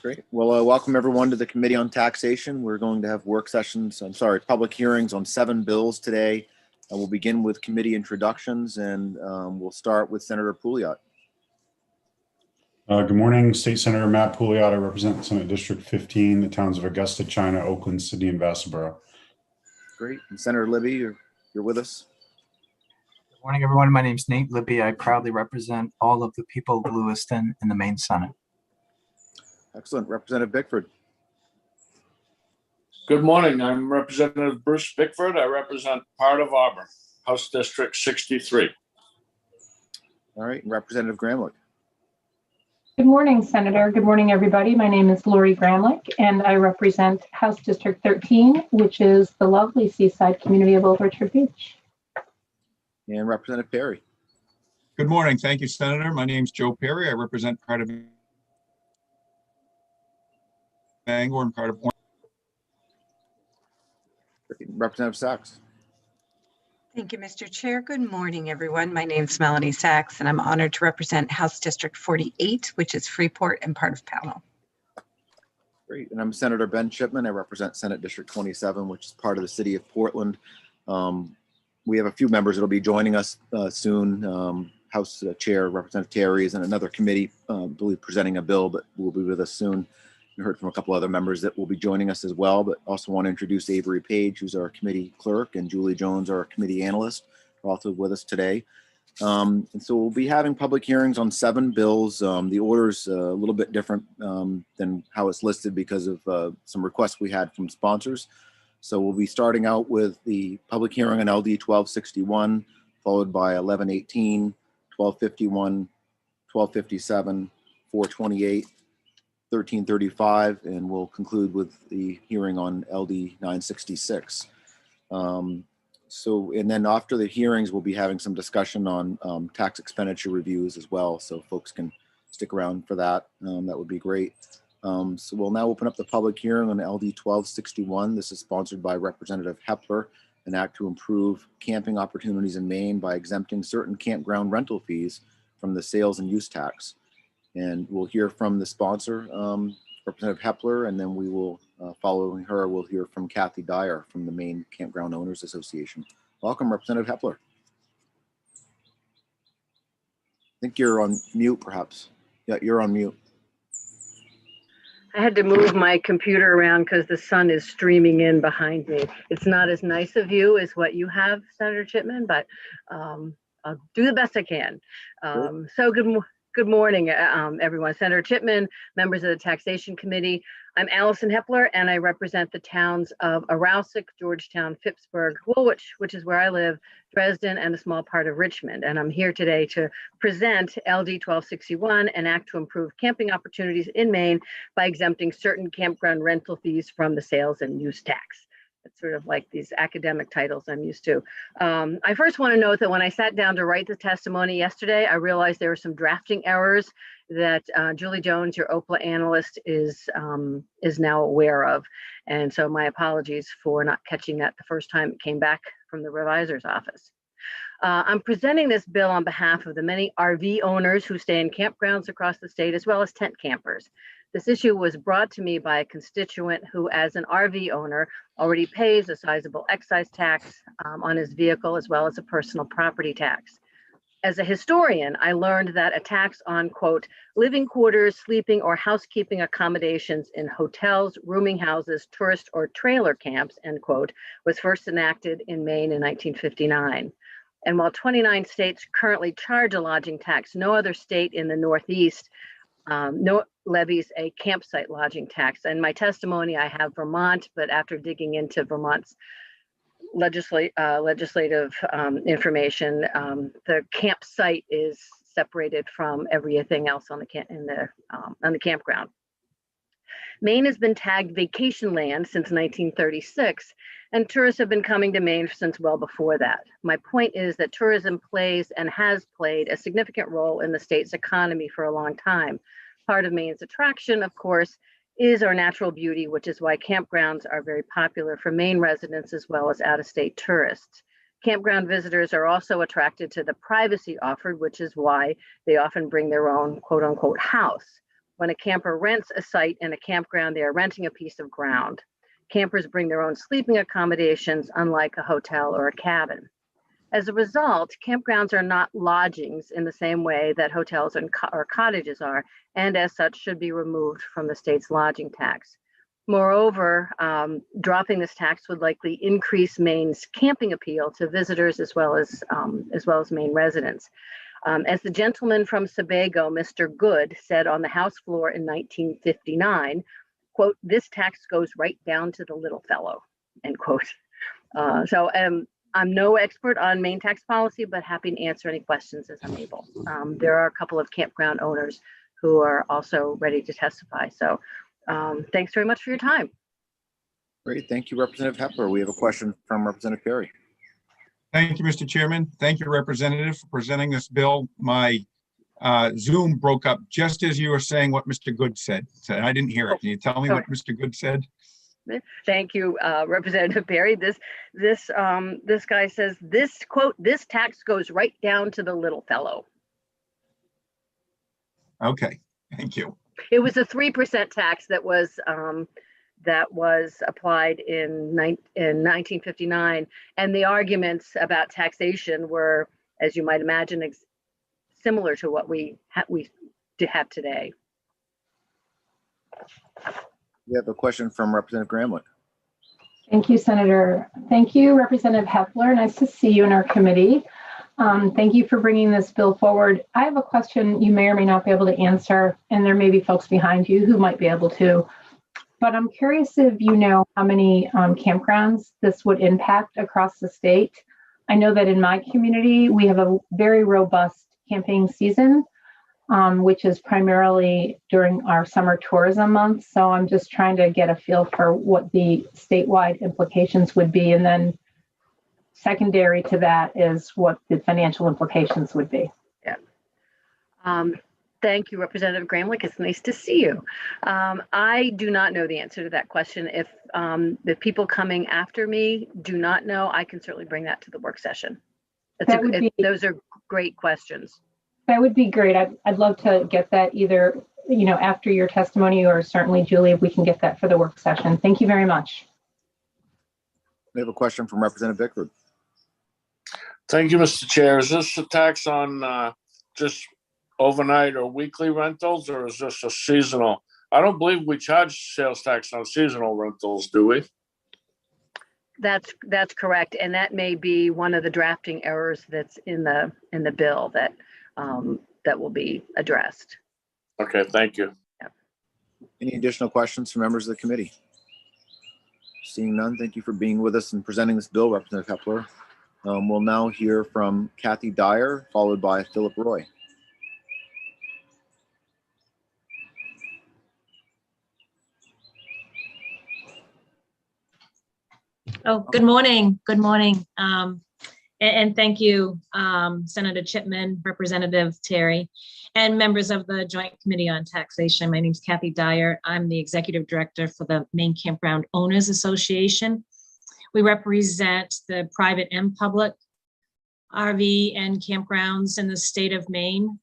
Great. Well, welcome everyone to the Committee on Taxation. We're going to have public hearings on 7 bills today. And we'll begin with committee introductions, and we'll start with Senator Pouliot. Good morning, State Senator Matt Pouliot. I represent Senate District 15, the towns of Augusta, China, Oakland, Sydney, and Vassarboro. Great. And Senator Libby, you're with us. Good morning, everyone. My name is Nate Libby. I proudly represent all of the people of Lewiston in the Maine Senate. Excellent. Representative Bickford. Good morning. I'm Representative Bruce Bickford. I represent part of Auburn, House District 63. All right. And Representative Gramlich. Good morning, Senator. Good morning, everybody. My name is Lori Gramlich, and I represent House District 13, which is the lovely seaside community of Old Orchard Beach. And Representative Perry. Good morning. Thank you, Senator. My name is Joe Perry. I represent part of Bangor and part of Orange. Representative Sachs. Thank you, Mr. Chair. Good morning, everyone. My name is Melanie Sachs, and I'm honored to represent House District 48, which is Freeport and part of Pownell. Great. And I'm Senator Ben Shipman. I represent Senate District 27, which is part of the city of Portland. We have a few members that will be joining us soon. House Chair Representative Terry is in another committee, I believe, presenting a bill, but will be with us soon. We heard from a couple other members that will be joining us as well, but also want to introduce Avery Page, who's our committee clerk, and Julie Jones, our committee analyst, are also with us today. And so we'll be having public hearings on 7 bills. The order's a little bit different than how it's listed because of some requests we had from sponsors. So we'll be starting out with the public hearing on LD 1261, followed by 1118, 1251, 1257, 428, 1335, and we'll conclude with the hearing on LD 966. And then after the hearings, we'll be having some discussion on tax expenditure reviews as well. So folks can stick around for that. That would be great. So we'll now open up the public hearing on LD 1261. This is sponsored by Representative Hepler, an act to improve camping opportunities in Maine by exempting certain campground rental fees from the sales and use tax. And we'll hear from the sponsor, Representative Hepler, and then we will, following her, we'll hear from Kathy Dyer from the Maine Campground Owners Association. Welcome, Representative Hepler. I think you're on mute, perhaps. Yeah, you're on mute. I had to move my computer around because the sun is streaming in behind me. It's not as nice a view as what you have, Senator Chipman, but I'll do the best I can. So good morning, everyone. Senator Chipman, members of the Taxation Committee. I'm Allison Hepler, and I represent the towns of Arousik, Georgetown, Phippsburg, Woolwich, which is where I live, Dresden, and a small part of Richmond. And I'm here today to present LD 1261, an act to improve camping opportunities in Maine by exempting certain campground rental fees from the sales and use tax. It's sort of like these academic titles I'm used to. I first want to note that when I sat down to write the testimony yesterday, I realized there were some drafting errors that Julie Jones, your OPLA analyst, is now aware of. And so my apologies for not catching that the first time it came back from the revisor's office. I'm presenting this bill on behalf of the many RV owners who stay in campgrounds across the state, as well as tent campers. This issue was brought to me by a constituent who, as an RV owner, already pays a sizable excise tax on his vehicle, as well as a personal property tax. As a historian, I learned that a tax on, quote, living quarters, sleeping, or housekeeping accommodations in hotels, rooming houses, tourist or trailer camps, end quote, was first enacted in Maine in 1959. And while 29 states currently charge a lodging tax, no other state in the Northeast levies a campsite lodging tax. In my testimony, I have Vermont, but after digging into Vermont's legislative information, the campsite is separated from everything else on the campground. Maine has been tagged vacation land since 1936, and tourists have been coming to Maine since well before that. My point is that tourism plays and has played a significant role in the state's economy for a long time. Part of Maine's attraction, of course, is our natural beauty, which is why campgrounds are very popular for Maine residents as well as out-of-state tourists. Campground visitors are also attracted to the privacy offered, which is why they often bring their own quote-unquote house. When a camper rents a site in a campground, they are renting a piece of ground. Campers bring their own sleeping accommodations, unlike a hotel or a cabin. As a result, campgrounds are not lodgings in the same way that hotels or cottages are, and as such should be removed from the state's lodging tax. Moreover, dropping this tax would likely increase Maine's camping appeal to visitors as well as Maine residents. As the gentleman from Sebago, Mr. Good, said on the House floor in 1959, quote, "This tax goes right down to the little fellow," end quote. I'm no expert on Maine tax policy, but happy to answer any questions as I'm able. There are a couple of campground owners who are also ready to testify. So thanks very much for your time. Great. Thank you, Representative Hepler. We have a question from Representative Perry. Thank you, Mr. Chairman. Thank you, Representative, for presenting this bill. My Zoom broke up just as you were saying what Mr. Good said. So I didn't hear it. Can you tell me what Mr. Good said? Thank you, Representative Perry. This guy says, this quote, "This tax goes right down to the little fellow." Okay, thank you. It was a 3% tax that was applied in 1959, and the arguments about taxation were, as you might imagine, similar to what we have today. We have a question from Representative Gramlich. Thank you, Senator. Thank you, Representative Hepler. Nice to see you in our committee. Thank you for bringing this bill forward. I have a question you may or may not be able to answer, and there may be folks behind you who might be able to. But I'm curious if you know how many campgrounds this would impact across the state. I know that in my community, we have a very robust camping season, which is primarily during our summer tourism months. So I'm just trying to get a feel for what the statewide implications would be. And then secondary to that is what the financial implications would be. Yeah. Thank you, Representative Gramlich. It's nice to see you. I do not know the answer to that question. If the people coming after me do not know, I can certainly bring that to the work session. Those are great questions. That would be great. I'd love to get that either, after your testimony, or certainly Julie, if we can get that for the work session. Thank you very much. We have a question from Representative Bickford. Thank you, Mr. Chair. Is this a tax on just overnight or weekly rentals, or is this a seasonal? I don't believe we charge sales tax on seasonal rentals, do we? That's correct, and that may be one of the drafting errors that's in the bill that will be addressed. Okay, thank you. Yeah. Any additional questions from members of the committee? Seeing none, thank you for being with us and presenting this bill, Representative Hepler. We'll now hear from Kathy Dyer, followed by Philip Roy. Oh, good morning. Good morning. And thank you, Senator Chipman, Representative Terry, and members of the Joint Committee on Taxation. My name is Kathy Dyer. I'm the Executive Director for the Maine Campground Owners Association. We represent the private and public RV and campgrounds in the state of Maine.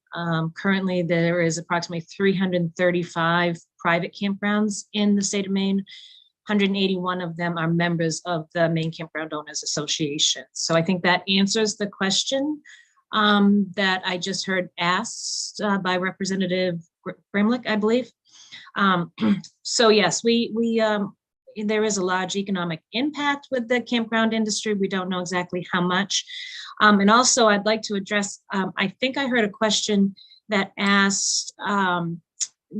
Currently, there is approximately 335 private campgrounds in the state of Maine. 181 of them are members of the Maine Campground Owners Association. So I think that answers the question that I just heard asked by Representative Gramlich, I believe. So yes, there is a large economic impact with the campground industry. We don't know exactly how much. And also I'd like to address, I think I heard a question that asked,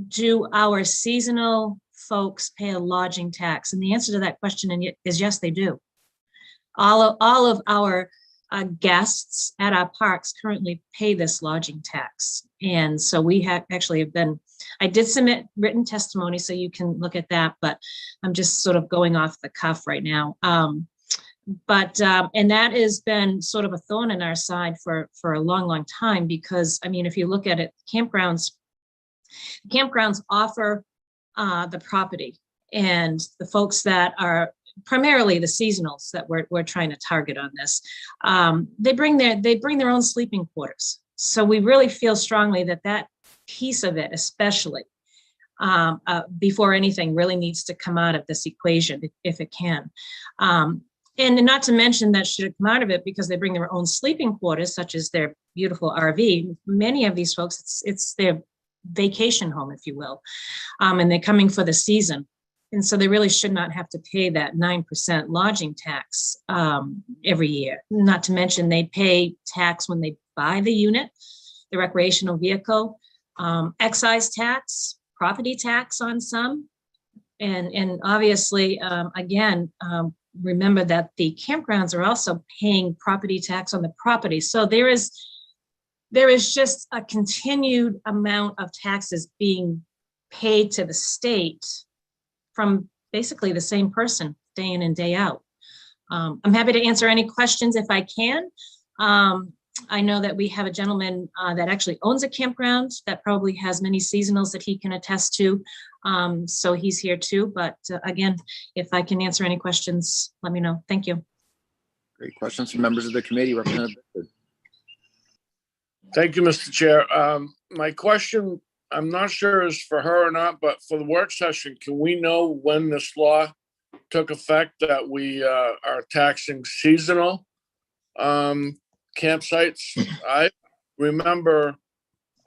do our seasonal folks pay a lodging tax? And the answer to that question is yes, they do. All of our guests at our parks currently pay this lodging tax. And so we have been, I did submit written testimony, so you can look at that, but I'm just sort of going off the cuff right now. And that has been sort of a thorn in our side for a long, long time, because, I mean, if you look at it, campgrounds offer the property, and the folks that are primarily the seasonals that we're trying to target on this, they bring their own sleeping quarters. So we really feel strongly that piece of it especially before anything really needs to come out of this equation, if it can. And not to mention that should come out of it because they bring their own sleeping quarters, such as their beautiful RV. Many of these folks, it's their vacation home, if you will, and they're coming for the season. And so they really should not have to pay that 9% lodging tax every year. Not to mention they pay tax when they buy the unit, the recreational vehicle, excise tax, property tax on some. And obviously, again, remember that the campgrounds are also paying property tax on the property. So there is just a continued amount of taxes being paid to the state from basically the same person day in and day out. I'm happy to answer any questions if I can. I know that we have a gentleman that actually owns a campground that probably has many seasonals that he can attest to. So he's here too. But again, if I can answer any questions, let me know. Thank you. Great questions from members of the committee. Representative Bickford. Thank you, Mr. Chair. My question, I'm not sure is for her or not, but for the work session, can we know when this law took effect that we are taxing seasonal campsites? I remember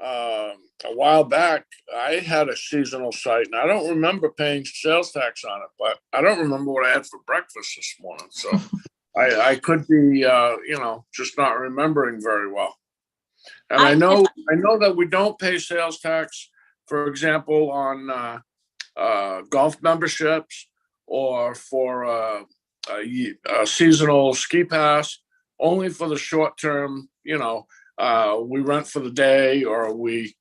a while back, I had a seasonal site and I don't remember paying sales tax on it, but I don't remember what I had for breakfast this morning. So I could be, just not remembering very well. And I know that we don't pay sales tax, for example, on golf memberships or for a seasonal ski pass, only for the short term. We rent for the day, or we,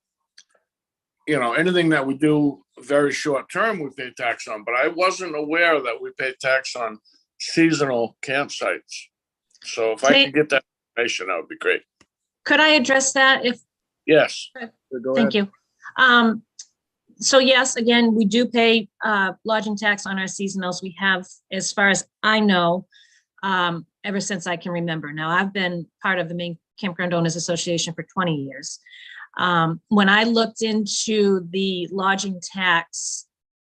anything that we do very short term, we pay tax on. But I wasn't aware that we pay tax on seasonal campsites. So if I could get that information, that would be great. Could I address that? Yes. Thank you. So yes, again, we do pay lodging tax on our seasonals. We have, as far as I know, ever since I can remember. Now, I've been part of the Maine Campground Owners Association for 20 years. When I looked into the lodging tax,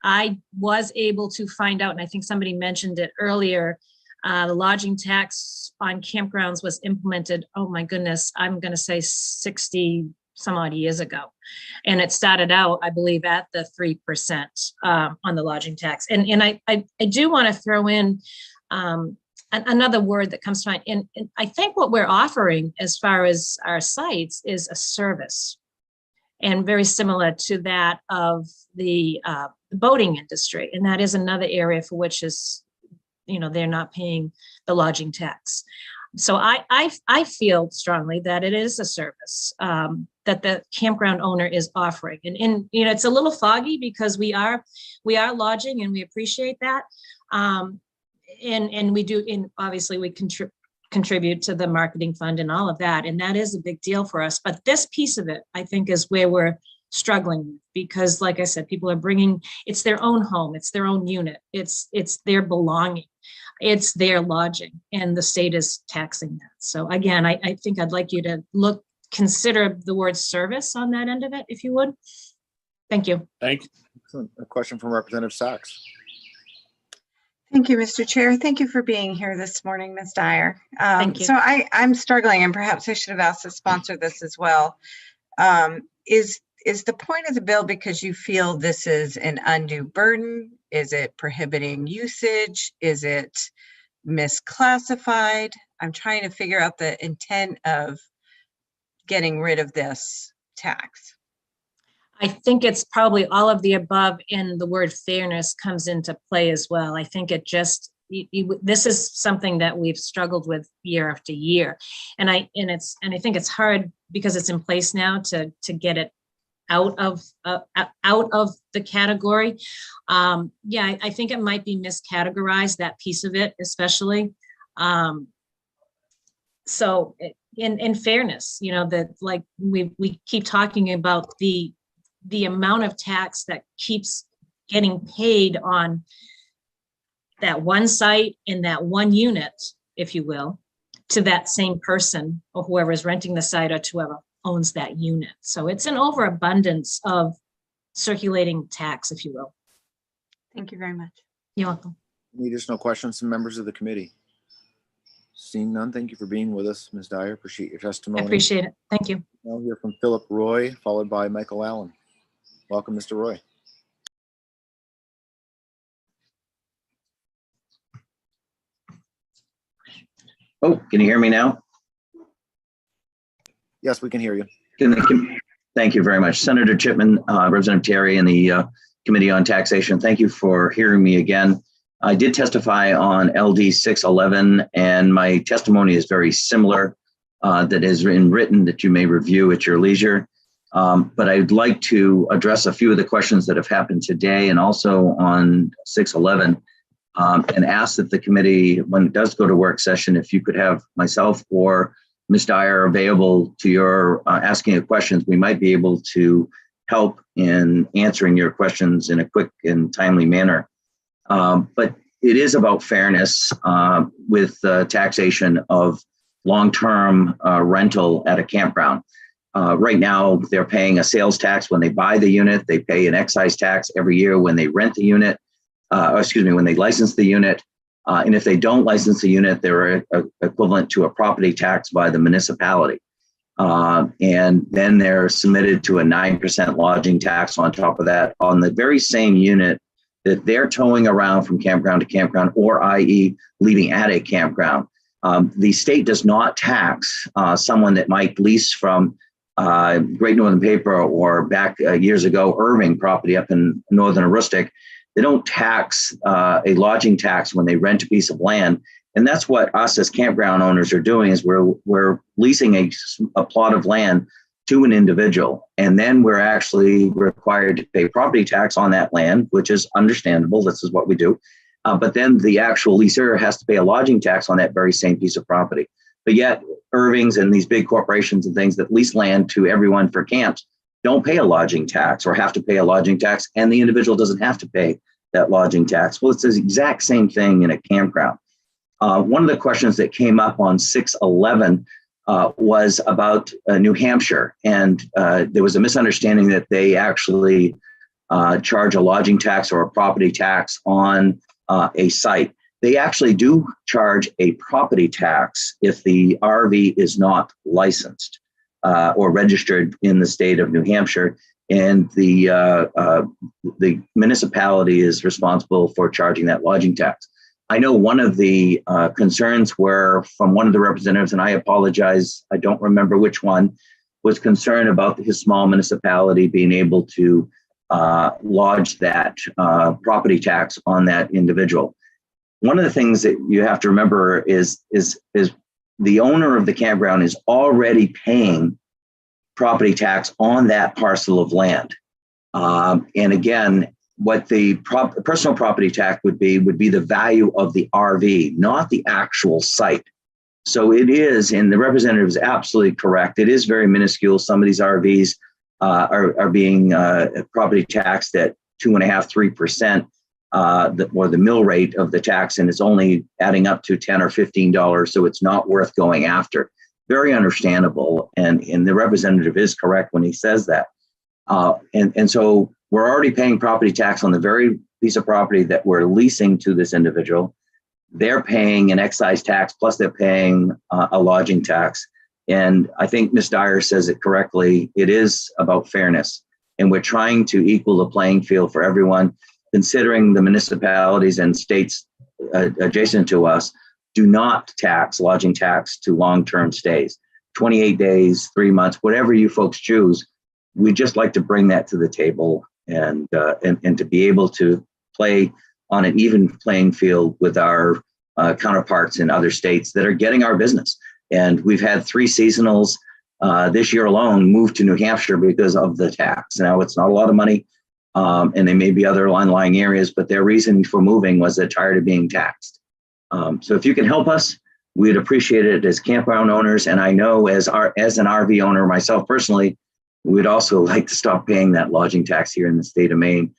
I was able to find out, and I think somebody mentioned it earlier, the lodging tax on campgrounds was implemented, oh my goodness, I'm going to say 60 some odd years ago. And it started out, I believe, at the 3% on the lodging tax. And I do want to throw in another word that comes to mind. And I think what we're offering as far as our sites is a service, and very similar to that of the boating industry. And that is another area for which is, they're not paying the lodging tax. So I feel strongly that it is a service that the campground owner is offering. And it's a little foggy because we are lodging, and we appreciate that. And we do, and obviously we contribute to the marketing fund and all of that. And that is a big deal for us. But this piece of it, I think, is where we're struggling, because like I said, people are bringing, it's their own home, it's their own unit, it's their belonging, it's their lodging, and the state is taxing that. So again, I think I'd like you to consider the word service on that end of it, if you would. Thank you. Thank you. Excellent. A question from Representative Sachs. Thank you, Mr. Chair. Thank you for being here this morning, Ms. Dyer. Thank you. So I'm struggling, and perhaps I should have asked the sponsor this as well. Is the point of the bill because you feel this is an undue burden? Is it prohibiting usage? Is it misclassified? I'm trying to figure out the intent of getting rid of this tax. I think it's probably all of the above, and the word fairness comes into play as well. I think it just, this is something that we've struggled with year after year. And I think it's hard because it's in place now to get it out of the category. I think it might be miscategorized, that piece of it, especially. So in fairness, that, like we keep talking about the amount of tax that keeps getting paid on that one site in that one unit, if you will, to that same person or whoever is renting the site or to whoever owns that unit. So it's an overabundance of circulating tax, if you will. Thank you very much. You're welcome. Any additional questions from members of the committee? Seeing none, thank you for being with us, Ms. Dyer. Appreciate your I testimony. appreciate it. Thank you. Now hear from Philip Roy, followed by Michael Allen. Welcome, Mr. Roy. Oh, can you hear me now? Yes, we can hear you. Thank you very much. Senator Chipman, Representative Terry, and the Committee on Taxation. Thank you for hearing me again. I did testify on LD 611, and my testimony is very similar. That is written that you may review at your leisure. But I'd like to address a few of the questions that have happened today and also on 611. And ask that the committee, when it does go to work session, if you could have myself or Ms. Dyer available to your asking of questions, we might be able to help in answering your questions in a quick and timely manner. But it is about fairness with taxation of long-term rental at a campground. Right now, they're paying a sales tax when they buy the unit. They pay an excise tax every year when they rent the unit. When they license the unit. And if they don't license the unit, they're equivalent to a property tax by the municipality. And then they're submitted to a 9% lodging tax on top of that on the very same unit that they're towing around from campground to campground, or i.e. leaving at a campground. The state does not tax someone that might lease from Great Northern Paper or back years ago, Irving property up in Northern Aroostook. They don't tax a lodging tax when they rent a piece of land. And that's what us as campground owners are doing, is we're leasing a plot of land to an individual. And then we're actually required to pay property tax on that land, which is understandable. This is what we do. But then the actual leaser has to pay a lodging tax on that very same piece of property. But yet Irvings and these big corporations and things that lease land to everyone for camps don't pay a lodging tax or have to pay a lodging tax, and the individual doesn't have to pay that lodging tax. Well, it's the exact same thing in a campground. One of the questions that came up on 611 was about New Hampshire, and there was a misunderstanding that they actually charge a lodging tax or a property tax on a site. They actually do charge a property tax if the RV is not licensed or registered in the state of New Hampshire, and the municipality is responsible for charging that lodging tax. I know one of the concerns were from one of the representatives, and I apologize, I don't remember which one, was concerned about his small municipality being able to lodge that property tax on that individual. One of the things that you have to remember is the owner of the campground is already paying property tax on that parcel of land. And again, what the personal property tax would be the value of the RV, not the actual site. So it is, and the representative is absolutely correct, it is very minuscule. Some of these RVs are being property taxed at 2.5–3%, or the mill rate of the tax, and it's only adding up to $10 or $15, so it's not worth going after. Very understandable, and the representative is correct when he says that. And so we're already paying property tax on the very piece of property that we're leasing to this individual. They're paying an excise tax, plus they're paying a lodging tax. And I think Ms. Dyer says it correctly. It is about fairness, and we're trying to equal the playing field for everyone, considering the municipalities and states adjacent to us do not tax lodging tax to long-term stays, 28 days, 3 months, whatever you folks choose. We just like to bring that to the table and to be able to play on an even playing field with our counterparts in other states that are getting our business. And we've had 3 seasonals this year alone move to New Hampshire because of the tax. Now, it's not a lot of money, and they may be other online areas, but their reason for moving was they're tired of being taxed. So if you can help us, we'd appreciate it as campground owners. And I know as an RV owner myself personally, we'd also like to stop paying that lodging tax here in the state of Maine,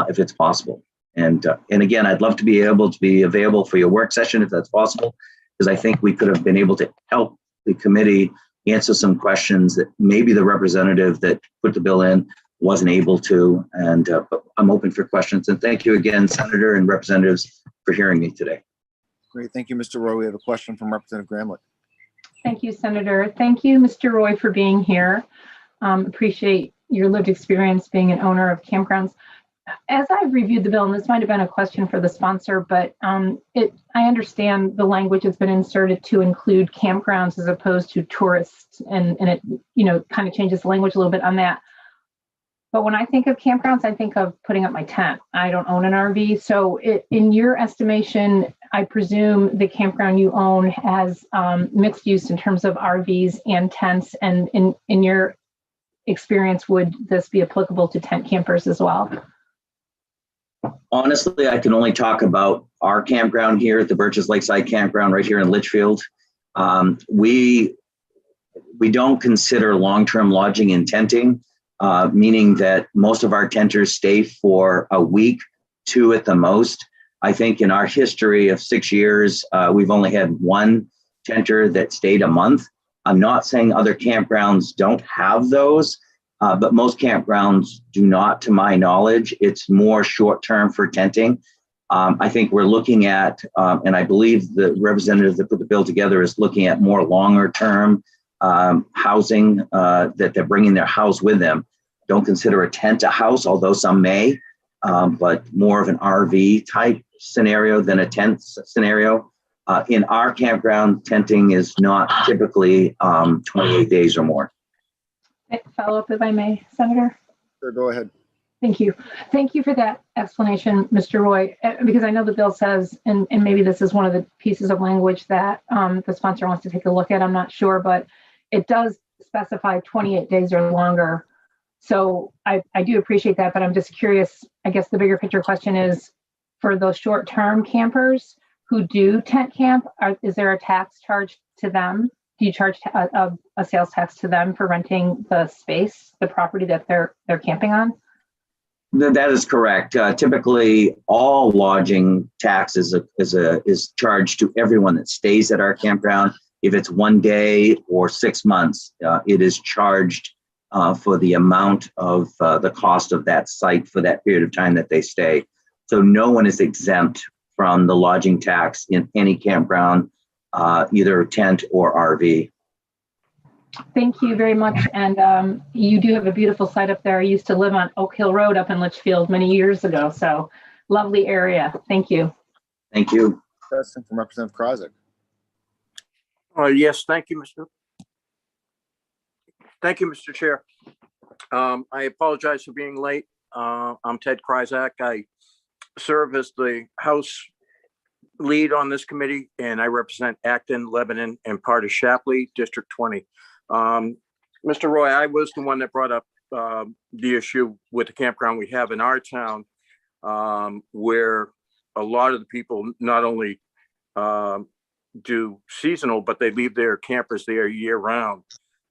if it's possible. And again, I'd love to be able to be available for your work session if that's possible, because I think we could have been able to help the committee answer some questions that maybe the representative that put the bill in wasn't able to. And but I'm open for questions. And thank you again, Senator and representatives, for hearing me today. Great. Thank you, Mr. Roy. We have a question from Representative Gramlich. Thank you, Senator. Thank you, Mr. Roy, for being here. Appreciate your lived experience being an owner of campgrounds. As I've reviewed the bill, and this might have been a question for the sponsor, but I understand the language has been inserted to include campgrounds as opposed to tourists, and it kind of changes the language a little bit on that. But when I think of campgrounds, I think of putting up my tent. I don't own an RV, so in your estimation, I presume the campground you own has mixed use in terms of RVs and tents. And in your experience, would this be applicable to tent campers as well? Honestly, I can only talk about our campground here at the Birches Lakeside Campground right here in Litchfield. We don't consider long-term lodging and tenting, meaning that most of our tenters stay for a week, 2 at the most. I think in our history of 6 years, we've only had one tenter that stayed a month. I'm not saying other campgrounds don't have those, but most campgrounds do not, to my knowledge. It's more short-term for tenting. I think we're looking at, and I believe the representative that put the bill together is looking at more longer-term housing that they're bringing their house with them. Don't consider a tent a house, although some may, but more of an RV type scenario than a tent scenario. In our campground, tenting is not typically 28 days or more. Follow up, if I may, Senator. Sure, go ahead. Thank you. Thank you for that explanation, Mr. Roy, because I know the bill says, and maybe this is one of the pieces of language that the sponsor wants to take a look at, I'm not sure, but it does specify 28 days or longer. So I do appreciate that, but I'm just curious, I guess the bigger picture question is, for those short-term campers who do tent camp, is there a tax charge to them? Do you charge a sales tax to them for renting the space, the property that they're camping on? That is correct. Typically, all lodging tax is charged to everyone that stays at our campground. If it's 1 day or 6 months, it is charged for the amount of the cost of that site for that period of time that they stay. So no one is exempt from the lodging tax in any campground, either tent or RV. Thank you very much. And you do have a beautiful site up there. I used to live on Oak Hill Road up in Litchfield many years ago. So lovely area. Thank you. Thank you. Question from Representative Krajicek. Yes, thank you, Mr. Chair. I apologize for being late. I'm Ted Krajicek. I serve as the House lead on this committee, and I represent Acton, Lebanon, and part of Shapley, District 20. Mr. Roy, I was the one that brought up the issue with the campground we have in our town, where a lot of the people not only do seasonal, but they leave their campers there year round.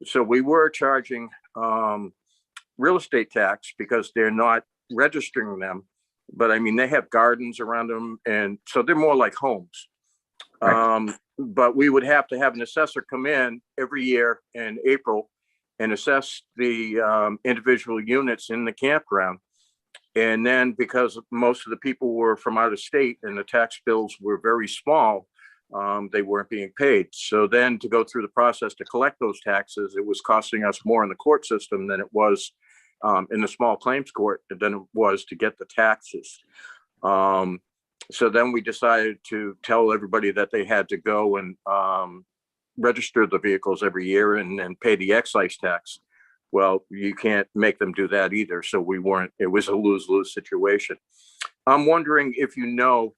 So we were charging real estate tax because they're not registering them. But I mean, they have gardens around them, and so they're more like homes. Right. But we would have to have an assessor come in every year in April and assess the individual units in the campground. And then because most of the people were from out of state and the tax bills were very small, they weren't being paid. So then to go through the process to collect those taxes, it was costing us more in the court system than it was in the small claims court than it was to get the taxes. So then we decided to tell everybody that they had to go and register the vehicles every year and pay the excise tax. Well, you can't make them do that either. So it was a lose-lose situation. I'm wondering if you know,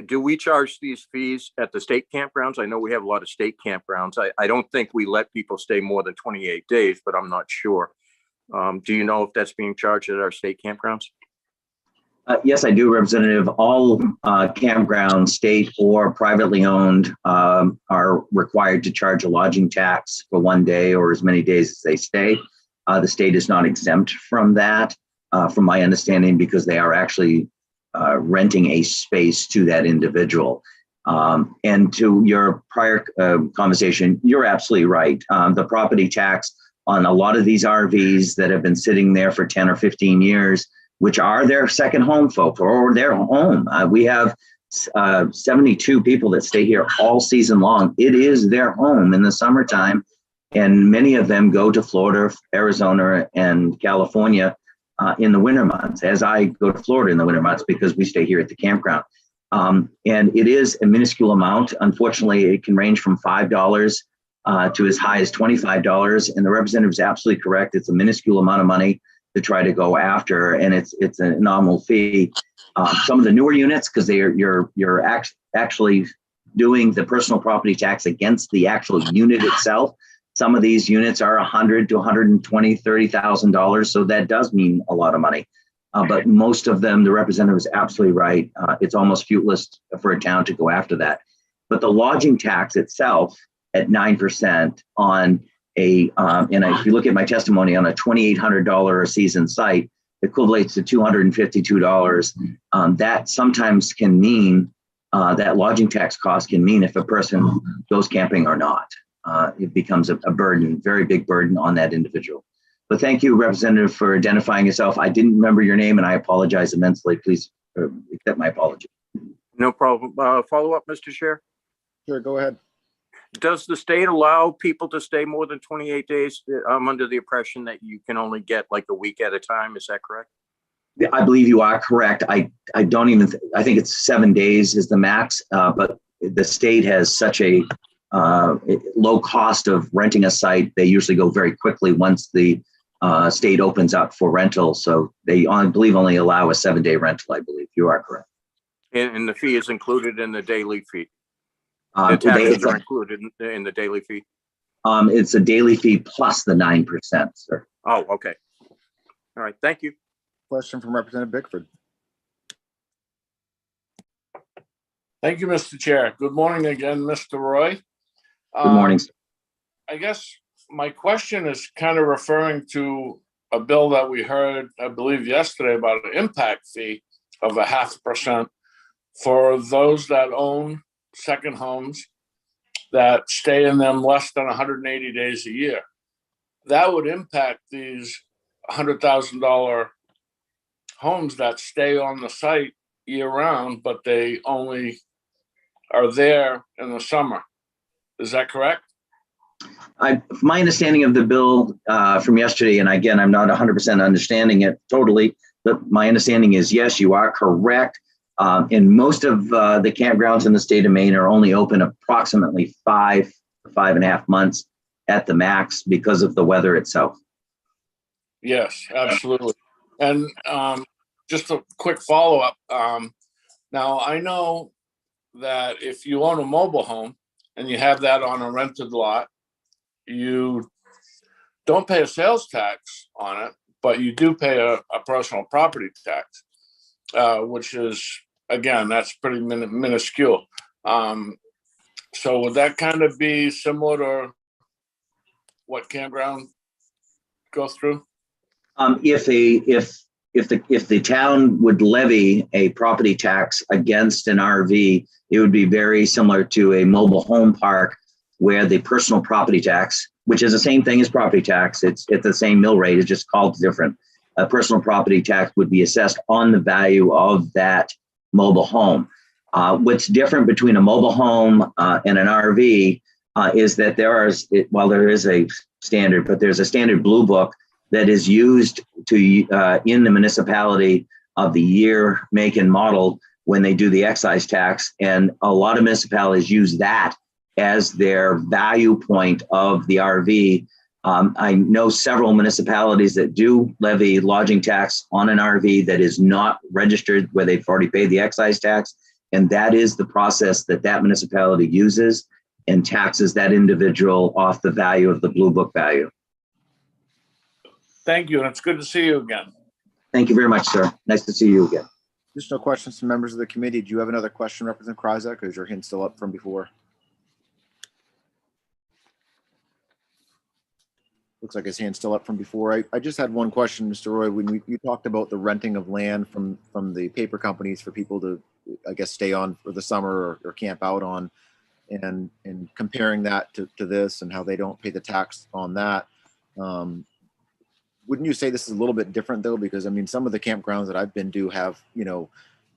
do we charge these fees at the state campgrounds? I know we have a lot of state campgrounds. I don't think we let people stay more than 28 days, but I'm not sure. Do you know if that's being charged at our state campgrounds? Yes, I do, Representative. All campgrounds, state or privately owned, are required to charge a lodging tax for 1 day or as many days as they stay. The state is not exempt from that, from my understanding, because they are actually renting a space to that individual. And to your prior conversation, you're absolutely right. The property tax on a lot of these RVs that have been sitting there for 10 or 15 years, which are their second home, folks, or their home. We have 72 people that stay here all season long. It is their home in the summertime. And many of them go to Florida, Arizona, and California in the winter months, as I go to Florida in the winter months because we stay here at the campground. And it is a minuscule amount. Unfortunately, it can range from $5 to as high as $25. And the representative is absolutely correct. It's a minuscule amount of money to try to go after, and it's a nominal fee. Some of the newer units, because you're actually doing the personal property tax against the actual unit itself. Some of these units are $100,000 to $120,000, $30,000, so that does mean a lot of money. But most of them, the representative is absolutely right. It's almost fruitless for a town to go after that. But the lodging tax itself at 9% on and if you look at my testimony, on a $2,800 a season site, equates to $252. That sometimes can mean that lodging tax cost can mean if a person goes camping or not. It becomes a burden, very big burden on that individual. But thank you, Representative, for identifying yourself. I didn't remember your name and I apologize immensely. Please accept my apology. No problem. Follow up, Mr. Chair. Sure, go ahead. Does the state allow people to stay more than 28 days? I'm under the impression that you can only get like a week at a time. Is that correct? I believe you are correct. I don't even, I think it's 7 days is the max, but the state has such a low cost of renting a site. They usually go very quickly once the state opens up for rental. So they, I believe, only allow a 7-day rental, I believe. You are correct. And the fee is included in the daily fee? The taxes are included in the daily fee? It's a daily fee plus the 9%, sir. Oh, okay. All right, thank you. Question from Representative Bickford. Thank you, Mr. Chair. Good morning again, Mr. Roy. Good morning, sir. I guess my question is kind of referring to a bill that we heard, I believe, yesterday about an impact fee of 0.5% for those that own second homes that stay in them less than 180 days a year. That would impact these $100,000 homes that stay on the site year round, but they only are there in the summer. Is that correct? My understanding of the bill from yesterday, and again, I'm not 100% understanding it totally, but my understanding is, yes, you are correct. And most of the campgrounds in the state of Maine are only open approximately 5 to 5.5 months at the max because of the weather itself. Yes, absolutely. And just a quick follow-up. Now, I know that if you own a mobile home and you have that on a rented lot, you don't pay a sales tax on it, but you do pay a personal property tax, which is, again, that's pretty minuscule. So would that kind of be similar to what campground goes through? If the town would levy a property tax against an RV, it would be very similar to a mobile home park where the personal property tax, which is the same thing as property tax, it's the same mill rate, it's just called different. A personal property tax would be assessed on the value of that mobile home. What's different between a mobile home and an RV is that while there is a standard, but there's a standard blue book that is used to in the municipality of the year, make, and model when they do the excise tax. And a lot of municipalities use that as their value point of the RV. I know several municipalities that do levy lodging tax on an RV that is not registered, where they've already paid the excise tax. And that is the process that municipality uses and taxes that individual off the value of the blue book value. Thank you, and it's good to see you again. Thank you very much, sir. Nice to see you again. Additional questions from members of the committee. Do you have another question, Representative Kryzak, or is your hand still up from before? Looks like his hand's still up from before. I just had one question, Mr. Roy. When you talked about the renting of land from the paper companies for people to, I guess, stay on for the summer or camp out on, and comparing that to this and how they don't pay the tax on that. Wouldn't you say this is a little bit different though? Because I mean, some of the campgrounds that I've been to have,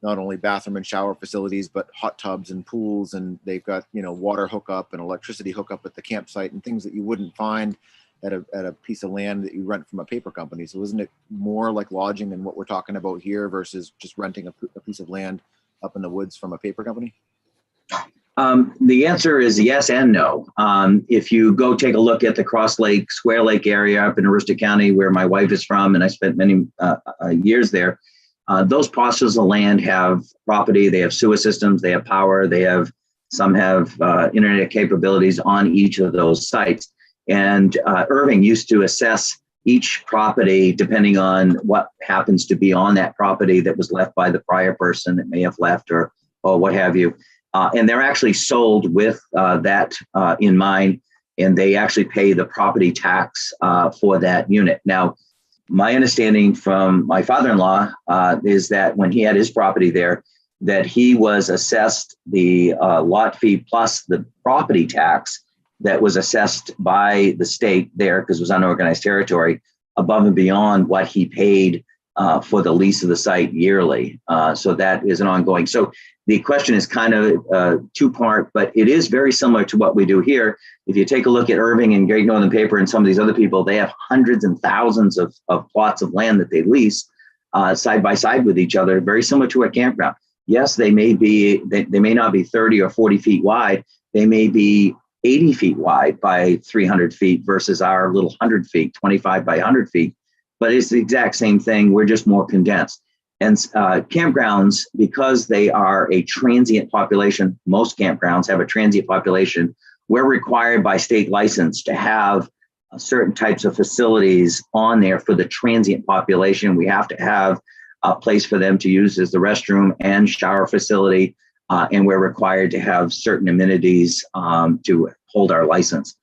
not only bathroom and shower facilities, but hot tubs and pools, and they've got, water hookup and electricity hookup at the campsite and things that you wouldn't find at a piece of land that you rent from a paper company. So isn't it more like lodging than what we're talking about here versus just renting a piece of land up in the woods from a paper company? The answer is yes and no. If you go take a look at the Cross Lake, Square Lake area up in Aroostook County, where my wife is from, and I spent many years there, those parcels of land have property, they have sewer systems, they have power, some have internet capabilities on each of those sites. And Irving used to assess each property depending on what happens to be on that property that was left by the prior person that may have left or what have you. And they're actually sold with that in mind, and they actually pay the property tax for that unit. Now, my understanding from my father-in-law is that when he had his property there, that he was assessed the lot fee plus the property tax that was assessed by the state there, because it was unorganized territory, above and beyond what he paid for the lease of the site yearly. So that is an ongoing. So the question is kind of two-part, but it is very similar to what we do here. If you take a look at Irving and Great Northern Paper and some of these other people, they have hundreds and thousands of plots of land that they lease side by side with each other, very similar to a campground. Yes, they may not be 30 or 40 feet wide. They may be 80 feet wide by 300 feet versus our little 100 feet, 25 by 100 feet. But it's the exact same thing. We're just more condensed. And campgrounds, because they are a transient population, most campgrounds have a transient population, we're required by state license to have certain types of facilities on there for the transient population. We have to have a place for them to use as the restroom and shower facility. And we're required to have certain amenities to hold our license.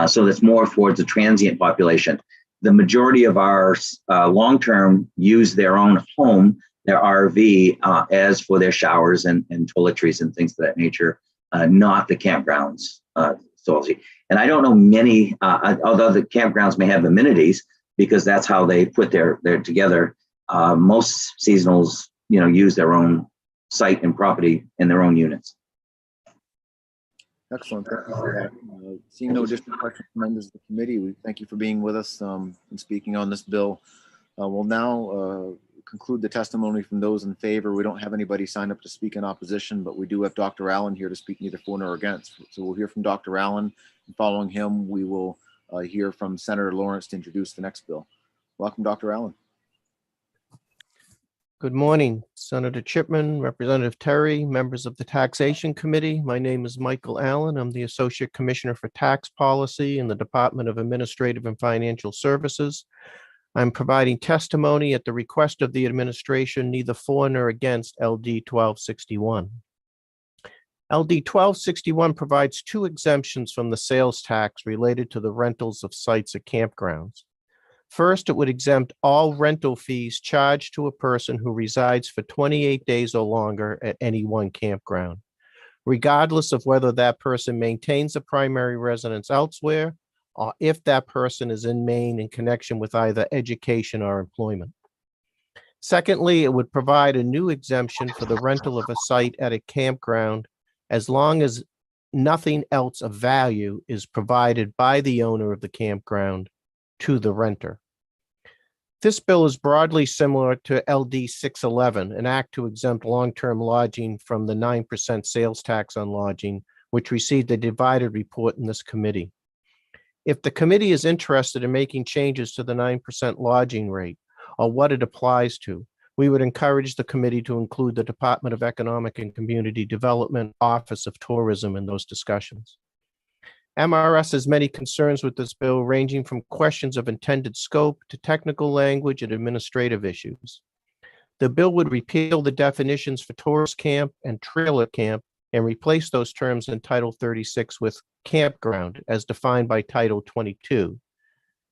So that's more towards the transient population. The majority of our long-term use their own home, their RV, as for their showers and toiletries and things of that nature, not the campgrounds. And I don't know many, although the campgrounds may have amenities, because that's how they put their together. Most seasonals, use their own site and property in their own units. Excellent. Thank you for that. Seeing no additional questions from members of the committee, we thank you for being with us and speaking on this bill. We'll now conclude the testimony from those in favor. We don't have anybody signed up to speak in opposition, but we do have Dr. Allen here to speak neither for nor against. So we'll hear from Dr. Allen, and following him, we will hear from Senator Lawrence to introduce the next bill. Welcome, Dr. Allen. Good morning, Senator Chipman, Representative Terry, members of the Taxation Committee. My name is Michael Allen. I'm the Associate Commissioner for Tax Policy in the Department of Administrative and Financial Services. I'm providing testimony at the request of the administration, neither for nor against LD 1261. LD 1261 provides two exemptions from the sales tax related to the rentals of sites at campgrounds. First, it would exempt all rental fees charged to a person who resides for 28 days or longer at any one campground, regardless of whether that person maintains a primary residence elsewhere or if that person is in Maine in connection with either education or employment. Secondly, it would provide a new exemption for the rental of a site at a campground as long as nothing else of value is provided by the owner of the campground to the renter. This bill is broadly similar to LD 611, an act to exempt long-term lodging from the 9% sales tax on lodging, which received a divided report in this committee. If the committee is interested in making changes to the 9% lodging rate or what it applies to, we would encourage the committee to include the Department of Economic and Community Development, Office of Tourism in those discussions. MRS has many concerns with this bill, ranging from questions of intended scope to technical language and administrative issues. The bill would repeal the definitions for tourist camp and trailer camp and replace those terms in Title 36 with campground as defined by Title 22.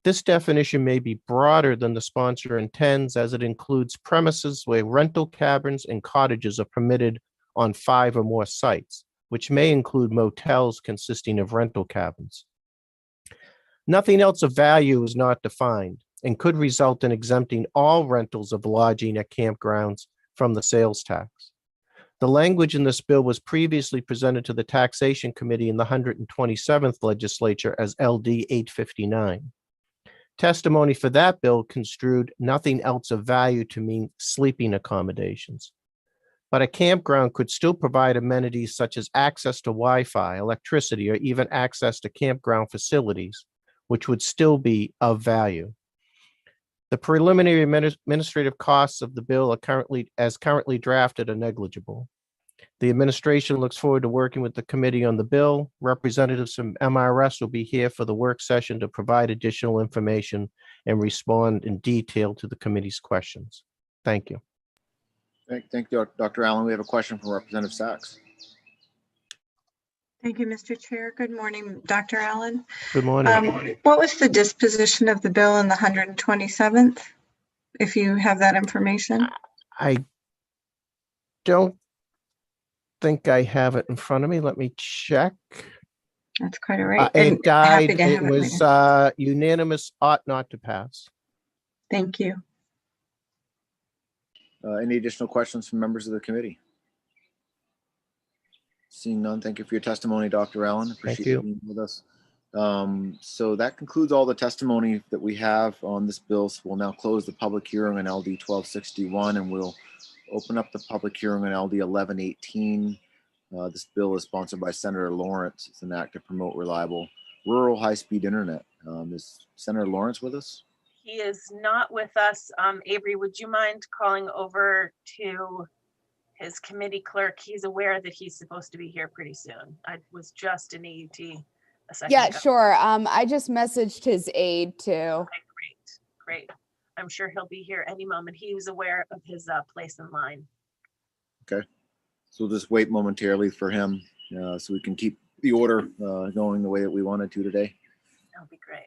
This definition may be broader than the sponsor intends, as it includes premises where rental cabins and cottages are permitted on 5 or more sites, which may include motels consisting of rental cabins. Nothing else of value is not defined and could result in exempting all rentals of lodging at campgrounds from the sales tax. The language in this bill was previously presented to the Taxation Committee in the 127th legislature as LD 859. Testimony for that bill construed nothing else of value to mean sleeping accommodations. But a campground could still provide amenities such as access to Wi-Fi, electricity, or even access to campground facilities, which would still be of value. The preliminary administrative costs of the bill are currently drafted are negligible. The administration looks forward to working with the committee on the bill. Representatives from MRS will be here for the work session to provide additional information and respond in detail to the committee's questions. Thank you. Thank you, Dr. Allen. We have a question from Representative Sachs. Thank you, Mr. Chair. Good morning, Dr. Allen. Good morning. What was the disposition of the bill in the 127th? If you have that information. I don't think I have it in front of me. Let me check. That's quite all right. It And died. happy to It have was later. unanimous, ought not to pass. Thank you. Any additional questions from members of the committee? Seeing none, thank you for your testimony, Dr. Allen. Appreciate you. being with us. So that concludes all the testimony that we have on this bill. So we'll now close the public hearing on LD 1261 and we'll open up the public hearing on LD 1118. This bill is sponsored by Senator Lawrence. It's an act to promote reliable rural high-speed internet. Is Senator Lawrence with us? He is not with us. Avery, would you mind calling over to his committee clerk? He's aware that he's supposed to be here pretty soon. I was just in EUT a second Yeah, ago. sure. I just messaged his aide too. Okay, great. I'm sure he'll be here any moment. He was aware of his place in line. Okay. So we'll just wait momentarily for him so we can keep the order going the way that we wanted to today. That'll be great.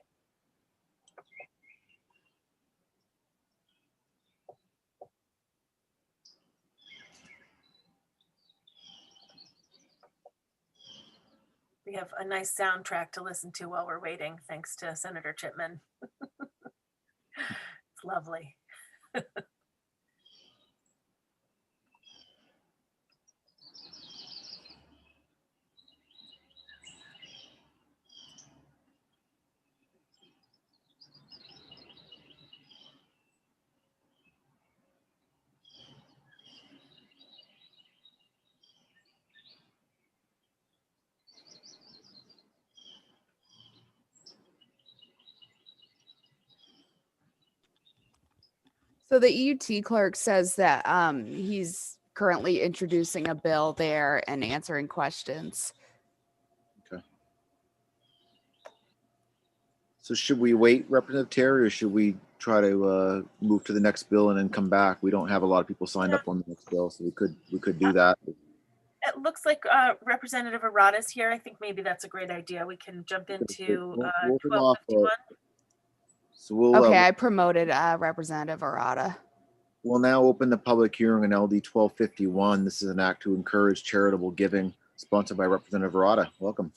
We have a nice soundtrack to listen to while we're waiting, thanks to Senator Chipman. It's lovely. So the EUT clerk says that he's currently introducing a bill there and answering questions. Okay. So should we wait, Representative Terry, or should we try to move to the next bill and then come back? We don't have a lot of people signed up on the next bill, so we could do that. It looks like Representative Arata's here. I think maybe that's a great idea. We can jump into We'll turn off, 1251. So we'll Okay, I promoted Representative Arata. we'll now open the public hearing on LD 1251. This is an act to encourage charitable giving, sponsored by Representative Arata. Welcome.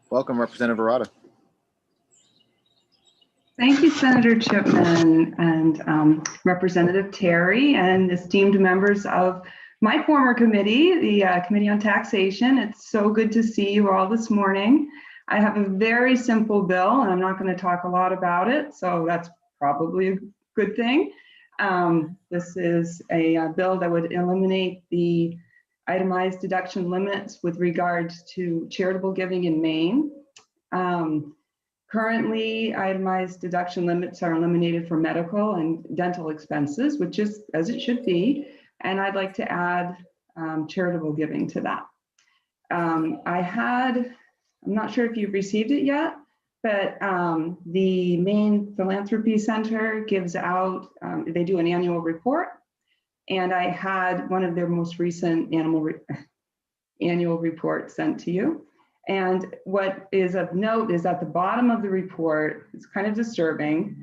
Welcome, Representative Arata. Thank you, Senator Chipman and Representative Terry and esteemed members of my former committee, the Committee on Taxation. It's so good to see you all this morning. I have a very simple bill and I'm not going to talk a lot about it, so that's probably a good thing. This is a bill that would eliminate the itemized deduction limits with regards to charitable giving in Maine. Currently, itemized deduction limits are eliminated for medical and dental expenses, which is as it should be. And I'd like to add charitable giving to that. I'm not sure if you've received it yet, but the Maine Philanthropy Center gives out, they do an annual report. And I had one of their most recent annual reports sent to you. And what is of note is at the bottom of the report, it's kind of disturbing.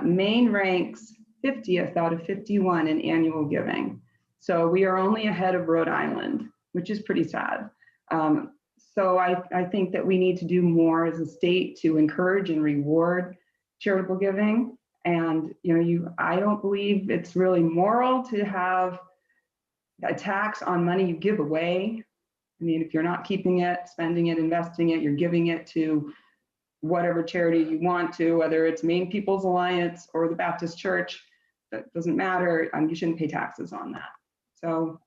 Maine ranks 50th out of 51 in annual giving. So we are only ahead of Rhode Island, which is pretty sad. So I think that we need to do more as a state to encourage and reward charitable giving. And I don't believe it's really moral to have a tax on money you give away. I mean, if you're not keeping it, spending it, investing it, you're giving it to whatever charity you want to, whether it's Maine People's Alliance or the Baptist Church, that doesn't matter. You shouldn't pay taxes on that. So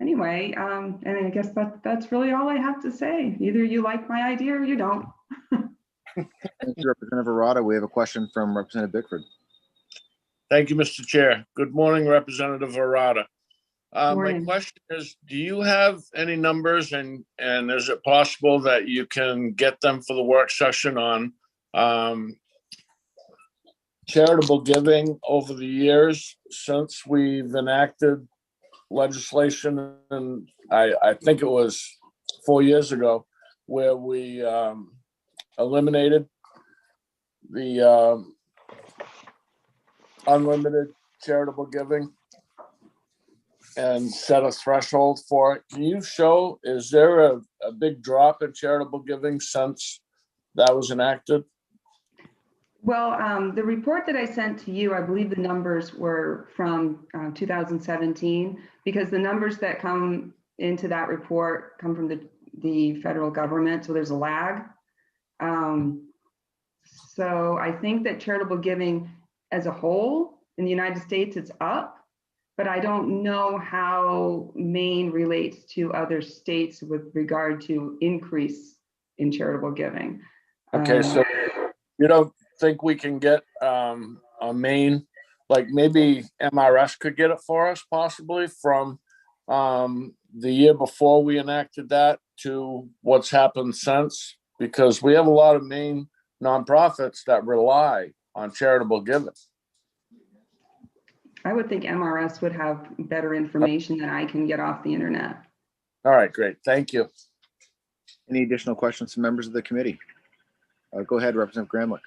anyway, and I guess that's really all I have to say. Either you like my idea or you don't. Thank you, Representative Arata. We have a question from Representative Bickford. Thank you, Mr. Chair. Good morning, Representative Arata. My Morning. question is, do you have any numbers and is it possible that you can get them for the work session on charitable giving over the years since we've enacted legislation? And I think it was 4 years ago where we eliminated the unlimited charitable giving and set a threshold for it. Can you show, is there a big drop in charitable giving since that was enacted? Well, the report that I sent to you, I believe the numbers were from 2017, because the numbers that come into that report come from the federal government, so there's a lag. So I think that charitable giving as a whole in the United States, it's up, but I don't know how Maine relates to other states with regard to increase in charitable giving. Okay, so you don't think we can get a Maine, like maybe MRS could get it for us possibly from the year before we enacted that to what's happened since? Because we have a lot of Maine nonprofits that rely on charitable giving. I would think MRS would have better information than I can get off the internet. All right, great. Thank you. Any additional questions from members of the committee? Go ahead, Representative Gramlich.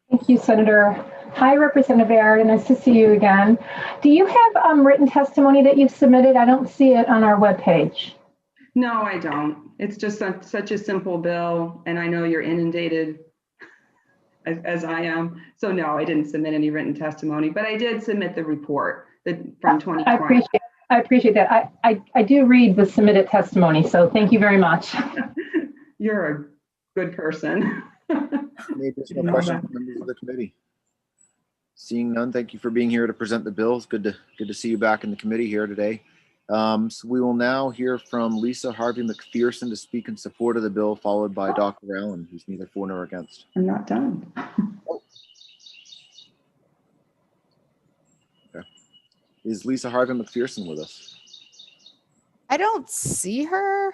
Thank you, Senator. Hi, Representative Aird. Nice to see you again. Do you have written testimony that you've submitted? I don't see it on our webpage. No, I don't. It's just such a simple bill, and I know you're inundated as I am. So no, I didn't submit any written testimony, but I did submit the report from 2020. I appreciate that. I do read the submitted testimony, so thank you very much. You're a good person. Any additional questions from members of the committee? Seeing none, thank you for being here to present the bill. It's good to see you back in the committee here today. So we will now hear from Lisa Harvey McPherson to speak in support of the bill, followed by Dr. Allen, who's neither for nor against. I'm not done. Okay. Is Lisa Harvey McPherson with us? I don't see her.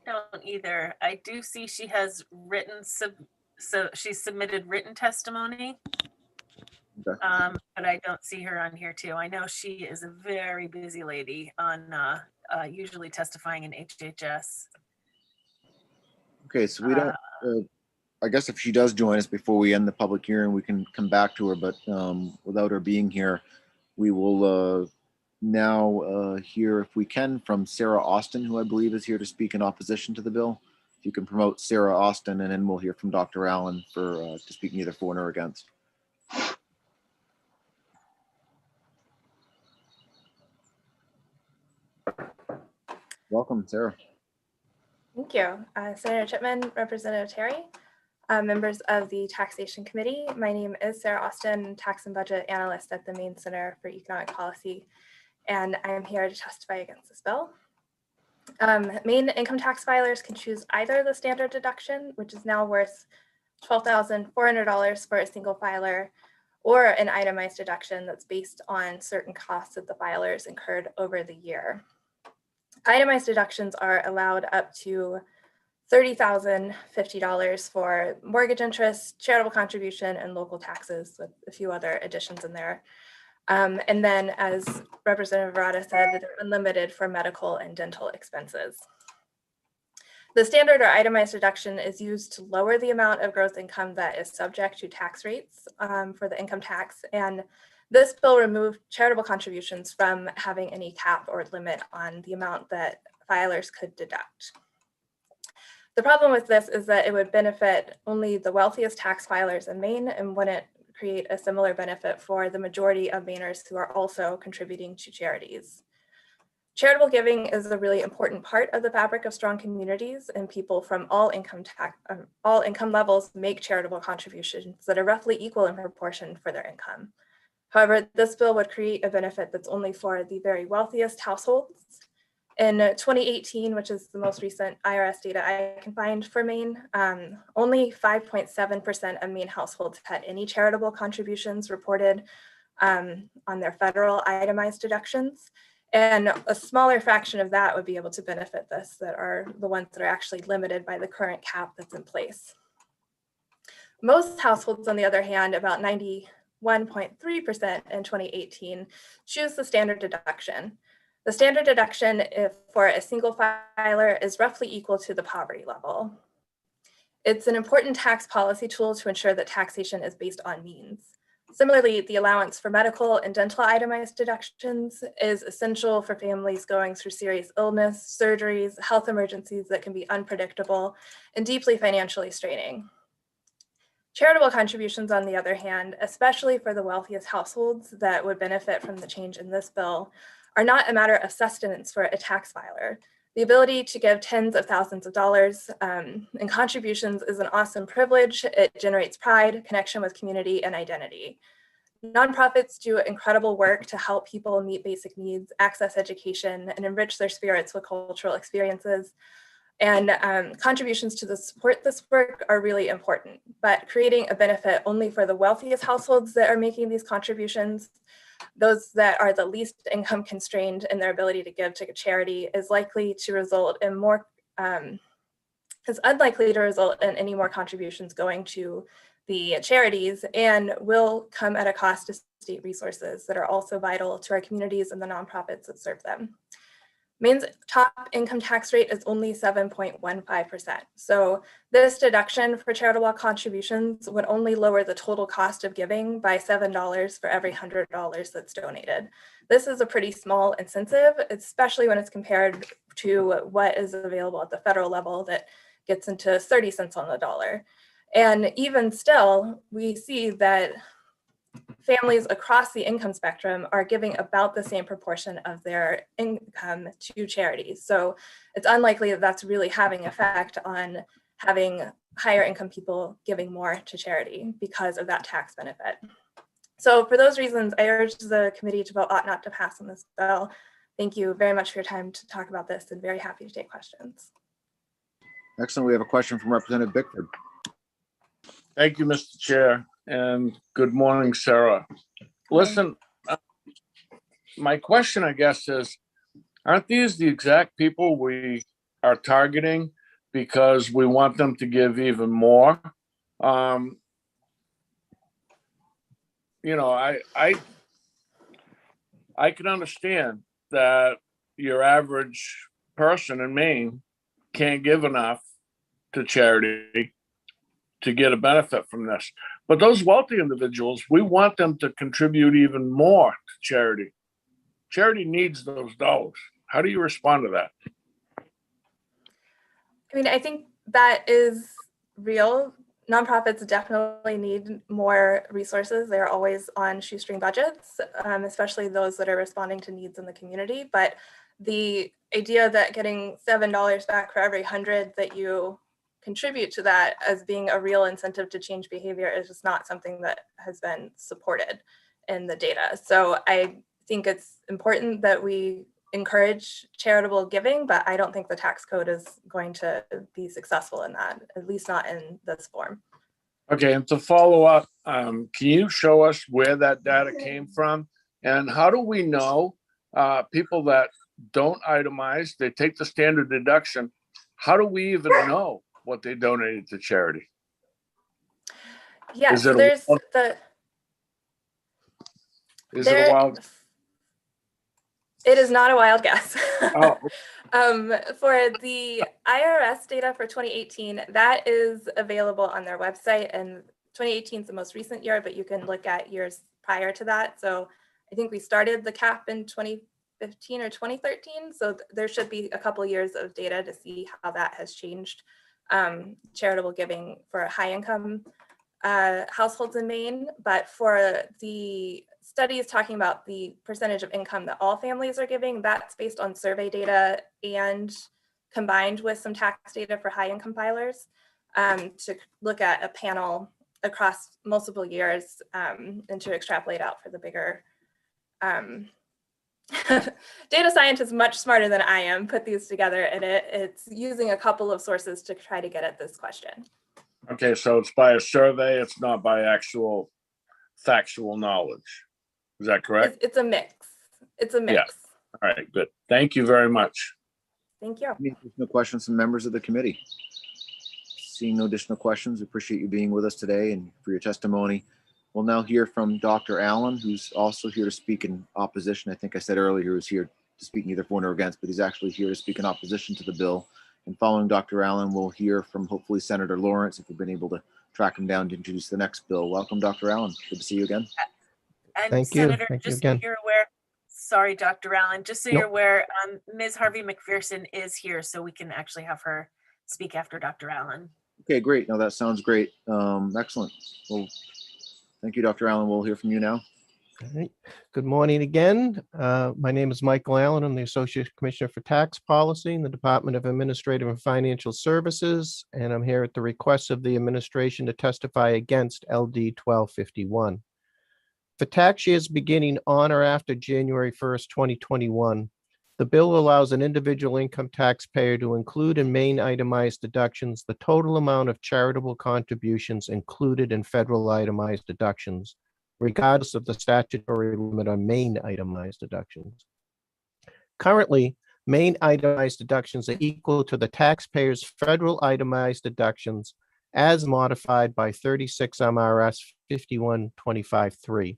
Don't either. I do see she has written so she submitted written testimony. Okay. But I don't see her on here too. I know she is a very busy lady on usually testifying in HHS. Okay, so we don't, I guess if she does join us before we end the public hearing, we can come back to her, but without her being here, we will now hear, if we can, from Sarah Austin, who I believe is here to speak in opposition to the bill. If you can promote Sarah Austin, and then we'll hear from Dr. Allen to speak neither for nor against. Welcome, Sarah. Thank you. Senator Chipman, Representative Terry, members of the Taxation Committee. My name is Sarah Austin, Tax and Budget Analyst at the Maine Center for Economic Policy, and I am here to testify against this bill. Maine income tax filers can choose either the standard deduction, which is now worth $12,400 for a single filer, or an itemized deduction that's based on certain costs that the filers incurred over the year. Itemized deductions are allowed up to $30,050 for mortgage interest, charitable contribution, and local taxes, with a few other additions in there. And then, as Representative Arata said, they're unlimited for medical and dental expenses. The standard or itemized deduction is used to lower the amount of gross income that is subject to tax rates for the income tax. And this bill removed charitable contributions from having any cap or limit on the amount that filers could deduct. The problem with this is that it would benefit only the wealthiest tax filers in Maine and wouldn't create a similar benefit for the majority of Mainers who are also contributing to charities. Charitable giving is a really important part of the fabric of strong communities, and people from all income levels make charitable contributions that are roughly equal in proportion for their income. However, this bill would create a benefit that's only for the very wealthiest households. In 2018, which is the most recent IRS data I can find for Maine, only 5.7% of Maine households had any charitable contributions reported on their federal itemized deductions. And a smaller fraction of that would be able to benefit this, that are the ones that are actually limited by the current cap that's in place. Most households, on the other hand, about 91.3% in 2018, choose the standard deduction. The standard deduction for a single filer is roughly equal to the poverty level. It's an important tax policy tool to ensure that taxation is based on means. Similarly, the allowance for medical and dental itemized deductions is essential for families going through serious illness, surgeries, health emergencies that can be unpredictable and deeply financially straining. Charitable contributions, on the other hand, especially for the wealthiest households that would benefit from the change in this bill, are not a matter of sustenance for a tax filer. The ability to give tens of thousands of dollars in contributions is an awesome privilege. It generates pride, connection with community, and identity. Nonprofits do incredible work to help people meet basic needs, access education, and enrich their spirits with cultural experiences. And contributions to support this work are really important, but creating a benefit only for the wealthiest households that are making these contributions, those that are the least income constrained in their ability to give to charity, is likely to result in more, is unlikely to result in any more contributions going to the charities, and will come at a cost to state resources that are also vital to our communities and the nonprofits that serve them. Maine's top income tax rate is only 7.15%. So this deduction for charitable contributions would only lower the total cost of giving by $7 for every $100 that's donated. This is a pretty small incentive, especially when it's compared to what is available at the federal level that gets into 30 cents on the dollar. And even still, we see that families across the income spectrum are giving about the same proportion of their income to charities. So it's unlikely that that's really having effect on having higher income people giving more to charity because of that tax benefit. So for those reasons, I urge the committee to vote ought not to pass on this bill. Thank you very much for your time to talk about this, and very happy to take questions. Excellent. We have a question from Representative Bickford. Thank you, Mr. Chair, and good morning, Sarah. Listen, my question, I guess, is, aren't these the exact people we are targeting because we want them to give even more? You know, I can understand that your average person in Maine can't give enough to charity to get a benefit from this. But those wealthy individuals, we want them to contribute even more to charity. Charity needs those dollars. How do you respond to that? I mean, I think that is real. Nonprofits definitely need more resources. They're always on shoestring budgets, especially those that are responding to needs in the community. But the idea that getting $7 back for every 100 that you contribute to that as being a real incentive to change behavior is just not something that has been supported in the data. So I think it's important that we encourage charitable giving, but I don't think the tax code is going to be successful in that, at least not in this form. Okay, and to follow up, can you show us where that data came from? And how do we know people that don't itemize, they take the standard deduction, how do we even know what they donated to charity? Yeah, so there's the... Is it a wild? It is not a wild guess. Oh, For the IRS data for 2018, that is available on their website, and 2018 is the most recent year, but you can look at years prior to that. So I think we started the cap in 2015 or 2013. So there should be a couple years of data to see how that has changed charitable giving for high income households in Maine. But for the studies talking about the percentage of income that all families are giving, that's based on survey data and combined with some tax data for high income filers to look at a panel across multiple years and to extrapolate out for the bigger data scientists, much smarter than I am, put these together, and it's using a couple of sources to try to get at this question. okay, so it's by a survey, it's not by actual factual knowledge. Is that correct? It's a mix. It's a mix. Yeah. All right, good. Thank you very much. Thank you. Any additional questions from members of the committee? Seeing no additional questions, we appreciate you being with us today and for your testimony. We'll now hear from Dr. Allen, who's also here to speak in opposition. I think I said earlier he was here to speak neither for nor against, but he's actually here to speak in opposition to the bill. And following Dr. Allen, we'll hear from hopefully Senator Lawrence, if we've been able to track him down to introduce the next bill. Welcome, Dr. Allen. Good to see you again. And Thank you. Senator, Thank you just so again. you're aware, sorry, Dr. Allen, just so Nope. you're aware, Ms. Harvey McPherson is here, so we can actually have her speak after Dr. Allen. Okay, great. No, that sounds great. Excellent. Well, thank you, Dr. Allen. We'll hear from you now. All right. Good morning again. My name is Michael Allen. I'm the Associate Commissioner for Tax Policy in the Department of Administrative and Financial Services, and I'm here at the request of the administration to testify against LD 1251. For tax years beginning on or after January 1st, 2021, the bill allows an individual income taxpayer to include in main itemized deductions the total amount of charitable contributions included in federal itemized deductions, regardless of the statutory limit on main itemized deductions. Currently, main itemized deductions are equal to the taxpayer's federal itemized deductions as modified by 36 MRS 5125.3,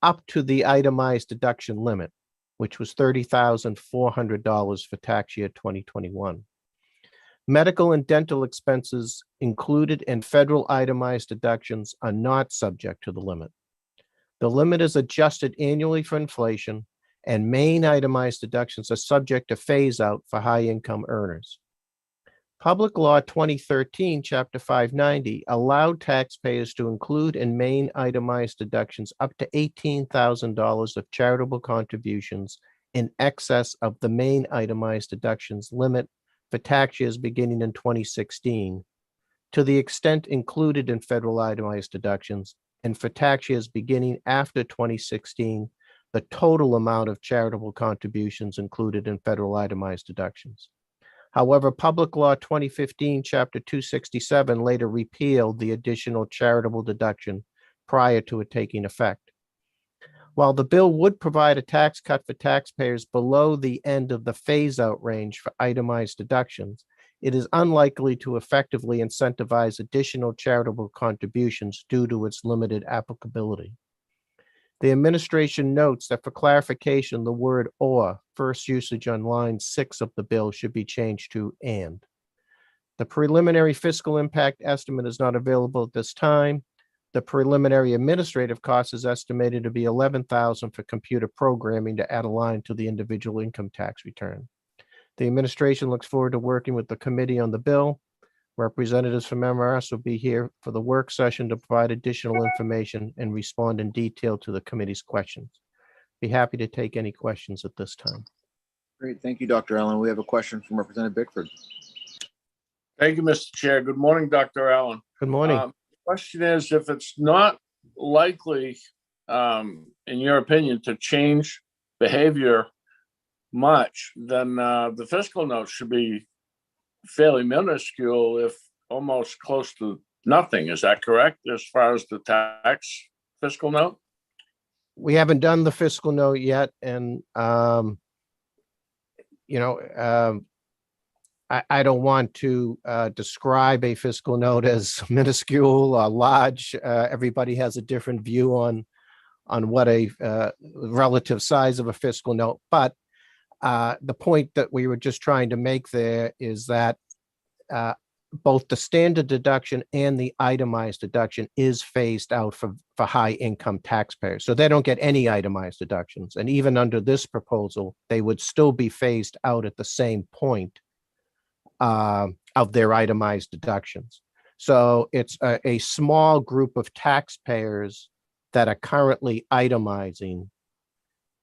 up to the itemized deduction limit, which was $30,400 for tax year 2021. Medical and dental expenses included in federal itemized deductions are not subject to the limit. The limit is adjusted annually for inflation, and main itemized deductions are subject to phase out for high income earners. Public Law 2013, Chapter 590, allowed taxpayers to include in main itemized deductions up to $18,000 of charitable contributions in excess of the main itemized deductions limit for tax years beginning in 2016, to the extent included in federal itemized deductions, and for tax years beginning after 2016, the total amount of charitable contributions included in federal itemized deductions. However, Public Law 2015, Chapter 267 later repealed the additional charitable deduction prior to it taking effect. While the bill would provide a tax cut for taxpayers below the end of the phase-out range for itemized deductions, it is unlikely to effectively incentivize additional charitable contributions due to its limited applicability. The administration notes that for clarification, the word "or" first usage on line 6 of the bill should be changed to "and." The preliminary fiscal impact estimate is not available at this time. The preliminary administrative cost is estimated to be $11,000 for computer programming to add a line to the individual income tax return. The administration looks forward to working with the committee on the bill. Representatives from MRS will be here for the work session to provide additional information and respond in detail to the committee's questions. Be happy to take any questions at this time. Great. Thank you, Dr. Allen. We have a question from Representative Bickford. Thank you, Mr. Chair. Good morning, Dr. Allen. Good morning. The question is, if it's not likely, in your opinion, to change behavior much, then the fiscal note should be fairly minuscule, if almost close to nothing. Is that correct, as far as the tax fiscal note? We haven't done the fiscal note yet, and I don't want to describe a fiscal note as minuscule or large. Everybody has a different view on on what a relative size of a fiscal note. But the point that we were just trying to make there is that both the standard deduction and the itemized deduction is phased out for high income taxpayers. So they don't get any itemized deductions. And even under this proposal, they would still be phased out at the same point of their itemized deductions. So it's a small group of taxpayers that are currently itemizing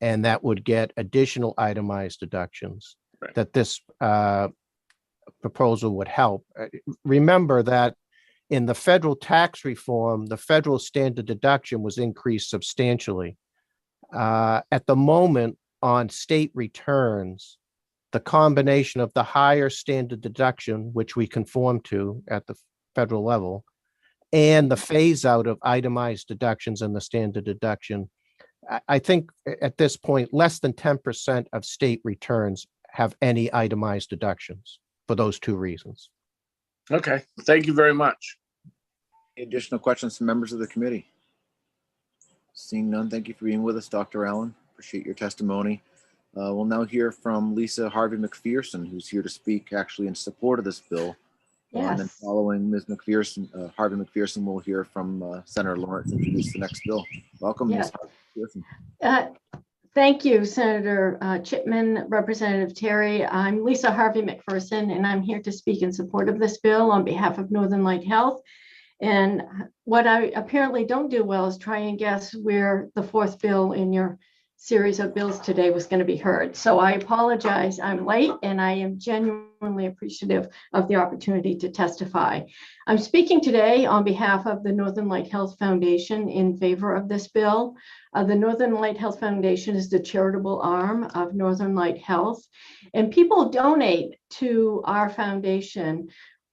and that would get additional itemized deductions that this proposal would help. Remember that in the federal tax reform, the federal standard deduction was increased substantially. At the moment on state returns, the combination of the higher standard deduction, which we conform to at the federal level, and the phase out of itemized deductions and the standard deduction, I think at this point, less than 10% of state returns have any itemized deductions for those two reasons. Okay, thank you very much. Any additional questions from members of the committee? Seeing none, thank you for being with us, Dr. Allen. Appreciate your testimony. We'll now hear from Lisa Harvey McPherson, who's here to speak actually in support of this bill. And then following Ms. McPherson, Harvey McPherson, we'll hear from Senator Lawrence introduce the next bill. Welcome, Ms. Harvey McPherson. Thank you, Senator Chipman, Representative Terry. I'm Lisa Harvey McPherson, and I'm here to speak in support of this bill on behalf of Northern Light Health. And what I apparently don't do well is try and guess where the fourth bill in your series of bills today was going to be heard. So I apologize, I'm late, and I am genuinely appreciative of the opportunity to testify. I'm speaking today on behalf of the Northern Light Health Foundation in favor of this bill. The Northern Light Health Foundation is the charitable arm of Northern Light Health, and people donate to our foundation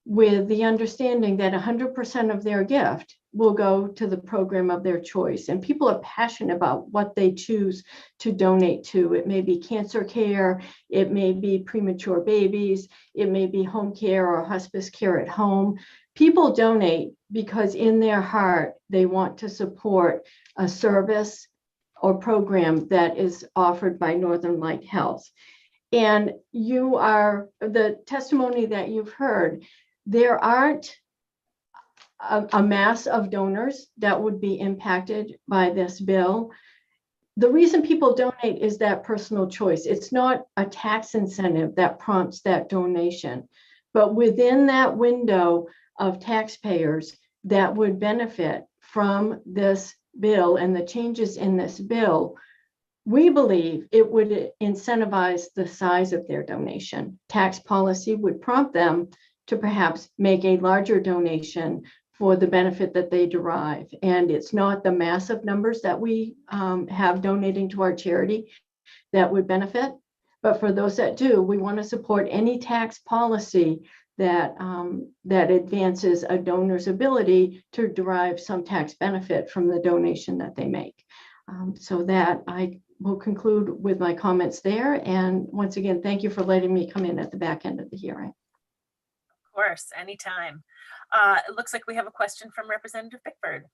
with the understanding that 100% of their gift will go to the program of their choice. And people are passionate about what they choose to donate to. It may be cancer care, it may be premature babies, it may be home care or hospice care at home. People donate because in their heart, they want to support a service or program that is offered by Northern Light Health. And the testimony that you've heard, there aren't a mass of donors that would be impacted by this bill. The reason people donate is that personal choice. It's not a tax incentive that prompts that donation, but within that window of taxpayers that would benefit from this bill and the changes in this bill, we believe it would incentivize the size of their donation. Tax policy would prompt them to perhaps make a larger donation for the benefit that they derive. And it's not the massive numbers that we have donating to our charity that would benefit, but for those that do, we want to support any tax policy that advances a donor's ability to derive some tax benefit from the donation that they make. So that I will conclude with my comments there. And once again, thank you for letting me come in at the back end of the hearing. Of course, anytime. It looks like we have a question from Representative Bickford.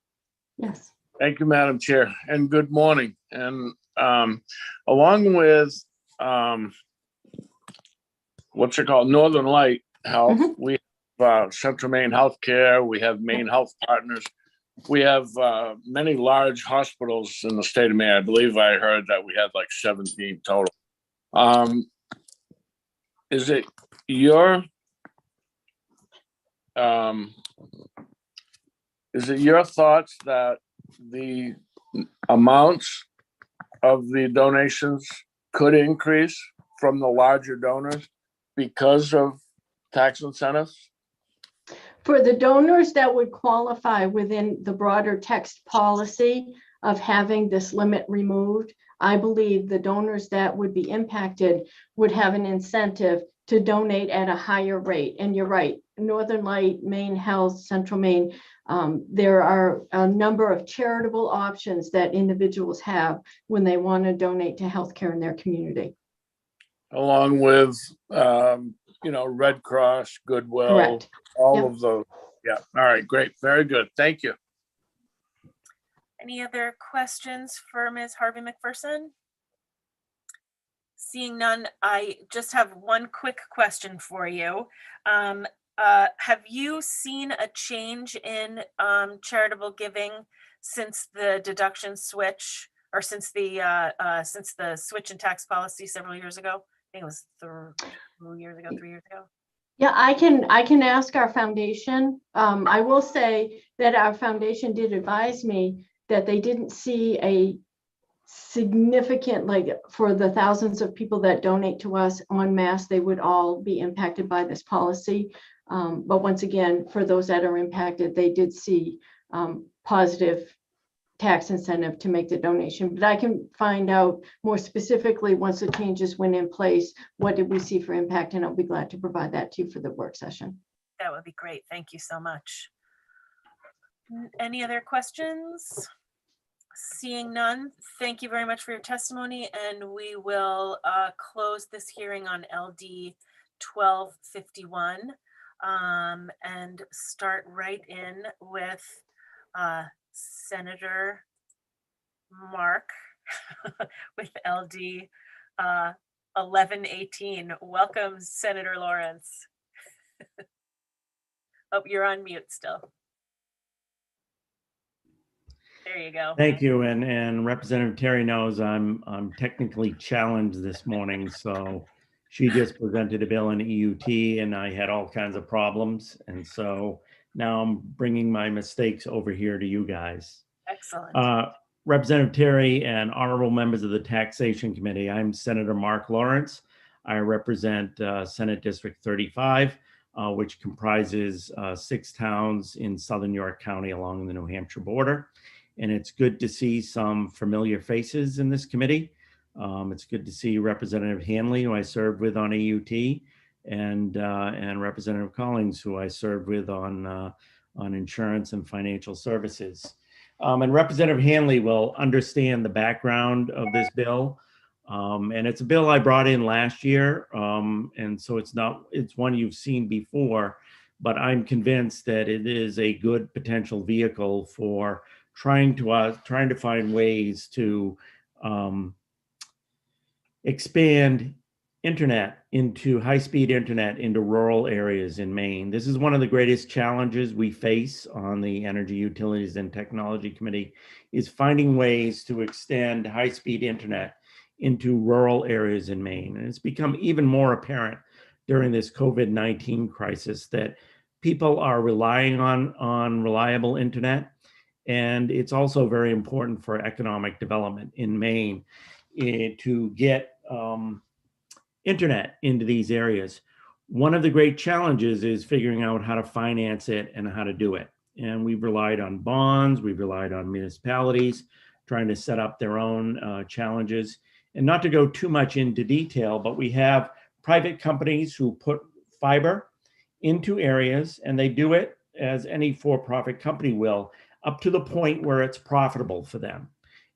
Yes. Thank you, Madam Chair, and good morning. And along with what's it called, Northern Light Health, we have Central Maine Healthcare, we have Maine Health Partners, we have many large hospitals in the state of Maine. I believe I heard that we had like 17 total. Is it your thoughts that the amounts of the donations could increase from the larger donors because of tax incentives? For the donors that would qualify within the broader text policy of having this limit removed, I believe the donors that would be impacted would have an incentive to donate at a higher rate. And you're right, Northern Light, Maine Health, Central Maine, there are a number of charitable options that individuals have when they want to donate to healthcare in their community. Along with, Red Cross, Goodwill, Correct. all of those. Yeah. All right. Great. Very good. Thank you. Any other questions for Ms. Harvey McPherson? Seeing none, I just have one quick question for you. Have you seen a change in charitable giving since the deduction switch, or since the switch in tax policy several years ago? I think it was 3 years ago. Yeah, I can ask our foundation. I will say that our foundation did advise me that they didn't see a significant, like for the thousands of people that donate to us en masse, they would all be impacted by this policy. But once again, for those that are impacted, they did see positive tax incentive to make the donation. But I can find out more specifically once the changes went in place, what did we see for impact? And I'll be glad to provide that to you for the work session. That would be great. Thank you so much. Any other questions? Seeing none, thank you very much for your testimony, and we will close this hearing on LD 1251 and start right in with Senator Mark with LD 1118. Welcome, Senator Lawrence. Oh, you're on mute still. There you go. Thank you, and Representative Terry knows I'm technically challenged this morning, so she just presented a bill in EUT, and I had all kinds of problems, and so now I'm bringing my mistakes over here to you guys. Excellent. Representative Terry and honorable members of the Taxation Committee, I'm Senator Mark Lawrence. I represent Senate District 35, which comprises 6 towns in southern York County along the New Hampshire border. And it's good to see some familiar faces in this committee. It's good to see Representative Hanley, who I served with on AUT, and Representative Collins, who I served with on insurance and financial services. And Representative Hanley will understand the background of this bill. And it's a bill I brought in last year. And so it's one you've seen before, but I'm convinced that it is a good potential vehicle for trying to find ways to expand internet into high-speed internet into rural areas in Maine. This is one of the greatest challenges we face on the Energy Utilities and Technology Committee, is finding ways to extend high-speed internet into rural areas in Maine. And it's become even more apparent during this COVID-19 crisis that people are relying on reliable internet. And it's also very important for economic development in Maine to get internet into these areas. One of the great challenges is figuring out how to finance it and how to do it. And we've relied on bonds, we've relied on municipalities trying to set up their own challenges. And not to go too much into detail, but we have private companies who put fiber into areas, and they do it as any for-profit company will, up to the point where it's profitable for them.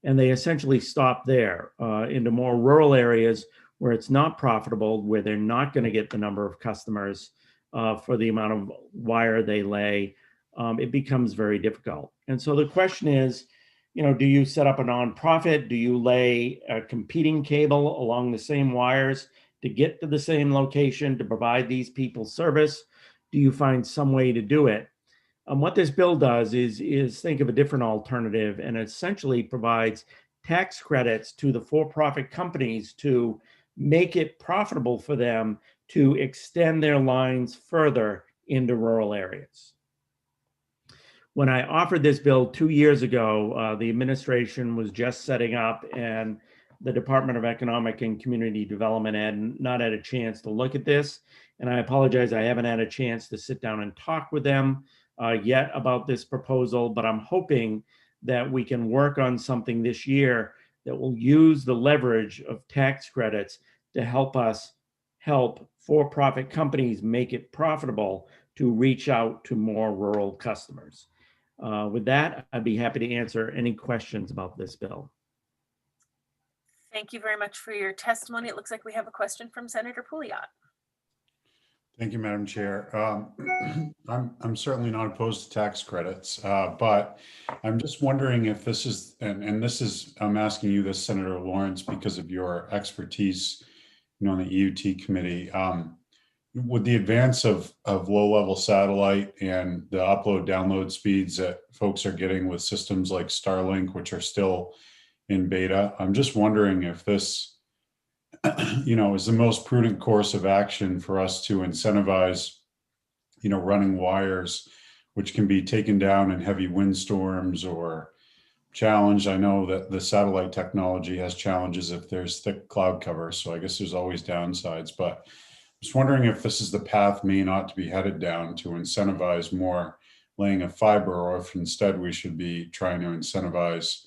And they essentially stop there into more rural areas where it's not profitable, where they're not going to get the number of customers for the amount of wire they lay. It becomes very difficult. And so the question is, do you set up a nonprofit? Do you lay a competing cable along the same wires to get to the same location to provide these people service? Do you find some way to do it? What this bill does is think of a different alternative, and essentially provides tax credits to the for-profit companies to make it profitable for them to extend their lines further into rural areas. When I offered this bill 2 years ago, the administration was just setting up, and the Department of Economic and Community Development had not had a chance to look at this. And I apologize, I haven't had a chance to sit down and talk with them yet about this proposal, but I'm hoping that we can work on something this year that will use the leverage of tax credits to help us help for-profit companies make it profitable to reach out to more rural customers. With that, I'd be happy to answer any questions about this bill. Thank you very much for your testimony. It looks like we have a question from Senator Pouliot. Thank you, Madam Chair. I'm certainly not opposed to tax credits, but I'm just wondering if this is, and this is, I'm asking you this, Senator Lawrence, because of your expertise, on the EUT committee. With the advance of low-level satellite and the upload download speeds that folks are getting with systems like Starlink, which are still in beta, I'm just wondering if this is the most prudent course of action for us to incentivize, running wires, which can be taken down in heavy windstorms or challenged. I know that the satellite technology has challenges if there's thick cloud cover. So I guess there's always downsides, but I'm just wondering if this is the path Maine ought to be headed down to incentivize more laying of fiber, or if instead we should be trying to incentivize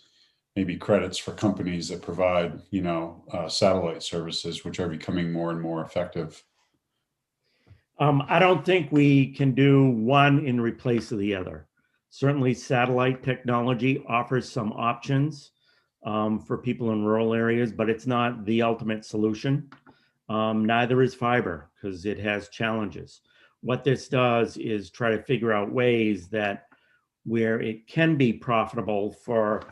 maybe credits for companies that provide, satellite services, which are becoming more and more effective. I don't think we can do one in replace of the other. Certainly satellite technology offers some options for people in rural areas, but it's not the ultimate solution. Neither is fiber, because it has challenges. What this does is try to figure out ways that where it can be profitable for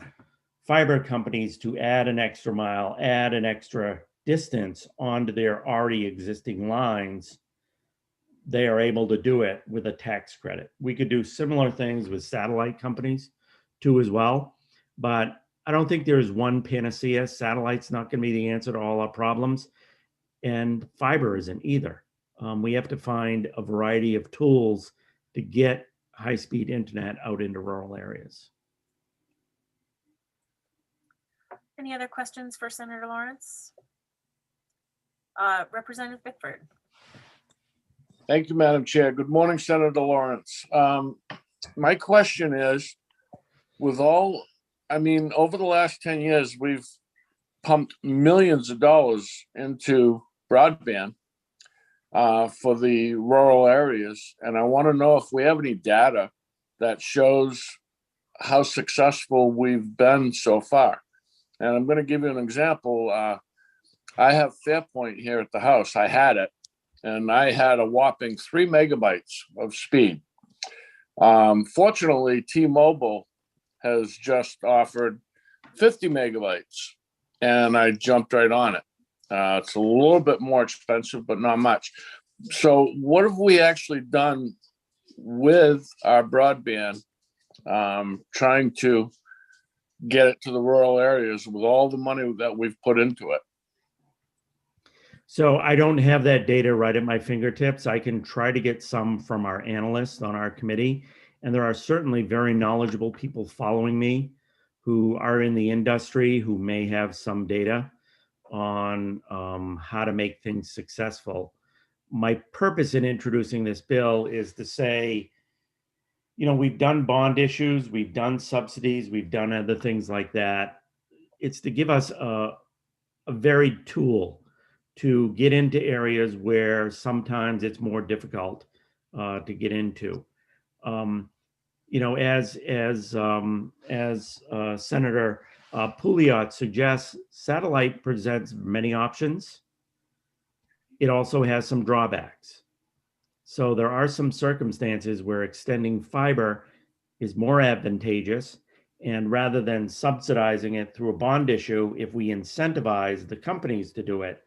fiber companies to add an extra mile, add an extra distance onto their already existing lines, they are able to do it with a tax credit. We could do similar things with satellite companies too as well, but I don't think there's one panacea. Satellite's not going to be the answer to all our problems, and fiber isn't either. We have to find a variety of tools to get high-speed internet out into rural areas. Any other questions for Senator Lawrence? Representative Bickford. Thank you, Madam Chair. Good morning, Senator Lawrence. My question is, over the last 10 years, we've pumped millions of dollars into broadband for the rural areas. And I want to know if we have any data that shows how successful we've been so far. And I'm going to give you an example. I have Fairpoint here at the house. I had it, and I had a whopping 3 megabytes of speed. Fortunately, T-Mobile has just offered 50 megabytes, and I jumped right on it. It's a little bit more expensive, but not much. So what have we actually done with our broadband, trying to get it to the rural areas with all the money that we've put into it? So I don't have that data right at my fingertips. I can try to get some from our analysts on our committee. And there are certainly very knowledgeable people following me who are in the industry who may have some data on how to make things successful. My purpose in introducing this bill is to say, we've done bond issues, we've done subsidies, we've done other things like that. It's to give us a varied tool to get into areas where sometimes it's more difficult to get into. As Senator Pouliot suggests, satellite presents many options. It also has some drawbacks. So there are some circumstances where extending fiber is more advantageous, and rather than subsidizing it through a bond issue, if we incentivize the companies to do it,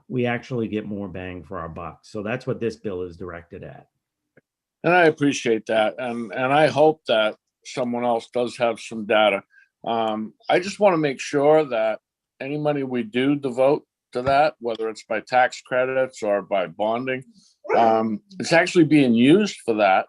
we actually get more bang for our buck. So that's what this bill is directed at. And I appreciate that. And I hope that someone else does have some data. I just want to make sure that any money we do devote to that, whether it's by tax credits or by bonding, it's actually being used for that.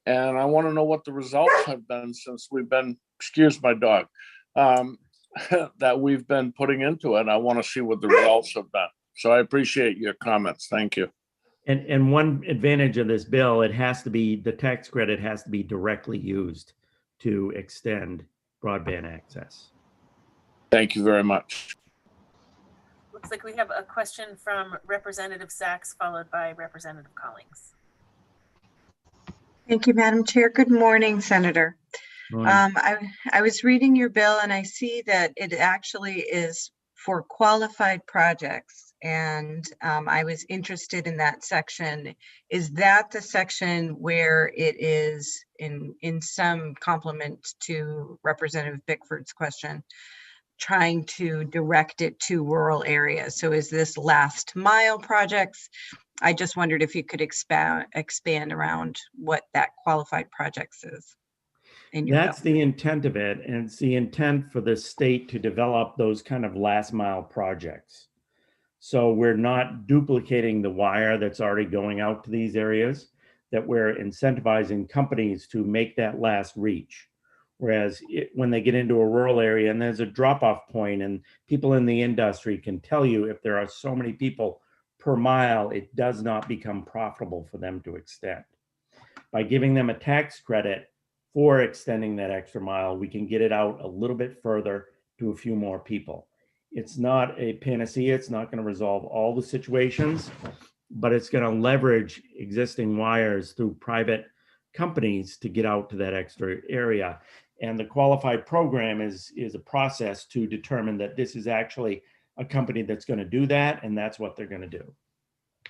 And I want to know what the results have been since we've been, excuse my dog, that we've been putting into it. I want to see what the results have been. So I appreciate your comments. Thank you. And one advantage of this bill, the tax credit has to be directly used to extend broadband access. Thank you very much. Looks like we have a question from Representative Sachs, followed by Representative Collings. Thank you, Madam Chair. Good morning, Senator. Morning. I was reading your bill and I see that it actually is for qualified projects. And I was interested in that section. Is that the section where it is in some complement to Representative Bickford's question, trying to direct it to rural areas? So is this last mile projects? I just wondered if you could expand around what that qualified projects is. That's the intent of it, and it's the intent for the state to develop those kind of last mile projects. So we're not duplicating the wire that's already going out to these areas, that we're incentivizing companies to make that last reach. Whereas when they get into a rural area and there's a drop-off point, and people in the industry can tell you if there are so many people per mile, it does not become profitable for them to extend. By giving them a tax credit for extending that extra mile, we can get it out a little bit further to a few more people. It's not a panacea. It's not going to resolve all the situations, but it's going to leverage existing wires through private companies to get out to that extra area. And the qualified program is a process to determine that this is actually a company that's going to do that, and that's what they're going to do.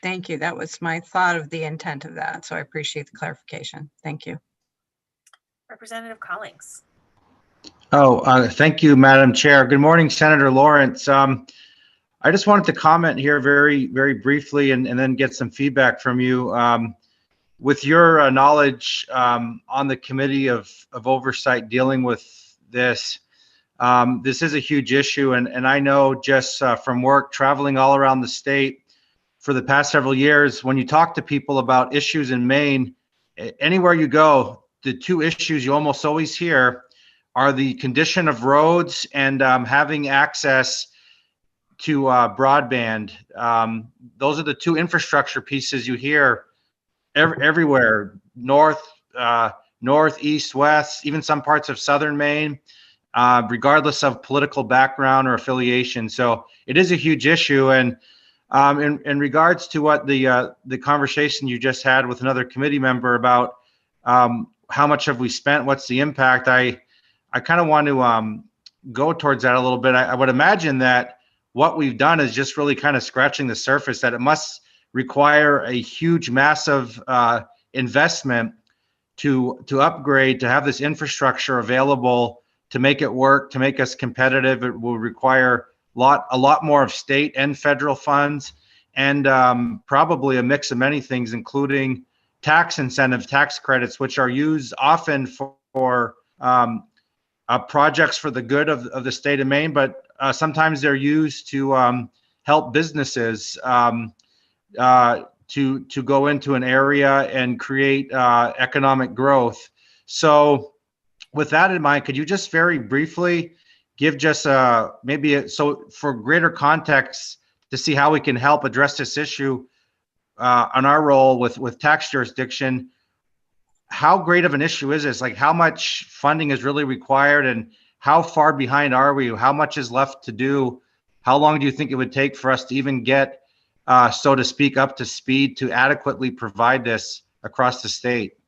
Thank you. That was my thought of the intent of that. So I appreciate the clarification. Thank you. Representative Collings. Thank you, Madam Chair. Good morning, Senator Lawrence. I just wanted to comment here very, very briefly and then get some feedback from you. With your knowledge on the Committee of Oversight dealing with this, this is a huge issue. And I know just from work traveling all around the state for the past several years, when you talk to people about issues in Maine, anywhere you go, the two issues you almost always hear are the condition of roads and having access to broadband. Those are the two infrastructure pieces you hear everywhere, north, east, west, even some parts of southern Maine, regardless of political background or affiliation. So it is a huge issue. And in regards to what the conversation you just had with another committee member about how much have we spent, what's the impact, I kind of want to go towards that a little bit. I would imagine that what we've done is just really kind of scratching the surface, that it must require a huge, massive investment to upgrade, to have this infrastructure available, to make it work, to make us competitive. It will require a lot more of state and federal funds, and probably a mix of many things, including tax incentives, tax credits, which are used often for projects for the good of the state of Maine, but sometimes they're used to help businesses to go into an area and create economic growth. So with that in mind, could you just very briefly give just so for greater context to see how we can help address this issue on our role with tax jurisdiction? How great of an issue is this? Like, how much funding is really required, and how far behind are we? How much is left to do? How long do you think it would take for us to even get, so to speak, up to speed to adequately provide this across the state?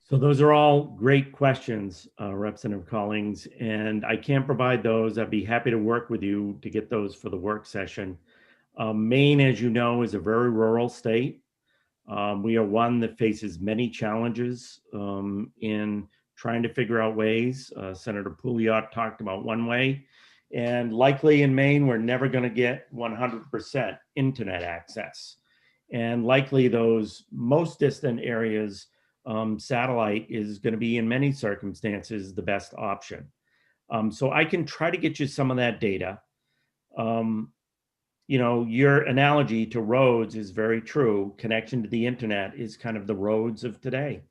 So those are all great questions, Representative Collings, and I can't provide those. I'd be happy to work with you to get those for the work session. Maine, as you know, is a very rural state. We are one that faces many challenges in trying to figure out ways. Senator Pouliot talked about one way, and likely in Maine, we're never going to get 100% internet access. And likely those most distant areas, satellite is going to be in many circumstances the best option. So I can try to get you some of that data. You know, your analogy to roads is very true. Connection to the internet is kind of the roads of today.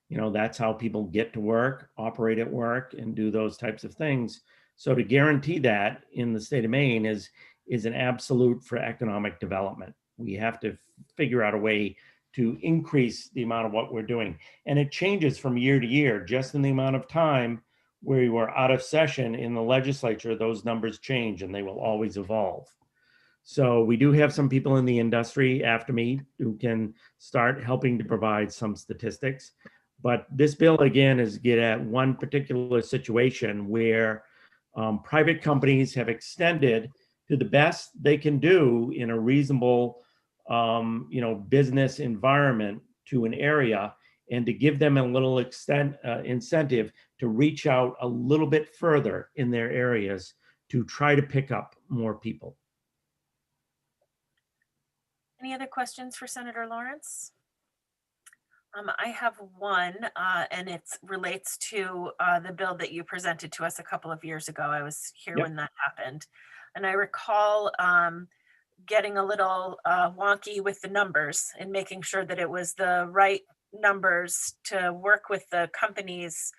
You know, that's how people get to work, operate at work, and do those types of things. So to guarantee that in the state of Maine is an absolute for economic development. We have to figure out a way to increase the amount of what we're doing. And it changes from year to year, just in the amount of time where we were out of session in the legislature, those numbers change and they will always evolve. So we do have some people in the industry after me who can start helping to provide some statistics. But this bill, again, is get at one particular situation where private companies have extended to the best they can do in a reasonable, business environment to an area, and to give them a little incentive to reach out a little bit further in their areas to try to pick up more people. Any other questions for Senator Lawrence? I have one, and it relates to the bill that you presented to us a couple of years ago. I was here when that happened. And I recall getting a little wonky with the numbers and making sure that it was the right numbers to work with the companies,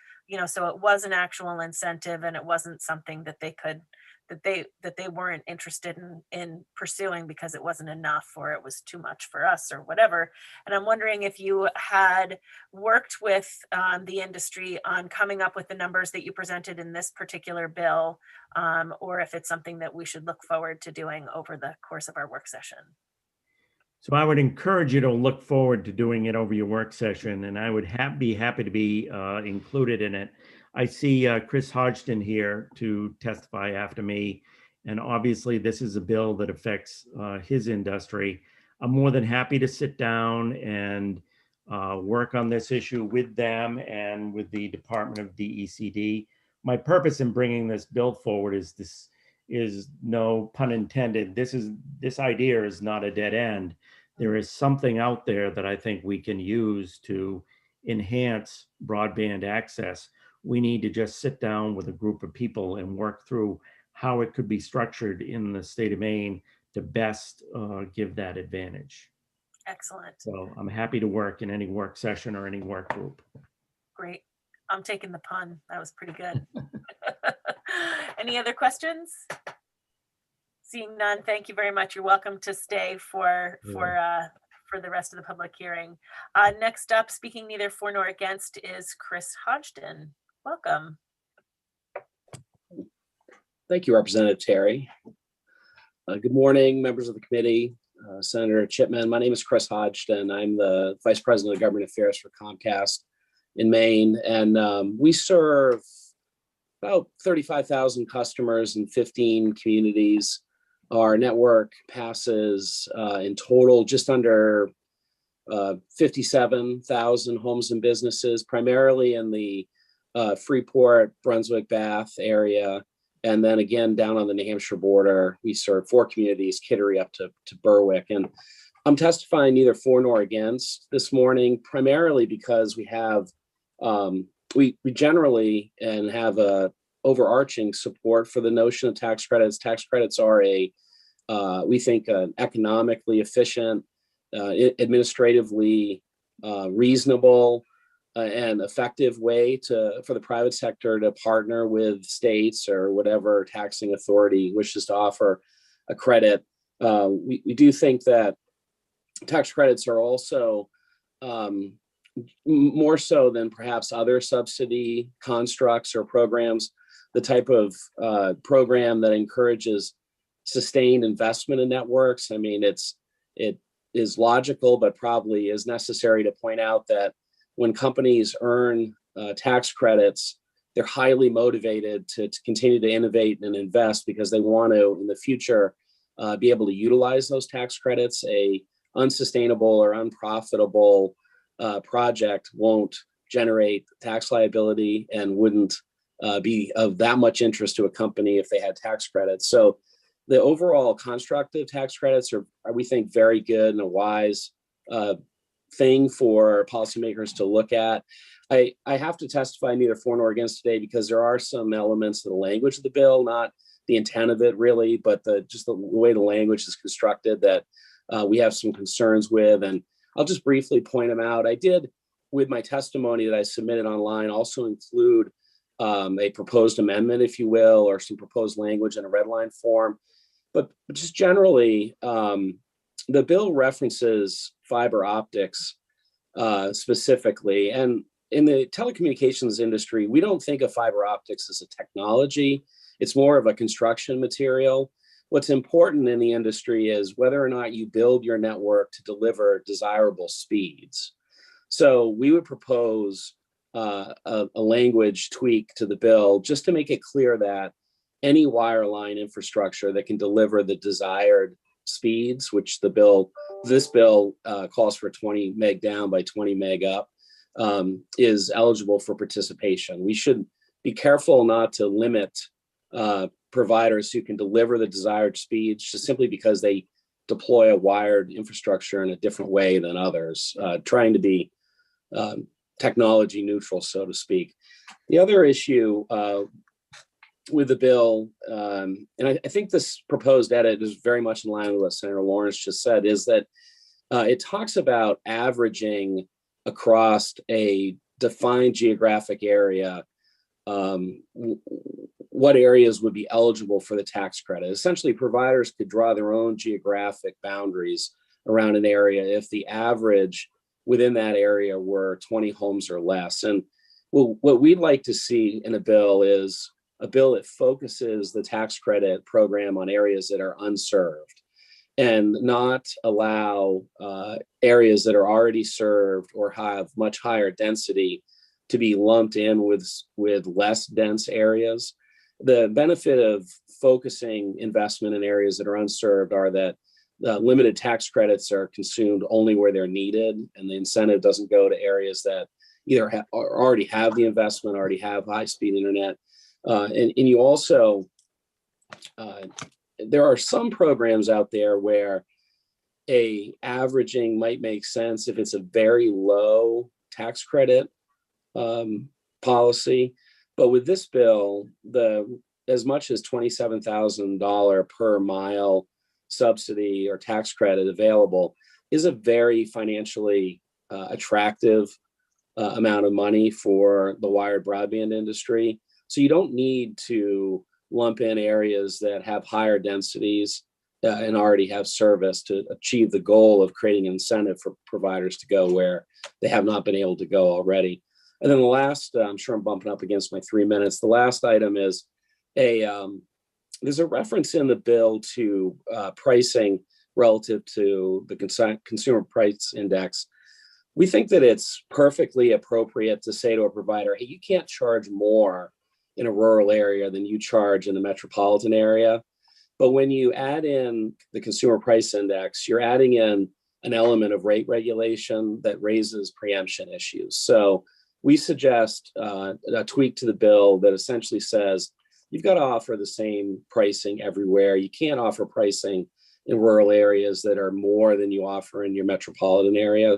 so it was an actual incentive and it wasn't something that they could, that they weren't interested in pursuing because it wasn't enough or it was too much for us or whatever. And I'm wondering if you had worked with the industry on coming up with the numbers that you presented in this particular bill, or if it's something that we should look forward to doing over the course of our work session. So I would encourage you to look forward to doing it over your work session, and I would be happy to be included in it. I see Chris Hodgson here to testify after me, and obviously this is a bill that affects his industry. I'm more than happy to sit down and work on this issue with them and with the Department of DECD. My purpose in bringing this bill forward is no pun intended. This idea is not a dead end. There is something out there that I think we can use to enhance broadband access. We need to just sit down with a group of people and work through how it could be structured in the state of Maine to best give that advantage. Excellent. So I'm happy to work in any work session or any work group. Great. I'm taking the pun. That was pretty good. Any other questions? Seeing none, thank you very much. You're welcome to stay for the rest of the public hearing. Next up, speaking neither for nor against, is Chris Hodgson. Welcome. Thank you, Representative Terry. Good morning, members of the committee, Senator Chipman. My name is Chris Hodgson. I'm the Vice President of Government Affairs for Comcast in Maine, and we serve about 35,000 customers in 15 communities. Our network passes in total just under 57,000 homes and businesses, primarily in the Freeport, Brunswick, Bath area. And then again, down on the New Hampshire border, we serve 4 communities, Kittery up to Berwick. And I'm testifying neither for nor against this morning, primarily because we have, we generally and have a overarching support for the notion of tax credits. Tax credits are we think, an economically efficient, administratively reasonable, and effective way for the private sector to partner with states or whatever taxing authority wishes to offer a credit. We do think that tax credits are also more so than perhaps other subsidy constructs or programs, the type of program that encourages sustained investment in networks. I mean, it is logical, but probably is necessary to point out that when companies earn tax credits, they're highly motivated to continue to innovate and invest because they want to, in the future, be able to utilize those tax credits. A unsustainable or unprofitable project won't generate tax liability and wouldn't be of that much interest to a company if they had tax credits. So the overall construct of tax credits are, we think, very good and a wise thing for policymakers to look at. I have to testify neither for nor against today because there are some elements of the language of the bill, not the intent of it really, but just the way the language is constructed that we have some concerns with. And I'll just briefly point them out. I did, with my testimony that I submitted online, also include a proposed amendment, if you will, or some proposed language in a red line form. But just generally, the bill references fiber optics specifically. And in the telecommunications industry, we don't think of fiber optics as a technology. It's more of a construction material. What's important in the industry is whether or not you build your network to deliver desirable speeds. So we would propose a language tweak to the bill just to make it clear that any wireline infrastructure that can deliver the desired speeds, which this bill calls for 20 meg down by 20 meg up, is eligible for participation. We should be careful not to limit providers who can deliver the desired speeds just simply because they deploy a wired infrastructure in a different way than others, trying to be technology neutral, so to speak. The other issue with the bill, and I think this proposed edit is very much in line with what Senator Lawrence just said, is that it talks about averaging across a defined geographic area what areas would be eligible for the tax credit. Essentially, providers could draw their own geographic boundaries around an area if the average within that area were 20 homes or less. And what we'd like to see in a bill is a bill that focuses the tax credit program on areas that are unserved and not allow areas that are already served or have much higher density to be lumped in with less dense areas. The benefit of focusing investment in areas that are unserved are that limited tax credits are consumed only where they're needed, and the incentive doesn't go to areas that either already have the investment, already have high-speed internet. And you also, there are some programs out there where a averaging might make sense if it's a very low tax credit policy. But with this bill, as much as $27,000 per mile subsidy or tax credit available is a very financially attractive amount of money for the wired broadband industry. So you don't need to lump in areas that have higher densities and already have service to achieve the goal of creating an incentive for providers to go where they have not been able to go already. And then the last, I'm sure I'm bumping up against my 3 minutes. The last item is there's a reference in the bill to pricing relative to the consumer price index. We think that it's perfectly appropriate to say to a provider, hey, you can't charge more in a rural area than you charge in the metropolitan area. But when you add in the consumer price index, you're adding in an element of rate regulation that raises preemption issues. So we suggest a tweak to the bill that essentially says you've got to offer the same pricing everywhere. You can't offer pricing in rural areas that are more than you offer in your metropolitan area,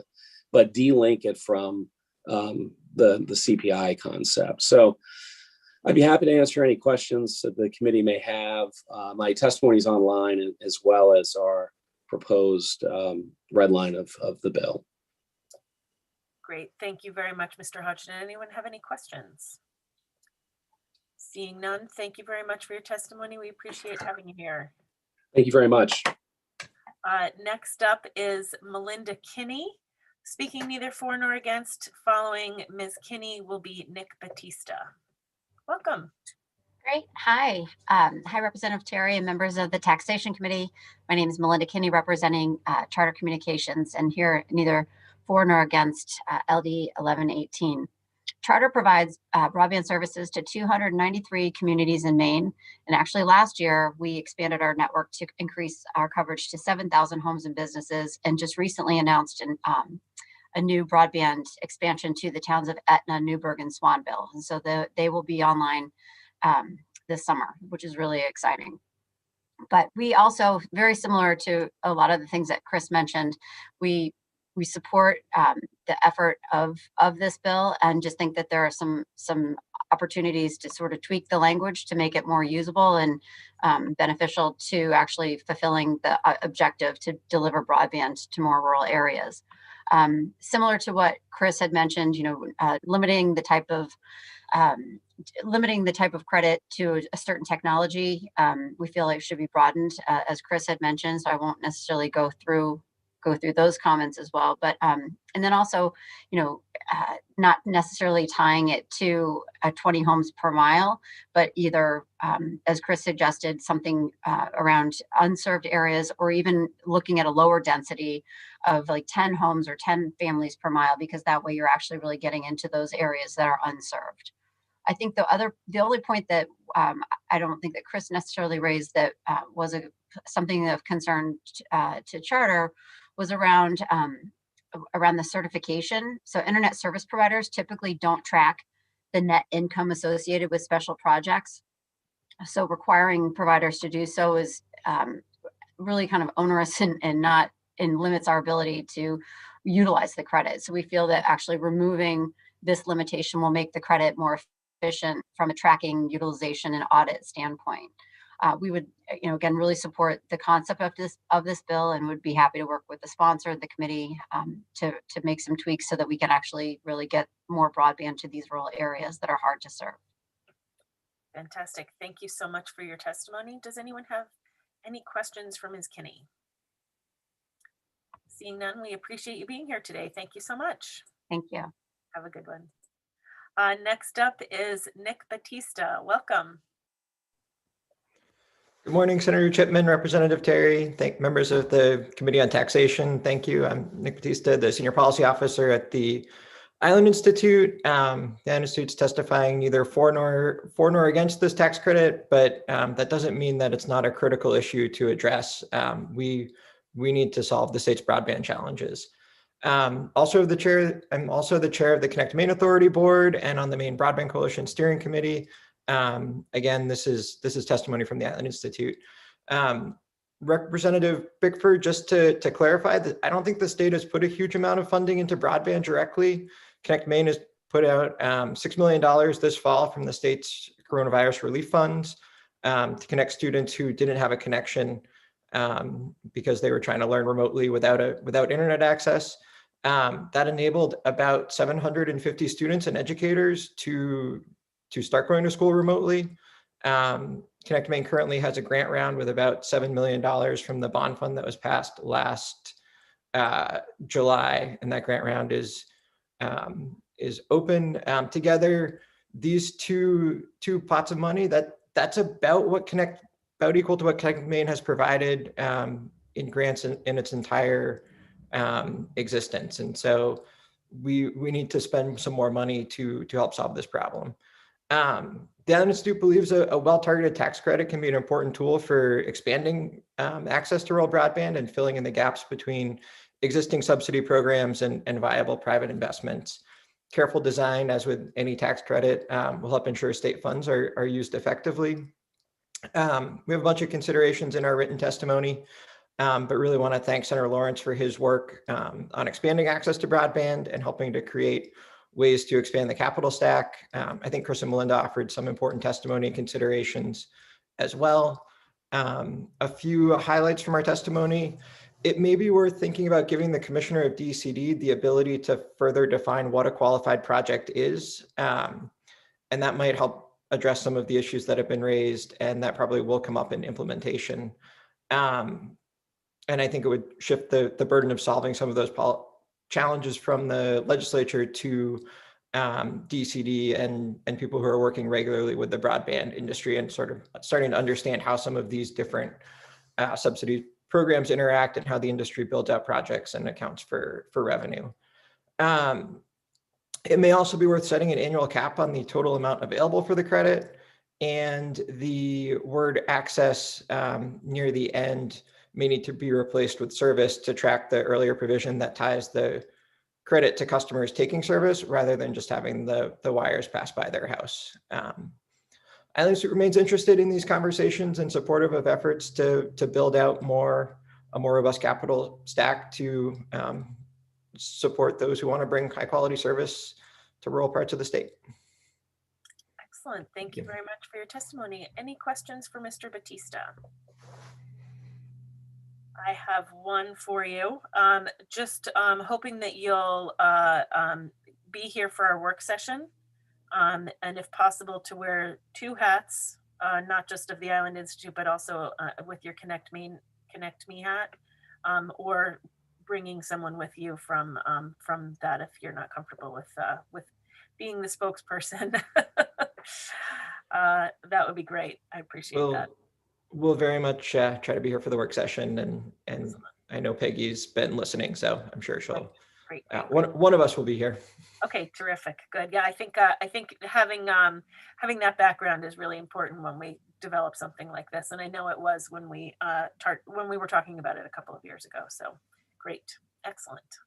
but de-link it from the CPI concept. So I'd be happy to answer any questions that the committee may have. My testimony is online, as well as our proposed red line of the bill. Great. Thank you very much, Mr. Hodgson. Anyone have any questions? Seeing none, thank you very much for your testimony. We appreciate having you here. Thank you very much. Next up is Melinda Kinney. Speaking neither for nor against, following Ms. Kinney will be Nick Batista. Welcome. Great. Hi. Hi, Representative Terry and members of the Taxation Committee. My name is Melinda Kinney, representing Charter Communications, and here neither for nor against LD 1118. Charter provides broadband services to 293 communities in Maine. And actually last year, we expanded our network to increase our coverage to 7,000 homes and businesses, and just recently announced a new broadband expansion to the towns of Etna, Newburgh, and Swanville. And so they will be online this summer, which is really exciting. But we also, very similar to a lot of the things that Chris mentioned, we support the effort of this bill, and just think that there are some opportunities to sort of tweak the language to make it more usable and beneficial to actually fulfilling the objective to deliver broadband to more rural areas. Similar to what Chris had mentioned, limiting the type of credit to a certain technology, we feel like should be broadened, as Chris had mentioned. So I won't necessarily go through those comments as well, but and then also, not necessarily tying it to 20 homes per mile, but either, as Chris suggested, something around unserved areas, or even looking at a lower density of like 10 homes or 10 families per mile, because that way you're actually really getting into those areas that are unserved. I think the only point that I don't think that Chris necessarily raised that was something of concern to charter was around the certification. So internet service providers typically don't track the net income associated with special projects. So requiring providers to do so is really kind of onerous and not and limits our ability to utilize the credit. So we feel that actually removing this limitation will make the credit more efficient from a tracking, utilization, and audit standpoint. We would, again, really support the concept of this bill and would be happy to work with the sponsor, the committee, to make some tweaks so that we can actually really get more broadband to these rural areas that are hard to serve. Fantastic. Thank you so much for your testimony. Does anyone have any questions for Ms. Kinney? Seeing none, we appreciate you being here today. Thank you so much. Thank you. Have a good one. Next up is Nick Batista. Welcome. Good morning, Senator Chipman, Representative Terry, thank members of the Committee on Taxation. Thank you. I'm Nick Batista, the Senior Policy Officer at the Island Institute. The Island Institute's testifying neither for nor against this tax credit, but that doesn't mean that it's not a critical issue to address. We need to solve the state's broadband challenges. I'm also the chair of the Connect Maine Authority Board and on the Maine Broadband Coalition Steering Committee. Again, this is testimony from the Island Institute. Representative Bickford, just to clarify that I don't think the state has put a huge amount of funding into broadband directly. Connect Maine has put out $6 million this fall from the state's coronavirus relief funds to connect students who didn't have a connection because they were trying to learn remotely without internet access. That enabled about 750 students and educators to start going to school remotely. Connect Maine currently has a grant round with about $7 million from the bond fund that was passed last July, and that grant round is open. Together, these two pots of money, that's about equal to what Connect Maine has provided in grants in its entire existence. And so we need to spend some more money to help solve this problem. The Island Institute believes a well-targeted tax credit can be an important tool for expanding access to rural broadband and filling in the gaps between existing subsidy programs and viable private investments. Careful design, as with any tax credit, will help ensure state funds are used effectively. We have a bunch of considerations in our written testimony, but really want to thank Senator Lawrence for his work on expanding access to broadband and helping to create ways to expand the capital stack. I think Chris and Melinda offered some important testimony and considerations as well. A few highlights from our testimony. It may be worth thinking about giving the Commissioner of DCD the ability to further define what a qualified project is. And that might help address some of the issues that have been raised, and that probably will come up in implementation. And I think it would shift the burden of solving some of those challenges from the legislature to DCD and people who are working regularly with the broadband industry and sort of starting to understand how some of these different subsidy programs interact and how the industry builds out projects and accounts for revenue. It may also be worth setting an annual cap on the total amount available for the credit, and the word access near the end may need to be replaced with service to track the earlier provision that ties the credit to customers taking service rather than just having the wires pass by their house. Island Institute remains interested in these conversations and supportive of efforts to build out a more robust capital stack to support those who want to bring high quality service to rural parts of the state. Excellent. Thank you very much for your testimony. Any questions for Mr. Batista? I have one for you. Just hoping that you'll be here for our work session, and if possible to wear two hats, not just of the Island Institute, but also with your Connect Me hat, or bringing someone with you from that if you're not comfortable with being the spokesperson. That would be great. I appreciate that. We'll very much try to be here for the work session, and I know Peggy's been listening, so I'm sure she'll Great. One of us will be here. Okay, terrific. Good. Yeah, I think having that background is really important when we develop something like this. And I know it was when we were talking about it a couple of years ago. So great. Excellent.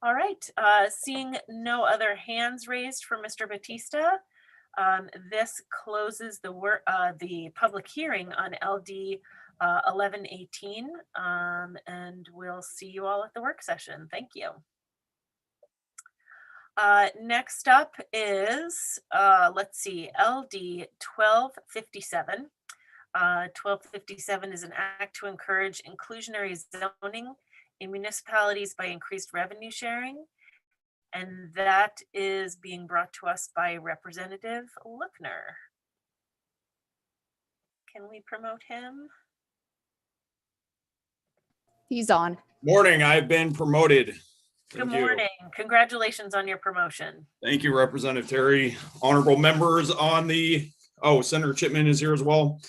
All right. Seeing no other hands raised for Mr. Batista, this closes the public hearing on LD 1118, and we'll see you all at the work session. Thank you. Next up is, let's see, LD 1257. 1257 is an act to encourage inclusionary zoning in municipalities by increased revenue sharing. And that is being brought to us by Representative Lookner. Can we promote him? He's on. Morning, I've been promoted. Good morning. Congratulations on your promotion. Thank you, Representative Terry. Honorable members on the, Senator Chipman is here as well.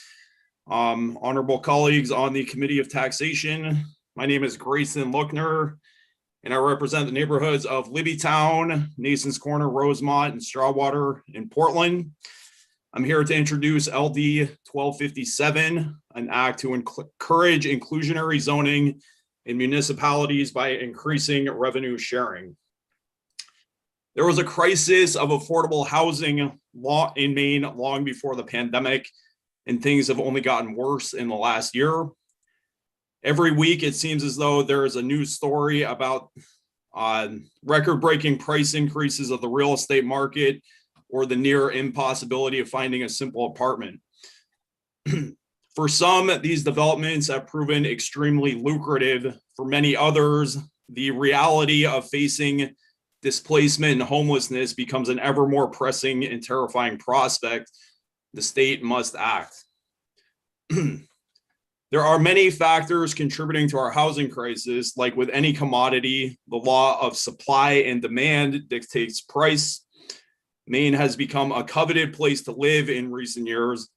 Honorable colleagues on the Committee of Taxation. My name is Grayson Lookner, and I represent the neighborhoods of Libbytown, Nason's Corner, Rosemont, and Strawwater in Portland. I'm here to introduce LD 1257, an act to encourage inclusionary zoning in municipalities by increasing revenue sharing. There was a crisis of affordable housing in Maine long before the pandemic, and things have only gotten worse in the last year. Every week, it seems as though there is a news story about record-breaking price increases of the real estate market or the near impossibility of finding a simple apartment. For some, these developments have proven extremely lucrative. For many others, the reality of facing displacement and homelessness becomes an ever more pressing and terrifying prospect. The state must act. There are many factors contributing to our housing crisis. Like with any commodity, the law of supply and demand dictates price. Maine has become a coveted place to live in recent years,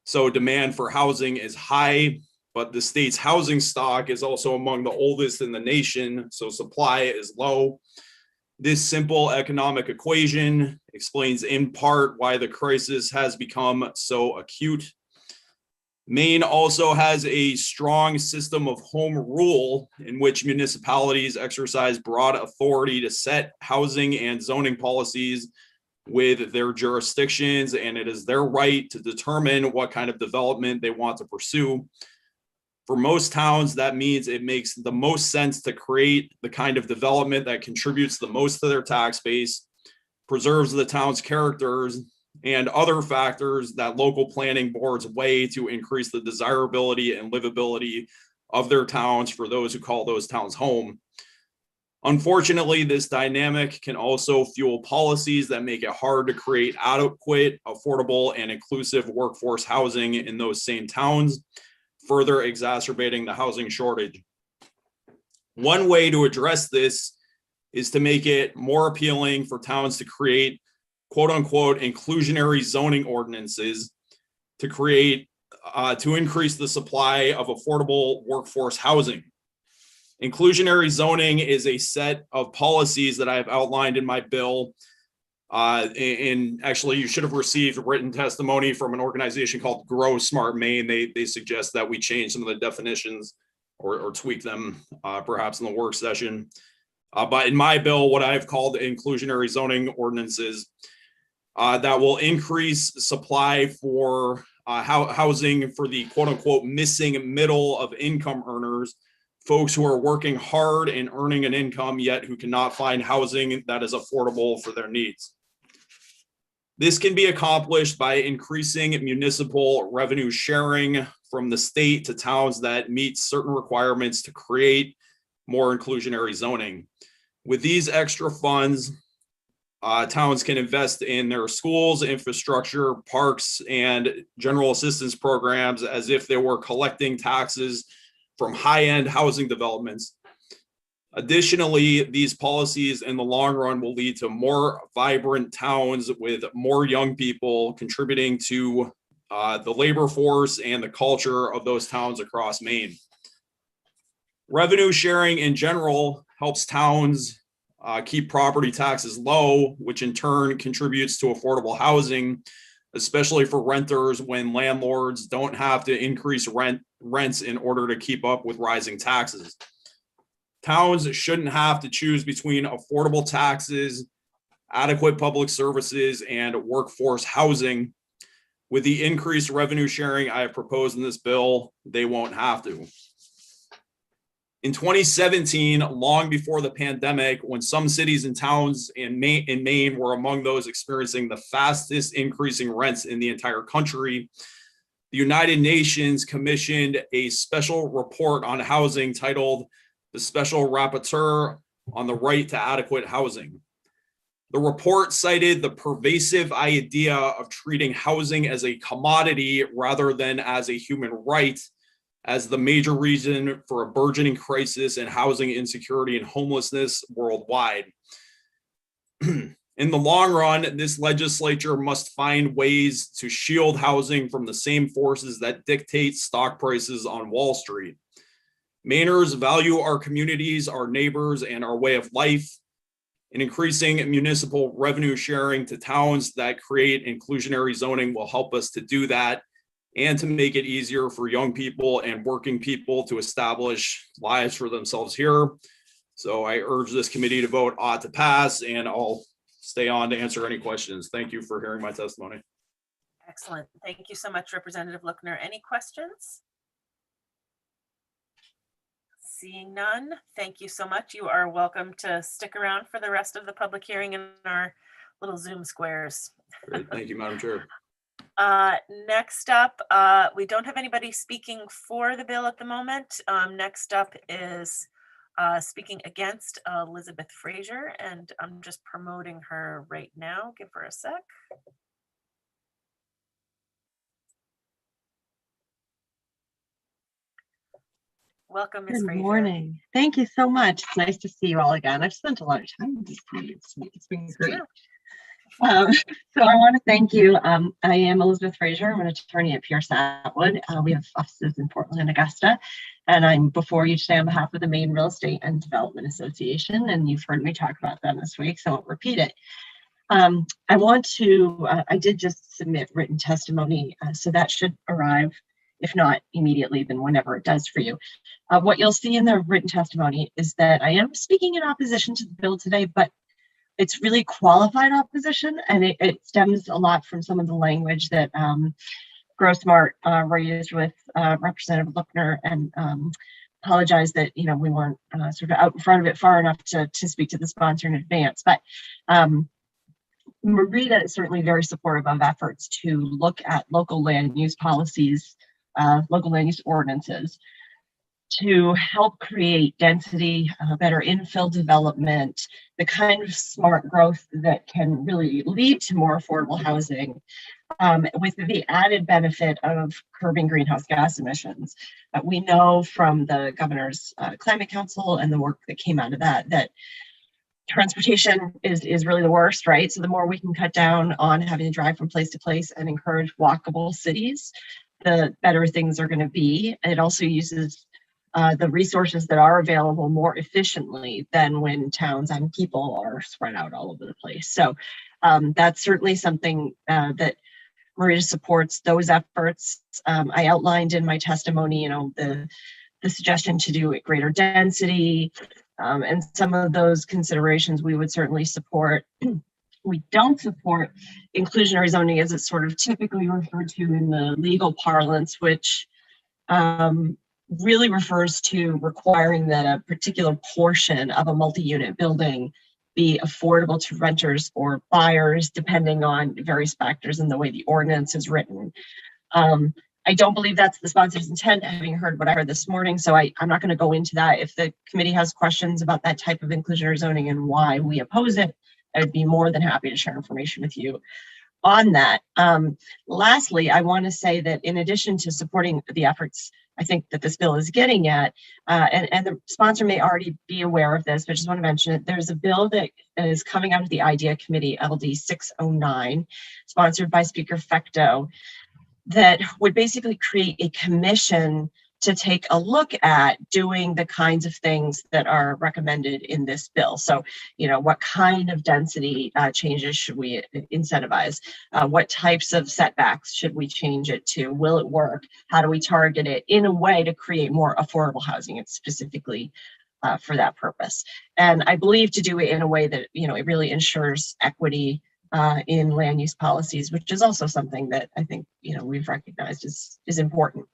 so demand for housing is high, but the state's housing stock is also among the oldest in the nation, so supply is low. This simple economic equation explains in part why the crisis has become so acute. Maine also has a strong system of home rule in which municipalities exercise broad authority to set housing and zoning policies with their jurisdictions, and it is their right to determine what kind of development they want to pursue. For most towns, that means it makes the most sense to create the kind of development that contributes the most to their tax base, preserves the town's characters, and other factors that local planning boards weigh to increase the desirability and livability of their towns for those who call those towns home. Unfortunately, this dynamic can also fuel policies that make it hard to create adequate, affordable, and inclusive workforce housing in those same towns, further exacerbating the housing shortage. One way to address this is to make it more appealing for towns to create quote unquote inclusionary zoning ordinances to increase the supply of affordable workforce housing. Inclusionary zoning is a set of policies that I have outlined in my bill. And actually, you should have received written testimony from an organization called Grow Smart Maine. They suggest that we change some of the definitions or tweak them perhaps in the work session. But in my bill, what I've called inclusionary zoning ordinances that will increase supply for housing for the quote unquote missing middle of income earners, folks who are working hard and earning an income yet who cannot find housing that is affordable for their needs. This can be accomplished by increasing municipal revenue sharing from the state to towns that meet certain requirements to create more inclusionary zoning. With these extra funds, towns can invest in their schools, infrastructure, parks, and general assistance programs as if they were collecting taxes from high-end housing developments. Additionally, these policies in the long run will lead to more vibrant towns with more young people contributing to the labor force and the culture of those towns across Maine. Revenue sharing in general helps towns keep property taxes low, which in turn contributes to affordable housing, especially for renters when landlords don't have to increase rents in order to keep up with rising taxes. Towns shouldn't have to choose between affordable taxes, adequate public services, and workforce housing. With the increased revenue sharing I have proposed in this bill, they won't have to. In 2017, long before the pandemic, when some cities and towns in Maine were among those experiencing the fastest increasing rents in the entire country, the United Nations commissioned a special report on housing titled "The Special Rapporteur on the Right to Adequate Housing." The report cited the pervasive idea of treating housing as a commodity rather than as a human right as the major reason for a burgeoning crisis in housing insecurity and homelessness worldwide. In the long run, this legislature must find ways to shield housing from the same forces that dictate stock prices on Wall Street. Mainers value our communities, our neighbors, and our way of life. And increasing municipal revenue sharing to towns that create inclusionary zoning will help us to do that and to make it easier for young people and working people to establish lives for themselves here. So I urge this committee to vote ought to pass, and I'll stay on to answer any questions. Thank you for hearing my testimony. Excellent. Thank you so much, Representative Lookner. Any questions? Seeing none, thank you so much. You are welcome to stick around for the rest of the public hearing in our little Zoom squares. Great. Thank you, Madam Chair. Next up, we don't have anybody speaking for the bill at the moment. Next up is speaking against Elizabeth Frazier, and I'm just promoting her right now. Give her a sec. Welcome, Ms. Good Frazier. morning. Thank you so much. It's nice to see you all again. I've spent a lot of time with these communities. It's been great. So I want to thank you. I am Elizabeth Frazier. I'm an attorney at Pierce Atwood. We have offices in Portland and Augusta, and I'm before you today on behalf of the Maine Real Estate and Development Association, and you've heard me talk about them this week, so I won't repeat it. I did just submit written testimony, so that should arrive, if not immediately, then whenever it does for you. What you'll see in the written testimony is that I am speaking in opposition to the bill today, but it's really qualified opposition, and it stems a lot from some of the language that Grossmart raised with Representative Lookner, and apologize that we weren't sort of out in front of it far enough to speak to the sponsor in advance. But Marita is certainly very supportive of efforts to look at local land use policies, local land use ordinances, to help create density, better infill development, the kind of smart growth that can really lead to more affordable housing, with the added benefit of curbing greenhouse gas emissions. We know from the governor's climate council and the work that came out of that transportation is really the worst, right? So the more we can cut down on having to drive from place to place and encourage walkable cities, the better things are going to be. And it also uses the resources that are available more efficiently than when towns and people are spread out all over the place. So that's certainly something that Marita supports, those efforts. I outlined in my testimony, the suggestion to do it greater density, and some of those considerations we would certainly support. We don't support inclusionary zoning as it's sort of typically referred to in the legal parlance, which really refers to requiring that a particular portion of a multi-unit building be affordable to renters or buyers, depending on various factors in the way the ordinance is written. I don't believe that's the sponsor's intent, having heard what I heard this morning, so I'm not going to go into that. If the committee has questions about that type of inclusionary zoning and why we oppose it, I'd be more than happy to share information with you on that. Lastly, I want to say that in addition to supporting the efforts I think that this bill is getting at, and the sponsor may already be aware of this, but I just want to mention it. There's a bill that is coming out of the IDEA Committee, LD 609, sponsored by Speaker Fecteau, that would basically create a commission to take a look at doing the kinds of things that are recommended in this bill. So, what kind of density changes should we incentivize? What types of setbacks should we change it to? Will it work? How do we target it in a way to create more affordable housing? It's specifically for that purpose. And I believe to do it in a way that, it really ensures equity in land use policies, which is also something that I think, we've recognized is important.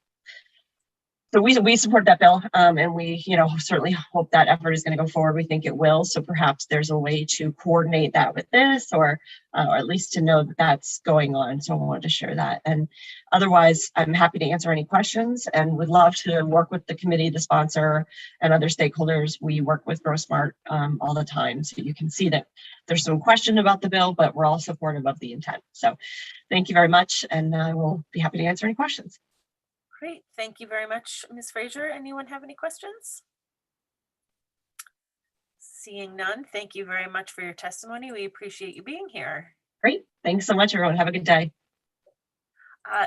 So we support that bill, and we, certainly hope that effort is going to go forward. We think it will. So perhaps there's a way to coordinate that with this, or at least to know that that's going on. So I wanted to share that. And otherwise, I'm happy to answer any questions and would love to work with the committee, the sponsor, and other stakeholders. We work with GrowSmart all the time. So you can see that there's some question about the bill, but we're all supportive of the intent. So thank you very much. And I will be happy to answer any questions. Great, thank you very much, Ms. Fraser. Anyone have any questions? Seeing none, thank you very much for your testimony. We appreciate you being here. Great, thanks so much, everyone. Have a good day.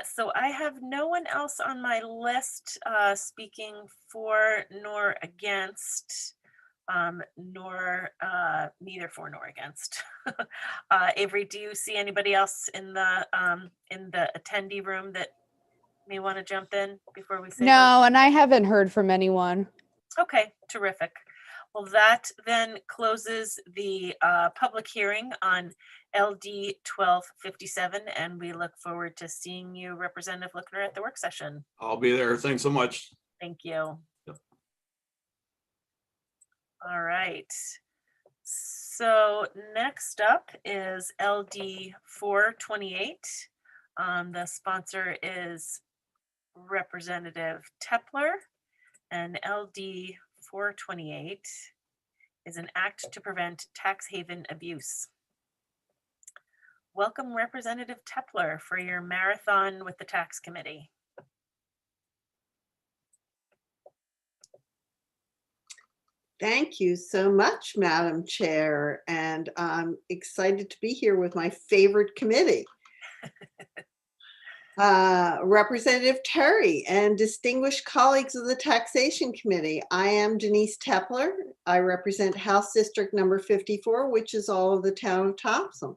So I have no one else on my list speaking for nor against, neither for nor against. Avery, do you see anybody else in the attendee room that may want to jump in before we say No, and I haven't heard from anyone. Okay, terrific. Well, that then closes the public hearing on LD 1257, and we look forward to seeing you, Representative Lookner, at the work session. I'll be there. Thanks so much. Thank you. Yep. All right. So next up is LD 428. The sponsor is Representative Tepler, and LD 428 is an act to prevent tax haven abuse. Welcome, Representative Tepler, for your marathon with the Tax Committee. Thank you so much, Madam Chair, and I'm excited to be here with my favorite committee. Representative Terry and distinguished colleagues of the Taxation Committee. I am Denise Tepler. I represent House District number 54, which is all of the town of Thompson.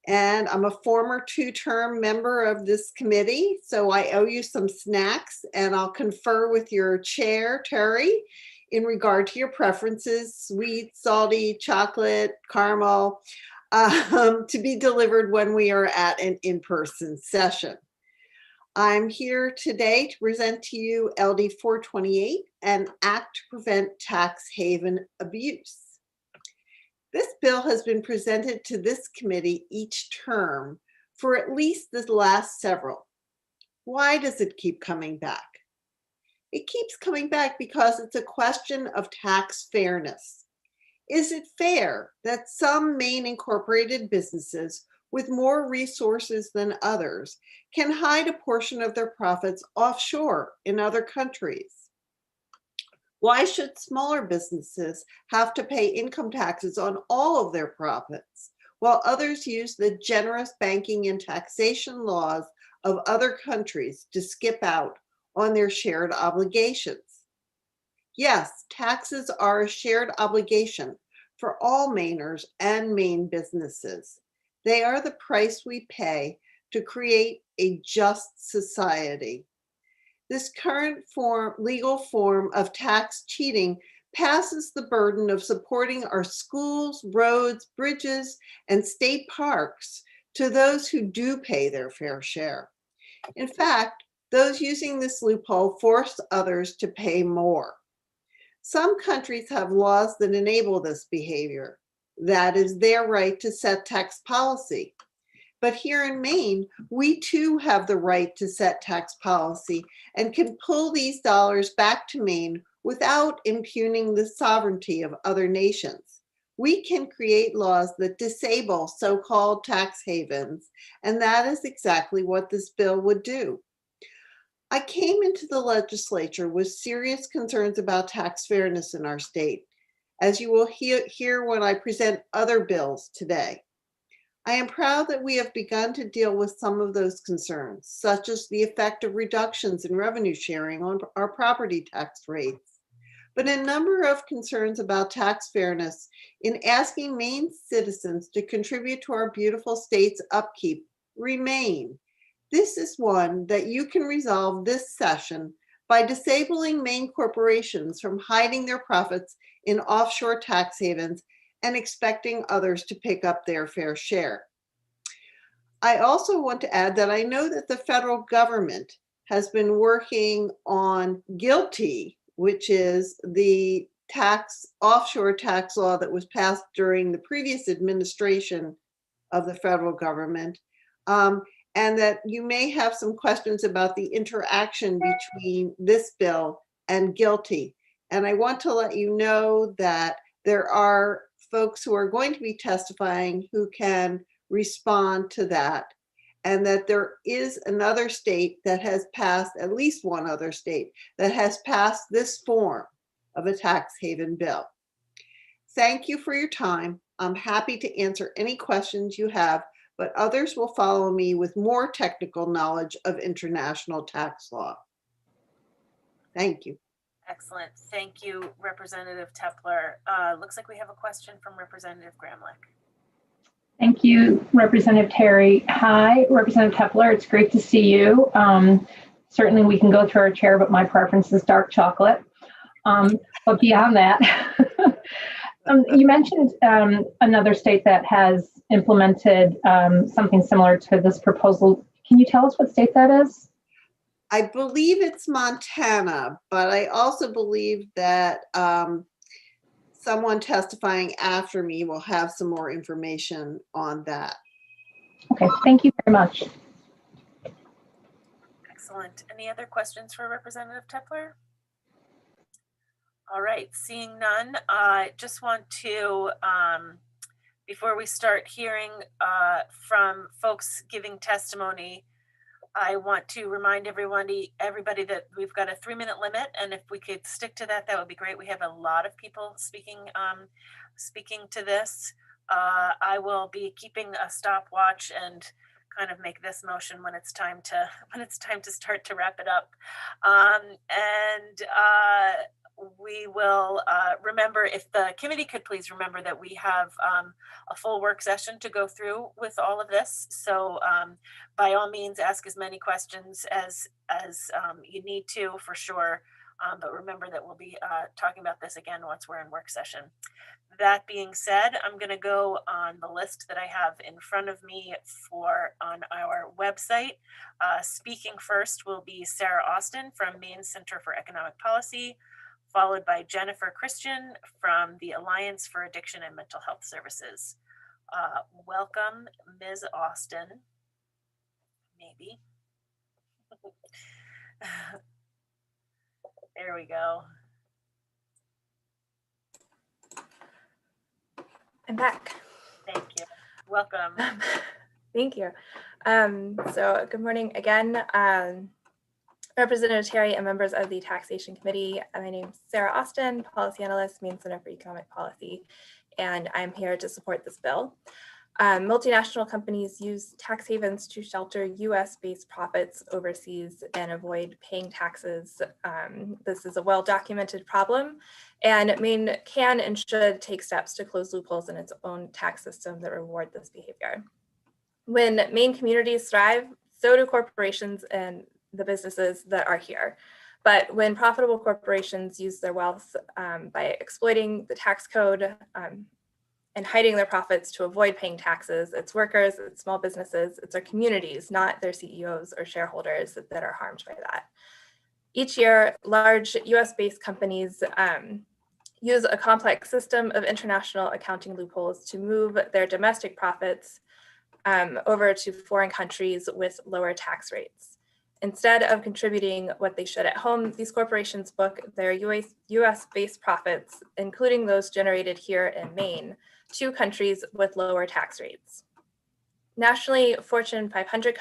And I'm a former two-term member of this committee, so I owe you some snacks, and I'll confer with your chair, Terry, in regard to your preferences, sweet, salty, chocolate, caramel, to be delivered when we are at an in-person session. I'm here today to present to you LD 428, an act to prevent tax haven abuse. This bill has been presented to this committee each term for at least the last several. Why does it keep coming back? It keeps coming back because it's a question of tax fairness. Is it fair that some Maine incorporated businesses with more resources than others can hide a portion of their profits offshore in other countries? Why should smaller businesses have to pay income taxes on all of their profits, while others use the generous banking and taxation laws of other countries to skip out on their shared obligations? Yes, taxes are a shared obligation for all Mainers and Maine businesses. They are the price we pay to create a just society. This current legal form of tax cheating passes the burden of supporting our schools, roads, bridges, and state parks to those who do pay their fair share. In fact, those using this loophole force others to pay more. Some countries have laws that enable this behavior. That is their right to set tax policy. But here in Maine, we too have the right to set tax policy and can pull these dollars back to Maine without impugning the sovereignty of other nations. We can create laws that disable so-called tax havens, and that is exactly what this bill would do. I came into the legislature with serious concerns about tax fairness in our state, as you will hear when I present other bills today. I am proud that we have begun to deal with some of those concerns, such as the effect of reductions in revenue sharing on our property tax rates. But a number of concerns about tax fairness in asking Maine citizens to contribute to our beautiful state's upkeep remain. This is one that you can resolve this session by disabling Maine corporations from hiding their profits in offshore tax havens and expecting others to pick up their fair share. I also want to add that I know that the federal government has been working on GILTI, which is the offshore tax law that was passed during the previous administration of the federal government. And that you may have some questions about the interaction between this bill and GILTI. And I want to let you know that there are folks who are going to be testifying who can respond to that, and that there is another state that has passed, at least one other state, that has passed this form of a tax haven bill. Thank you for your time. I'm happy to answer any questions you have, but others will follow me with more technical knowledge of international tax law. Thank you. Excellent. Thank you, Representative Tepler. Looks like we have a question from Representative Gramlich. Thank you, Representative Terry. Hi, Representative Tepler. It's great to see you. Certainly we can go through our chair, but my preference is dark chocolate. But beyond that, you mentioned another state that has implemented something similar to this proposal. Can you tell us what state that is? I believe it's Montana, but I also believe that someone testifying after me will have some more information on that. Okay, thank you very much. Excellent. Any other questions for Representative Tepler? All right, seeing none, I just want to, before we start hearing from folks giving testimony, I want to remind everybody that we've got a 3-minute limit, and if we could stick to that, that would be great. We have a lot of people speaking to this. I will be keeping a stopwatch and kind of make this motion when it's time to start to wrap it up. We will remember, if the committee could please remember that we have a full work session to go through with all of this. So by all means, ask as many questions as you need to, for sure. But remember that we'll be talking about this again once we're in work session. That being said, I'm going to go on the list that I have in front of me on our website. Speaking first will be Sarah Austin from Maine Center for Economic Policy, followed by Jennifer Christian from the Alliance for Addiction and Mental Health Services. Welcome, Ms. Austin. Maybe. There we go. I'm back. Thank you. Welcome. Thank you. So good morning again. Representative Terry and members of the Taxation Committee. My name is Sarah Austin, Policy Analyst, Maine Center for Economic Policy, and I'm here to support this bill. Multinational companies use tax havens to shelter US-based profits overseas and avoid paying taxes. This is a well-documented problem, and Maine can and should take steps to close loopholes in its own tax system that reward this behavior. When Maine communities thrive, so do corporations and the businesses that are here. But when profitable corporations use their wealth by exploiting the tax code and hiding their profits to avoid paying taxes, it's workers, it's small businesses, it's our communities, not their CEOs or shareholders that are harmed by that. Each year, large US-based companies use a complex system of international accounting loopholes to move their domestic profits over to foreign countries with lower tax rates. Instead of contributing what they should at home, these corporations book their US-based profits, including those generated here in Maine, to countries with lower tax rates. Nationally, Fortune 500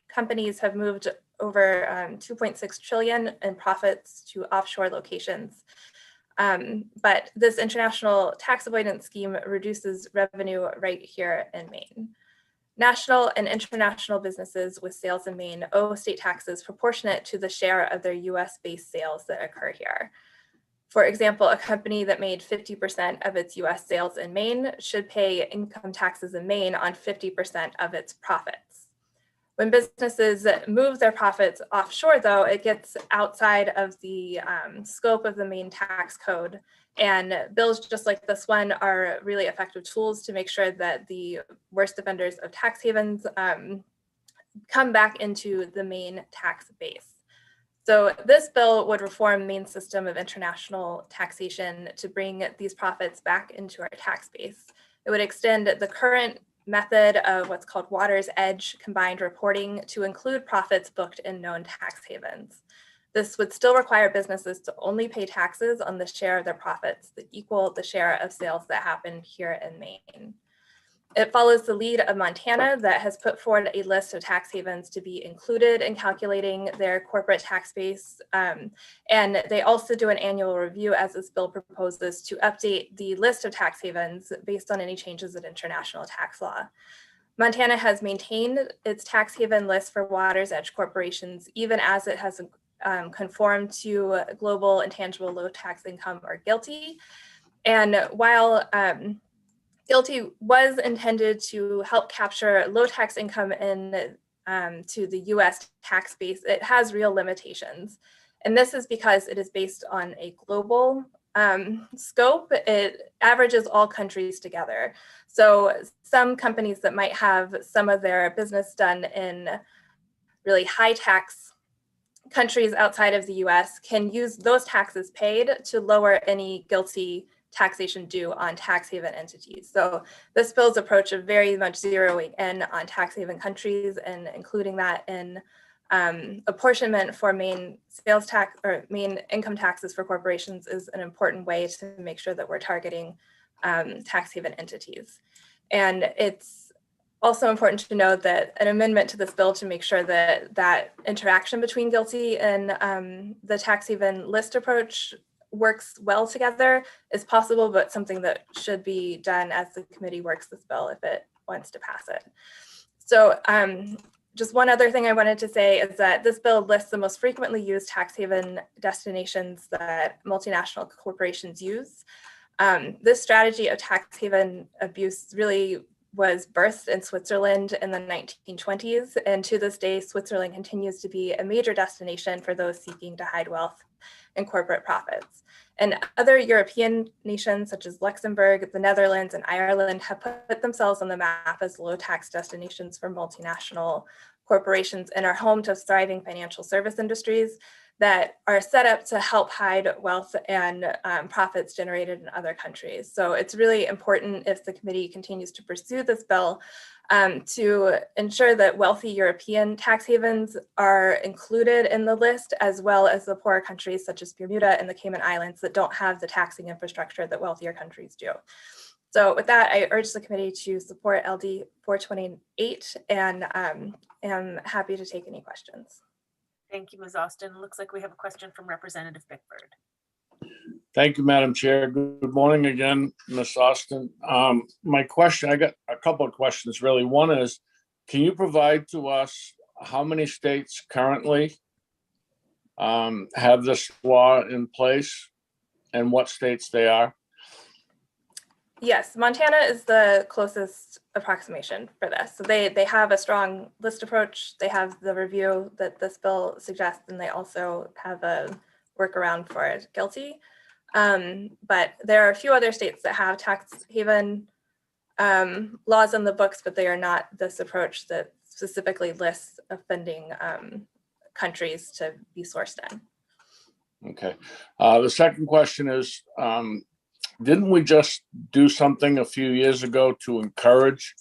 companies have moved over 2.6 trillion in profits to offshore locations. But this international tax avoidance scheme reduces revenue right here in Maine. National and international businesses with sales in Maine owe state taxes proportionate to the share of their US-based sales that occur here. For example, a company that made 50% of its US sales in Maine should pay income taxes in Maine on 50% of its profits. When businesses move their profits offshore, though, it gets outside of the scope of the Maine tax code. And bills just like this one are really effective tools to make sure that the worst offenders of tax havens come back into the Maine tax base. So this bill would reform Maine's system of international taxation to bring these profits back into our tax base. It would extend the current method of what's called Water's Edge combined reporting to include profits booked in known tax havens. This would still require businesses to only pay taxes on the share of their profits that equal the share of sales that happen here in Maine. It follows the lead of Montana that has put forward a list of tax havens to be included in calculating their corporate tax base. And they also do an annual review, as this bill proposes, to update the list of tax havens based on any changes in international tax law. Montana has maintained its tax haven list for Water's Edge corporations, even as it has conformed to global intangible low tax income, or GILTI. And while GILTI was intended to help capture low tax income in to the US tax base, it has real limitations. And this is because it is based on a global scope. It averages all countries together. So some companies that might have some of their business done in really high tax countries outside of the US can use those taxes paid to lower any GILTI taxation due on tax haven entities. So this bill's approach of very much zeroing in on tax haven countries and including that in apportionment for Maine sales tax or Maine income taxes for corporations is an important way to make sure that we're targeting tax haven entities. And it's also important to note that an amendment to this bill to make sure that that interaction between GILTI and the tax haven list approach works well together is possible, but something that should be done as the committee works this bill if it wants to pass it. So just one other thing I wanted to say is that this bill lists the most frequently used tax haven destinations that multinational corporations use. This strategy of tax haven abuse really was birthed in Switzerland in the 1920s. And to this day, Switzerland continues to be a major destination for those seeking to hide wealth and corporate profits. And other European nations such as Luxembourg, the Netherlands, and Ireland have put themselves on the map as low tax destinations for multinational corporations and are home to thriving financial service industries that are set up to help hide wealth and profits generated in other countries. So it's really important, if the committee continues to pursue this bill, to ensure that wealthy European tax havens are included in the list, as well as the poorer countries such as Bermuda and the Cayman Islands that don't have the taxing infrastructure that wealthier countries do. So with that, I urge the committee to support LD 428 and am happy to take any questions. Thank you, Ms. Austin. Looks like we have a question from Representative Bickford. Thank you, Madam Chair. Good morning again, Ms. Austin. My question, I got a couple of questions really. One is, can you provide to us how many states currently have this law in place and what states they are? Yes, Montana is the closest approximation for this. So they have a strong list approach. They have the review that this bill suggests, and they also have a workaround for GILTI. But there are a few other states that have tax haven laws in the books, but they are not this approach that specifically lists offending countries to be sourced in. Okay. The second question is, didn't we just do something a few years ago to encourage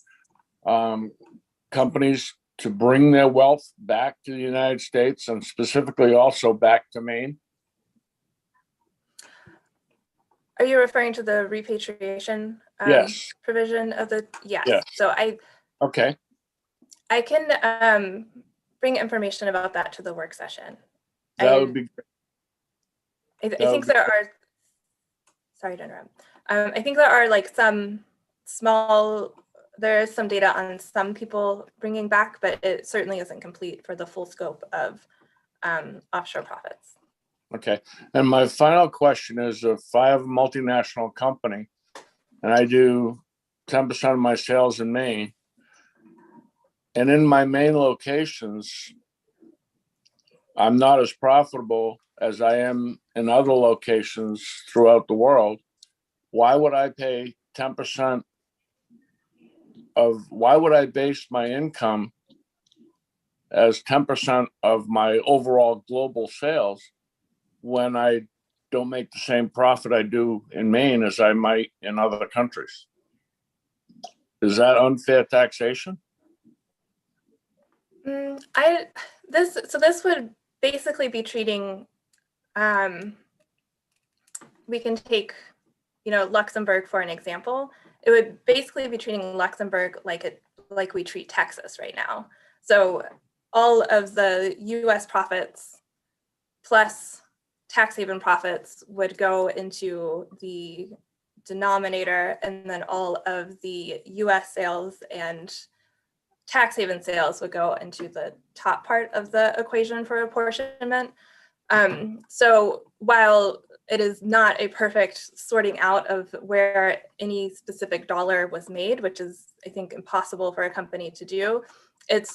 companies to bring their wealth back to the United States and specifically also back to Maine? Are you referring to the repatriation Yes. provision of the, yes. Yes. So Okay. I can bring information about that to the work session. That would be great. I think there are, sorry to interrupt. I think there are like some small there is some data on some people bringing back, but it certainly isn't complete for the full scope of offshore profits. Okay. And my final question is, if I have a multinational company and I do 10% of my sales in Maine, and in my main locations, I'm not as profitable as I am in other locations throughout the world, why would I pay 10% why would I base my income as 10% of my overall global sales when I don't make the same profit I do in Maine as I might in other countries? Is that unfair taxation? This would basically be treating, we can take, Luxembourg for an example. It would basically be treating Luxembourg like we treat Texas right now. So all of the US profits plus tax haven profits would go into the denominator, and then all of the US sales and tax haven sales would go into the top part of the equation for apportionment. So while it is not a perfect sorting out of where any specific dollar was made, which is, I think, impossible for a company to do, it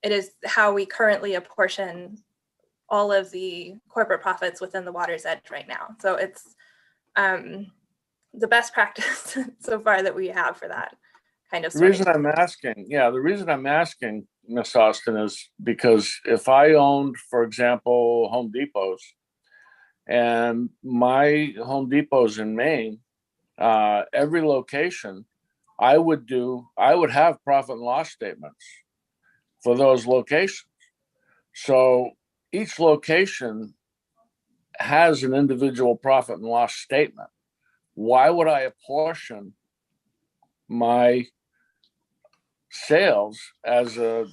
is how we currently apportion all of the corporate profits within the water's edge right now. So it's the best practice so far that we have for that kind of sorting. The reason I'm asking, Ms. Austin, is because if I owned, for example, Home Depots, and my Home Depot's in Maine, every location, I would have profit and loss statements for those locations. So each location has an individual profit and loss statement. Why would I apportion my sales as a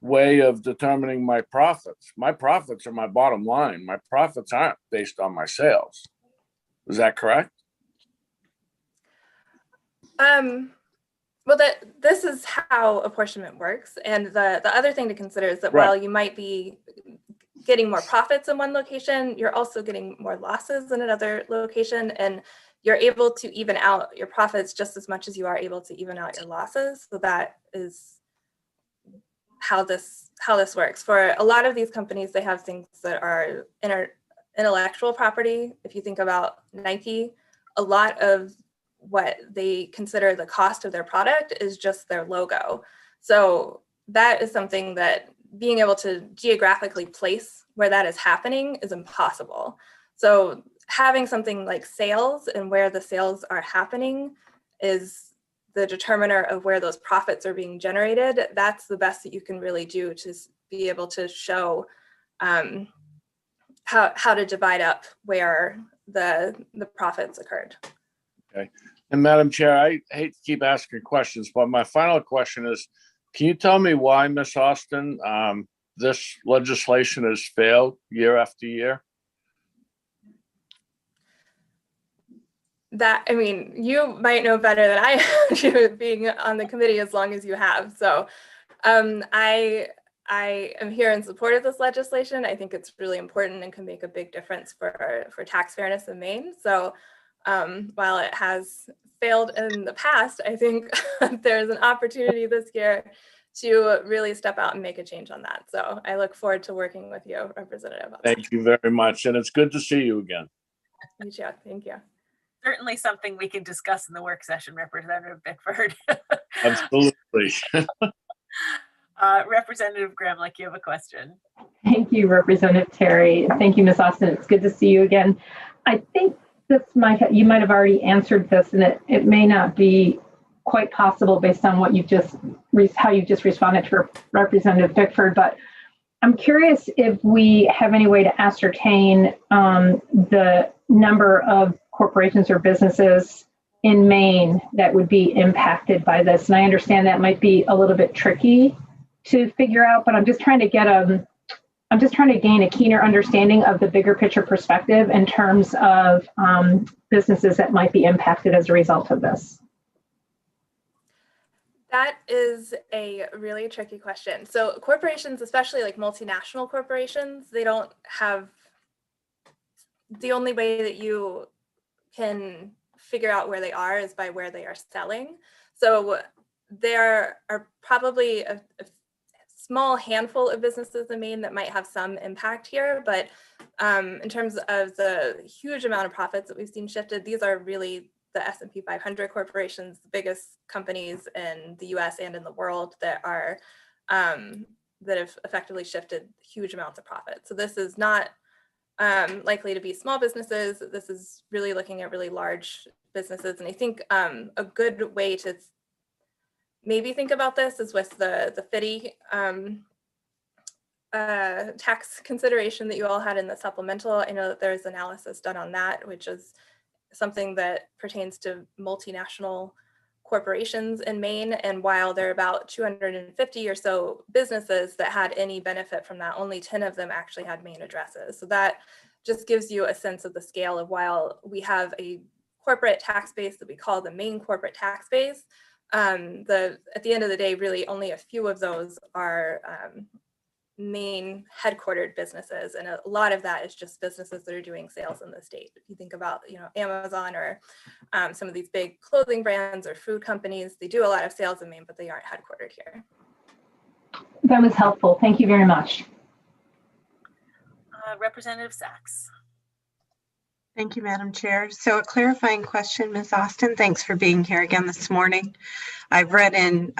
way of determining my profits? My profits are my bottom line. My profits aren't based on my sales. Is that correct? Well, this is how apportionment works. And the other thing to consider is that while you might be getting more profits in one location, you're also getting more losses in another location. And you're able to even out your profits just as much as you are able to even out your losses. So that is how this works. For a lot of these companies, they have things that are intellectual property. If you think about Nike, a lot of what they consider the cost of their product is just their logo. So that is something that being able to geographically place where that is happening is impossible. So having something like sales and where the sales are happening is the determiner of where those profits are being generated. That's the best that you can really do to be able to show how to divide up where the profits occurred. Okay. And Madam Chair, I hate to keep asking questions, but my final question is, can you tell me why, Ms. Austin, this legislation has failed year after year? You might know better than I do, being on the committee as long as you have. So I am here in support of this legislation. I think it's really important and can make a big difference for tax fairness in Maine. So while it has failed in the past, I think there's an opportunity this year to really step out and make a change on that. So I look forward to working with you, Representative. Thank you very much. And it's good to see you again. You too. Thank you. Certainly something we can discuss in the work session, Representative Bickford. Absolutely. Representative Gramlich, you have a question. Thank you, Representative Terry. Thank you, Ms. Austin. It's good to see you again. I think you might have already answered this, and it may not be quite possible based on what how you just responded to Representative Bickford, but I'm curious if we have any way to ascertain the number of corporations or businesses in Maine that would be impacted by this. And I understand that might be a little bit tricky to figure out, but I'm just trying to gain a keener understanding of the bigger picture perspective in terms of businesses that might be impacted as a result of this. That is a really tricky question. So corporations, especially like multinational corporations, they don't have, the only way that you can figure out where they are is by where they are selling. So there are probably a small handful of businesses in Maine that might have some impact here, but in terms of the huge amount of profits that we've seen shifted, these are really the S&P 500 corporations, the biggest companies in the US and in the world that are that have effectively shifted huge amounts of profit. So this is not likely to be small businesses. This is really looking at really large businesses. And I think a good way to maybe think about this is with the FDII tax consideration that you all had in the supplemental. I know that there's analysis done on that, which is something that pertains to multinational corporations in Maine. And while there are about 250 or so businesses that had any benefit from that, only 10 of them actually had Maine addresses. So that just gives you a sense of the scale of, while we have a corporate tax base that we call the Maine corporate tax base, at the end of the day, really only a few of those are Maine headquartered businesses, and a lot of that is just businesses that are doing sales in the state. If you think about, Amazon or some of these big clothing brands or food companies, they do a lot of sales in Maine, but they aren't headquartered here. That was helpful. Thank you very much. Representative Sachs. Thank you, Madam Chair. So a clarifying question, Ms. Austin. Thanks for being here again this morning. I've read and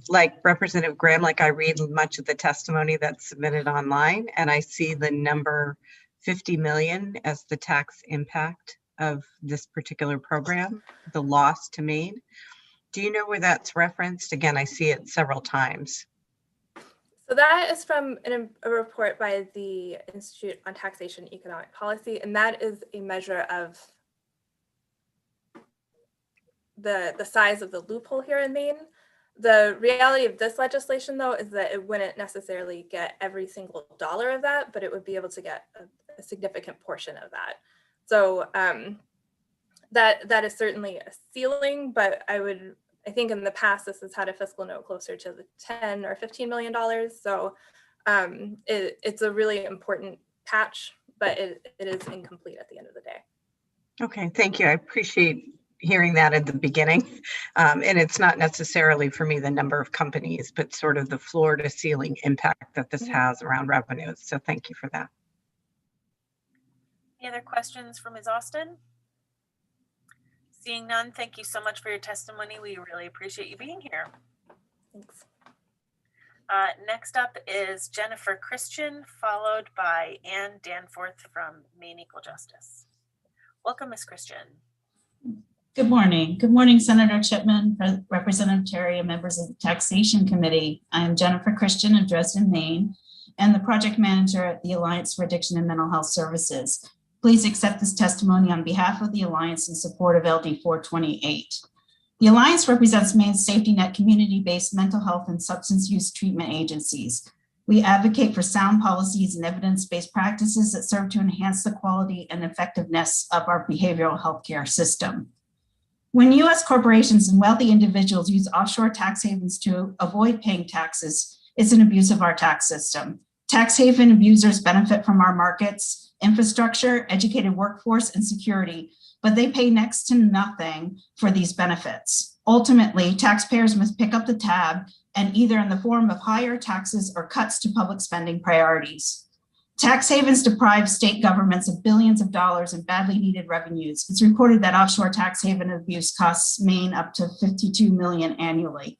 like Representative Graham, I read much of the testimony that's submitted online, and I see the number 50 million as the tax impact of this particular program, the loss to Maine. Do you know where that's referenced? Again, I see it several times. So that is from a report by the Institute on Taxation and Economic Policy, and that is a measure of the size of the loophole here in Maine. The reality of this legislation, though, is that it wouldn't necessarily get every single dollar of that, but it would be able to get a significant portion of that. So that is certainly a ceiling, but I think in the past, this has had a fiscal note closer to the $10 or $15 million. So it's a really important patch, but it is incomplete at the end of the day. Okay, thank you. I appreciate hearing that at the beginning. And it's not necessarily for me the number of companies, but sort of the floor to ceiling impact that this has around revenues. So thank you for that. Any other questions for Ms. Austin? Seeing none, thank you so much for your testimony. We really appreciate you being here. Thanks. Next up is Jennifer Christian, followed by Ann Danforth from Maine Equal Justice. Welcome, Ms. Christian. Good morning. Good morning, Senator Chipman, Representative Terry, and members of the Taxation Committee. I am Jennifer Christian of Dresden, Maine, and the project manager at the Alliance for Addiction and Mental Health Services. Please accept this testimony on behalf of the Alliance in support of LD 428. The Alliance represents Maine's safety net community-based mental health and substance use treatment agencies. We advocate for sound policies and evidence-based practices that serve to enhance the quality and effectiveness of our behavioral healthcare system. When U.S. corporations and wealthy individuals use offshore tax havens to avoid paying taxes, it's an abuse of our tax system. Tax haven abusers benefit from our markets, infrastructure, educated workforce, and security, but they pay next to nothing for these benefits. Ultimately, taxpayers must pick up the tab, and either in the form of higher taxes or cuts to public spending priorities. Tax havens deprive state governments of billions of dollars in badly needed revenues. It's reported that offshore tax haven abuse costs Maine up to $52 million annually.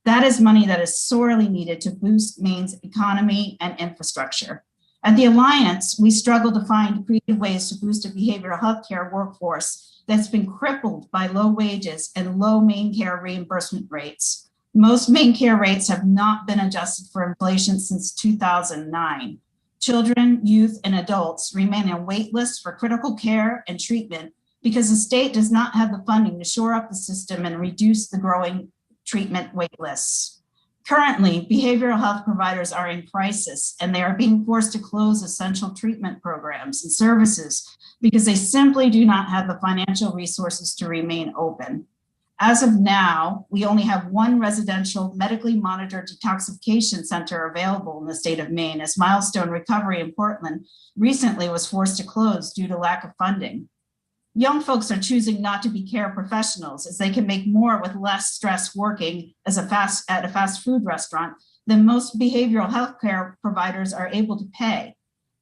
That is money that is sorely needed to boost Maine's economy and infrastructure. At the Alliance, we struggle to find creative ways to boost a behavioral health care workforce that's been crippled by low wages and low Maine care reimbursement rates. Most Maine care rates have not been adjusted for inflation since 2009. Children, youth, and adults remain on wait lists for critical care and treatment because the state does not have the funding to shore up the system and reduce the growing treatment wait lists. Currently, behavioral health providers are in crisis and they are being forced to close essential treatment programs and services because they simply do not have the financial resources to remain open. As of now, we only have one residential medically monitored detoxification center available in the state of Maine, as Milestone Recovery in Portland recently was forced to close due to lack of funding. Young folks are choosing not to be care professionals, as they can make more with less stress working at a fast food restaurant than most behavioral health care providers are able to pay.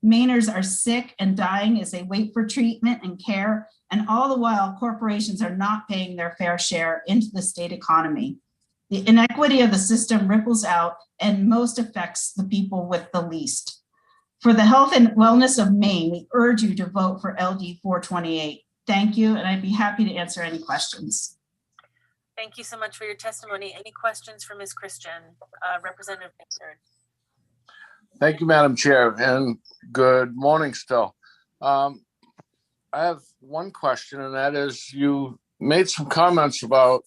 Mainers are sick and dying as they wait for treatment and care, and all the while corporations are not paying their fair share into the state economy. The inequity of the system ripples out and most affects the people with the least. For the health and wellness of Maine, we urge you to vote for LD 428. Thank you, and I'd be happy to answer any questions. Thank you so much for your testimony. Any questions for Ms. Christian? Representative Bickford. Thank you, Madam Chair, and good morning still. I have one question, and that is, you made some comments about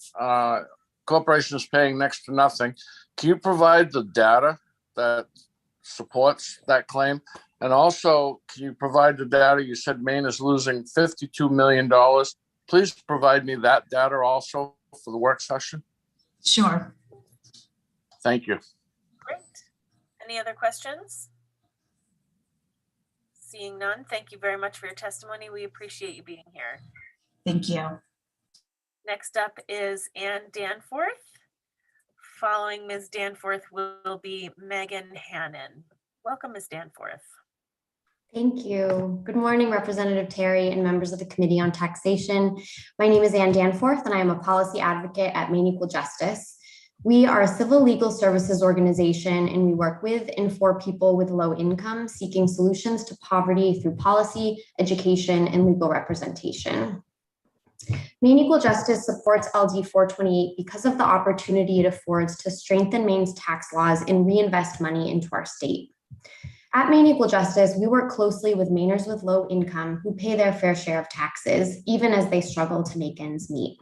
corporations paying next to nothing. Can you provide the data that supports that claim? And also, can you provide the data? You said Maine is losing $52 million. Please provide me that data also for the work session. Sure. Thank you. Great. Any other questions? Seeing none, thank you very much for your testimony. We appreciate you being here. Thank you. Next up is Ann Danforth. Following Ms. Danforth will be Megan Hannon. Welcome, Ms. Danforth. Thank you. Good morning, Representative Terry and members of the Committee on Taxation. My name is Ann Danforth, and I am a policy advocate at Maine Equal Justice. We are a civil legal services organization, and we work with and for people with low income seeking solutions to poverty through policy, education, and legal representation. Maine Equal Justice supports LD 428 because of the opportunity it affords to strengthen Maine's tax laws and reinvest money into our state. At Maine Equal Justice, we work closely with Mainers with low income who pay their fair share of taxes, even as they struggle to make ends meet.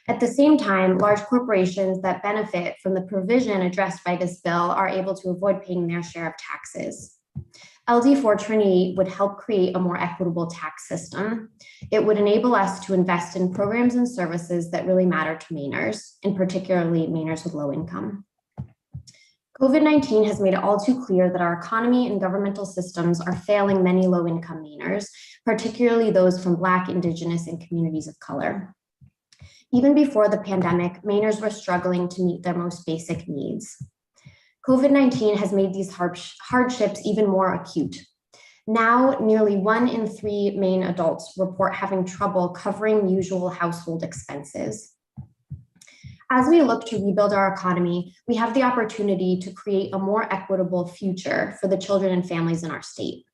At the same time, large corporations that benefit from the provision addressed by this bill are able to avoid paying their share of taxes. LD 428 would help create a more equitable tax system. It would enable us to invest in programs and services that really matter to Mainers, and particularly Mainers with low income. COVID-19 has made it all too clear that our economy and governmental systems are failing many low-income Mainers, particularly those from Black, Indigenous, and communities of color. Even before the pandemic, Mainers were struggling to meet their most basic needs. COVID-19 has made these hardships even more acute. Now, nearly 1 in 3 Maine adults report having trouble covering usual household expenses. As we look to rebuild our economy, we have the opportunity to create a more equitable future for the children and families in our state.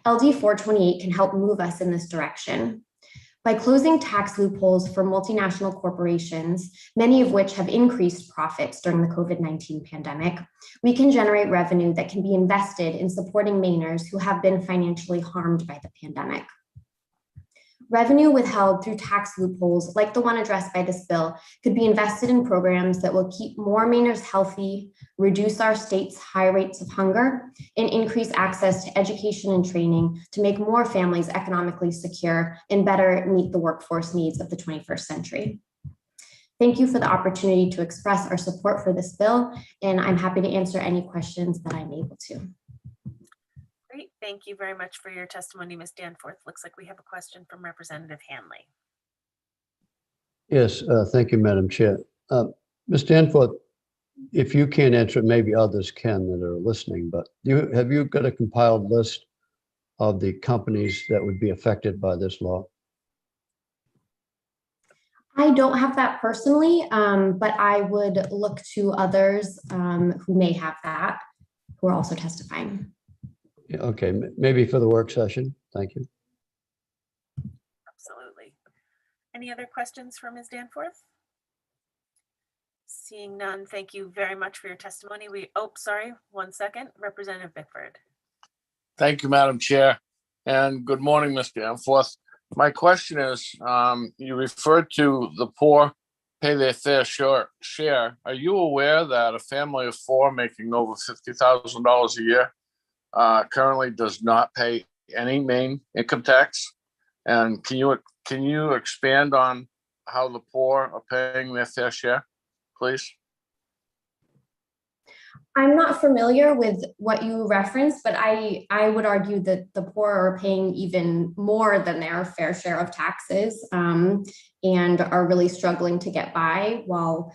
LD 428 can help move us in this direction. By closing tax loopholes for multinational corporations, many of which have increased profits during the COVID-19 pandemic, we can generate revenue that can be invested in supporting Mainers who have been financially harmed by the pandemic. Revenue withheld through tax loopholes, like the one addressed by this bill, could be invested in programs that will keep more Mainers healthy, reduce our state's high rates of hunger, and increase access to education and training to make more families economically secure and better meet the workforce needs of the 21st century. Thank you for the opportunity to express our support for this bill, and I'm happy to answer any questions that I'm able to. Great, thank you very much for your testimony, Ms. Danforth. Looks like we have a question from Representative Hanley. Yes, thank you, Madam Chair. Ms. Danforth, if you can't answer it, maybe others can that are listening, but have you got a compiled list of the companies that would be affected by this law? I don't have that personally, but I would look to others who may have that, who are also testifying. Okay, maybe for the work session. Thank you. Absolutely. Any other questions for Ms. Danforth? Seeing none, thank you very much for your testimony. Sorry, 1 second. Representative Bickford. Thank you, Madam Chair, and good morning, Ms. Danforth. My question is, you referred to the poor pay their fair share. Are you aware that a family of 4 making over $50,000 a year currently does not pay any Maine income tax? And can you expand on how the poor are paying their fair share, please? I'm not familiar with what you referenced, but I would argue that the poor are paying even more than their fair share of taxes, and are really struggling to get by, while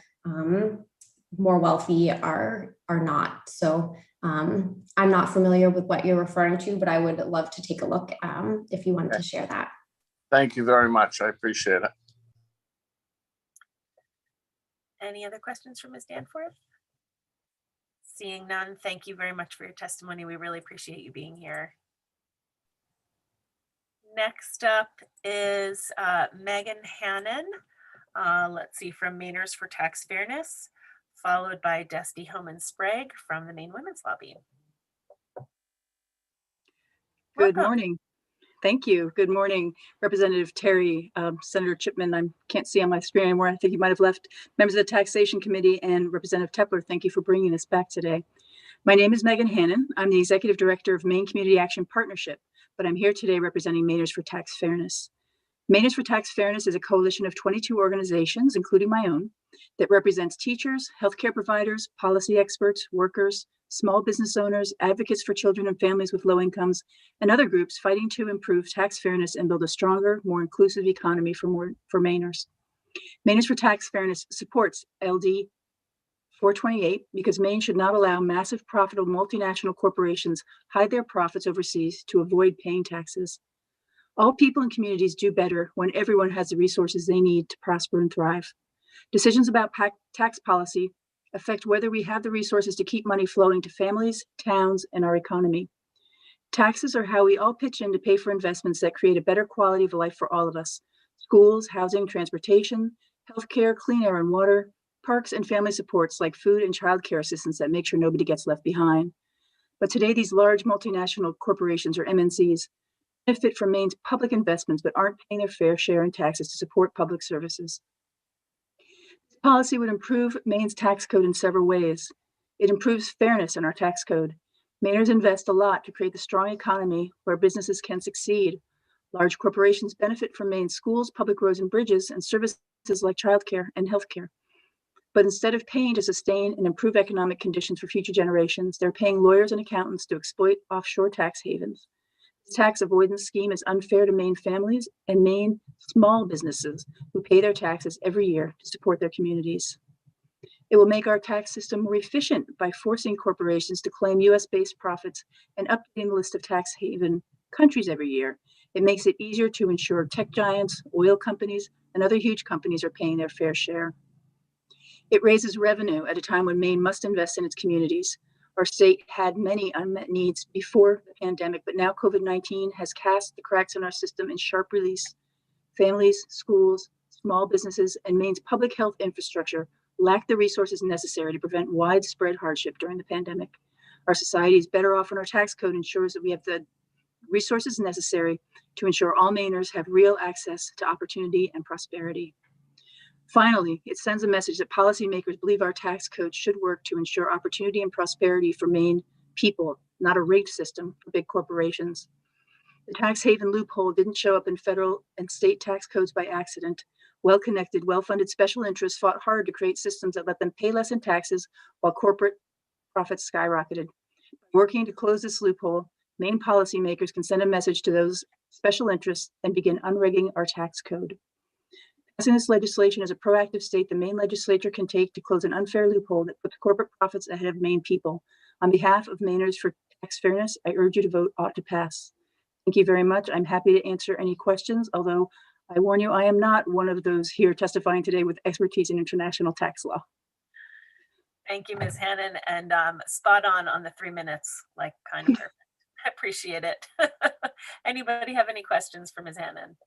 more wealthy are not. So I'm not familiar with what you're referring to, but I would love to take a look if you wanted to share that. Thank you very much. I appreciate it. Any other questions for Ms. Danforth? Seeing none, thank you very much for your testimony. We really appreciate you being here. Next up is Megan Hannon. Let's see, from Mainers for Tax Fairness, followed by Dusty Homan Sprague from the Maine Women's Lobby. Good morning. Thank you. Good morning, Representative Terry, Senator Chipman. I can't see on my screen anymore. I think you might have left. Members of the Taxation Committee and Representative Tepler, thank you for bringing this back today. My name is Megan Hannon. I'm the Executive Director of Maine Community Action Partnership, but I'm here today representing Mainers for Tax Fairness. Mainers for Tax Fairness is a coalition of 22 organizations, including my own, that represents teachers, healthcare providers, policy experts, workers, small business owners, advocates for children and families with low incomes, and other groups fighting to improve tax fairness and build a stronger, more inclusive economy for Mainers. Mainers for Tax Fairness supports LD 428 because Maine should not allow massive profitable multinational corporations hide their profits overseas to avoid paying taxes. All people and communities do better when everyone has the resources they need to prosper and thrive. Decisions about tax policy affect whether we have the resources to keep money flowing to families, towns, and our economy. Taxes are how we all pitch in to pay for investments that create a better quality of life for all of us. Schools, housing, transportation, healthcare, clean air and water, parks and family supports like food and childcare assistance that make sure nobody gets left behind. But today, these large multinational corporations, or MNCs, benefit from Maine's public investments but aren't paying their fair share in taxes to support public services. Policy would improve Maine's tax code in several ways. It improves fairness in our tax code. Mainers invest a lot to create the strong economy where businesses can succeed. Large corporations benefit from Maine's schools, public roads and bridges, and services like childcare and healthcare. But instead of paying to sustain and improve economic conditions for future generations, they're paying lawyers and accountants to exploit offshore tax havens. This tax avoidance scheme is unfair to Maine families and Maine small businesses who pay their taxes every year to support their communities. It will make our tax system more efficient by forcing corporations to claim US-based profits and updating the list of tax haven countries every year. It makes it easier to ensure tech giants, oil companies, and other huge companies are paying their fair share. It raises revenue at a time when Maine must invest in its communities. Our state had many unmet needs before the pandemic, but now COVID-19 has cast the cracks in our system in sharp relief. Families, schools, small businesses, and Maine's public health infrastructure lack the resources necessary to prevent widespread hardship during the pandemic. Our society is better off when our tax code ensures that we have the resources necessary to ensure all Mainers have real access to opportunity and prosperity. Finally, it sends a message that policymakers believe our tax code should work to ensure opportunity and prosperity for Maine people, not a rigged system for big corporations. The tax haven loophole didn't show up in federal and state tax codes by accident. Well-connected, well-funded special interests fought hard to create systems that let them pay less in taxes while corporate profits skyrocketed. By working to close this loophole, Maine policymakers can send a message to those special interests and begin unrigging our tax code. Passing this legislation is a proactive step the Maine legislature can take to close an unfair loophole that puts corporate profits ahead of Maine people. On behalf of Mainers for Tax Fairness, I urge you to vote ought to pass. Thank you very much. I'm happy to answer any questions, although I warn you, I am not one of those here testifying today with expertise in international tax law. Thank you, Ms. Hannon, and spot on the 3 minutes, like kind of perfect. I appreciate it. Anybody have any questions for Ms. Hannon?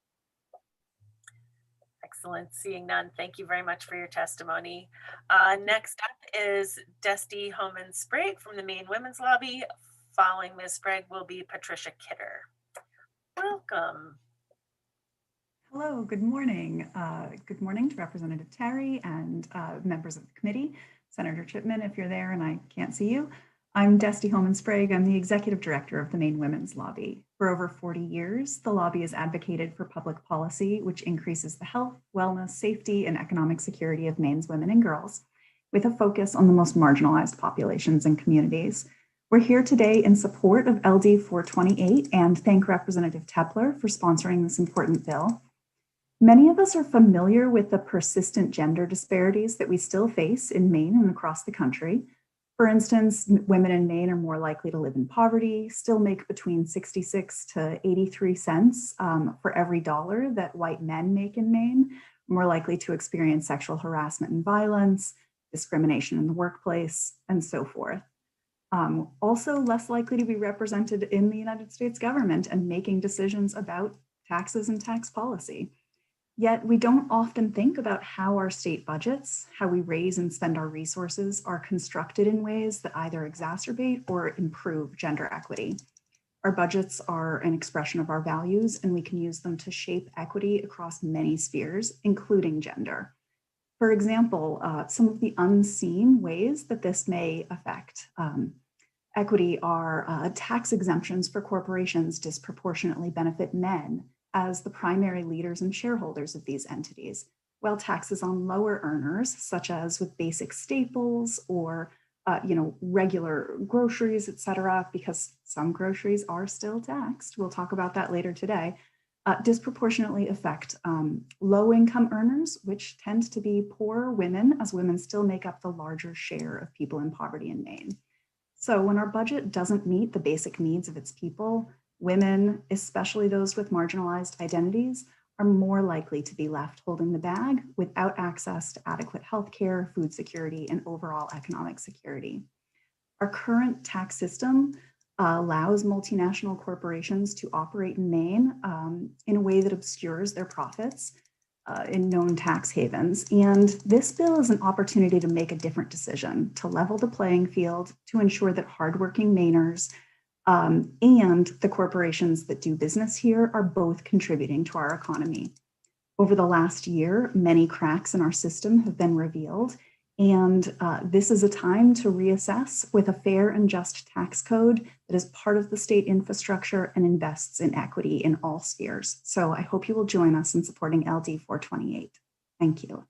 Excellent. Seeing none, thank you very much for your testimony. Next up is Dusty Homan Sprague from the Maine Women's Lobby. Following Ms. Sprague will be Patricia Kidder. Welcome. Hello, good morning. Good morning to Representative Terry and members of the committee. Senator Chipman, if you're there and I can't see you. I'm Dusty Holman Sprague. I'm the executive director of the Maine Women's Lobby. For over 40 years, the lobby has advocated for public policy which increases the health, wellness, safety, and economic security of Maine's women and girls, with a focus on the most marginalized populations and communities. We're here today in support of LD 428 and thank Representative Tepler for sponsoring this important bill. Many of us are familiar with the persistent gender disparities that we still face in Maine and across the country. For instance, women in Maine are more likely to live in poverty, still make between 66 to 83 cents for every dollar that white men make in Maine, more likely to experience sexual harassment and violence, discrimination in the workplace, and so forth. Also less likely to be represented in the United States government and making decisions about taxes and tax policy. Yet we don't often think about how our state budgets, how we raise and spend our resources, are constructed in ways that either exacerbate or improve gender equity. Our budgets are an expression of our values, and we can use them to shape equity across many spheres, including gender. For example, some of the unseen ways that this may affect equity are tax exemptions for corporations disproportionately benefit men as the primary leaders and shareholders of these entities, while taxes on lower earners, such as with basic staples or regular groceries, et cetera, because some groceries are still taxed, we'll talk about that later today, disproportionately affect low-income earners, which tend to be poor women, as women still make up the larger share of people in poverty in Maine. So when our budget doesn't meet the basic needs of its people, women, especially those with marginalized identities, are more likely to be left holding the bag without access to adequate healthcare, food security, and overall economic security. Our current tax system allows multinational corporations to operate in Maine in a way that obscures their profits in known tax havens. And this bill is an opportunity to make a different decision, to level the playing field, to ensure that hardworking Mainers and the corporations that do business here are both contributing to our economy. Over the last year, many cracks in our system have been revealed, and this is a time to reassess with a fair and just tax code that is part of the state infrastructure and invests in equity in all spheres. So I hope you will join us in supporting LD 428. Thank you.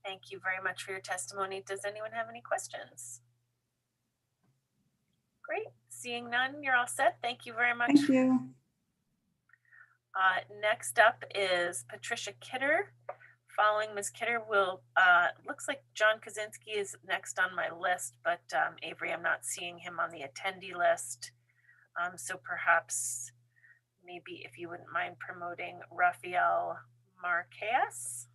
Thank you very much for your testimony. Does anyone have any questions? Great. Seeing none, you're all set. Thank you very much. Thank you. Next up is Patricia Kidder. Following Ms. Kidder, looks like John Kaczynski is next on my list, but Avery, I'm not seeing him on the attendee list. So perhaps maybe if you wouldn't mind promoting Rafael Marquez.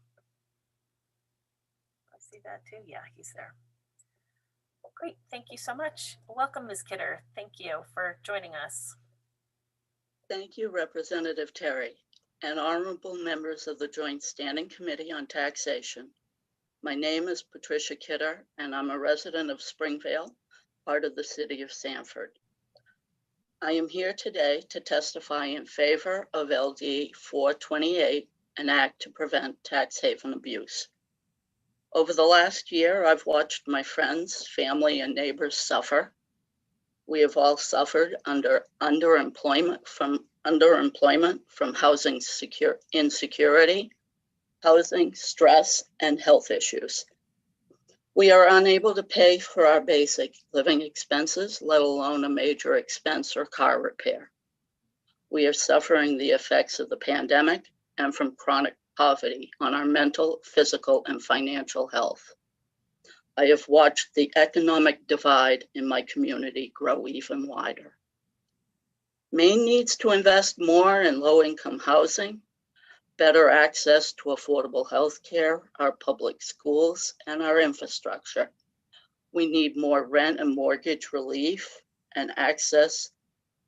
I see that too. Yeah, he's there. Great, thank you so much. Welcome, Ms. Kidder. Thank you for joining us. Thank you, Representative Terry, and honorable members of the Joint Standing Committee on Taxation. My name is Patricia Kidder, and I'm a resident of Springvale, part of the city of Sanford. I am here today to testify in favor of LD 428, an act to prevent tax haven abuse. Over the last year, I've watched my friends, family, and neighbors suffer. We have all suffered under underemployment from housing insecurity, housing stress, and health issues. We are unable to pay for our basic living expenses, let alone a major expense or car repair. We are suffering the effects of the pandemic and from chronic poverty on our mental, physical, and financial health. I have watched the economic divide in my community grow even wider. Maine needs to invest more in low-income housing, better access to affordable health care, our public schools, and our infrastructure. We need more rent and mortgage relief and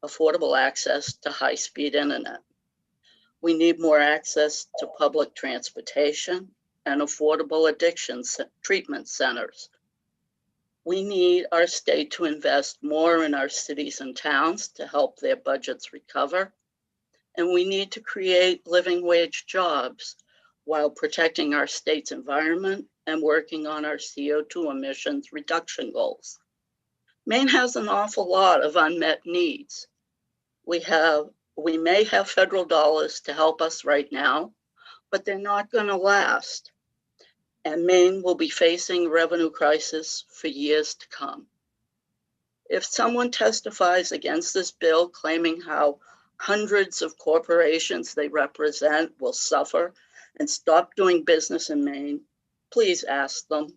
affordable access to high-speed internet. We need more access to public transportation and affordable addiction treatment centers. We need our state to invest more in our cities and towns to help their budgets recover. And we need to create living wage jobs while protecting our state's environment and working on our CO2 emissions reduction goals. Maine has an awful lot of unmet needs. We may have federal dollars to help us right now, but they're not going to last. And Maine will be facing a revenue crisis for years to come. If someone testifies against this bill claiming how hundreds of corporations they represent will suffer and stop doing business in Maine, please ask them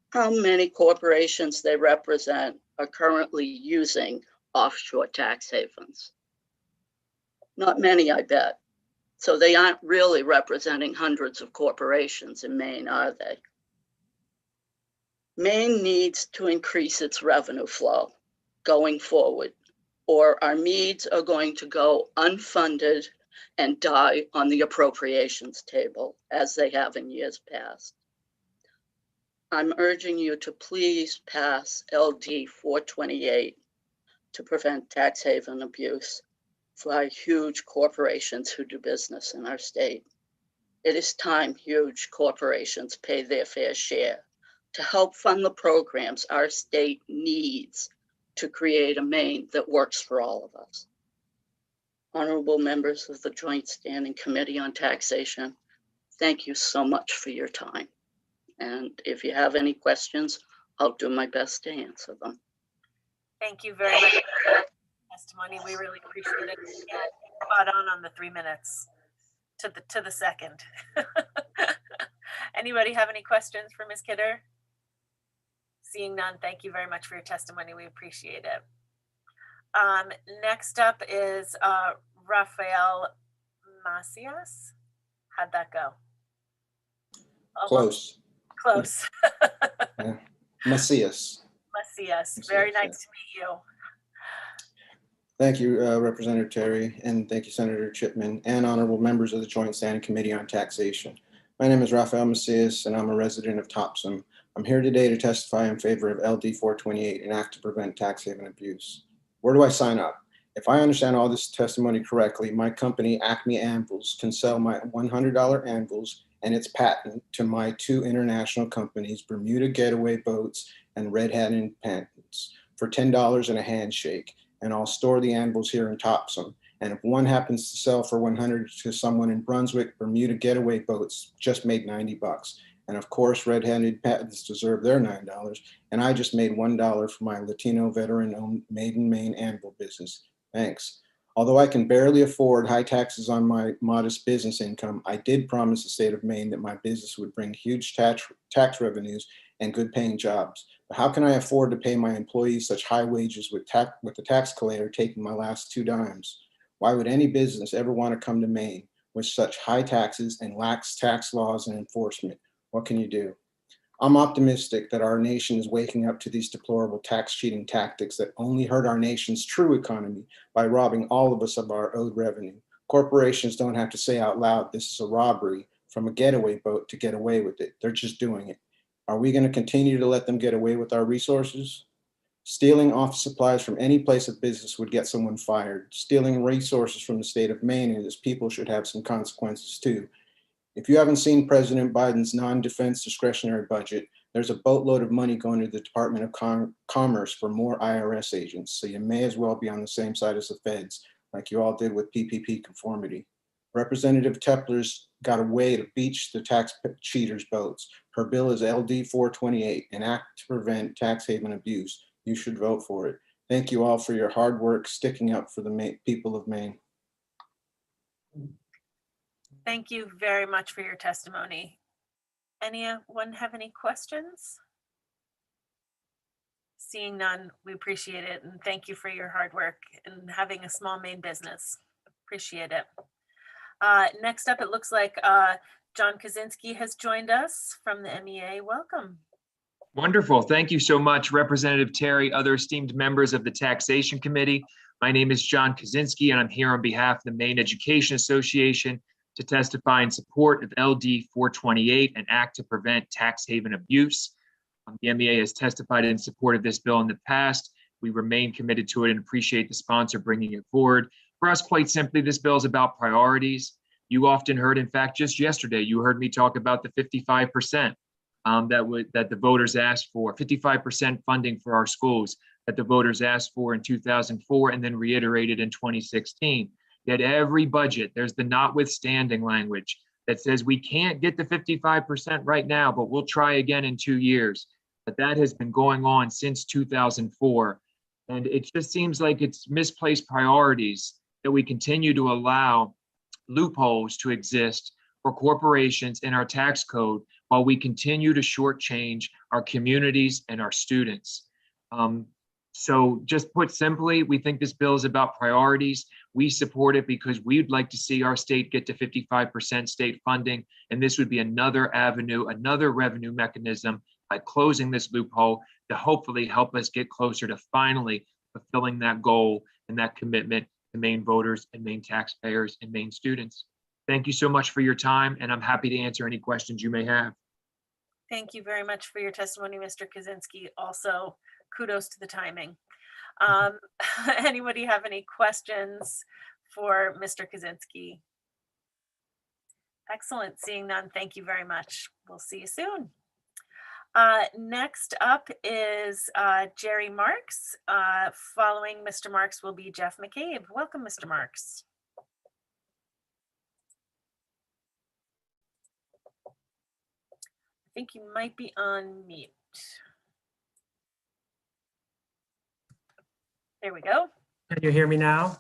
how many corporations they represent are currently using offshore tax havens. Not many, I bet. So they aren't really representing hundreds of corporations in Maine, are they? Maine needs to increase its revenue flow going forward, or our needs are going to go unfunded and die on the appropriations table as they have in years past. I'm urging you to please pass LD 428 to prevent tax haven abuse for huge corporations who do business in our state. It is time huge corporations pay their fair share to help fund the programs our state needs to create a Maine that works for all of us. Honorable members of the Joint Standing Committee on Taxation, thank you so much for your time. And if you have any questions, I'll do my best to answer them. Thank you very much for your testimony. We really appreciate it. Yeah, spot on the 3 minutes to the second. Anybody have any questions for Ms. Kidder? Seeing none, thank you very much for your testimony. We appreciate it. Next up is Rafael Macias. How'd that go? Close. Close. Yeah. Macias. Macias, very nice to meet you. Thank you, Representative Terry, and thank you, Senator Chipman, and honorable members of the Joint Standing Committee on Taxation. My name is Rafael Macias, and I'm a resident of Topsom. I'm here today to testify in favor of LD 428, an act to prevent tax haven abuse. Where do I sign up? If I understand all this testimony correctly, my company, Acme Anvils, can sell my $100 anvils and its patent to my two international companies, Bermuda Getaway Boats and Red Hat Independence, for $10 and a handshake. And I'll store the anvils here in Topsom. And if one happens to sell for $100 to someone in Brunswick, Bermuda Getaway Boats just made $90. And of course, red-handed patents deserve their $9. And I just made $1 for my Latino veteran-owned Made in Maine anvil business. Thanks. Although I can barely afford high taxes on my modest business income, I did promise the state of Maine that my business would bring huge tax revenues and good paying jobs. But how can I afford to pay my employees such high wages with the tax collator taking my last 2 dimes? Why would any business ever want to come to Maine with such high taxes and lax tax laws and enforcement? What can you do? I'm optimistic that our nation is waking up to these deplorable tax cheating tactics that only hurt our nation's true economy by robbing all of us of our owed revenue. Corporations don't have to say out loud, this is a robbery from a getaway boat to get away with it. They're just doing it. Are we going to continue to let them get away with our resources? Stealing office supplies from any place of business would get someone fired. Stealing resources from the state of Maine and its people should have some consequences too. If you haven't seen President Biden's non-defense discretionary budget, there's a boatload of money going to the Department of Commerce for more IRS agents, so you may as well be on the same side as the feds, like you all did with PPP conformity. Representative Tepler's got a way to beach the tax cheaters' boats. Her bill is LD 428, an act to prevent tax haven abuse. You should vote for it. Thank you all for your hard work sticking up for the people of Maine. Thank you very much for your testimony. Anyone have any questions? Seeing none, we appreciate it. And thank you for your hard work and having a small Maine business. Appreciate it. Next up, it looks like John Kaczynski has joined us from the MEA. Welcome. Wonderful. Thank you so much, Representative Terry, other esteemed members of the Taxation Committee. My name is John Kaczynski, and I'm here on behalf of the Maine Education Association to testify in support of LD 428, an act to prevent tax haven abuse. The MEA has testified in support of this bill in the past. We remain committed to it and appreciate the sponsor bringing it forward. For us, quite simply, this bill is about priorities. You often heard, in fact, just yesterday, you heard me talk about the 55% that the voters asked for, 55% funding for our schools. that the voters asked for in 2004 and then reiterated in 2016. Yet every budget, there's the notwithstanding language that says we can't get to 55% right now, but we'll try again in 2 years. But that has been going on since 2004. And it just seems like it's misplaced priorities that we continue to allow loopholes to exist for corporations in our tax code while we continue to shortchange our communities and our students. So just put simply, we think this bill is about priorities. We support it because we'd like to see our state get to 55% state funding. And this would be another avenue, another revenue mechanism by closing this loophole to hopefully help us get closer to finally fulfilling that goal and that commitment to Maine voters and Maine taxpayers and Maine students. Thank you so much for your time, and I'm happy to answer any questions you may have. Thank you very much for your testimony, Mr. Kaczynski. Also, kudos to the timing. Anybody have any questions for Mr. Kaczynski? Excellent. Seeing none, thank you very much. We'll see you soon. Next up is Jerry Marks. Following Mr. Marks will be Jeff McCabe. Welcome, Mr. Marks. I think you might be on mute. There we go. Can you hear me now?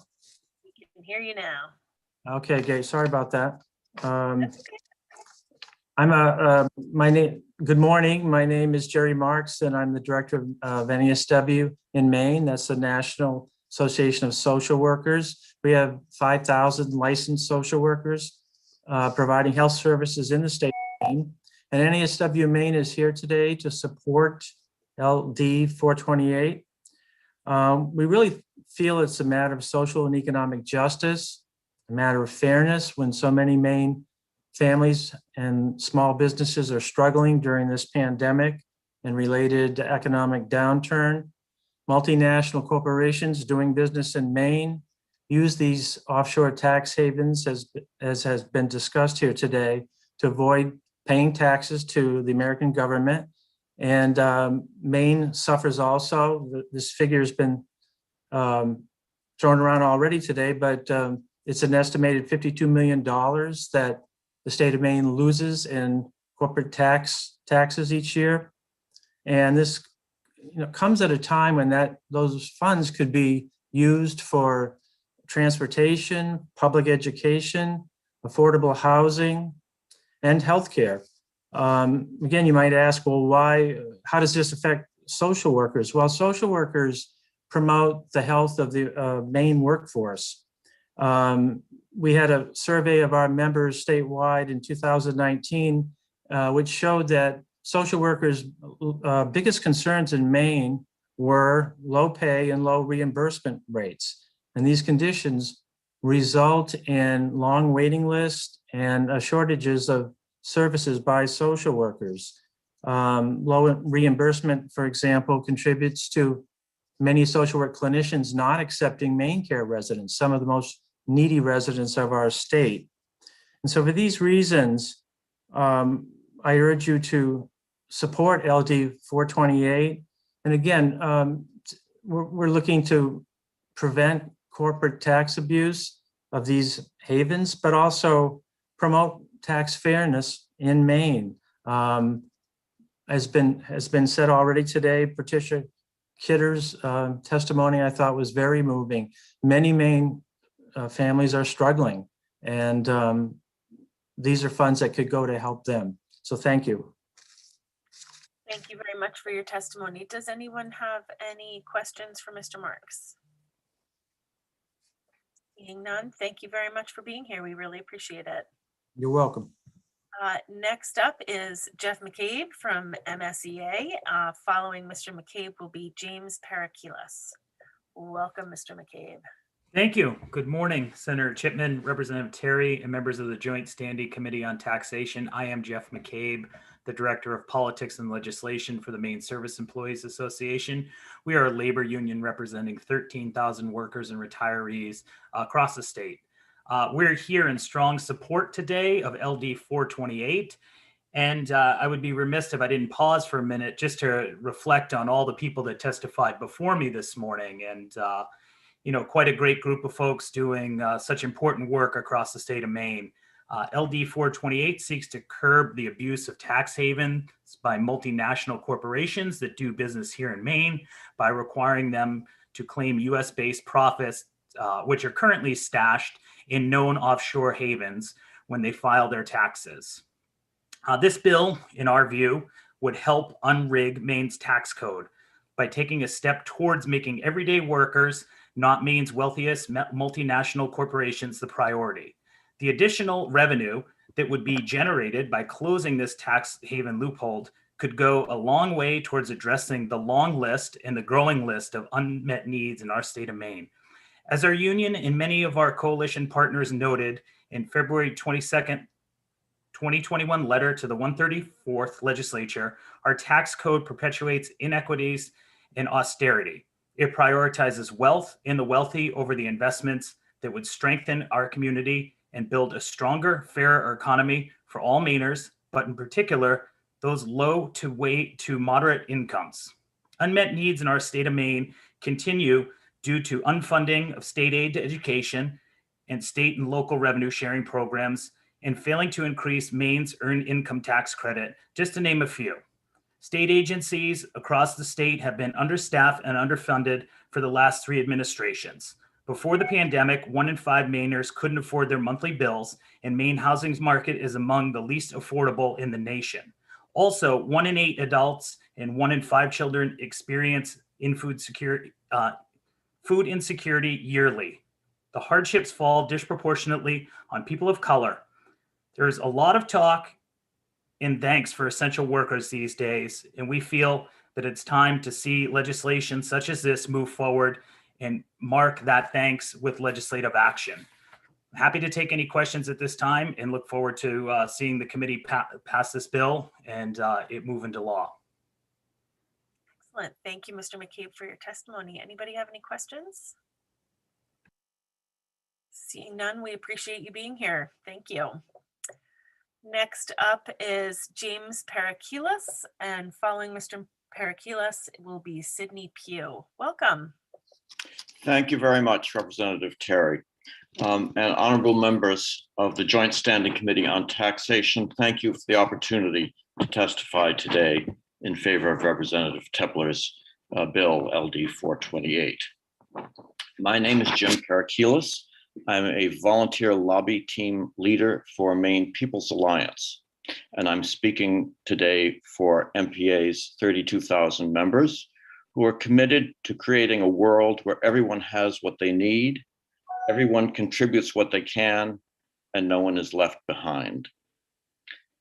We can hear you now. Okay, great. Sorry about that. Good morning. My name is Jerry Marks, and I'm the director of NASW in Maine. That's the National Association of Social Workers. We have 5,000 licensed social workers providing health services in the state of Maine. And NASW Maine is here today to support LD 428. We really feel it's a matter of social and economic justice, a matter of fairness when so many Maine families and small businesses are struggling during this pandemic and related economic downturn. Multinational corporations doing business in Maine use these offshore tax havens, as has been discussed here today, to avoid paying taxes to the American government. And Maine suffers also. This figure has been thrown around already today, but it's an estimated $52 million that the state of Maine loses in corporate taxes each year. And this comes at a time when those funds could be used for transportation, public education, affordable housing, and healthcare. Again, you might ask, well, how does this affect social workers? Well, social workers promote the health of the Maine workforce. We had a survey of our members statewide in 2019, which showed that social workers' biggest concerns in Maine were low pay and low reimbursement rates. And these conditions result in long waiting lists and shortages of services by social workers. Low reimbursement, for example, contributes to many social work clinicians not accepting Maine Care residents, some of the most needy residents of our state. And so for these reasons, I urge you to support LD 428. And again, we're looking to prevent corporate tax abuse of these havens, but also promote tax fairness in Maine. Has been said already today, Patricia Kidder's testimony I thought was very moving. Many Maine families are struggling, and these are funds that could go to help them. So thank you. Thank you very much for your testimony. Does anyone have any questions for Mr. Marks? Seeing none, thank you very much for being here. We really appreciate it. You're welcome. Next up is Jeff McCabe from MSEA. Following Mr. McCabe will be James Parakilas. Welcome, Mr. McCabe. Thank you. Good morning, Senator Chipman, Representative Terry, and members of the Joint Standing Committee on Taxation. I am Jeff McCabe, the Director of Politics and Legislation for the Maine Service Employees Association. We are a labor union representing 13,000 workers and retirees across the state. We're here in strong support today of LD 428. And I would be remiss if I didn't pause for a minute just to reflect on all the people that testified before me this morning. And, quite a great group of folks doing such important work across the state of Maine. LD 428 seeks to curb the abuse of tax havens by multinational corporations that do business here in Maine by requiring them to claim US-based profits, which are currently stashed in known offshore havens when they file their taxes. This bill, in our view, would help unrig Maine's tax code by taking a step towards making everyday workers, not Maine's wealthiest multinational corporations, the priority. The additional revenue that would be generated by closing this tax haven loophole could go a long way towards addressing the long list and the growing list of unmet needs in our state of Maine. As our union and many of our coalition partners noted in February 22nd, 2021 letter to the 134th legislature, our tax code perpetuates inequities and austerity. It prioritizes wealth and the wealthy over the investments that would strengthen our community and build a stronger, fairer economy for all Mainers, but in particular, those low to moderate incomes. Unmet needs in our state of Maine continue due to unfunding of state aid to education and state and local revenue sharing programs, and failing to increase Maine's earned income tax credit, just to name a few. State agencies across the state have been understaffed and underfunded for the last 3 administrations. Before the pandemic, 1 in 5 Mainers couldn't afford their monthly bills, and Maine housing market is among the least affordable in the nation. Also, 1 in 8 adults and 1 in 5 children experience food insecurity yearly. The hardships fall disproportionately on people of color. There's a lot of talk and thanks for essential workers these days, and we feel that it's time to see legislation such as this move forward and mark that thanks with legislative action. I'm happy to take any questions at this time and look forward to seeing the committee pass this bill and it move into law. Excellent. Thank you, Mr. McCabe, for your testimony. Anybody have any questions? Seeing none, we appreciate you being here. Thank you. Next up is James Parakilas, and following Mr. Parakilas will be Sydney Pugh. Welcome. Thank you very much, Representative Terry. And honorable members of the Joint Standing Committee on Taxation, thank you for the opportunity to testify today in favor of Representative Tepler's bill LD 428. My name is Jim Parakilas. I'm a volunteer lobby team leader for Maine People's Alliance, and I'm speaking today for MPA's 32,000 members who are committed to creating a world where everyone has what they need, everyone contributes what they can, and no one is left behind.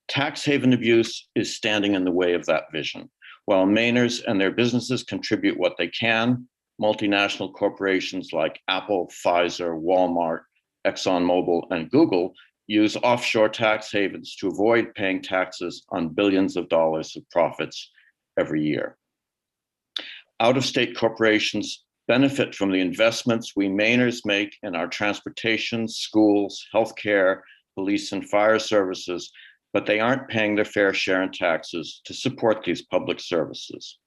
Tax haven abuse is standing in the way of that vision. While Mainers and their businesses contribute what they can, multinational corporations like Apple, Pfizer, Walmart, ExxonMobil, and Google use offshore tax havens to avoid paying taxes on billions of dollars of profits every year. Out-of-state corporations benefit from the investments we Mainers make in our transportation, schools, healthcare, police, and fire services, but they aren't paying their fair share in taxes to support these public services.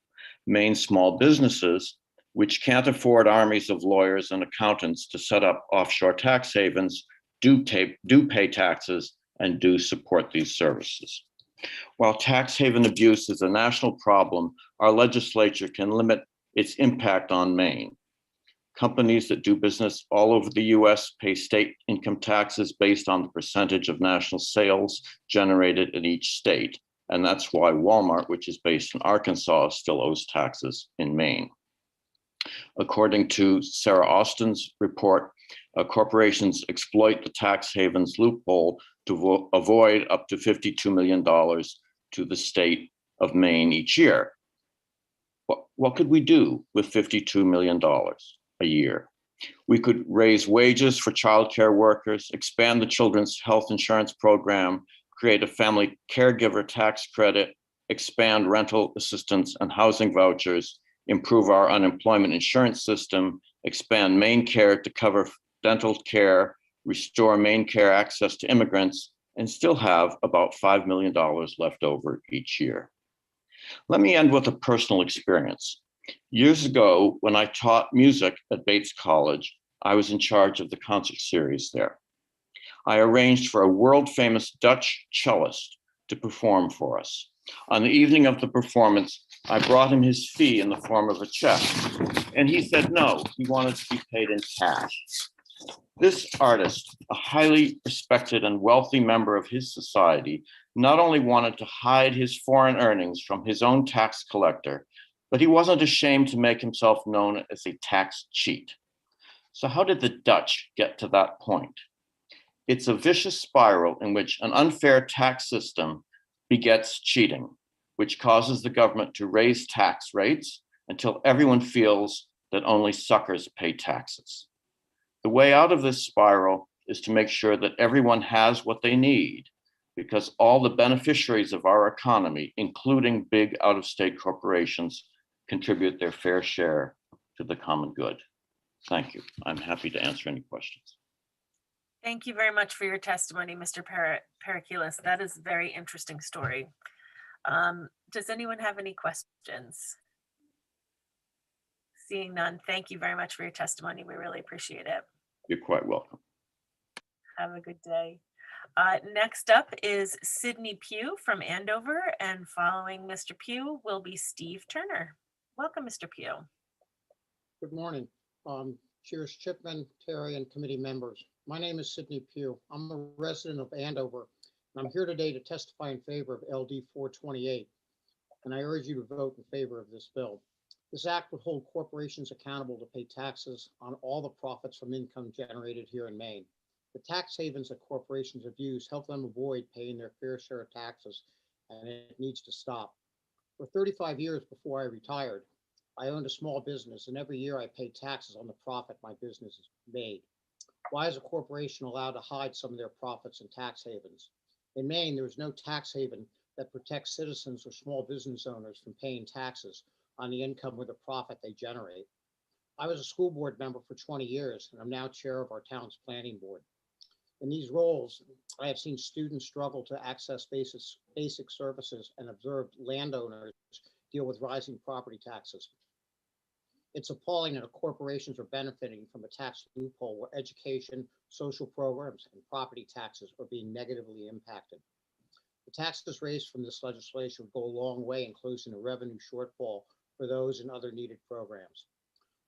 Maine small businesses, which can't afford armies of lawyers and accountants to set up offshore tax havens, do pay taxes and do support these services. While tax haven abuse is a national problem, our legislature can limit its impact on Maine. Companies that do business all over the US pay state income taxes based on the percentage of national sales generated in each state. And that's why Walmart, which is based in Arkansas, still owes taxes in Maine. According to Sarah Austin's report, corporations exploit the tax havens loophole to avoid up to $52 million to the state of Maine each year. What could we do with $52 million a year? We could raise wages for childcare workers, expand the children's health insurance program, create a family caregiver tax credit, expand rental assistance and housing vouchers, improve our unemployment insurance system, expand Maine Care to cover dental care, restore Maine Care access to immigrants, and still have about $5 million left over each year. Let me end with a personal experience. Years ago, when I taught music at Bates College, I was in charge of the concert series there. I arranged for a world-famous Dutch cellist to perform for us. On the evening of the performance, I brought him his fee in the form of a check, and he said no, he wanted to be paid in cash. This artist, a highly respected and wealthy member of his society, not only wanted to hide his foreign earnings from his own tax collector, but he wasn't ashamed to make himself known as a tax cheat. So how did the Dutch get to that point? It's a vicious spiral in which an unfair tax system begets cheating, which causes the government to raise tax rates until everyone feels that only suckers pay taxes. The way out of this spiral is to make sure that everyone has what they need, because all the beneficiaries of our economy, including big out-of-state corporations, contribute their fair share to the common good. Thank you. I'm happy to answer any questions. Thank you very much for your testimony, Mr. Parakilis. That is a very interesting story. Does anyone have any questions? Seeing none, thank you very much for your testimony. We really appreciate it. You're quite welcome. Have a good day. Next up is Sydney Pugh from Andover, and following Mr. Pugh will be Steve Turner. Welcome, Mr. Pugh. Good morning. Cheers, Chipman, Terry, and committee members. My name is Sydney Pugh. I'm a resident of Andover, and I'm here today to testify in favor of LD 428, and I urge you to vote in favor of this bill. This act would hold corporations accountable to pay taxes on all the profits from income generated here in Maine. The tax havens that corporations abuse help them avoid paying their fair share of taxes, and it needs to stop. For 35 years before I retired, I owned a small business, and every year I paid taxes on the profit my business made. Why is a corporation allowed to hide some of their profits in tax havens? In Maine, there is no tax haven that protects citizens or small business owners from paying taxes on the income or the profit they generate. I was a school board member for 20 years, and I'm now chair of our town's planning board. In these roles, I have seen students struggle to access basic services and observed landowners deal with rising property taxes. It's appalling that corporations are benefiting from a tax loophole where education, social programs, and property taxes are being negatively impacted. The taxes raised from this legislation will go a long way in closing the revenue shortfall for those and other needed programs.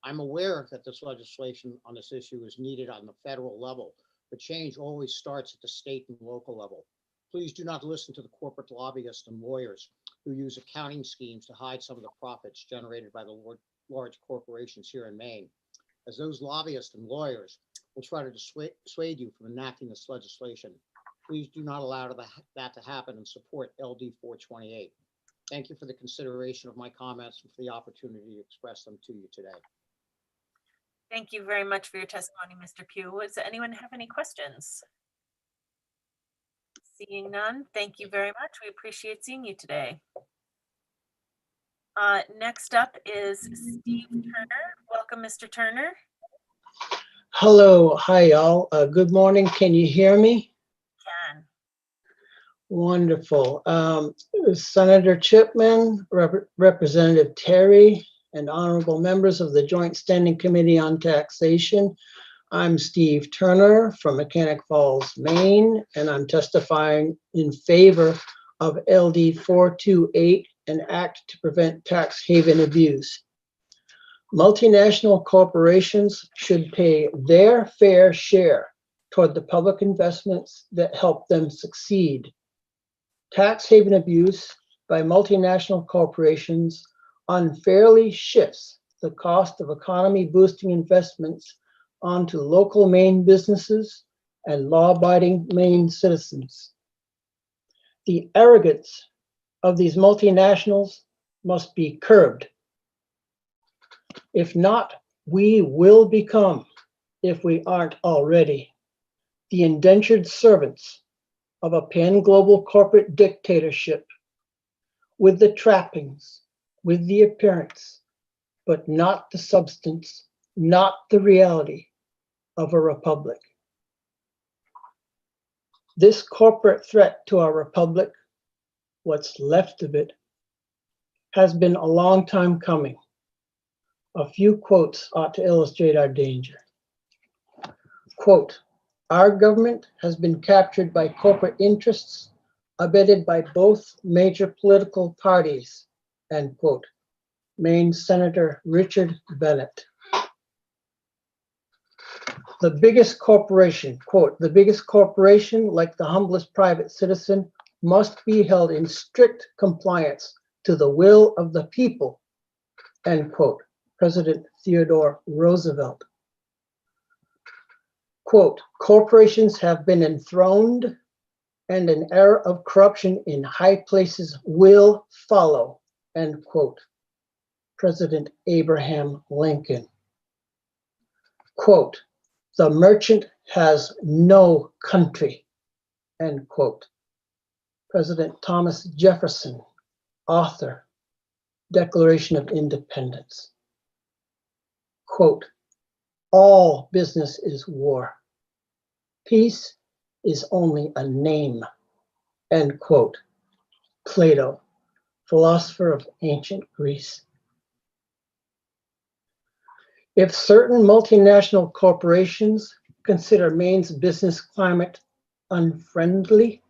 I'm aware that this legislation on this issue is needed on the federal level, but change always starts at the state and local level. Please do not listen to the corporate lobbyists and lawyers who use accounting schemes to hide some of the profits generated by the large corporations here in Maine, as those lobbyists and lawyers will try to dissuade you from enacting this legislation. Please do not allow that to happen and support LD 428. Thank you for the consideration of my comments and for the opportunity to express them to you today. Thank you very much for your testimony, Mr. Pugh. Does anyone have any questions? Seeing none, thank you very much. We appreciate seeing you today. Next up is Steve Turner. Welcome, Mr. Turner. Hello, hi y'all. Good morning. Can you hear me? Can. Wonderful. Senator Chipman, Representative Terry, and honorable members of the Joint Standing Committee on Taxation. I'm Steve Turner from Mechanic Falls, Maine, and I'm testifying in favor of LD 428, an act to prevent tax haven abuse. Multinational corporations should pay their fair share toward the public investments that help them succeed. Tax haven abuse by multinational corporations unfairly shifts the cost of economy-boosting investments onto local Maine businesses and law-abiding Maine citizens. The arrogance of these multinationals must be curbed. If not, we will become, if we aren't already, the indentured servants of a pan-global corporate dictatorship with the trappings, with the appearance, but not the substance, not the reality of a republic. This corporate threat to our republic, what's left of it, has been a long time coming. A few quotes ought to illustrate our danger. Quote, our government has been captured by corporate interests abetted by both major political parties, end quote. Maine Senator Richard Bennett. The biggest corporation, quote, the biggest corporation, like the humblest private citizen, must be held in strict compliance to the will of the people, end quote. President Theodore Roosevelt. Quote, corporations have been enthroned and an era of corruption in high places will follow, end quote. President Abraham Lincoln. Quote, the merchant has no country, end quote. President Thomas Jefferson, author, Declaration of Independence. Quote, all business is war. Peace is only a name, end quote. Plato, philosopher of ancient Greece. If certain multinational corporations consider Maine's business climate unfriendly,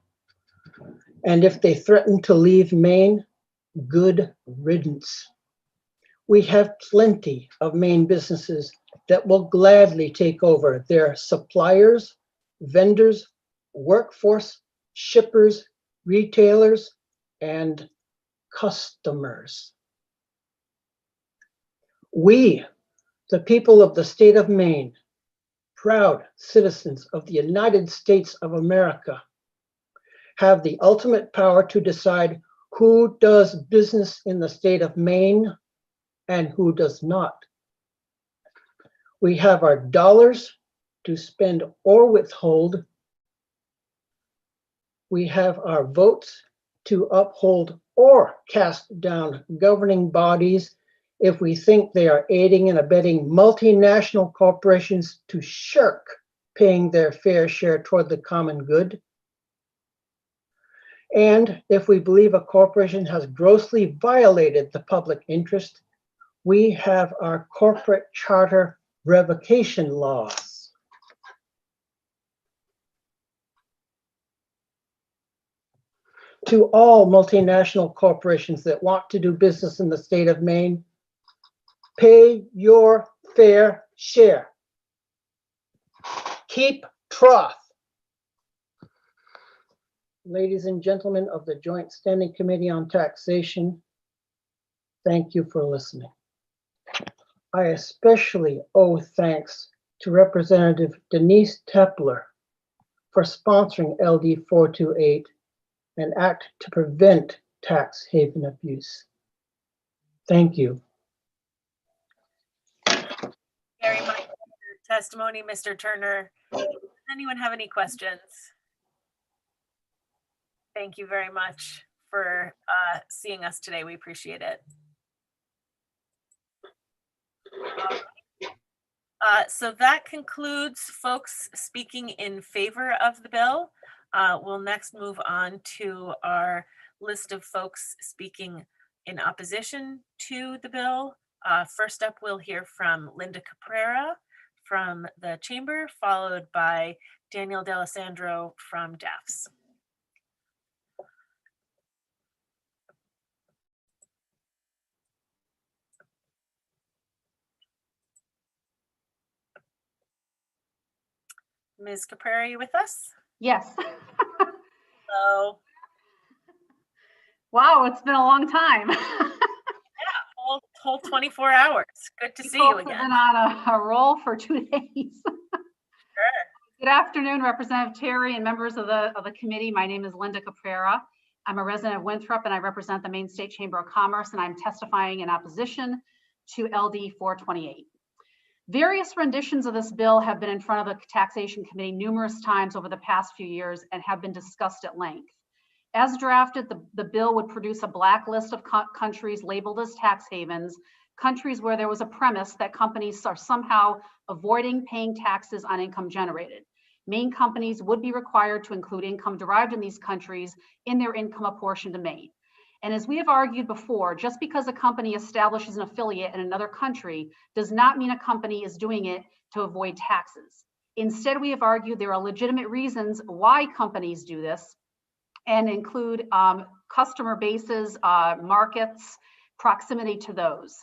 and if they threaten to leave Maine, good riddance. We have plenty of Maine businesses that will gladly take over their suppliers, vendors, workforce, shippers, retailers, and customers. We, the people of the state of Maine, proud citizens of the United States of America, have the ultimate power to decide who does business in the state of Maine and who does not. We have our dollars to spend or withhold. We have our votes to uphold or cast down governing bodies if we think they are aiding and abetting multinational corporations to shirk paying their fair share toward the common good. And if we believe a corporation has grossly violated the public interest, we have our corporate charter revocation laws. To all multinational corporations that want to do business in the state of Maine, pay your fair share. Keep trough. Ladies and gentlemen of the Joint Standing Committee on Taxation, thank you for listening. I especially owe thanks to Representative Denise Tepler for sponsoring LD 428, an act to prevent tax haven abuse. Thank you. Very much for your testimony, Mr. Turner. Does anyone have any questions? Thank you very much for seeing us today. We appreciate it. So that concludes folks speaking in favor of the bill. We'll next move on to our list of folks speaking in opposition to the bill. First up, we'll hear from Linda Caprera from the Chamber, followed by Daniel D'Alessandro from DAFS. Ms. Caprera, are you with us? Yes. Hello. Wow, it's been a long time. Yeah, whole 24 hours. Good to see you Folks have again. been on a roll for 2 days. Sure. Good afternoon, Representative Terry and members of the committee. My name is Linda Caprera. I'm a resident of Winthrop and I represent the Maine State Chamber of Commerce, and I'm testifying in opposition to LD 428. Various renditions of this bill have been in front of the Taxation Committee numerous times over the past few years and have been discussed at length. As drafted, the bill would produce a blacklist of countries labeled as tax havens, countries where there was a premise that companies are somehow avoiding paying taxes on income generated. Maine companies would be required to include income derived in these countries in their income apportioned to Maine. And as we have argued before, just because a company establishes an affiliate in another country does not mean a company is doing it to avoid taxes. Instead, we have argued there are legitimate reasons why companies do this and include customer bases, markets, proximity to those.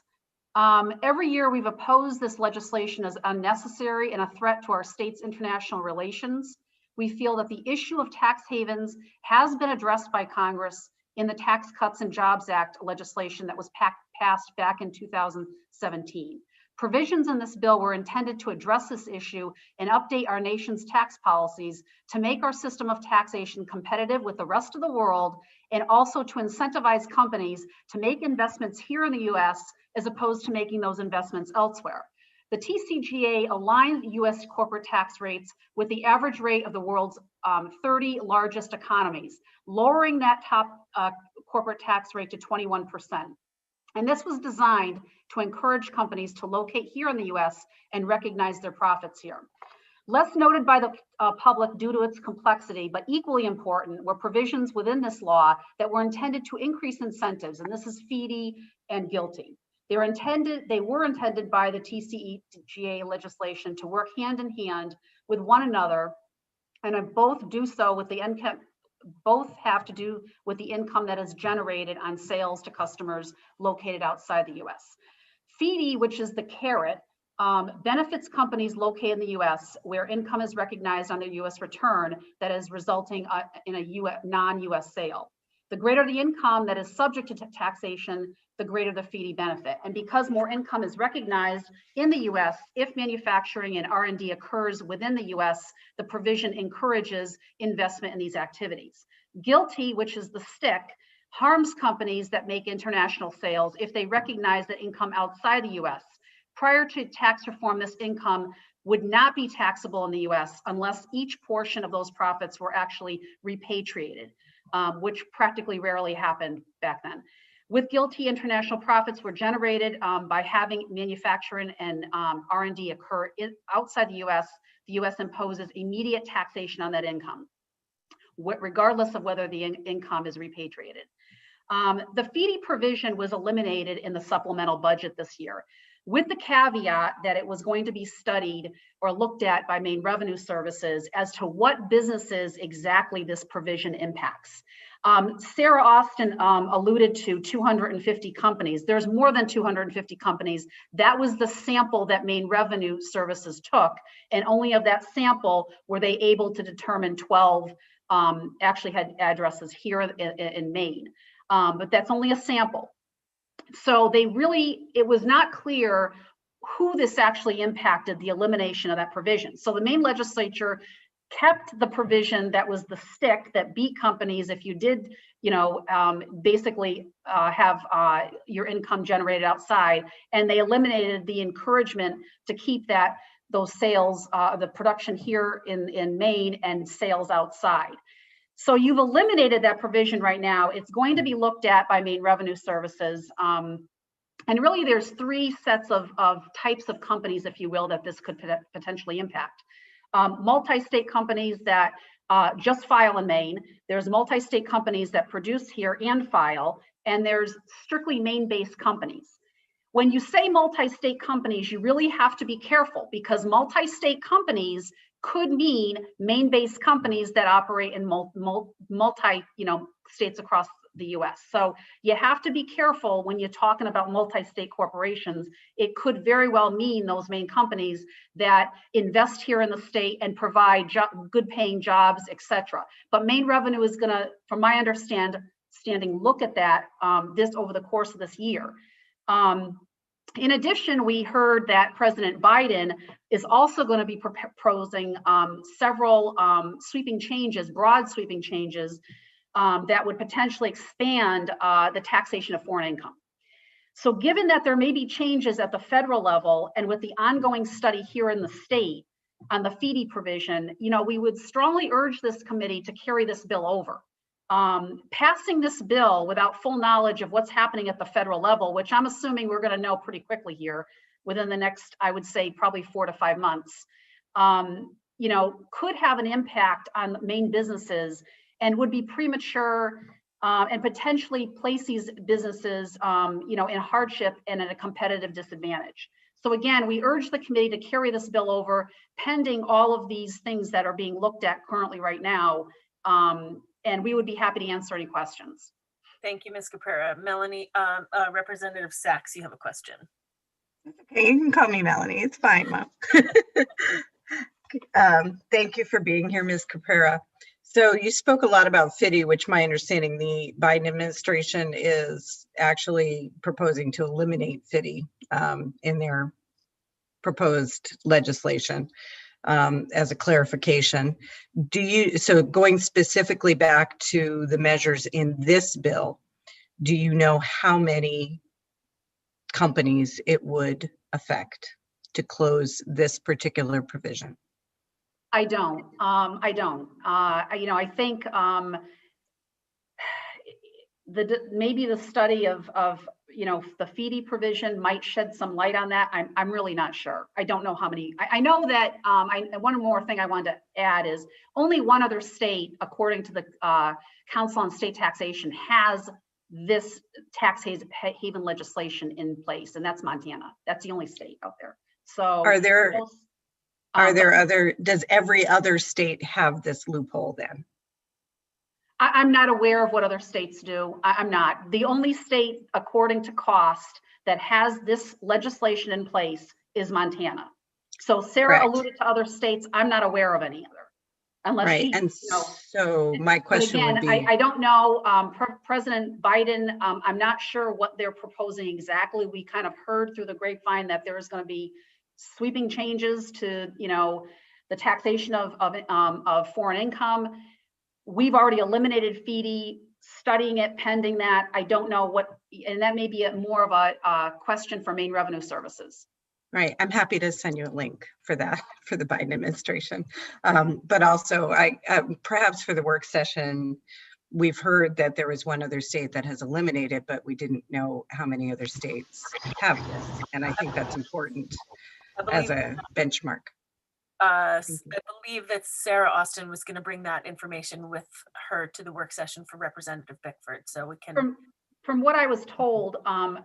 Every year we've opposed this legislation as unnecessary and a threat to our state's international relations. We feel that the issue of tax havens has been addressed by Congress in the Tax Cuts and Jobs Act legislation that was passed back in 2017. Provisions in this bill were intended to address this issue and update our nation's tax policies to make our system of taxation competitive with the rest of the world, and also to incentivize companies to make investments here in the US as opposed to making those investments elsewhere. The TCJA aligns US corporate tax rates with the average rate of the world's 30 largest economies, lowering that top corporate tax rate to 21%. And this was designed to encourage companies to locate here in the US and recognize their profits here. Less noted by the public due to its complexity, but equally important, were provisions within this law that were intended to increase incentives, and this is FEDE and GILTI. They were intended by the TCJA legislation to work hand in hand with one another, and both do so with the income. Both have to do with the income that is generated on sales to customers located outside the US. FEDE, which is the carrot, benefits companies located in the US where income is recognized on their US return that is resulting in a non-US sale. The greater the income that is subject to taxation, the greater the FEDE benefit. And because more income is recognized in the US, if manufacturing and R&D occurs within the US, the provision encourages investment in these activities. GILTI, which is the stick, harms companies that make international sales if they recognize that income outside the US. Prior to tax reform, this income would not be taxable in the US unless each portion of those profits were actually repatriated, which practically rarely happened back then. With GILTI, international profits were generated by having manufacturing and R&D occur outside the US imposes immediate taxation on that income, regardless of whether the income is repatriated. The FEDE provision was eliminated in the supplemental budget this year, with the caveat that it was going to be studied or looked at by Maine Revenue Services as to what businesses exactly this provision impacts. Sarah Austin alluded to 250 companies. There's more than 250 companies. That was the sample that Maine Revenue Services took, and only of that sample were they able to determine 12 actually had addresses here in Maine. But that's only a sample. So it was not clear who this actually impacted, the elimination of that provision. So the Maine legislature kept the provision that was the stick that beat companies if you did, basically have your income generated outside, and they eliminated the encouragement to keep those sales, the production here in Maine and sales outside. So you've eliminated that provision right now. It's going to be looked at by Maine Revenue Services. And really there's three sets of types of companies, if you will, that this could potentially impact. Multi-state companies that just file in Maine. There's multi-state companies that produce here and file, and there's strictly Maine-based companies. When you say multi-state companies, you really have to be careful, because multi-state companies could mean Maine-based companies that operate in multi states across the US. So you have to be careful when you're talking about multi-state corporations. It could very well mean those Maine companies that invest here in the state and provide good paying jobs, etc. But Maine Revenue is going to, from my understanding, look at that this over the course of this year. In addition, we heard that President Biden is also going to be proposing several sweeping changes, broad sweeping changes that would potentially expand the taxation of foreign income. So given that there may be changes at the federal level, and with the ongoing study here in the state on the FEDE provision, we would strongly urge this committee to carry this bill over. Passing this bill without full knowledge of what's happening at the federal level, which I'm assuming we're going to know pretty quickly here within the next, I would say, probably 4 to 5 months, could have an impact on Maine businesses and would be premature and potentially place these businesses, in hardship and at a competitive disadvantage. So again, we urge the committee to carry this bill over pending all of these things that are being looked at currently right now. And we would be happy to answer any questions. Thank you, Ms. Caprera. Melanie, Representative Sachs, you have a question. Okay, you can call me Melanie. It's fine, Mom. Thank you for being here, Ms. Caprera. So you spoke a lot about FDII, which my understanding, the Biden administration is actually proposing to eliminate FDII in their proposed legislation. As a clarification, so going specifically back to the measures in this bill, do you know how many companies it would affect to close this particular provision? I don't. I think maybe the study of the FDII provision might shed some light on that. I'm really not sure. I don't know how many. I know that one more thing I wanted to add is only one other state, according to the Council on State Taxation, has this tax haven legislation in place, and that's Montana. That's the only state out there. So are there other, does every other state have this loophole then? I'm not aware of what other states do. I'm not. The only state, according to cost, that has this legislation in place is Montana. So Sarah alluded to other states. I'm not aware of any other, unless right. And so my question again, would be, I don't know. President Biden, I'm not sure what they're proposing exactly. We kind of heard through the grapevine that there is going to be sweeping changes to, the taxation of foreign income. We've already eliminated FDII, studying it, pending that. I don't know what, and that may be more of a question for Maine Revenue Services. Right, I'm happy to send you a link for that, for the Biden administration. But also, perhaps for the work session, we've heard that there was one other state that has eliminated, but we didn't know how many other states have this. And I think that's important as a benchmark. I believe that Sarah Austin was going to bring that information with her to the work session for Representative Bickford, so we can. From what I was told, a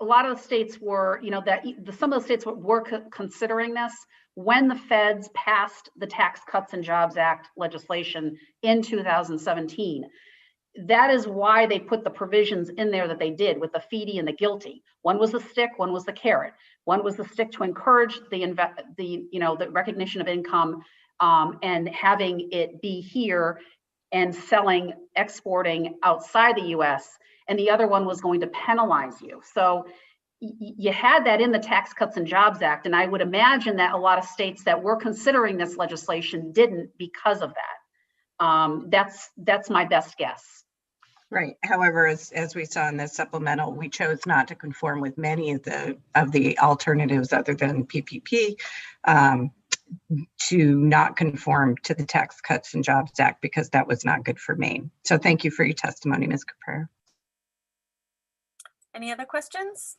lot of the states were, some of the states were considering this when the feds passed the Tax Cuts and Jobs Act legislation in 2017. That is why they put the provisions in there that they did with the FDII and the GILTI. One was the stick, one was the carrot. One was the stick to encourage the recognition of income and having it be here and selling, exporting outside the US. And the other one was going to penalize you. So you had that in the Tax Cuts and Jobs Act. And I would imagine that a lot of states that were considering this legislation didn't because of that. That's my best guess. Right. However, as we saw in the supplemental, we chose not to conform with many of the alternatives other than PPP to not conform to the Tax Cuts and Jobs Act because that was not good for Maine. So thank you for your testimony, Ms. Caprera. Any other questions?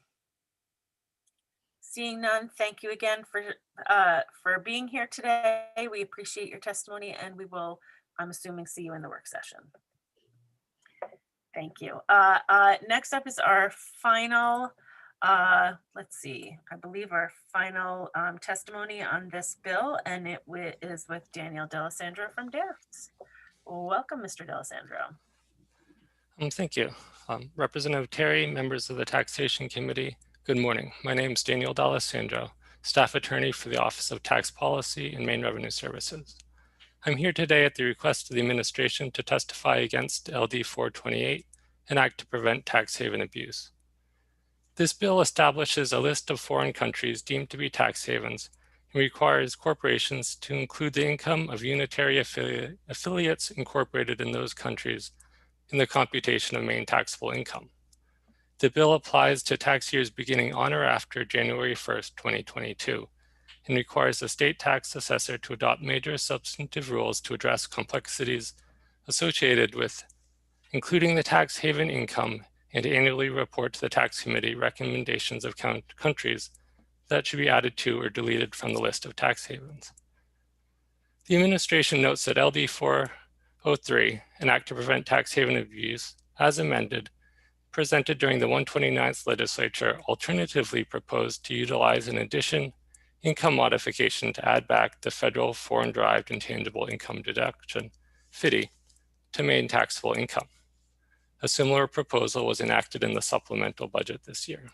Seeing none, thank you again for being here today. We appreciate your testimony, and we will, I'm assuming, see you in the work session. Thank you. Next up is our final, let's see, I believe our final testimony on this bill, and it is with Daniel D'Alessandro from DARES. Welcome, Mr. D'Alessandro. Thank you. Representative Terry, members of the Taxation Committee, good morning. My name is Daniel D'Alessandro, Staff Attorney for the Office of Tax Policy and Maine Revenue Services. I'm here today at the request of the administration to testify against LD 428, an act to prevent tax haven abuse. This bill establishes a list of foreign countries deemed to be tax havens and requires corporations to include the income of unitary affiliates incorporated in those countries in the computation of Maine taxable income. The bill applies to tax years beginning on or after January 1st, 2022, and requires the state tax assessor to adopt major substantive rules to address complexities associated with including the tax haven income and annually report to the tax committee recommendations of countries that should be added to or deleted from the list of tax havens. The administration notes that LD 403, an act to prevent tax haven abuse, as amended, presented during the 129th legislature, alternatively proposed to utilize an addition income modification to add back the federal foreign derived intangible income deduction, FDII, to Maine taxable income. A similar proposal was enacted in the supplemental budget this year.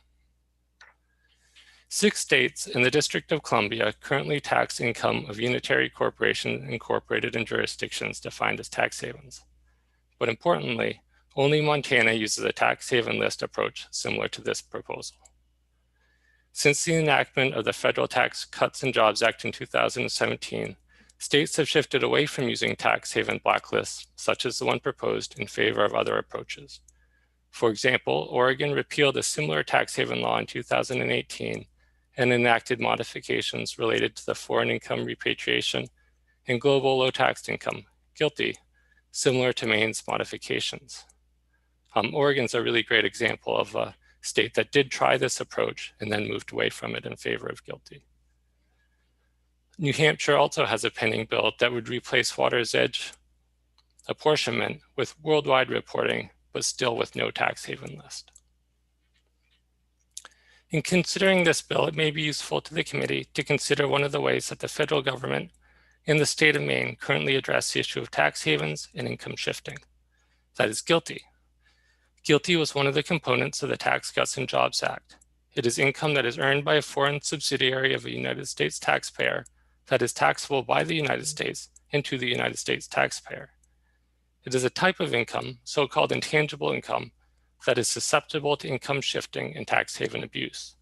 6 states and the District of Columbia currently tax income of unitary corporations incorporated in jurisdictions defined as tax havens. But importantly, only Montana uses a tax haven list approach similar to this proposal. Since the enactment of the Federal Tax Cuts and Jobs Act in 2017, states have shifted away from using tax haven blacklists, such as the one proposed, in favor of other approaches. For example, Oregon repealed a similar tax haven law in 2018 and enacted modifications related to the foreign income repatriation and global low taxed income, GILTI, similar to Maine's modifications. Oregon's a really great example of a state that did try this approach and then moved away from it in favor of GILTI. New Hampshire also has a pending bill that would replace Water's Edge apportionment with worldwide reporting, but still with no tax haven list. In considering this bill, it may be useful to the committee to consider one of the ways that the federal government and the state of Maine currently address the issue of tax havens and income shifting. That is GILTI. GILTI was one of the components of the Tax Cuts and Jobs Act. It is income that is earned by a foreign subsidiary of a United States taxpayer that is taxable by the United States and to the United States taxpayer. It is a type of income, so-called intangible income, that is susceptible to income shifting and tax haven abuse.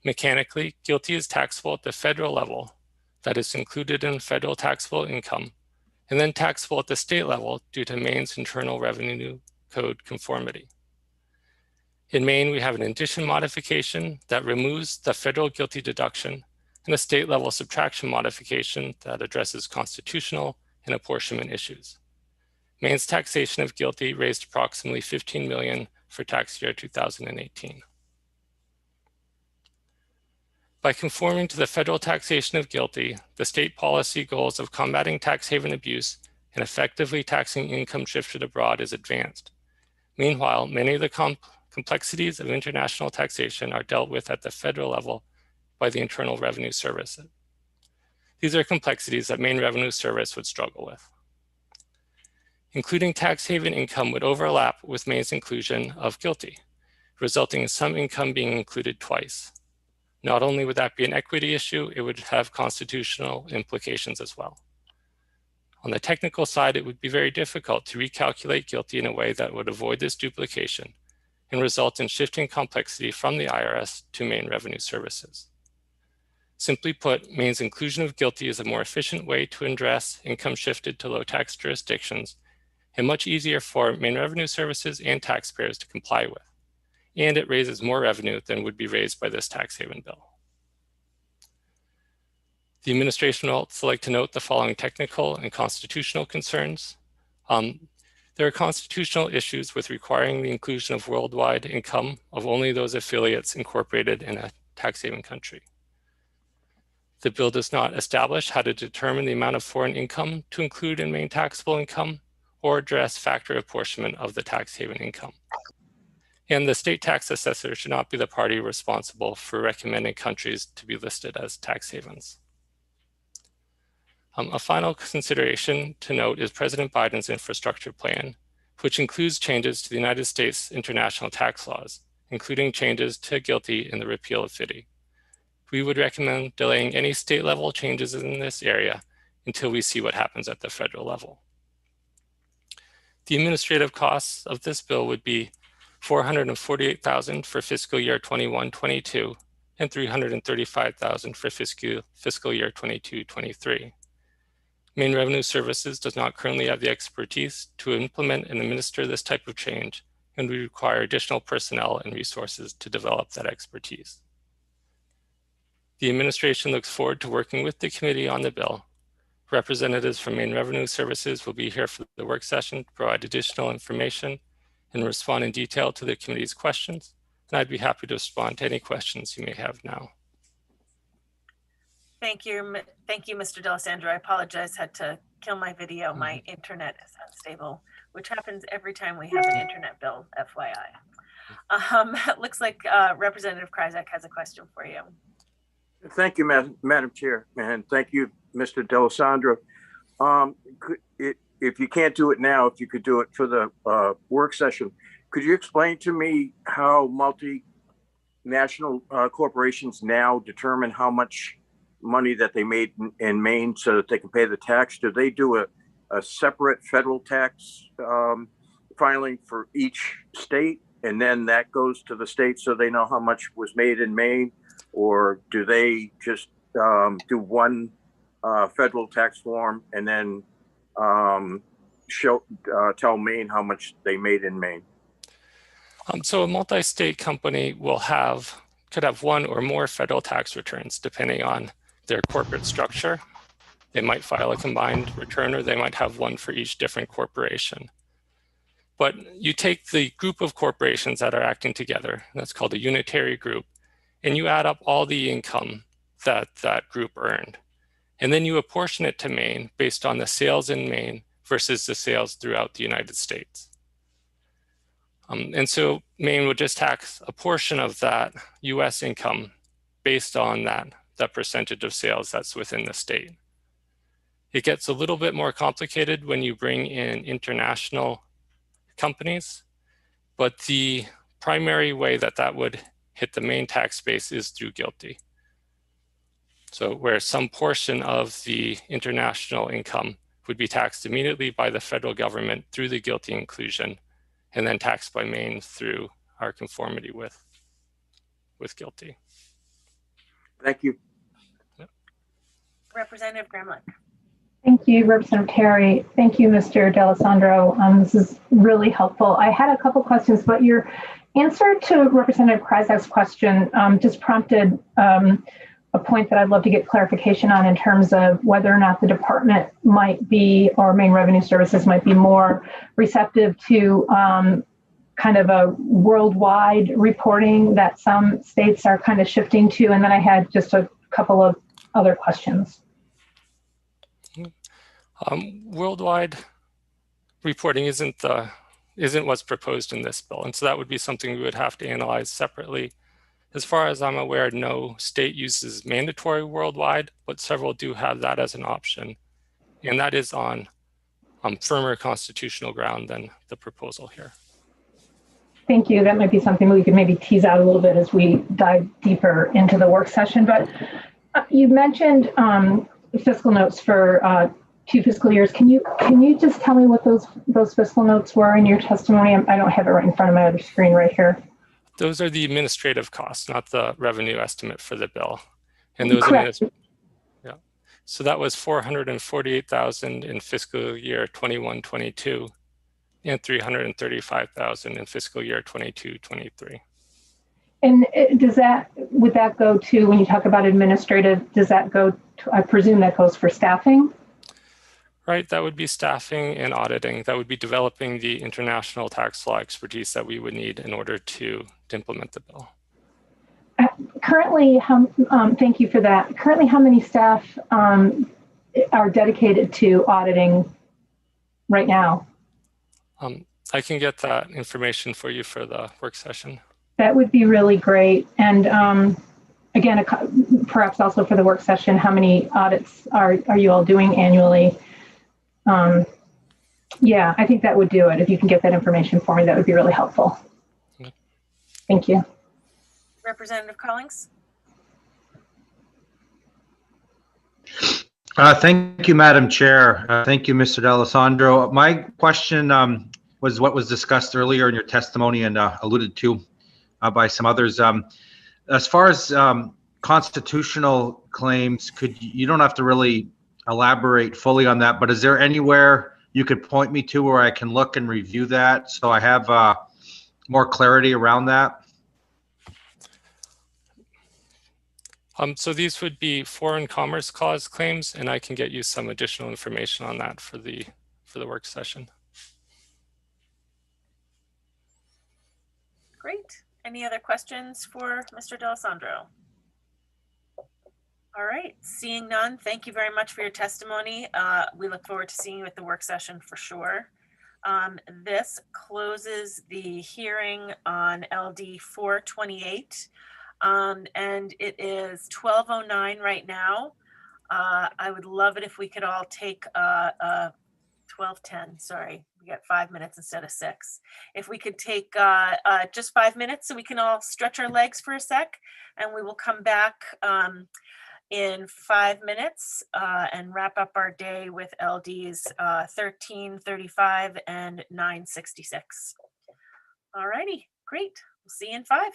Mechanically, GILTI is taxable at the federal level, that is included in federal taxable income, and then taxable at the state level due to Maine's Internal Revenue Code conformity. In Maine, we have an addition modification that removes the federal GILTI deduction and a state level subtraction modification that addresses constitutional and apportionment issues. Maine's taxation of GILTI raised approximately $15 million for tax year 2018. By conforming to the federal taxation of GILTI, the state policy goals of combating tax haven abuse and effectively taxing income shifted abroad is advanced. Meanwhile, many of the complexities of international taxation are dealt with at the federal level by the Internal Revenue Service. These are complexities that Maine Revenue Service would struggle with. Including tax haven income would overlap with Maine's inclusion of GILTI, resulting in some income being included twice. Not only would that be an equity issue, it would have constitutional implications as well. On the technical side, it would be very difficult to recalculate GILTI in a way that would avoid this duplication and result in shifting complexity from the IRS to Maine Revenue Services. Simply put, Maine's inclusion of GILTI is a more efficient way to address income shifted to low tax jurisdictions and much easier for Maine Revenue Services and taxpayers to comply with. And it raises more revenue than would be raised by this tax haven bill. The administration would also like to note the following technical and constitutional concerns. There are constitutional issues with requiring the inclusion of worldwide income of only those affiliates incorporated in a tax haven country. The bill does not establish how to determine the amount of foreign income to include in Maine taxable income or address factor apportionment of the tax haven income. And the state tax assessor should not be the party responsible for recommending countries to be listed as tax havens. A final consideration to note is President Biden's infrastructure plan, which includes changes to the United States international tax laws, including changes to GILTI and the repeal of FDII. We would recommend delaying any state level changes in this area until we see what happens at the federal level. The administrative costs of this bill would be $448,000 for fiscal year 21-22 and $335,000 for fiscal year 22-23. Maine Revenue Services does not currently have the expertise to implement and administer this type of change, and we require additional personnel and resources to develop that expertise. The administration looks forward to working with the committee on the bill. Representatives from Maine Revenue Services will be here for the work session to provide additional information and respond in detail to the committee's questions. And I'd be happy to respond to any questions you may have now. Thank you, Mr. D'Alessandro. I apologize, had to kill my video. My internet is unstable, which happens every time we have an internet bill, FYI. It looks like Representative Kryzak has a question for you. Thank you, Madam Chair, and thank you, Mr. D'Alessandro. If you can't do it now, if you could do it for the work session, could you explain to me how multinational corporations now determine how much money that they made in Maine so that they can pay the tax? Do they do a separate federal tax filing for each state, and then that goes to the state so they know how much was made in Maine? Or do they just do one federal tax form and then tell Maine how much they made in Maine? So a multi-state company could have one or more federal tax returns depending on their corporate structure. They might file a combined return, or they might have one for each different corporation. But you take the group of corporations that are acting together, that's called a unitary group, and you add up all the income that that group earned. And then you apportion it to Maine based on the sales in Maine versus the sales throughout the United States. And so Maine would just tax a portion of that US income based on that percentage of sales that's within the state. It gets a little bit more complicated when you bring in international companies, but the primary way that that would hit the Maine tax base is through GILTI. So where some portion of the international income would be taxed immediately by the federal government through the GILTI inclusion, and then taxed by Maine through our conformity with GILTI. Thank you. Yep. Representative Gramlich. Thank you, Representative Terry. Thank you, Mr. D'Alessandro. This is really helpful. I had a couple questions, but your answer to Representative Kryzak's question just prompted a point that I'd love to get clarification on in terms of whether or not the department might be, or Maine Revenue Services might be more receptive to kind of a worldwide reporting that some states are kind of shifting to. And then I had just a couple of other questions. Worldwide reporting isn't what's proposed in this bill. And so that would be something we would have to analyze separately. As far as I'm aware, no state uses mandatory worldwide, but several do have that as an option. And that is on firmer constitutional ground than the proposal here. Thank you. That might be something we could maybe tease out a little bit as we dive deeper into the work session. But you mentioned fiscal notes for 2 fiscal years. Can you just tell me what those fiscal notes were in your testimony? I don't have it right in front of my other screen right here. Those are the administrative costs, not the revenue estimate for the bill. And those yeah. So that was $448,000 in fiscal year 21-22 and $335,000 in fiscal year 22-23. And would that go to, when you talk about administrative, does that go to, I presume that goes for staffing? Right, that would be staffing and auditing. That would be developing the international tax law expertise that we would need in order to implement the bill. Currently, thank you for that. Currently, how many staff are dedicated to auditing right now? I can get that information for you for the work session. That would be really great. And again, perhaps also for the work session, how many audits are you all doing annually? Yeah, I think that would do it. If you can get that information for me, that would be really helpful. Okay. Thank you. Representative Collings. Thank you, Madam Chair. Thank you, Mr. D'Alessandro. My question was what was discussed earlier in your testimony and alluded to by some others. As far as constitutional claims, you don't have to really elaborate fully on that, but is there anywhere you could point me to where I can look and review that so I have more clarity around that? So these would be Foreign Commerce Clause claims, and I can get you some additional information on that for the work session. Great. Any other questions for Mr. D'Alessandro? All right, seeing none, thank you very much for your testimony. We look forward to seeing you at the work session for sure. This closes the hearing on LD 428. And it is 12:09 right now. I would love it if we could all take 12:10, sorry, we got 5 minutes instead of 6. If we could take just 5 minutes so we can all stretch our legs for a sec, and we will come back in 5 minutes and wrap up our day with LDs 1335 and 966. All righty, great. We'll see you in 5.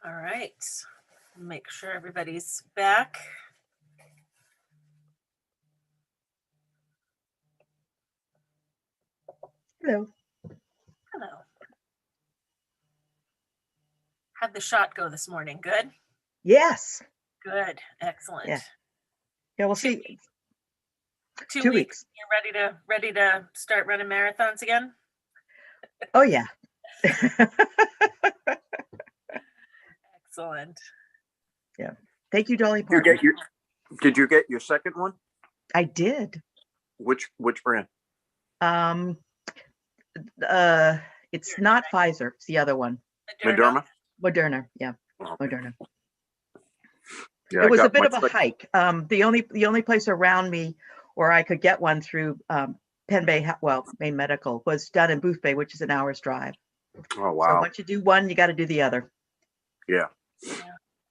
All right, make sure everybody's back. Hello. Hello. How'd the shot go this morning? Good? Yes. Good, excellent. Yeah. Yeah, we'll see. 2 weeks. You're ready to start running marathons again? Oh, yeah. Excellent. Yeah. Thank you, Dolly You Parton. did you get your second one? I did. Which brand? It's not Pfizer. It's the other one. Moderna? Moderna. Yeah. Oh. Moderna. Yeah, It was I a got bit my of a hike. The only place around me where I could get one through Penn Bay, Maine Medical, was down in Booth Bay, which is an hour's drive. Oh, So wow. once you do one, you got to do the other. Yeah.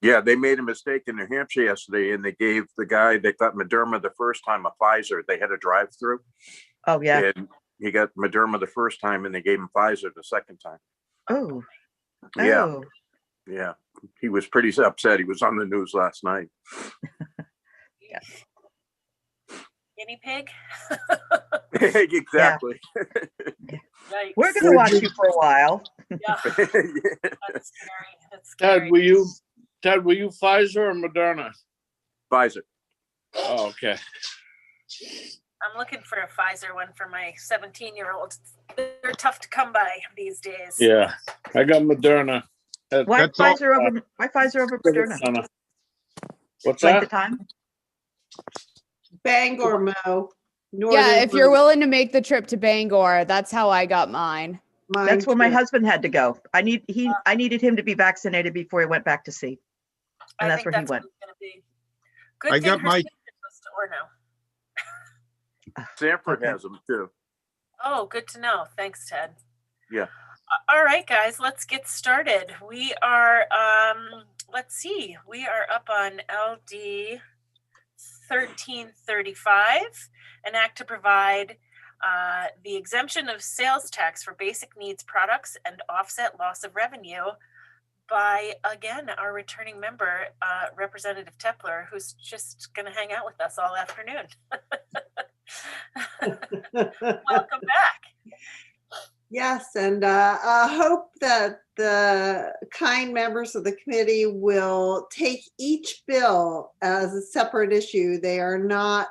Yeah, they made a mistake in New Hampshire yesterday, and they gave the guy that got Moderna the first time a Pfizer. They had a drive-through. Oh, yeah. And he got Moderna the first time, and they gave him Pfizer the second time. Oh. Yeah. Oh. Yeah. He was pretty upset. He was on the news last night. Yeah. Guinea pig? Exactly. Yikes. We're going to watch you for a while. Yeah. That's scary. That's Ted, scary. were you Pfizer or Moderna? Pfizer. Oh, okay. I'm looking for a Pfizer one for my 17-year-old. They're tough to come by these days. Yeah, I got Moderna. Why Pfizer over Moderna? What's Length of that? time? Bangor, Mo. Yeah, if you're willing to make the trip to Bangor, that's how I got mine. That's where my husband had to go. I needed him to be vaccinated before he went back to sea. And that's where he went. Good I thing got her my- sister's supposed to- or no. Sanford has them too. Oh, good to know. Thanks, Ted. Yeah. All right, guys, let's get started. We are, let's see, we are up on LD 1335, an act to provide the exemption of sales tax for basic needs products and offset loss of revenue by, again, our returning member, Representative Tepler, who's just going to hang out with us all afternoon. Welcome back. Yes, and I hope that the kind members of the committee will take each bill as a separate issue. They are not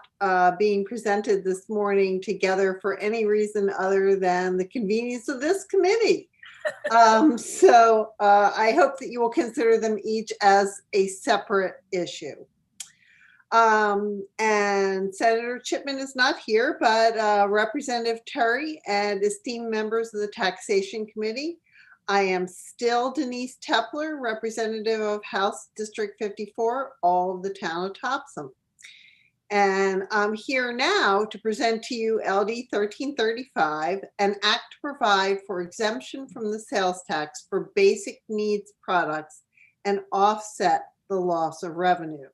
being presented this morning together for any reason other than the convenience of this committee. So I hope that you will consider them each as a separate issue. And Senator Chipman is not here, but Representative Terry and esteemed members of the Taxation Committee. I am still Denise Tepler, representative of House District 54, all of the town of Topsom. And I'm here now to present to you LD 1335, an act to provide for exemption from the sales tax for basic needs products and offset the loss of revenue.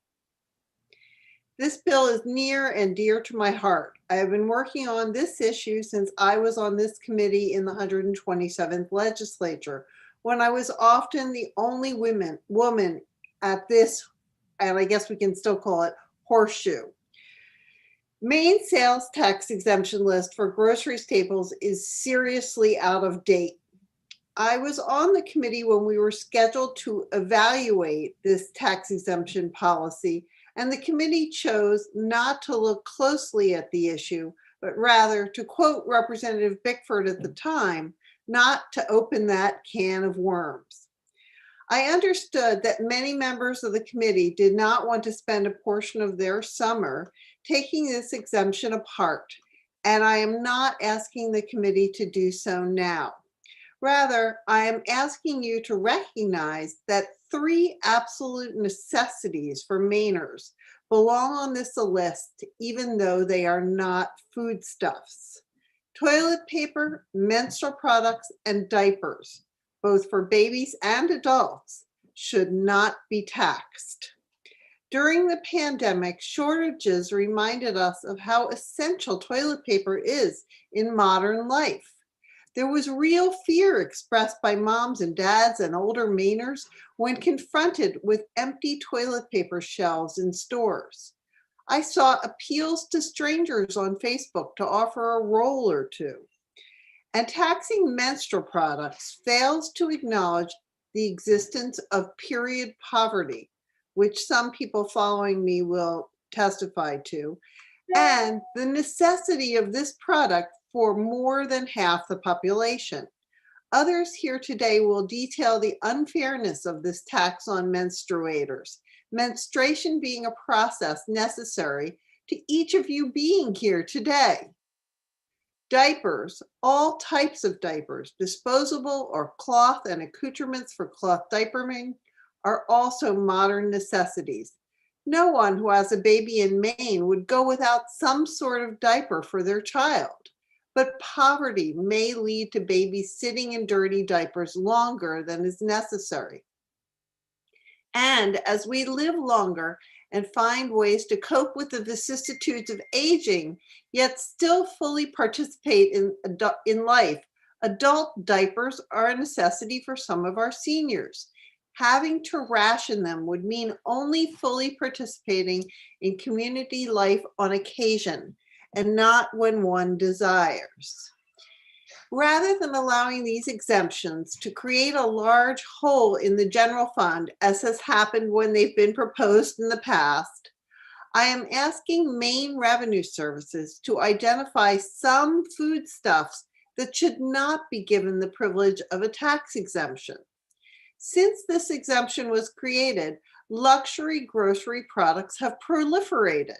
This bill is near and dear to my heart. I have been working on this issue since I was on this committee in the 127th legislature, when I was often the only woman at this, and I guess we can still call it, horseshoe. Maine sales tax exemption list for grocery staples is seriously out of date. I was on the committee when we were scheduled to evaluate this tax exemption policy, and the committee chose not to look closely at the issue, but rather, to quote Representative Bickford at the time, not to open that can of worms. I understood that many members of the committee did not want to spend a portion of their summer taking this exemption apart, and I am not asking the committee to do so now. Rather, I am asking you to recognize that 3 absolute necessities for Mainers belong on this list, even though they are not foodstuffs. Toilet paper, menstrual products, and diapers, both for babies and adults, should not be taxed. During the pandemic, shortages reminded us of how essential toilet paper is in modern life. There was real fear expressed by moms and dads and older Mainers when confronted with empty toilet paper shelves in stores. I saw appeals to strangers on Facebook to offer a roll or two. And taxing menstrual products fails to acknowledge the existence of period poverty, which some people following me will testify to, and the necessity of this product for more than half the population. Others here today will detail the unfairness of this tax on menstruators, menstruation being a process necessary to each of you being here today. Diapers, all types of diapers, disposable or cloth and accoutrements for cloth diapering, are also modern necessities. No one who has a baby in Maine would go without some sort of diaper for their child. But poverty may lead to babies sitting in dirty diapers longer than is necessary. And as we live longer and find ways to cope with the vicissitudes of aging, yet still fully participate in life, adult diapers are a necessity for some of our seniors. Having to ration them would mean only fully participating in community life on occasion, and not when one desires. Rather than allowing these exemptions to create a large hole in the general fund, as has happened when they've been proposed in the past, I am asking Maine Revenue Services to identify some foodstuffs that should not be given the privilege of a tax exemption. Since this exemption was created, luxury grocery products have proliferated.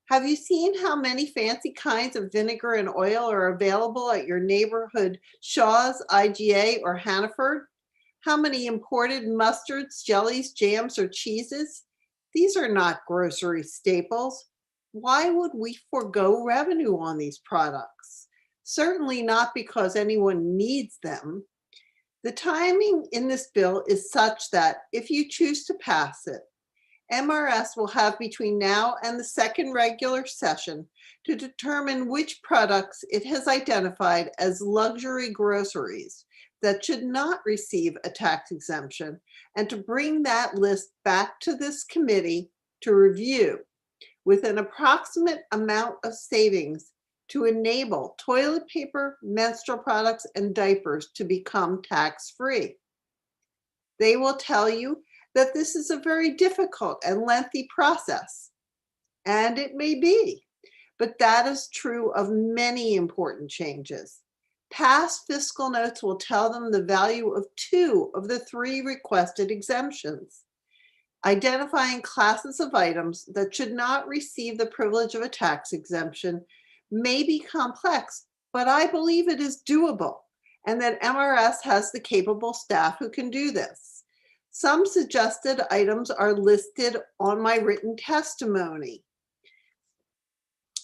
Have you seen how many fancy kinds of vinegar and oil are available at your neighborhood Shaw's, IGA, or Hannaford? How many imported mustards, jellies, jams, or cheeses? These are not grocery staples. Why would we forego revenue on these products? Certainly not because anyone needs them. The timing in this bill is such that if you choose to pass it, MRS will have between now and the second regular session to determine which products it has identified as luxury groceries that should not receive a tax exemption, and to bring that list back to this committee to review with an approximate amount of savings to enable toilet paper, menstrual products, and diapers to become tax-free. They will tell you that this is a very difficult and lengthy process, and it may be, but that is true of many important changes. Past fiscal notes will tell them the value of 2 of the 3 requested exemptions. Identifying classes of items that should not receive the privilege of a tax exemption may be complex, but I believe it is doable, and that MRS has the capable staff who can do this. Some suggested items are listed on my written testimony.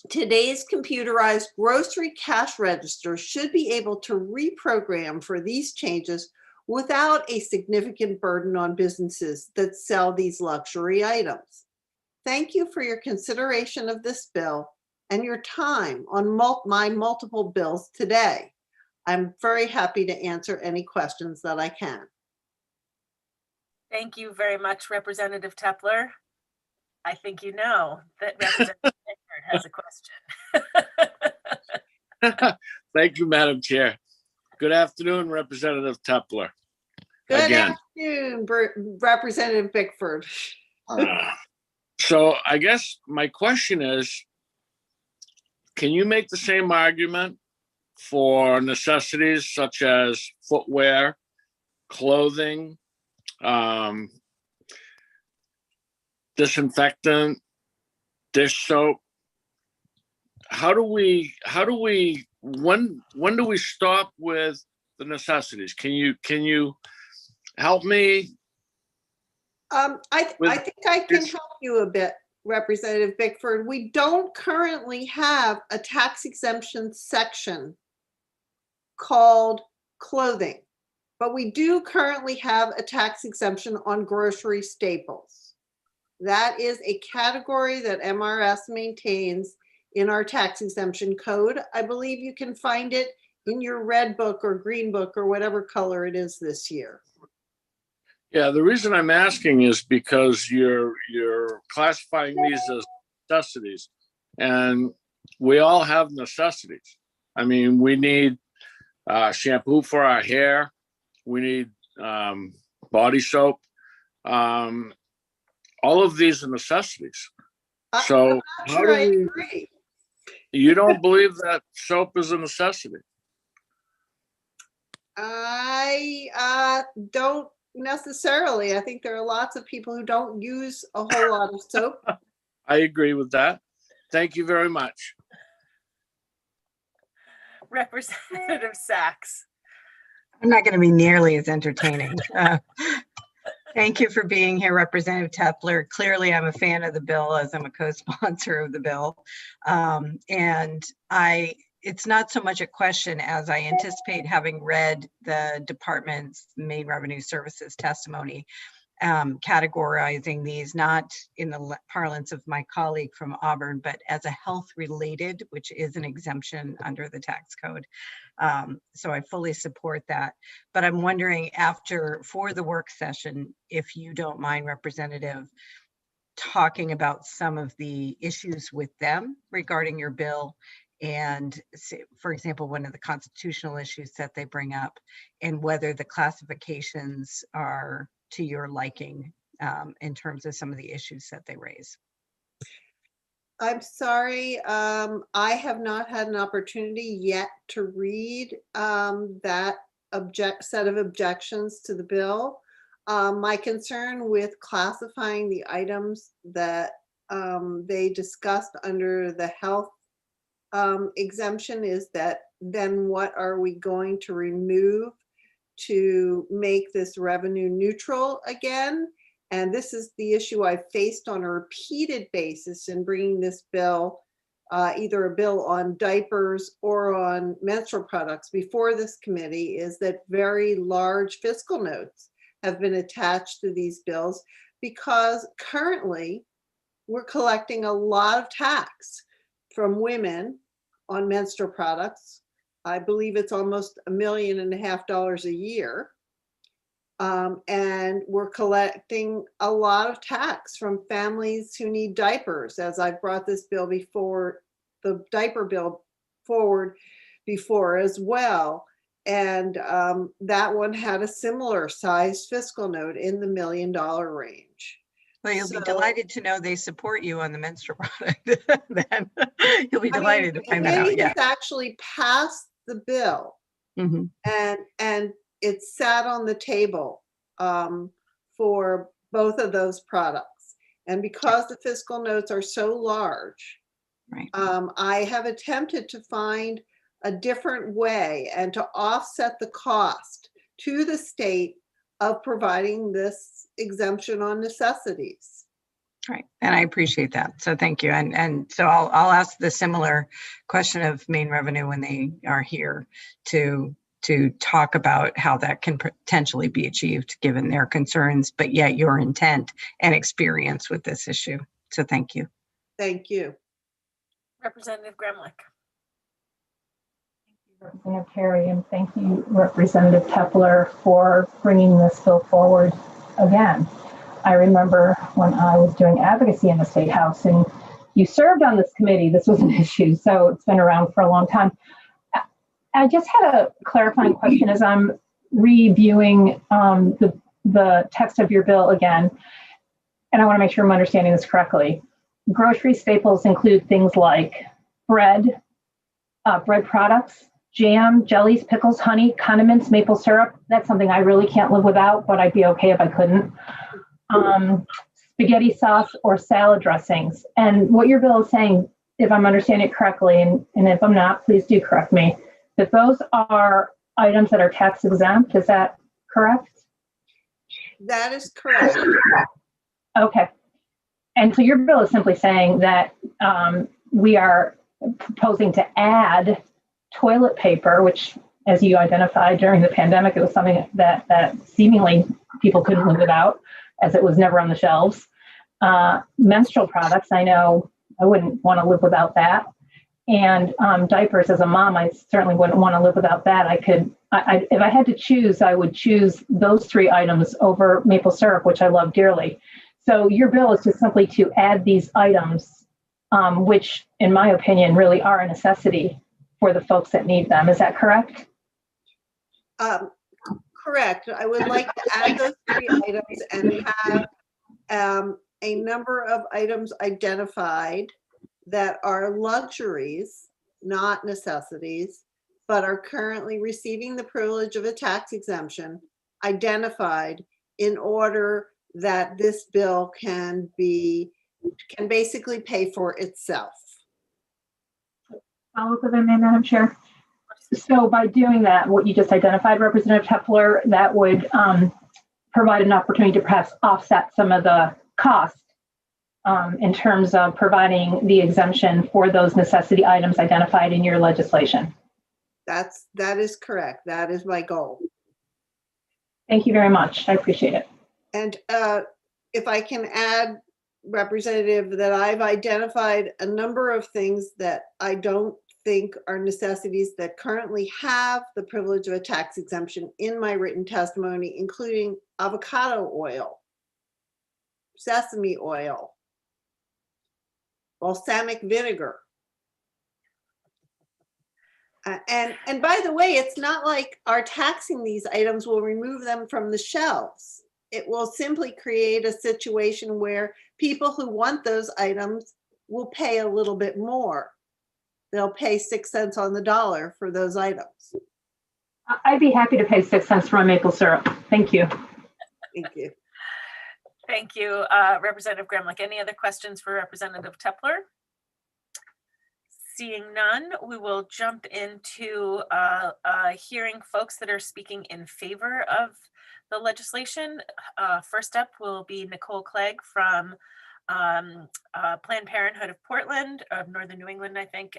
Today's computerized grocery cash register should be able to reprogram for these changes without a significant burden on businesses that sell these luxury items. Thank you for your consideration of this bill and your time on my multiple bills today. I'm very happy to answer any questions that I can. Thank you very much, Representative Tepler. I think you know that Representative Bickford has a question. Thank you, Madam Chair. Good afternoon, Representative Tepler. Good Again. afternoon, Representative Bickford. So I guess my question is, can you make the same argument for necessities such as footwear, clothing, disinfectant, dish soap? When do we stop with the necessities? Can you help me? I think I can help you a bit, Representative Bickford. We don't currently have a tax exemption section called clothing, but we do currently have a tax exemption on grocery staples. That is a category that MRS maintains in our tax exemption code. I believe you can find it in your red book or green book or whatever color it is this year? Yeah, the reason I'm asking is because you're classifying these as necessities, and we all have necessities. I mean, we need shampoo for our hair. We need body soap. All of these are necessities. So I'm not sure I agree. You don't believe that soap is a necessity? I don't necessarily. I think there are lots of people who don't use a whole lot of soap. I agree with that. Thank you very much. Representative Sachs. I'm not going to be nearly as entertaining. Thank you for being here, Representative Tepler. Clearly, I'm a fan of the bill as I'm a co-sponsor of the bill. It's not so much a question as I anticipate having read the department's Maine Revenue Services testimony, categorizing these not in the parlance of my colleague from Auburn, but as a health related, which is an exemption under the tax code. So I fully support that. But I'm wondering for the work session, if you don't mind, Representative, talking about some of the issues with them regarding your bill. And for example, one of the constitutional issues that they bring up and whether the classifications are to your liking in terms of some of the issues that they raise. I'm sorry, I have not had an opportunity yet to read that set of objections to the bill. My concern with classifying the items that they discussed under the health exemption is that then what are we going to remove to make this revenue neutral again? And this is the issue I faced on a repeated basis in bringing this bill, either a bill on diapers or on menstrual products before this committee, is that very large fiscal notes have been attached to these bills because currently we're collecting a lot of tax from women on menstrual products. I believe it's almost $1.5 million a year. And we're collecting a lot of tax from families who need diapers, as I've brought this bill before, the diaper bill forward before as well. And that one had a similar size fiscal note in the $1 million range. Well, you'll be delighted to know they support you on the menstrual product. Then you'll be delighted to find that out. Yeah, it's actually passed the bill, and it sat on the table for both of those products. And because the fiscal notes are so large, I have attempted to find a different way and to offset the cost to the state of providing this exemption on necessities. Right, and I appreciate that. So thank you. And so I'll ask the similar question of Maine Revenue when they are here to talk about how that can potentially be achieved given their concerns, but yet your intent and experience with this issue. So thank you. Thank you. Representative Gremlich. Representative Terry, and thank you, Representative Tepler, for bringing this bill forward again. I remember when I was doing advocacy in the State House, and you served on this committee, this was an issue, so it's been around for a long time. I just had a clarifying question as I'm reviewing the text of your bill again, and I want to make sure I'm understanding this correctly. Grocery staples include things like bread, bread products, jam, jellies, pickles, honey, condiments, maple syrup. That's something I really can't live without, but I'd be okay if I couldn't. Spaghetti sauce or salad dressings. And what your bill is saying, if I'm understanding it correctly, and if I'm not, please do correct me, that those are items that are tax exempt. Is that correct? That is correct. Okay. And so your bill is simply saying that we are proposing to add toilet paper, which, as you identified during the pandemic, it was something that seemingly people couldn't live without, as it was never on the shelves. Menstrual products, I know I wouldn't want to live without that. And diapers, as a mom, I certainly wouldn't want to live without that. If I had to choose, I would choose those 3 items over maple syrup, which I love dearly. So your bill is just simply to add these items, which in my opinion, really are a necessity for the folks that need them. Is that correct? Correct. I would like to add those 3 items and have a number of items identified that are luxuries, not necessities, but are currently receiving the privilege of a tax exemption identified in order that this bill can basically pay for itself. Follow up if I may, Madam Chair. So by doing that, what you just identified, Representative Hepler, that would provide an opportunity to perhaps offset some of the costs in terms of providing the exemption for those necessity items identified in your legislation. That is correct. That is my goal. Thank you very much. I appreciate it. And if I can add, Representative, that I've identified a number of things that I don't think are necessities that currently have the privilege of a tax exemption in my written testimony, including avocado oil, sesame oil, balsamic vinegar. And by the way, it's not like our taxing these items will remove them from the shelves. It will simply create a situation where people who want those items will pay a little bit more. They'll pay 6 cents on the dollar for those items. I'd be happy to pay 6 cents for my maple syrup. Thank you. Thank you. Thank you, Representative Gremlich. Any other questions for Representative Tepler? Seeing none, we will jump into hearing folks that are speaking in favor of the legislation. First up will be Nicole Clegg from Planned Parenthood of Portland, of Northern New England, I think.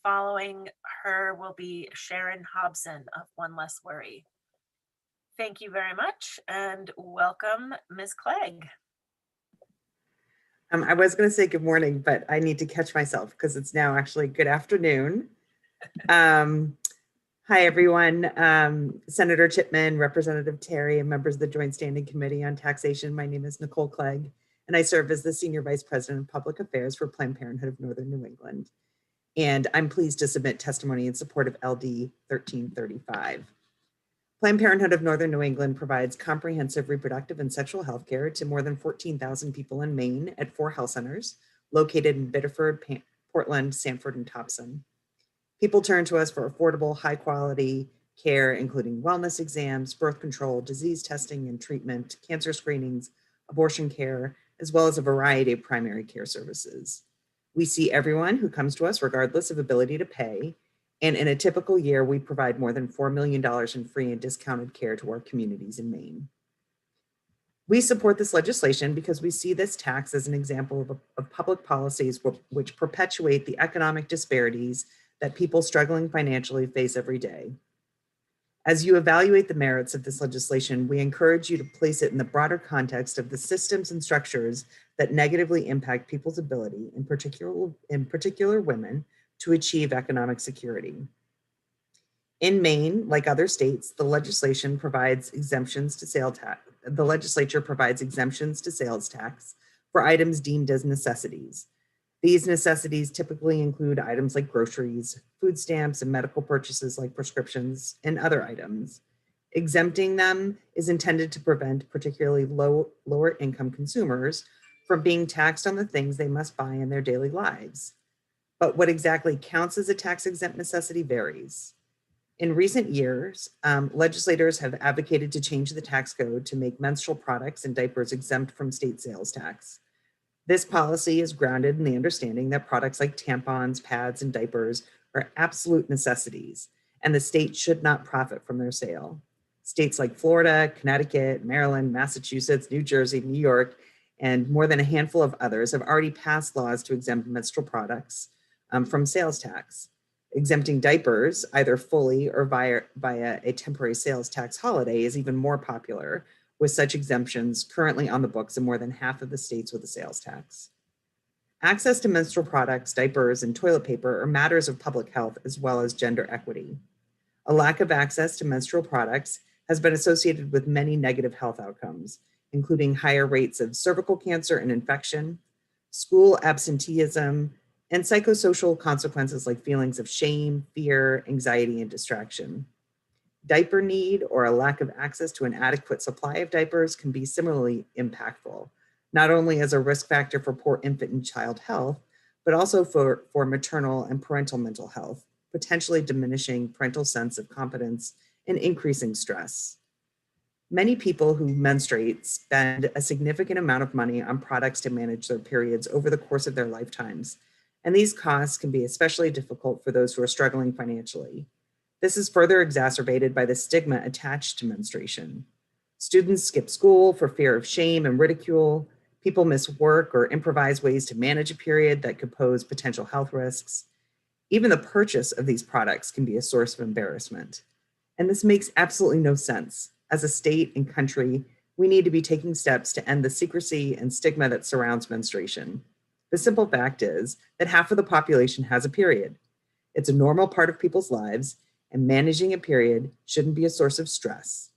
Following her will be Sharon Hobson of One Less Worry. Thank you very much and welcome, Ms. Clegg. I was going to say good morning, but I need to catch myself because it's now actually good afternoon. Hi, everyone. Senator Chipman, Representative Terry, and members of the Joint Standing Committee on Taxation. My name is Nicole Clegg, and I serve as the Senior Vice President of Public Affairs for Planned Parenthood of Northern New England. And I'm pleased to submit testimony in support of LD 1335. Planned Parenthood of Northern New England provides comprehensive reproductive and sexual health care to more than 14,000 people in Maine at 4 health centers located in Biddeford, Portland, Sanford, and Topsom. People turn to us for affordable, high-quality care, including wellness exams, birth control, disease testing and treatment, cancer screenings, abortion care, as well as a variety of primary care services. We see everyone who comes to us regardless of ability to pay, and in a typical year, we provide more than $4 million in free and discounted care to our communities in Maine. We support this legislation because we see this tax as an example of public policies which perpetuate the economic disparities that people struggling financially face every day. As you evaluate the merits of this legislation, we encourage you to place it in the broader context of the systems and structures that negatively impact people's ability, in particular women, to achieve economic security. In Maine, like other states, the legislature provides exemptions to sales tax for items deemed as necessities. These necessities typically include items like groceries, food stamps, and medical purchases like prescriptions and other items. Exempting them is intended to prevent particularly lower income consumers from being taxed on the things they must buy in their daily lives. But what exactly counts as a tax-exempt necessity varies. In recent years, legislators have advocated to change the tax code to make menstrual products and diapers exempt from state sales tax. This policy is grounded in the understanding that products like tampons, pads, and diapers are absolute necessities, and the state should not profit from their sale. States like Florida, Connecticut, Maryland, Massachusetts, New Jersey, New York, and more than a handful of others have already passed laws to exempt menstrual products from sales tax. Exempting diapers, either fully or via a temporary sales tax holiday, is even more popular, with such exemptions currently on the books in more than half of the states with a sales tax. Access to menstrual products, diapers, and toilet paper are matters of public health as well as gender equity. A lack of access to menstrual products has been associated with many negative health outcomes, including higher rates of cervical cancer and infection, school absenteeism, and psychosocial consequences like feelings of shame, fear, anxiety, and distraction. Diaper need or a lack of access to an adequate supply of diapers can be similarly impactful, not only as a risk factor for poor infant and child health, but also for maternal and parental mental health, potentially diminishing parental sense of competence and increasing stress. Many people who menstruate spend a significant amount of money on products to manage their periods over the course of their lifetimes, and these costs can be especially difficult for those who are struggling financially. This is further exacerbated by the stigma attached to menstruation. Students skip school for fear of shame and ridicule. People miss work or improvise ways to manage a period that could pose potential health risks. Even the purchase of these products can be a source of embarrassment. And this makes absolutely no sense. As a state and country, we need to be taking steps to end the secrecy and stigma that surrounds menstruation. The simple fact is that half of the population has a period. It's a normal part of people's lives, and managing a period shouldn't be a source of stress.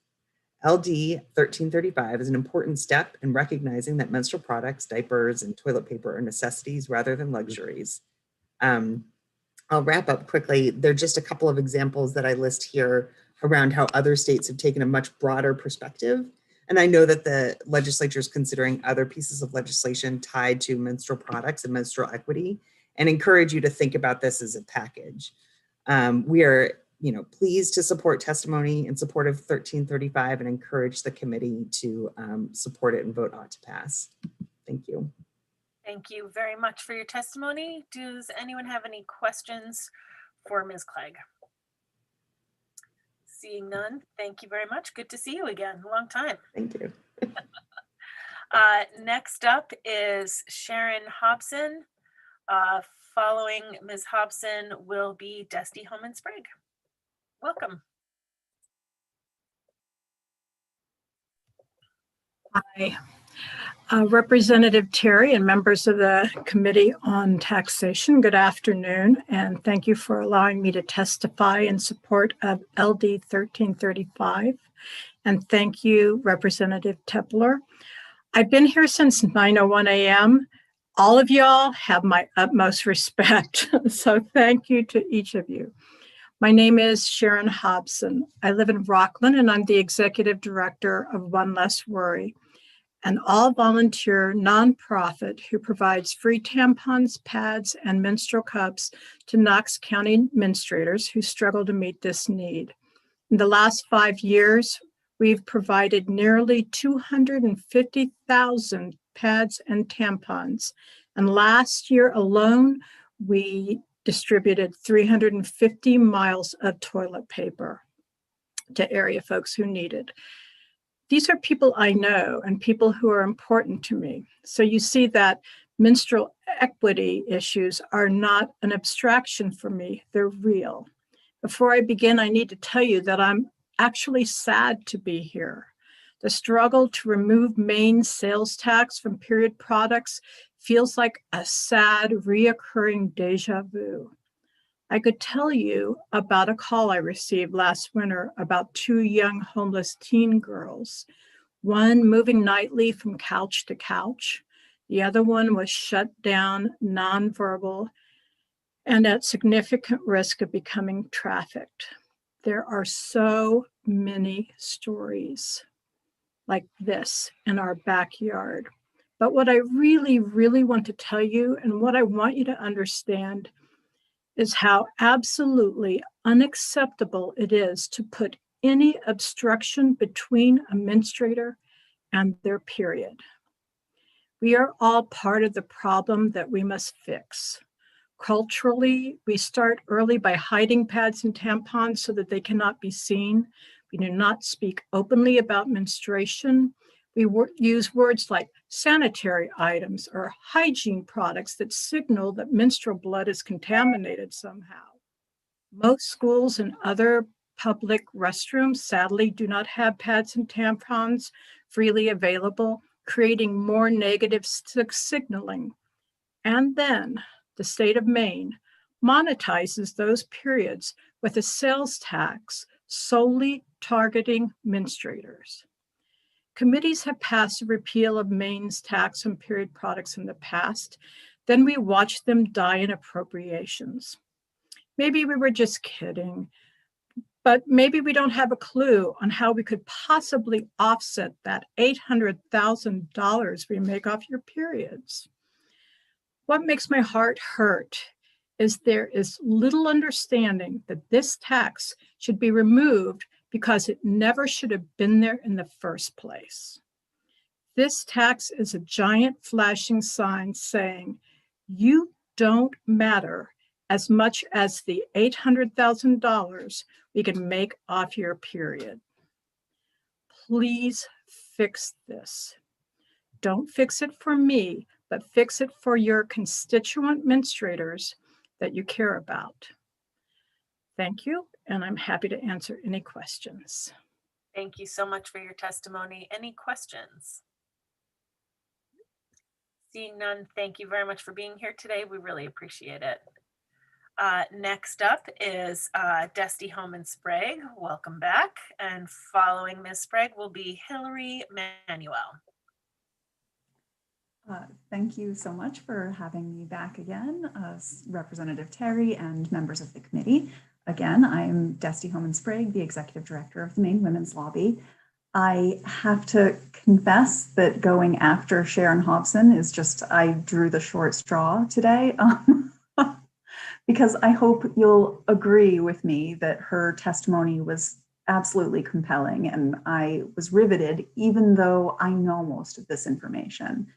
LD 1335 is an important step in recognizing that menstrual products, diapers, and toilet paper are necessities rather than luxuries. I'll wrap up quickly. There are just a couple of examples that I list here around how other states have taken a much broader perspective. And I know that the legislature is considering other pieces of legislation tied to menstrual products and menstrual equity, and encourage you to think about this as a package. We are pleased to support testimony in support of 1335 and encourage the committee to support it and vote ought to pass. Thank you. Thank you very much for your testimony. Does anyone have any questions for Ms. Clegg? Seeing none, thank you very much. Good to see you again. Long time. Thank you. Next up is Sharon Hobson. Following Ms. Hobson will be Dusty Holman Sprague. Welcome. Hi. Representative Terry and members of the Committee on Taxation, good afternoon, and thank you for allowing me to testify in support of LD 1335. And thank you, Representative Tepler. I've been here since 9:01 a.m. All of y'all have my utmost respect, so thank you to each of you. My name is Sharon Hobson. I live in Rockland, and I'm the Executive Director of One Less Worry, an all-volunteer nonprofit who provides free tampons, pads, and menstrual cups to Knox County menstruators who struggle to meet this need. In the last 5 years, we've provided nearly 250,000 pads and tampons. And last year alone, we distributed 350 miles of toilet paper to area folks who need it. These are people I know and people who are important to me. So you see that menstrual equity issues are not an abstraction for me, they're real. Before I begin, I need to tell you that I'm actually sad to be here. The struggle to remove Maine sales tax from period products feels like a sad, reoccurring deja vu. I could tell you about a call I received last winter about 2 young homeless teen girls, one moving nightly from couch to couch. The other one was shut down, nonverbal, and at significant risk of becoming trafficked. There are so many stories like this in our backyard. But what I really, really want to tell you and what I want you to understand is how absolutely unacceptable it is to put any obstruction between a menstruator and their period. We are all part of the problem that we must fix. Culturally, we start early by hiding pads and tampons so that they cannot be seen. We do not speak openly about menstruation. We use words like sanitary items or hygiene products that signal that menstrual blood is contaminated somehow. Most schools and other public restrooms, sadly, do not have pads and tampons freely available, creating more negative signaling. And then the state of Maine monetizes those periods with a sales tax solely targeting menstruators. Committees have passed a repeal of Maine's tax on period products in the past. Then we watched them die in appropriations. Maybe we were just kidding, but maybe we don't have a clue on how we could possibly offset that $800,000 we make off your periods. What makes my heart hurt is there is little understanding that this tax should be removed because it never should have been there in the first place. This tax is a giant flashing sign saying, you don't matter as much as the $800,000 we can make off your period. Please fix this. Don't fix it for me, but fix it for your constituent menstruators that you care about. Thank you, and I'm happy to answer any questions. Thank you so much for your testimony. Any questions? Seeing none, thank you very much for being here today. We really appreciate it. Next up is Dusty Homan Sprague. Welcome back. And following Ms. Sprague will be Hillary Manuel. Thank you so much for having me back again, Representative Terry and members of the committee. Again, I'm Dusty Homan Sprague, the Executive Director of the Maine Women's Lobby. I have to confess that going after Sharon Hobson is just, I drew the short straw today because I hope you'll agree with me that her testimony was absolutely compelling and I was riveted, even though I know most of this information.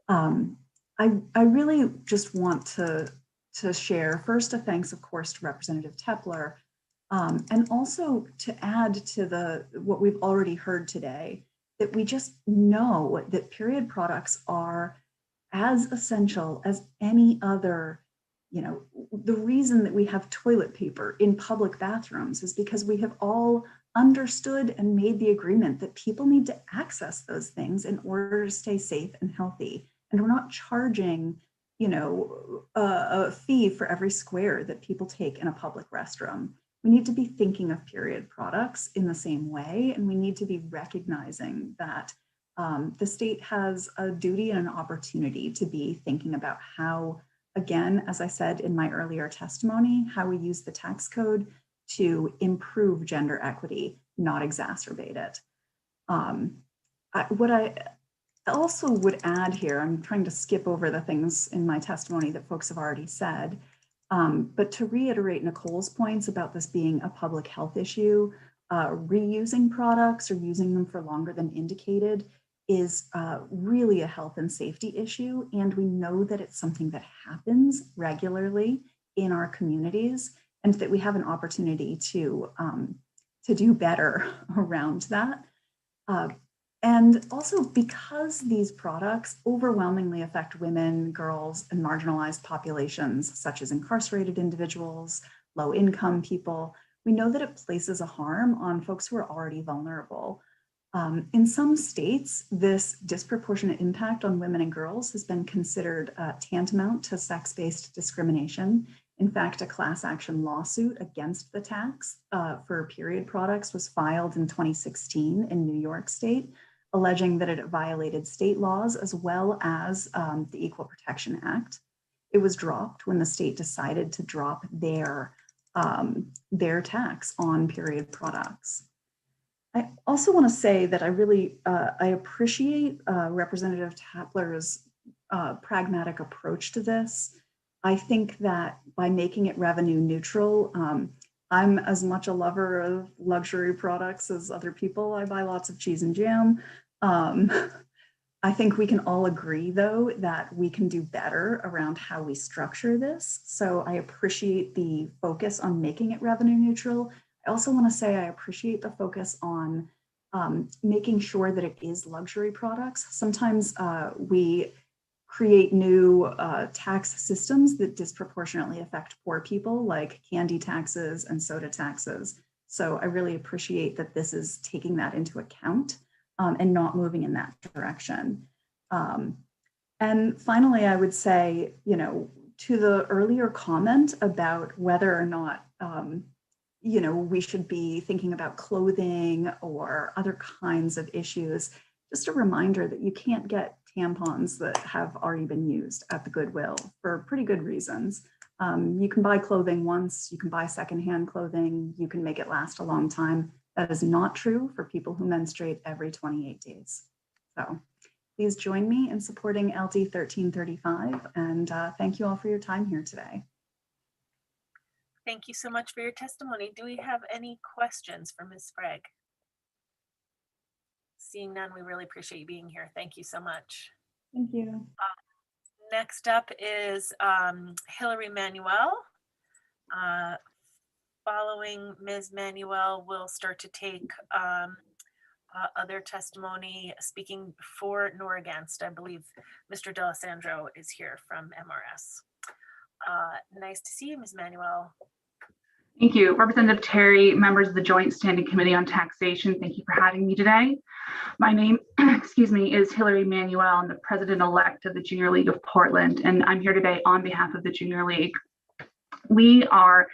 I really just want to share first a thanks, of course, to Representative Tepler, and also to add to what we've already heard today, that we just know that period products are as essential as any other. The reason that we have toilet paper in public bathrooms is because we have all understood and made the agreement that people need to access those things in order to stay safe and healthy. And we're not charging, a fee for every square that people take in a public restroom. We need to be thinking of period products in the same way, and we need to be recognizing that the state has a duty and an opportunity to be thinking about how, again, as I said in my earlier testimony, how we use the tax code to improve gender equity, not exacerbate it. What I also would add here, I'm trying to skip over the things in my testimony that folks have already said, but to reiterate Nicole's points about this being a public health issue, reusing products or using them for longer than indicated is really a health and safety issue. And we know that it's something that happens regularly in our communities and that we have an opportunity to do better around that. And also because these products overwhelmingly affect women, girls, and marginalized populations, such as incarcerated individuals, low-income people, we know that it places a harm on folks who are already vulnerable. In some states, this disproportionate impact on women and girls has been considered tantamount to sex-based discrimination. In fact, a class action lawsuit against the tax for period products was filed in 2016 in New York State, alleging that it violated state laws as well as the Equal Protection Act. It was dropped when the state decided to drop their tax on period products. I also want to say that I really I appreciate Representative Tepler's pragmatic approach to this. I think that by making it revenue neutral, I'm as much a lover of luxury products as other people. I buy lots of cheese and jam. I think we can all agree, though, that we can do better around how we structure this. So I appreciate the focus on making it revenue neutral. I also want to say I appreciate the focus on making sure that it is luxury products. Sometimes we create new tax systems that disproportionately affect poor people, like candy taxes and soda taxes. So I really appreciate that this is taking that into account and not moving in that direction. And finally, I would say, to the earlier comment about whether or not, we should be thinking about clothing or other kinds of issues, just a reminder that you can't get tampons that have already been used at the Goodwill for pretty good reasons. You can buy clothing once, you can buy secondhand clothing, you can make it last a long time. That is not true for people who menstruate every 28 days. So please join me in supporting LD 1335, and thank you all for your time here today. Thank you so much for your testimony. Do we have any questions for Ms. Sprague? Seeing none, we really appreciate you being here. Thank you so much. Thank you. Next up is Hillary Manuel. Following Ms. Manuel, we'll start to take other testimony speaking for nor against. I believe Mr. D'Alessandro is here from MRS. Nice to see you, Ms. Manuel. Thank you. Representative Terry, members of the Joint Standing Committee on Taxation, thank you for having me today. My name, is Hillary Manuel. I'm the president-elect of the Junior League of Portland, and I'm here today on behalf of the Junior League. We have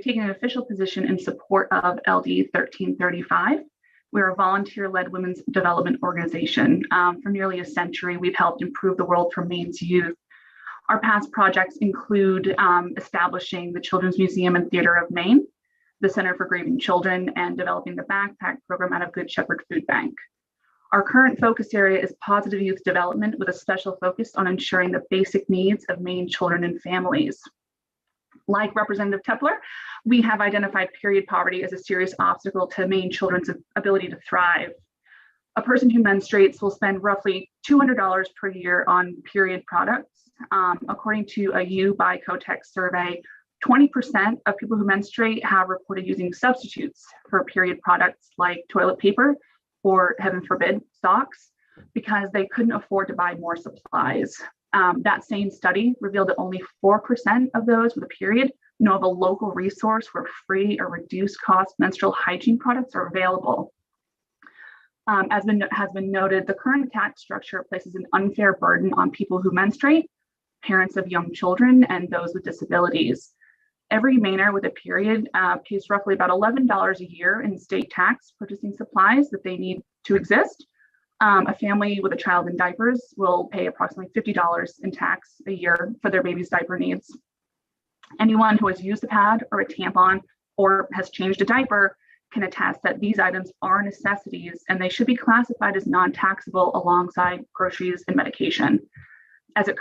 taken an official position in support of LD 1335. We're a volunteer-led women's development organization. For nearly a century, we've helped improve the world for Maine's youth. Our past projects include establishing the Children's Museum and Theater of Maine, the Center for Grieving Children, and developing the backpack program out of Good Shepherd Food Bank. Our current focus area is positive youth development with a special focus on ensuring the basic needs of Maine children and families. Like Representative Tepler, we have identified period poverty as a serious obstacle to Maine children's ability to thrive. A person who menstruates will spend roughly $200 per year on period products. According to a U by Kotex survey, 20% of people who menstruate have reported using substitutes for period products like toilet paper or, heaven forbid, socks, because they couldn't afford to buy more supplies. That same study revealed that only 4% of those with a period know of a local resource where free or reduced cost menstrual hygiene products are available. As has been noted, the current tax structure places an unfair burden on people who menstruate, parents of young children, and those with disabilities. Every Mainer with a period pays roughly about $11 a year in state tax purchasing supplies that they need to exist. A family with a child in diapers will pay approximately $50 in tax a year for their baby's diaper needs. Anyone who has used a pad or a tampon or has changed a diaper can attest that these items are necessities and they should be classified as non-taxable alongside groceries and medication. As it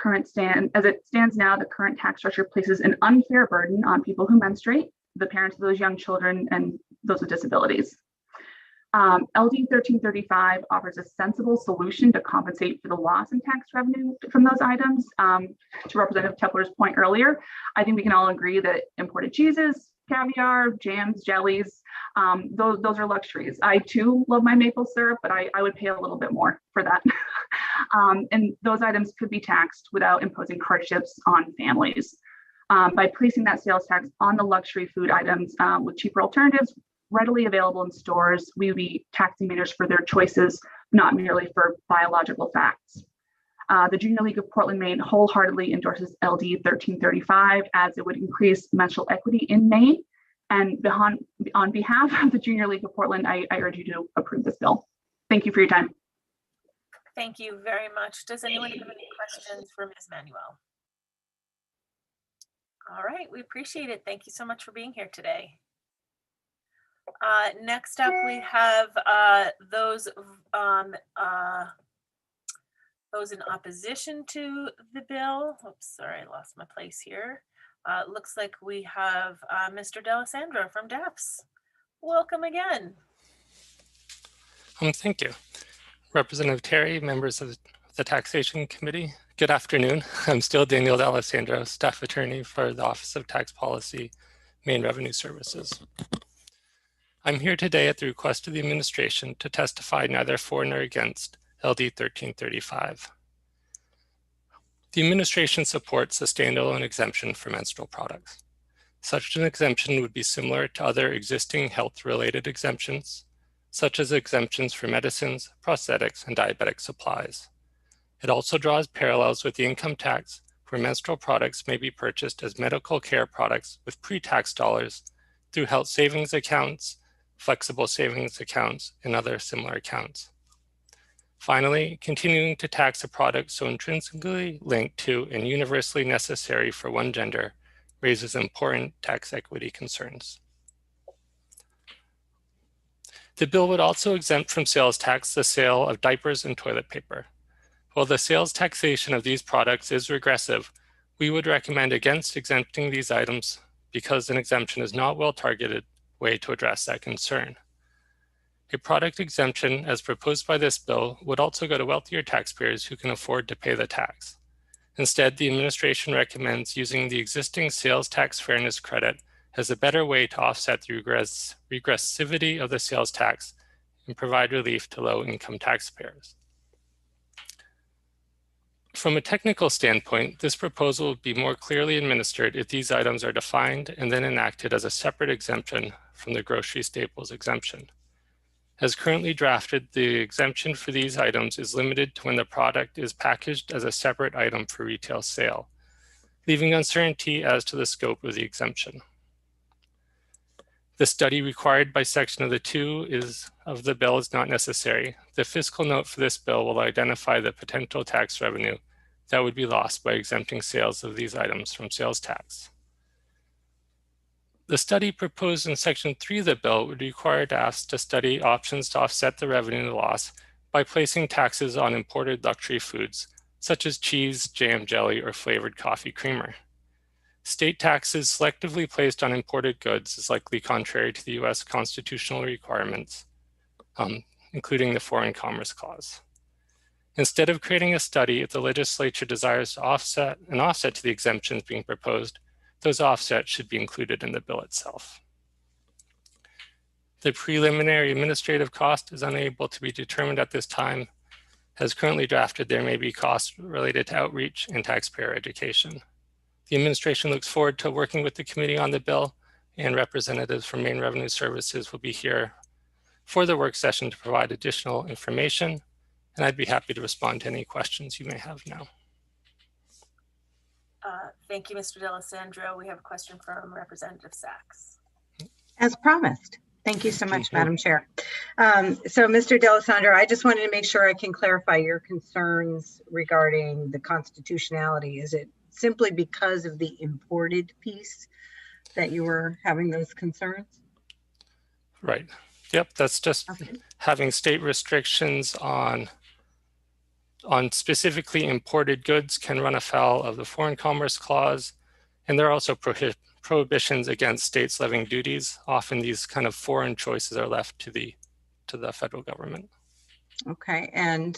stands now, the current tax structure places an unfair burden on people who menstruate, the parents of those young children, and those with disabilities. LD 1335 offers a sensible solution to compensate for the loss in tax revenue from those items. To Representative Tepler's point earlier, I think we can all agree that imported cheeses, caviar, jams, jellies, those are luxuries. I too love my maple syrup, but I would pay a little bit more for that. And those items could be taxed without imposing hardships on families. By placing that sales tax on the luxury food items with cheaper alternatives readily available in stores, we would be taxing Mainers for their choices, not merely for biological facts. The Junior League of Portland, Maine wholeheartedly endorses LD 1335 as it would increase menstrual equity in Maine. And on behalf of the Junior League of Portland, I urge you to approve this bill. Thank you for your time. Thank you very much. Does anyone have any questions for Ms. Manuel? All right, we appreciate it. Thank you so much for being here today. Next up, we have those in opposition to the bill. Oops, sorry, I lost my place here. Looks like we have Mr. D'Alessandro from DAPS. Welcome again. Thank you. Representative Terry, members of the Taxation Committee, good afternoon. I'm still Daniel D'Alessandro, staff attorney for the Office of Tax Policy, Maine Revenue Services. I'm here today at the request of the administration to testify neither for nor against LD 1335. The administration supports a standalone exemption for menstrual products. Such an exemption would be similar to other existing health-related exemptions, such as exemptions for medicines, prosthetics, and diabetic supplies. It also draws parallels with the income tax, where menstrual products may be purchased as medical care products with pre-tax dollars through health savings accounts, flexible savings accounts, and other similar accounts. Finally, continuing to tax a product so intrinsically linked to and universally necessary for one gender raises important tax equity concerns. The bill would also exempt from sales tax the sale of diapers and toilet paper. While the sales taxation of these products is regressive, we would recommend against exempting these items because an exemption is not a well-targeted way to address that concern. A product exemption, as proposed by this bill, would also go to wealthier taxpayers who can afford to pay the tax. Instead, the administration recommends using the existing sales tax fairness credit as a better way to offset the regressivity of the sales tax and provide relief to low-income taxpayers. From a technical standpoint, this proposal would be more clearly administered if these items are defined and then enacted as a separate exemption from the grocery staples exemption. As currently drafted, the exemption for these items is limited to when the product is packaged as a separate item for retail sale, leaving uncertainty as to the scope of the exemption. The study required by section of the bill is not necessary. The fiscal note for this bill will identify the potential tax revenue that would be lost by exempting sales of these items from sales tax. The study proposed in section 3 of the bill would require DAFs to study options to offset the revenue loss by placing taxes on imported luxury foods, such as cheese, jam, jelly, or flavored coffee creamer. State taxes selectively placed on imported goods is likely contrary to the US constitutional requirements, including the Foreign Commerce Clause. Instead of creating a study, if the legislature desires to offset to the exemptions being proposed, those offsets should be included in the bill itself. The preliminary administrative cost is unable to be determined at this time. As currently drafted, there may be costs related to outreach and taxpayer education. The administration looks forward to working with the committee on the bill, and representatives from Maine Revenue Services will be here for the work session to provide additional information, and I'd be happy to respond to any questions you may have now. Thank you, Mr. D'Alessandro. We have a question from Representative Sachs. As promised. Thank you so much, Madam Chair. So Mr. D'Alessandro, I just wanted to make sure I can clarify your concerns regarding the constitutionality. Is it simply because of the imported piece that you were having those concerns? Right. Yep, that's just having state restrictions on specifically imported goods can run afoul of the Foreign Commerce Clause, and there are also prohibitions against states levying duties. Often these kind of foreign choices are left to the federal government. Okay, and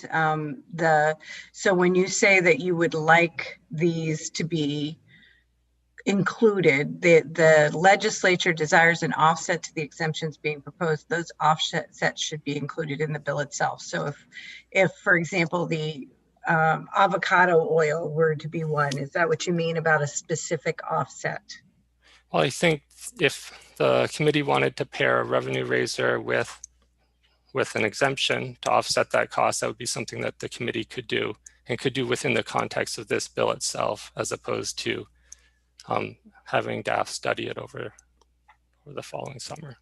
so when you say that you would like these to be included, the legislature desires an offset to the exemptions being proposed, those offsets should be included in the bill itself. So if for example, the avocado oil were to be one, is that what you mean about a specific offset? Well, I think if the committee wanted to pair a revenue raiser with an exemption to offset that cost, that would be something that the committee could do and could do within the context of this bill itself, as opposed to having DAF study it over the following summer.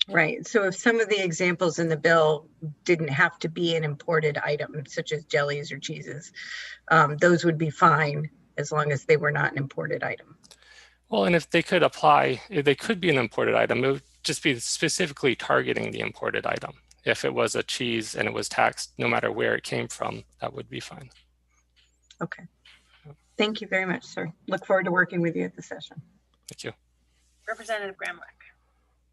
Right. So if some of the examples in the bill didn't have to be an imported item, such as jellies or cheeses, those would be fine as long as they were not an imported item. Well, and if they could apply, if they could be an imported item, it would just be specifically targeting the imported item. If it was a cheese and it was taxed no matter where it came from, that would be fine. Okay. Thank you very much, sir. Look forward to working with you at the session. Thank you. Representative Gramlich.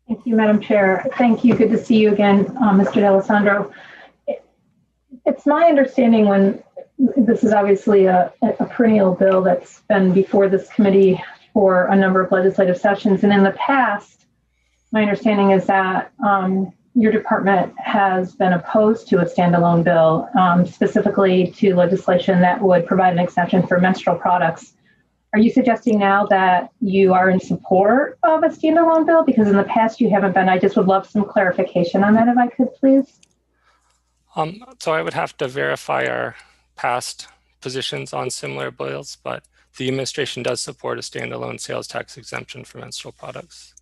Thank you, Madam Chair. Thank you. Good to see you again, Mr. D'Alessandro. It's my understanding, when this is obviously a perennial bill that's been before this committee for a number of legislative sessions, and in the past, my understanding is that your department has been opposed to a standalone bill, specifically to legislation that would provide an exception for menstrual products. Are you suggesting now that you are in support of a standalone bill? Because in the past you haven't been. I just would love some clarification on that if I could, please. So I would have to verify our past positions on similar bills, but the administration does support a standalone sales tax exemption for menstrual products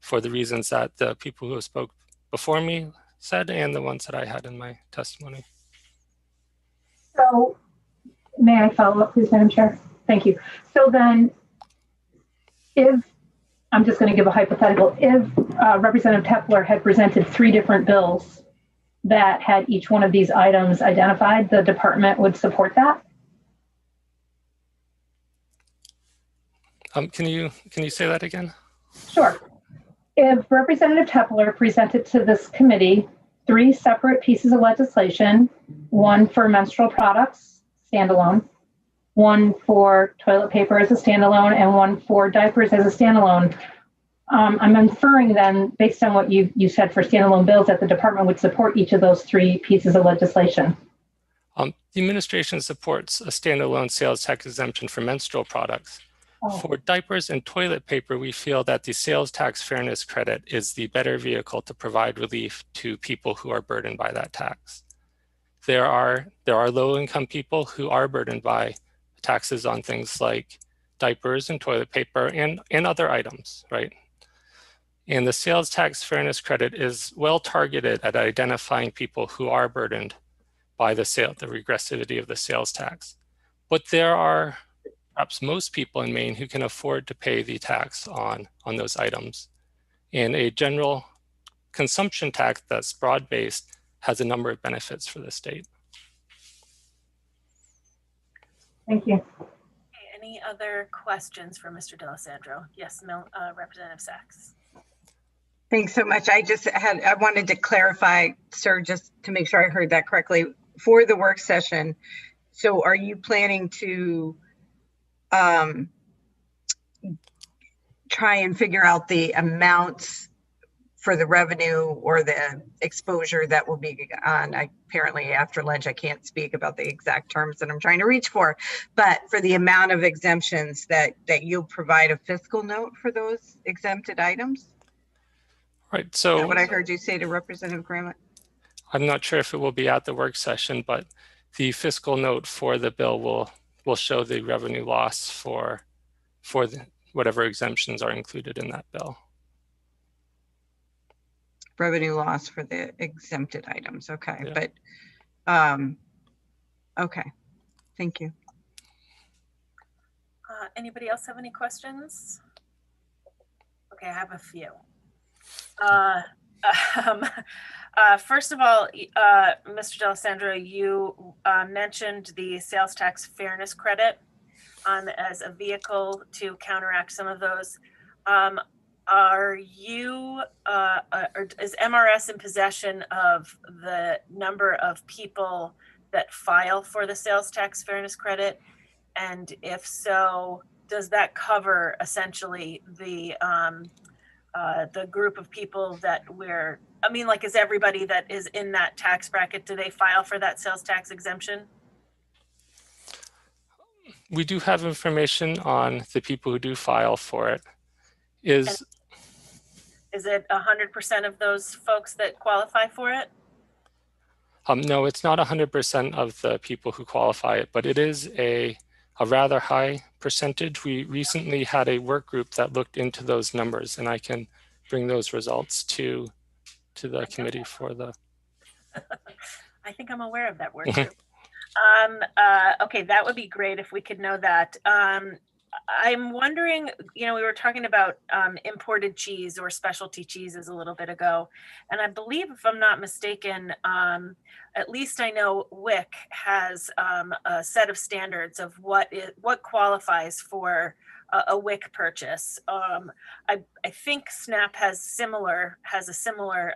for the reasons that the people who spoke before me said and the ones that I had in my testimony. So may I follow up, please, Madam Chair? Thank you. So then if, I'm just going to give a hypothetical, if Representative Tepler had presented 3 different bills that had each one of these items identified, the department would support that? Can you say that again? Sure. If Representative Tepler presented to this committee 3 separate pieces of legislation, one for menstrual products, standalone, one for toilet paper as a standalone, and one for diapers as a standalone, I'm inferring then, based on what you said for standalone bills, that the department would support each of those 3 pieces of legislation. The administration supports a standalone sales tax exemption for menstrual products. For diapers and toilet paper, we feel that the sales tax fairness credit is the better vehicle to provide relief to people who are burdened by that tax. There are low-income people who are burdened by taxes on things like diapers and toilet paper and other items, right? And the sales tax fairness credit is well targeted at identifying people who are burdened by the regressivity of the sales tax. But there are perhaps most people in Maine who can afford to pay the tax on those items. And a general consumption tax that's broad-based has a number of benefits for the state. Thank you. Okay, any other questions for Mr. D'Alessandro? Yes, Representative Sachs. Thanks so much. I wanted to clarify, sir, just to make sure I heard that correctly. For the work session, so are you planning to try and figure out the amounts for the revenue or the exposure that will be on? Apparently after lunch, I can't speak about the exact terms that I'm trying to reach for, but for the amount of exemptions that you'll provide a fiscal note for those exempted items? Right, so is that what I heard you say to Representative Graham? I'm not sure if it will be at the work session, but the fiscal note for the bill will show the revenue loss for whatever exemptions are included in that bill. Revenue loss for the exempted items. Okay, yeah. But okay, thank you. Anybody else have any questions? Okay, I have a few. First of all, Mr. D'Alessandro, you mentioned the sales tax fairness credit as a vehicle to counteract some of those. Are you, is MRS in possession of the number of people that file for the sales tax fairness credit? And if so, does that cover essentially the group of people that is everybody that is in that tax bracket, do they file for that sales tax exemption? We do have information on the people who do file for it. Is it 100% of those folks that qualify for it? No, it's not 100% of the people who qualify it, but it is a rather high percentage. We recently had a work group that looked into those numbers, and I can bring those results to the committee for the. I think I'm aware of that work group. Okay, that would be great if we could know that. I'm wondering, we were talking about imported cheese or specialty cheeses a little bit ago, and I believe, if I'm not mistaken, at least I know WIC has a set of standards of what qualifies for a WIC purchase. I think SNAP has a similar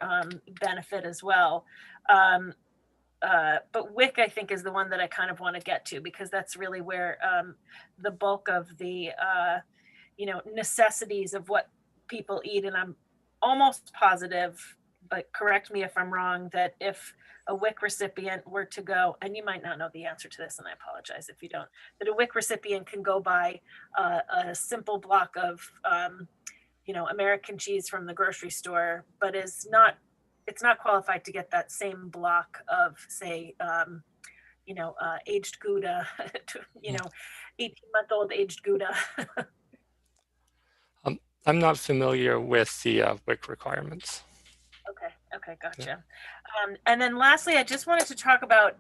benefit as well. But WIC, I think, is the one that I kind of want to get to, because that's really where the bulk of the, necessities of what people eat. And I'm almost positive, but correct me if I'm wrong, that if a WIC recipient were to go, and you might not know the answer to this, and I apologize if you don't, that a WIC recipient can go buy a simple block of, American cheese from the grocery store, but it's not qualified to get that same block of, say, aged Gouda, 18-month-old aged Gouda. I'm not familiar with the WIC requirements. Okay, gotcha. And then lastly, I just wanted to talk about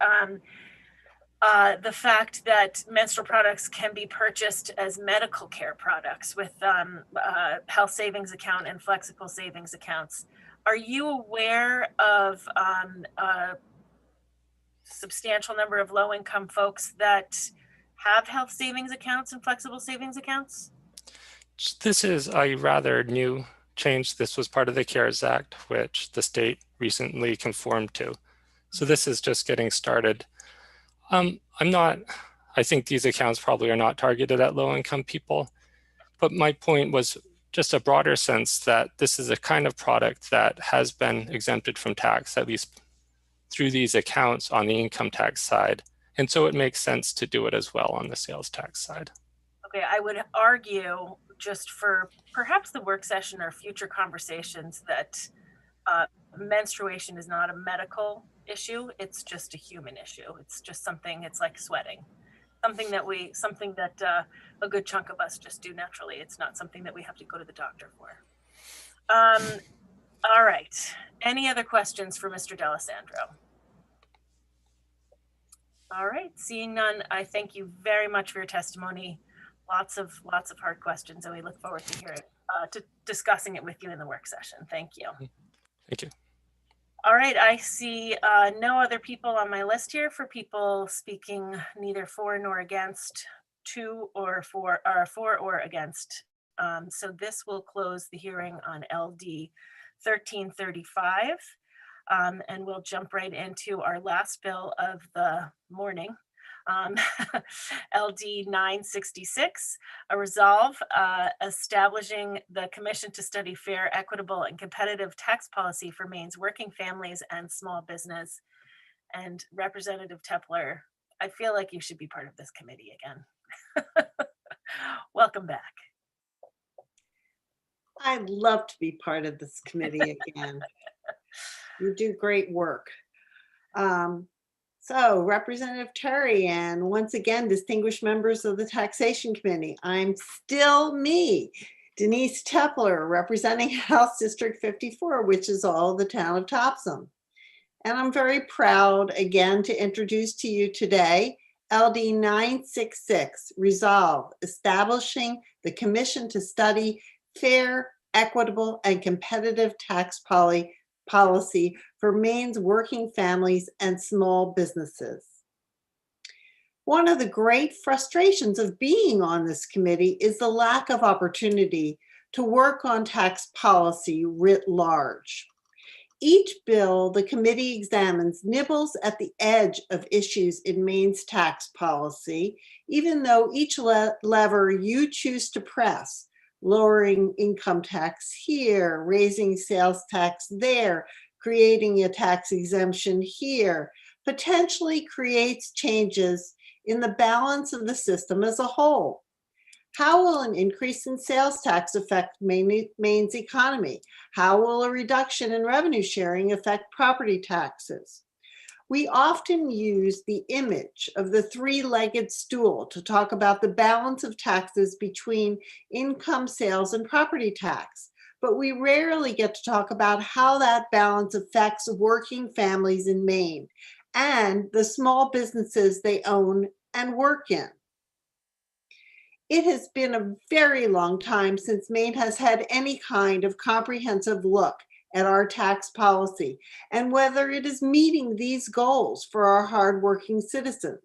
the fact that menstrual products can be purchased as medical care products with health savings account and flexible savings accounts. Are you aware of a substantial number of low-income folks that have health savings accounts and flexible savings accounts? This is a rather new change. This was part of the CARES Act, which the state recently conformed to. So this is just getting started. I think these accounts probably are not targeted at low-income people, but my point was just a broader sense that this is a kind of product that has been exempted from tax, at least through these accounts on the income tax side. And so it makes sense to do it as well on the sales tax side. Okay, I would argue, just for perhaps the work session or future conversations, that menstruation is not a medical issue. It's just a human issue. It's just something, it's like sweating. Something that a good chunk of us just do naturally. It's not something that we have to go to the doctor for. All right. Any other questions for Mr. D'Alessandro? All right. Seeing none, I thank you very much for your testimony. Lots of hard questions, and we look forward to hearing, to discussing it with you in the work session. Thank you. Thank you. All right, I see no other people on my list here for people speaking neither for nor against, for or against. So this will close the hearing on LD 1335, and we'll jump right into our last bill of the morning. LD 966, a resolve establishing the Commission to study fair, equitable, and competitive tax policy for Maine's working families and small business. And Representative Tepler, I feel like you should be part of this committee again. Welcome back. I'd love to be part of this committee again. You do great work. So Representative Terry, and once again, distinguished members of the Taxation Committee, I'm still me, Denise Tepler, representing House District 54, which is all the town of Topsham. And I'm very proud again to introduce to you today LD 966, resolve establishing the Commission to study fair, equitable, and competitive tax policy for Maine's working families and small businesses. One of the great frustrations of being on this committee is the lack of opportunity to work on tax policy writ large. Each bill the committee examines nibbles at the edge of issues in Maine's tax policy, even though each lever you choose to press, lowering income tax here, raising sales tax there, creating a tax exemption here, potentially creates changes in the balance of the system as a whole. How will an increase in sales tax affect Maine's economy? How will a reduction in revenue sharing affect property taxes? We often use the image of the three-legged stool to talk about the balance of taxes between income, sales, and property tax. But we rarely get to talk about how that balance affects working families in Maine and the small businesses they own and work in. It has been a very long time since Maine has had any kind of comprehensive look at our tax policy and whether it is meeting these goals for our hardworking citizens.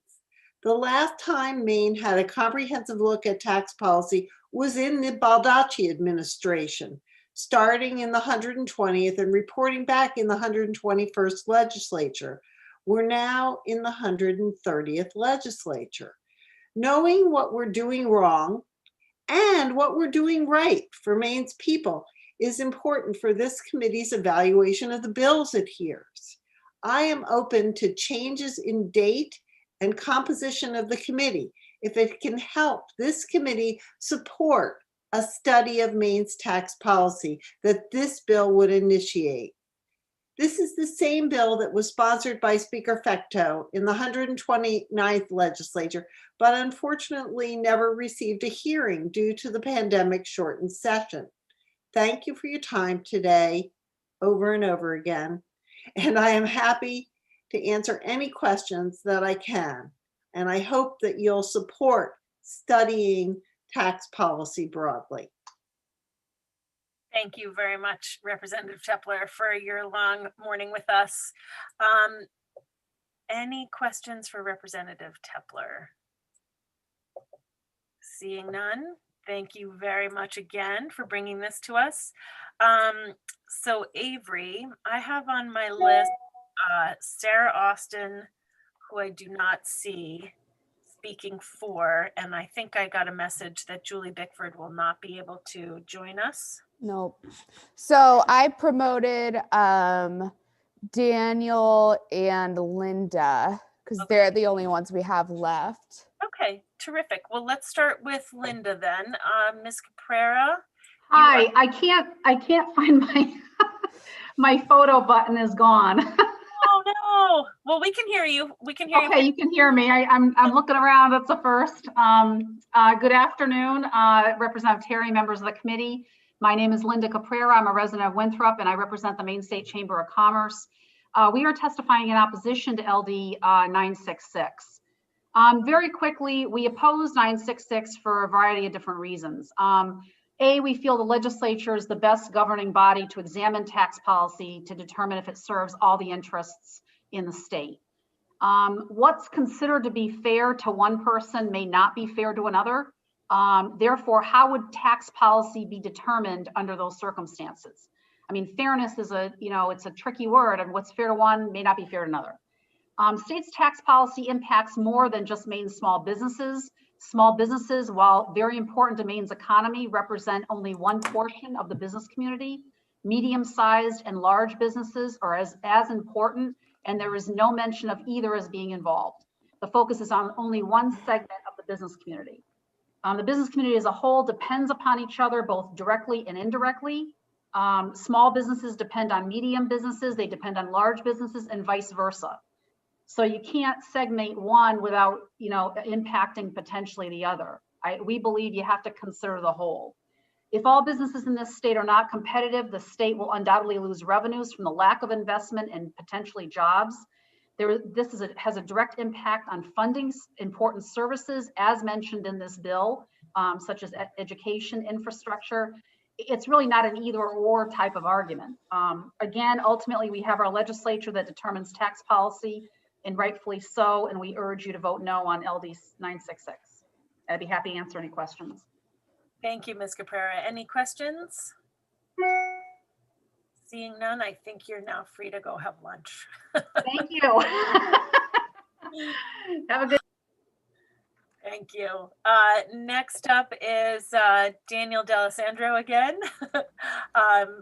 The last time Maine had a comprehensive look at tax policy was in the Baldacci administration, starting in the 120th and reporting back in the 121st legislature. We're now in the 130th legislature. Knowing what we're doing wrong and what we're doing right for Maine's people is important for this committee's evaluation of the bills it hears. I am open to changes in date and composition of the committee if it can help this committee support a study of Maine's tax policy that this bill would initiate. This is the same bill that was sponsored by Speaker Fecteau in the 129th legislature, but unfortunately never received a hearing due to the pandemic shortened session. Thank you for your time today, over and over again. And I am happy to answer any questions that I can. And I hope that you'll support studying tax policy broadly. Thank you very much, Representative Tepler, for your long morning with us. Any questions for Representative Tepler? Seeing none, thank you very much again for bringing this to us. So Avery, I have on my list Sarah Austin, who I do not see speaking for, and I think I got a message that Julie Bickford will not be able to join us. Nope. So I promoted Daniel and Linda because they're the only ones we have left. Okay, terrific. Well, let's start with Linda then. Ms. Caprera. Hi, I can't find my photo button is gone. Oh no. Well, we can hear you. We can hear you. Okay, you can hear me. I'm looking around. That's the first. Good afternoon, Representative Terry, members of the committee. My name is Linda Caprera. I'm a resident of Winthrop, and I represent the Maine State Chamber of Commerce. We are testifying in opposition to LD 966. Very quickly, we oppose 966 for a variety of different reasons. A, we feel the legislature is the best governing body to examine tax policy to determine if it serves all the interests in the state. What's considered to be fair to one person may not be fair to another. Therefore, how would tax policy be determined under those circumstances? I mean, fairness is it's a tricky word, and what's fair to one may not be fair to another. State's tax policy impacts more than just Maine's small businesses. Small businesses, while very important to Maine's economy, represent only one portion of the business community. Medium-sized and large businesses are as important, and there is no mention of either as being involved. The focus is on only one segment of the business community. The business community as a whole depends upon each other, both directly and indirectly. Small businesses depend on medium businesses, they depend on large businesses, and vice versa. So you can't segment one without, impacting potentially the other. We believe you have to consider the whole. If all businesses in this state are not competitive, the state will undoubtedly lose revenues from the lack of investment and potentially jobs. This has a direct impact on funding important services, as mentioned in this bill, such as education, infrastructure. It's really not an either or type of argument. Again, ultimately, we have our legislature that determines tax policy, and rightfully so, and we urge you to vote no on LD 966. I'd be happy to answer any questions. Thank you, Ms. Caprera. Any questions? Seeing none, I think you're now free to go have lunch. Thank you. Have a good. Thank you. Next up is Daniel D'Alessandro again,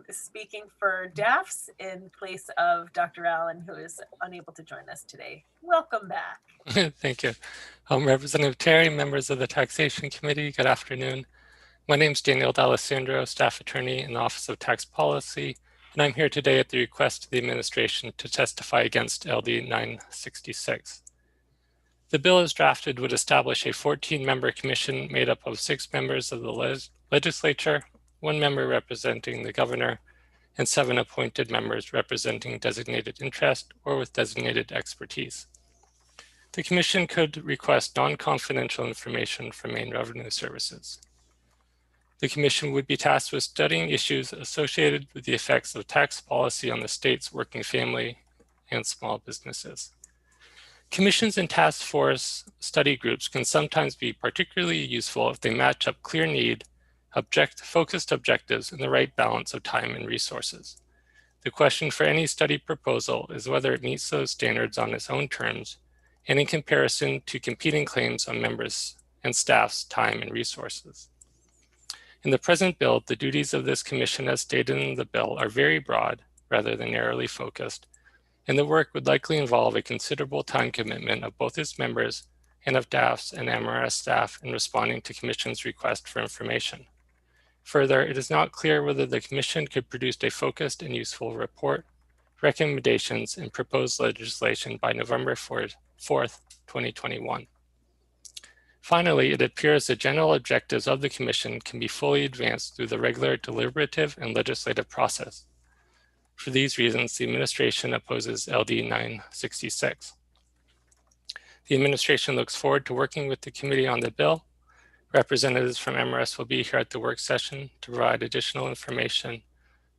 speaking for DAFS in place of Dr. Allen, who is unable to join us today. Welcome back. Thank you. Representative Terry, members of the Taxation Committee, good afternoon. My name is Daniel D'Alessandro, staff attorney in the Office of Tax Policy, and I'm here today at the request of the administration to testify against LD 966. The bill as drafted would establish a 14-member commission made up of 6 members of the legislature, 1 member representing the governor, and 7 appointed members representing designated interest or with designated expertise. The commission could request non-confidential information from Maine Revenue Services. The commission would be tasked with studying issues associated with the effects of tax policy on the state's working family and small businesses. Commissions and task force study groups can sometimes be particularly useful if they match up clear need, focused objectives, and the right balance of time and resources. The question for any study proposal is whether it meets those standards on its own terms and in comparison to competing claims on members and staff's time and resources. In the present bill, the duties of this commission as stated in the bill are very broad rather than narrowly focused, and the work would likely involve a considerable time commitment of both its members and of DAFS and MRS staff in responding to Commission's request for information. Further, it is not clear whether the Commission could produce a focused and useful report recommendations, and proposed legislation by November 4th, 2021. Finally, it appears the general objectives of the Commission can be fully advanced through the regular deliberative and legislative process. For these reasons, the administration opposes LD 966. The administration looks forward to working with the committee on the bill. Representatives from MRS will be here at the work session to provide additional information,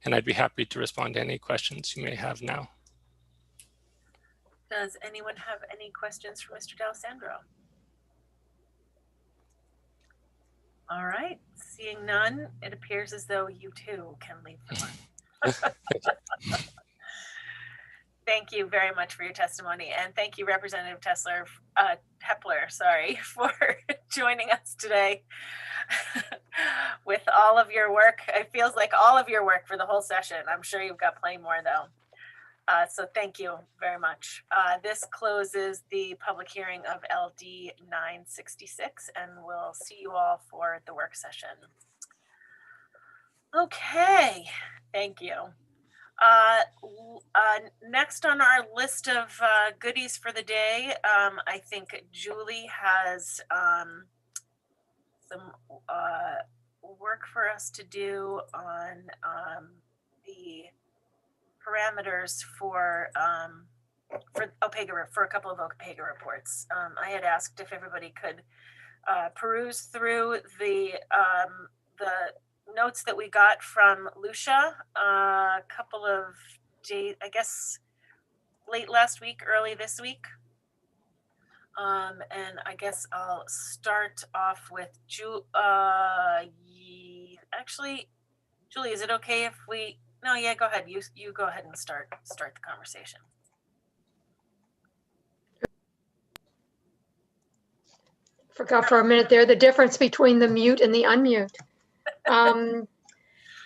and I'd be happy to respond to any questions you may have now. Does anyone have any questions for Mr. D'Alessandro? All right, seeing none, it appears as though you too can leave the line. Thank you very much for your testimony, and thank you, Representative Hepler, sorry, for joining us today with all of your work. It feels like all of your work for the whole session. I'm sure you've got plenty more though. So thank you very much. This closes the public hearing of LD 966, and we'll see you all for the work session. Okay, thank you. Next on our list of goodies for the day, I think Julie has some work for us to do on the parameters for OPEGA, for a couple of OPEGA reports. I had asked if everybody could peruse through the notes that we got from Lucia a couple of days, I guess late last week, early this week. And I guess I'll start off with actually, Julie, is it okay if we, no, yeah, go ahead. You go ahead and start the conversation. Forgot for a minute there the difference between the mute and the unmute.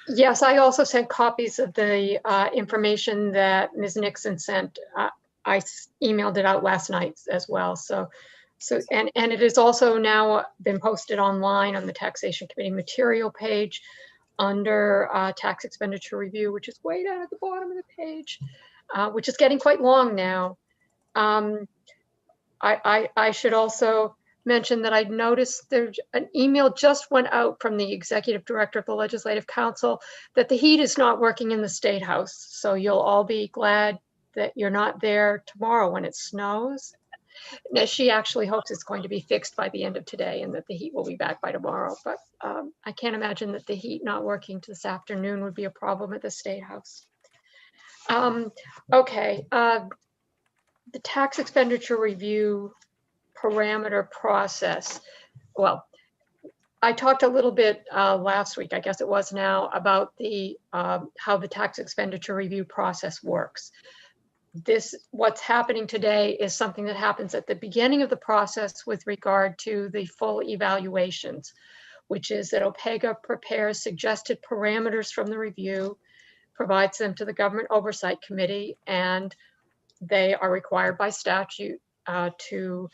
Yes, I also sent copies of the information that Ms. Nixon sent. I emailed it out last night as well. And it has also now been posted online on the Taxation Committee material page under tax expenditure review, which is way down at the bottom of the page, which is getting quite long now. I should also mention that I noticed there's an email just went out from the executive director of the Legislative Council that the heat is not working in the State House. So you'll all be glad that you're not there tomorrow when it snows. Now, she actually hopes it's going to be fixed by the end of today and that the heat will be back by tomorrow. But I can't imagine that the heat not working this afternoon would be a problem at the State House. Okay, the tax expenditure review parameter process. Well, I talked a little bit last week, I guess it was now, about the how the tax expenditure review process works. What's happening today is something that happens at the beginning of the process with regard to the full evaluations, which is that OPEGA prepares suggested parameters from the review, provides them to the Government Oversight Committee, and they are required by statute to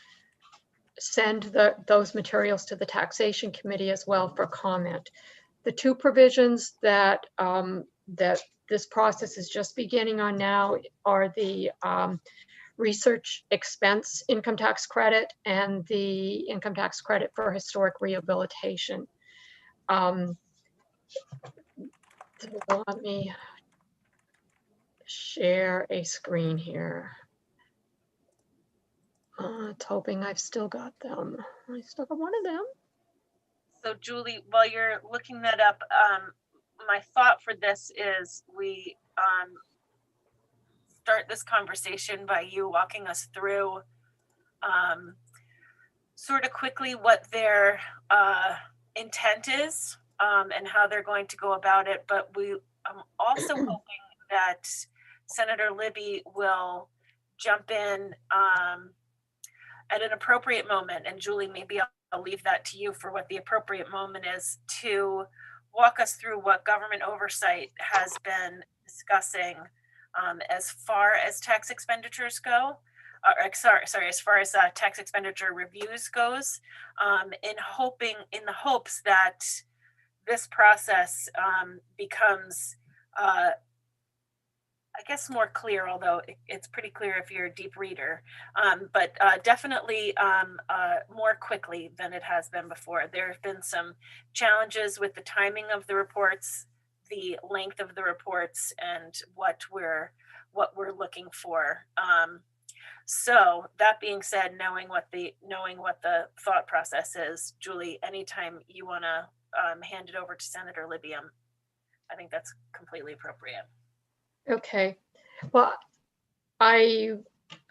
send those materials to the Taxation Committee as well for comment. The two provisions that this process is just beginning on now are the research expense income tax credit and the income tax credit for historic rehabilitation. Let me share a screen here. It's hoping I've still got them. I still got one of them. So Julie, while you're looking that up, my thought for this is we start this conversation by you walking us through sort of quickly what their intent is and how they're going to go about it. But I'm also hoping that Senator Libby will jump in at an appropriate moment. And Julie, maybe I'll leave that to you for what the appropriate moment is to walk us through what government oversight has been discussing as far as tax expenditures go, sorry, as far as tax expenditure reviews goes, in the hopes that this process becomes I guess more clear, although it's pretty clear if you're a deep reader, but definitely more quickly than it has been before. There have been some challenges with the timing of the reports, the length of the reports, and what we're looking for. So that being said, knowing what the thought process is, Julie, anytime you want to hand it over to Senator Libby, I think that's completely appropriate. Okay, well, I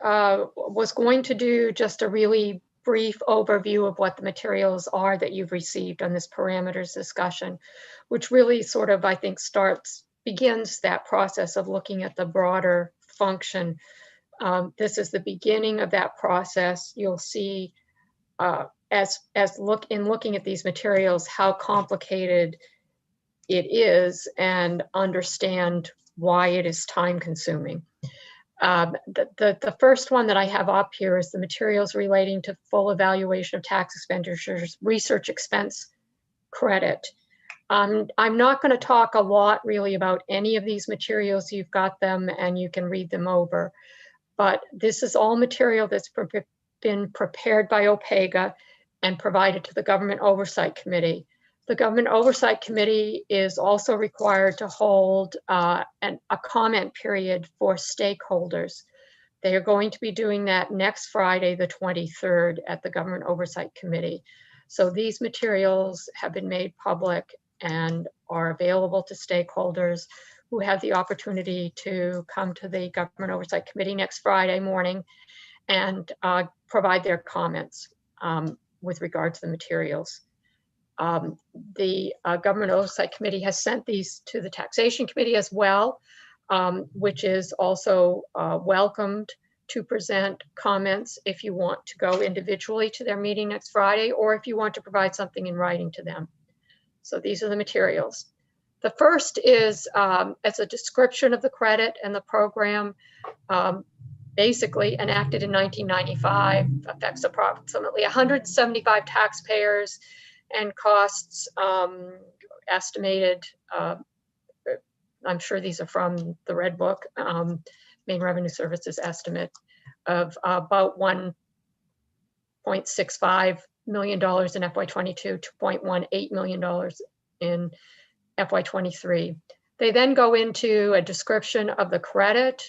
was going to do just a really brief overview of what the materials are that you've received on this parameters discussion, which really sort of, I think, begins that process of looking at the broader function. This is the beginning of that process. You'll see in looking at these materials, how complicated it is, and understand why it is time consuming. The first one that I have up here is the materials relating to full evaluation of tax expenditures, research expense credit. I'm not going to talk a lot really about any of these materials. You've got them and you can read them over. But this is all material that's been prepared by OPEGA and provided to the Government Oversight Committee. The Government Oversight Committee is also required to hold a comment period for stakeholders. They are going to be doing that next Friday, the 23rd, at the Government Oversight Committee. So these materials have been made public and are available to stakeholders who have the opportunity to come to the Government Oversight Committee next Friday morning and provide their comments with regard to the materials. The Government Oversight Committee has sent these to the Taxation Committee as well, which is also welcomed to present comments if you want to go individually to their meeting next Friday, or if you want to provide something in writing to them. So these are the materials. The first is as a description of the credit and the program, basically enacted in 1995, affects approximately 175 taxpayers and costs estimated, I'm sure these are from the Red Book, Maine Revenue Services estimate of about $1.65 million in FY22, $2.18 million in FY23. They then go into a description of the credit.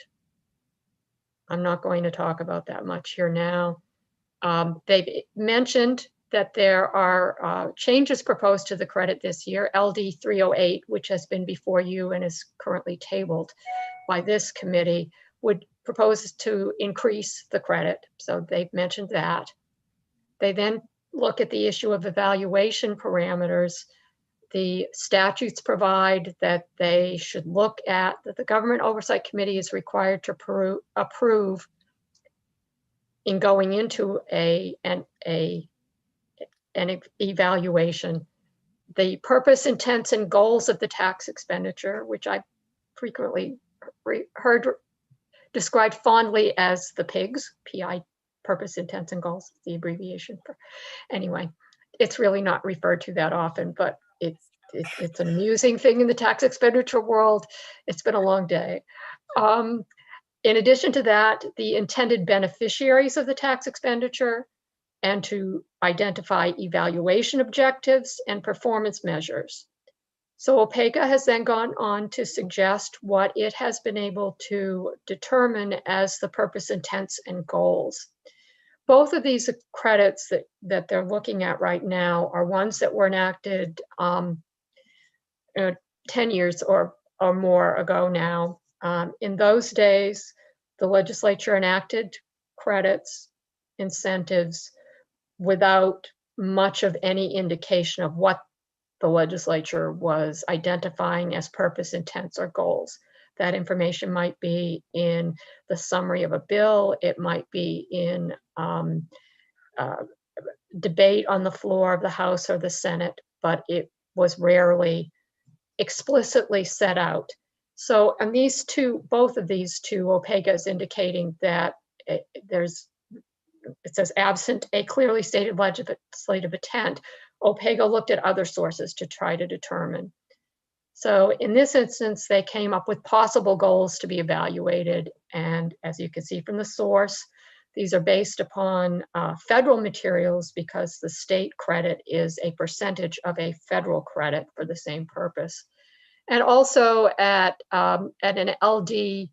I'm not going to talk about that much here now. They've mentioned that there are changes proposed to the credit this year. LD 308, which has been before you and is currently tabled by this committee, would propose to increase the credit. So they've mentioned that. They then look at the issue of evaluation parameters. The statutes provide that they should look at, that the Government Oversight Committee is required to approve in going into an evaluation, the purpose, intents, and goals of the tax expenditure, which I frequently heard described fondly as the PIGS, PI, purpose, intents, and goals, the abbreviation for. Anyway, it's really not referred to that often, but it's an amusing thing in the tax expenditure world. It's been a long day. In addition to that, the intended beneficiaries of the tax expenditure, and to identify evaluation objectives and performance measures. So OPEGA has then gone on to suggest what it has been able to determine as the purpose, intents, and goals. Both of these credits that they're looking at right now are ones that were enacted 10 years or more ago now. In those days, the legislature enacted credits, incentives, without much of any indication of what the legislature was identifying as purpose, intents, or goals. That information might be in the summary of a bill. It might be in debate on the floor of the House or the Senate, but it was rarely explicitly set out. So, and these two, both of these two, OPEGA is indicating that it says absent a clearly stated legislative intent, OPEGA looked at other sources to try to determine. So in this instance, they came up with possible goals to be evaluated. And as you can see from the source, these are based upon federal materials because the state credit is a percentage of a federal credit for the same purpose. And also at an LD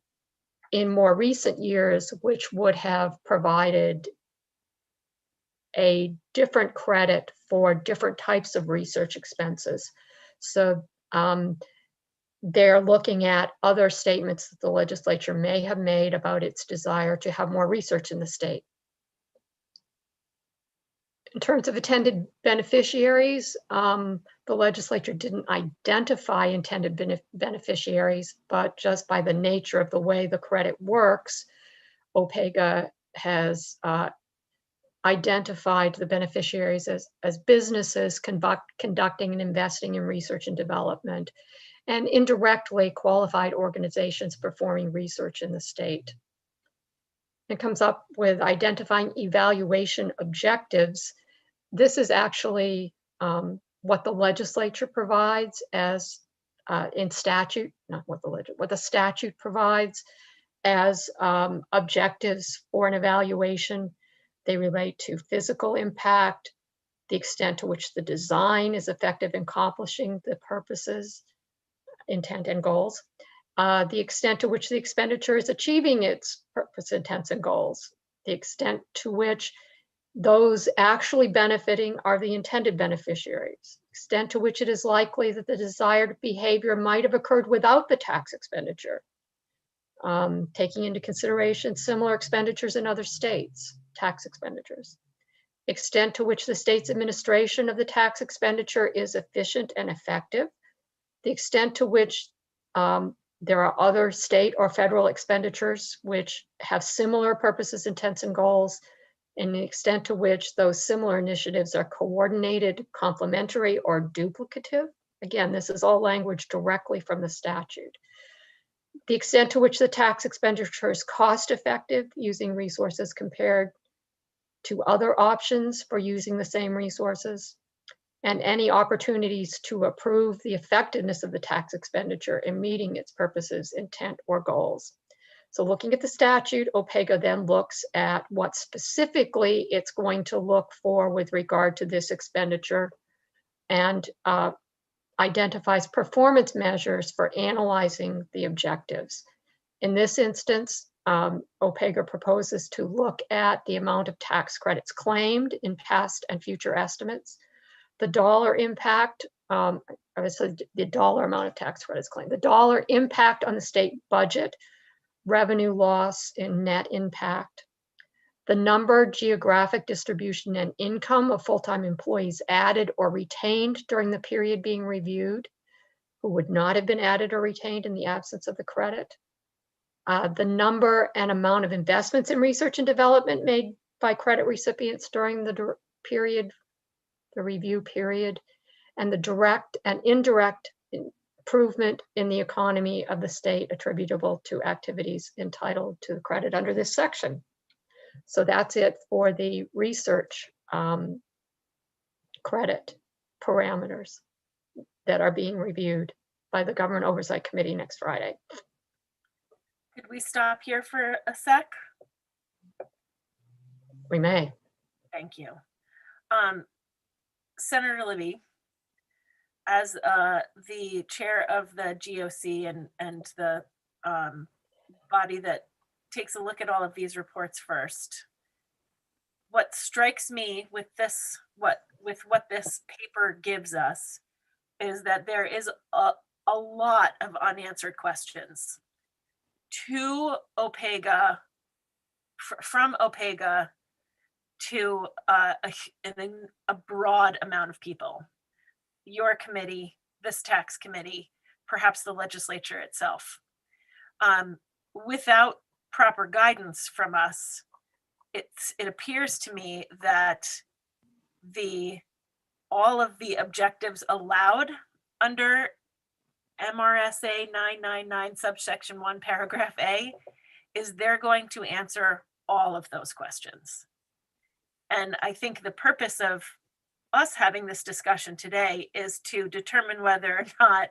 in more recent years, which would have provided a different credit for different types of research expenses. So they're looking at other statements that the legislature may have made about its desire to have more research in the state. In terms of intended beneficiaries, the legislature didn't identify intended beneficiaries, but just by the nature of the way the credit works, OPEGA has identified the beneficiaries as businesses conducting and investing in research and development, and indirectly qualified organizations performing research in the state. It comes up with identifying evaluation objectives. This is actually what the legislature provides as in statute, not what the statute provides as objectives for an evaluation. They relate to physical impact, the extent to which the design is effective in accomplishing the purposes, intent, and goals, the extent to which the expenditure is achieving its purpose, intents, and goals, the extent to which those actually benefiting are the intended beneficiaries, extent to which it is likely that the desired behavior might have occurred without the tax expenditure, taking into consideration similar expenditures in other states, tax expenditures, extent to which the state's administration of the tax expenditure is efficient and effective, the extent to which there are other state or federal expenditures which have similar purposes, intents, and goals, and the extent to which those similar initiatives are coordinated, complementary, or duplicative. Again, this is all language directly from the statute. The extent to which the tax expenditure is cost effective, using resources compared to other options for using the same resources, and any opportunities to approve the effectiveness of the tax expenditure in meeting its purposes, intent, or goals. So looking at the statute, OPEGA then looks at what specifically it's going to look for with regard to this expenditure and identifies performance measures for analyzing the objectives. In this instance, OPEGA proposes to look at the amount of tax credits claimed in past and future estimates, the dollar impact, the dollar amount of tax credits claimed, the dollar impact on the state budget, revenue loss and net impact, the number, geographic distribution, and income of full-time employees added or retained during the period being reviewed, who would not have been added or retained in the absence of the credit, the number and amount of investments in research and development made by credit recipients during the review period, and the direct and indirect improvement in the economy of the state attributable to activities entitled to the credit under this section. So that's it for the research credit parameters that are being reviewed by the Government Oversight Committee next Friday. Could we stop here for a sec? We may. Thank you. Senator Libby, as the chair of the GOC and the body that takes a look at all of these reports first, what strikes me with this, what this paper gives us, is that there is a lot of unanswered questions to OPEGA, from OPEGA to a broad amount of people. Your committee, this tax committee, perhaps the legislature itself. Without proper guidance from us, it appears to me that all of the objectives allowed under MRSA 999 subsection 1 paragraph A is they're going to answer all of those questions. And I think the purpose of us having this discussion today is to determine whether or not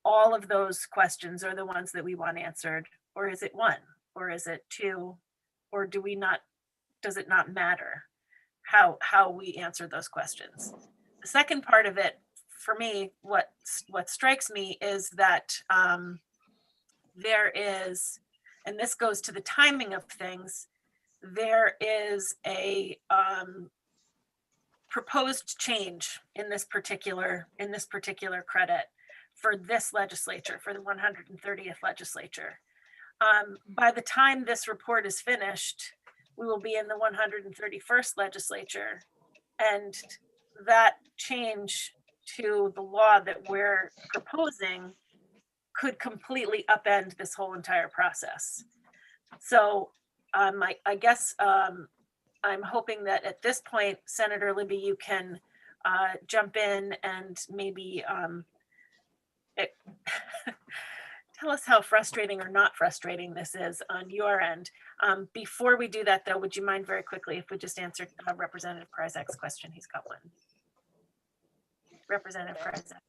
all of those questions are the ones that we want answered, or is it one, or is it two, or does it not matter how we answer those questions? The second part of it, for me, what strikes me is that there is, and this goes to the timing of things, there is a proposed change in this particular credit for this legislature, for the 130th legislature. By the time this report is finished, we will be in the 131st legislature, and that change to the law that we're proposing could completely upend this whole entire process. So I guess I'm hoping that at this point, Senator Libby, you can jump in and maybe tell us how frustrating or not frustrating this is on your end. Before we do that, though, would you mind very quickly if we just answered Representative Kryzak's question? He's got one. Representative Kryzak.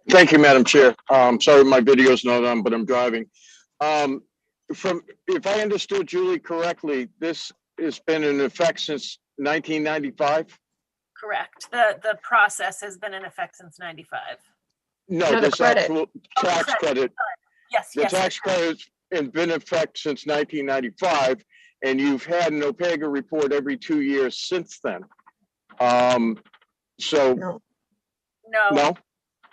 Thank you, Madam Chair. Sorry, my video's not on, but I'm driving. If I understood Julie correctly, this has been in effect since 1995? Correct. The process has been in effect since 95. No, this actual tax credit. Yes, the tax credit's been in effect since 1995, and you've had an OPEGA report every 2 years since then.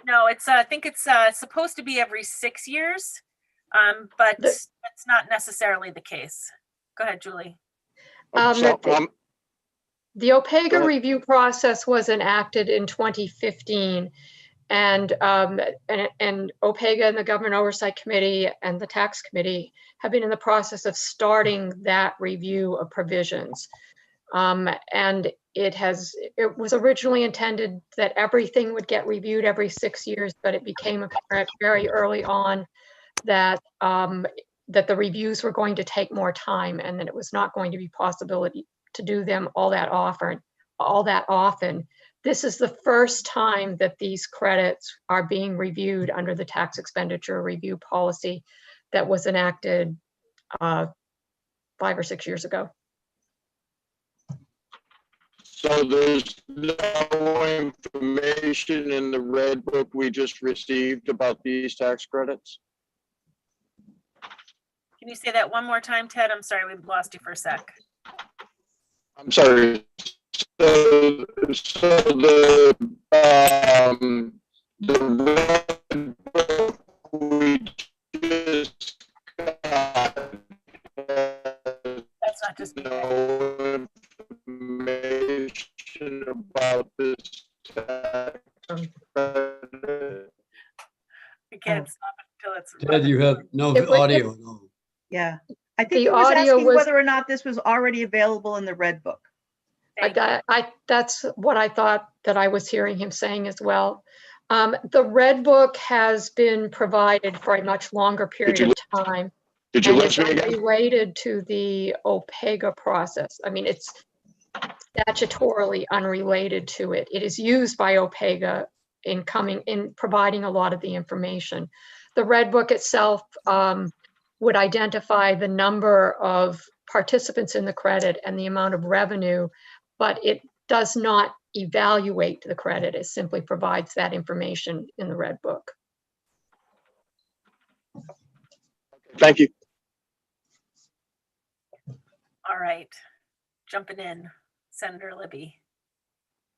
No, it's I think it's supposed to be every 6 years, but that's not necessarily the case. Go ahead, Julie. The OPEGA review process was enacted in 2015, and OPEGA and the Government Oversight Committee and the Tax Committee have been in the process of starting that review of provisions. And it was originally intended that everything would get reviewed every 6 years, but it became apparent very early on that that the reviews were going to take more time, and that it was not going to be possibility to do them all that often. This is the first time that these credits are being reviewed under the tax expenditure review policy that was enacted 5 or 6 years ago. So there's no information in the red book we just received about these tax credits? Can you say that one more time, Ted? I'm sorry, we lost you for a sec. I'm sorry. So the red book we just got that's not just no information about this tax credit. We can't stop it until it's. Ted, you have no audio at all. Yeah, I think The he was audio asking was- whether or not this was already available in the red book. That's what I thought that I was hearing him saying as well. The red book has been provided for a much longer period of time. Did you and listen it's again? related to the OPEGA process. I mean, it's statutorily unrelated to it. It is used by OPEGA in providing a lot of the information. The red book itself would identify the number of participants in the credit and the amount of revenue, but it does not evaluate the credit. It simply provides that information in the red book. Thank you. All right, jumping in, Senator Libby.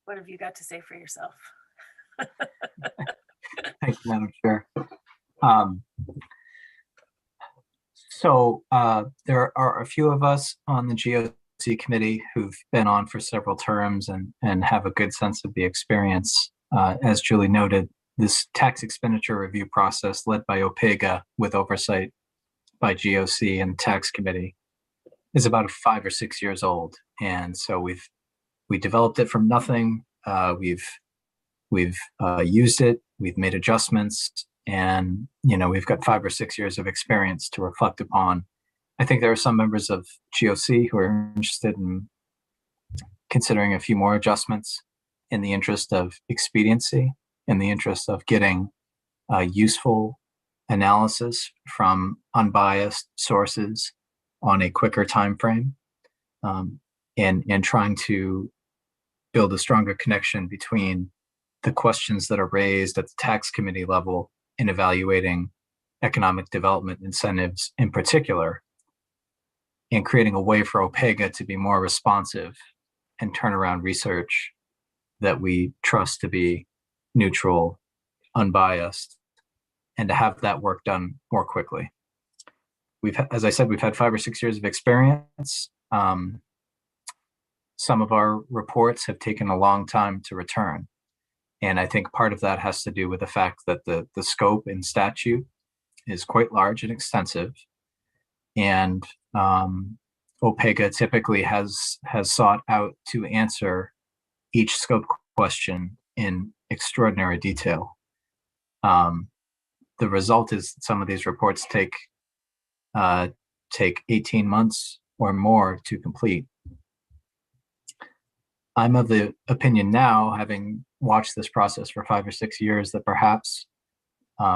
What have you got to say for yourself? Thank you, Madam Chair. There are a few of us on the GOC committee who've been on for several terms and have a good sense of the experience. As Julie noted, this tax expenditure review process led by OPEGA with oversight by GOC and tax committee is about 5 or 6 years old. And so we developed it from nothing. We've used it, we've made adjustments, and we've got 5 or 6 years of experience to reflect upon. I think there are some members of GOC who are interested in considering a few more adjustments in the interest of expediency, in the interest of getting useful analysis from unbiased sources on a quicker time frame, and trying to build a stronger connection between the questions that are raised at the tax committee level in evaluating economic development incentives in particular, and creating a way for OPEGA to be more responsive and turn around research that we trust to be neutral, unbiased, and to have that work done more quickly. As I said, we've had 5 or 6 years of experience. Some of our reports have taken a long time to return. And I think part of that has to do with the fact that the scope in statute is quite large and extensive. And OPEGA typically has sought out to answer each scope question in extraordinary detail. The result is some of these reports take 18 months or more to complete. I'm of the opinion now, having watched this process for 5 or 6 years, that perhaps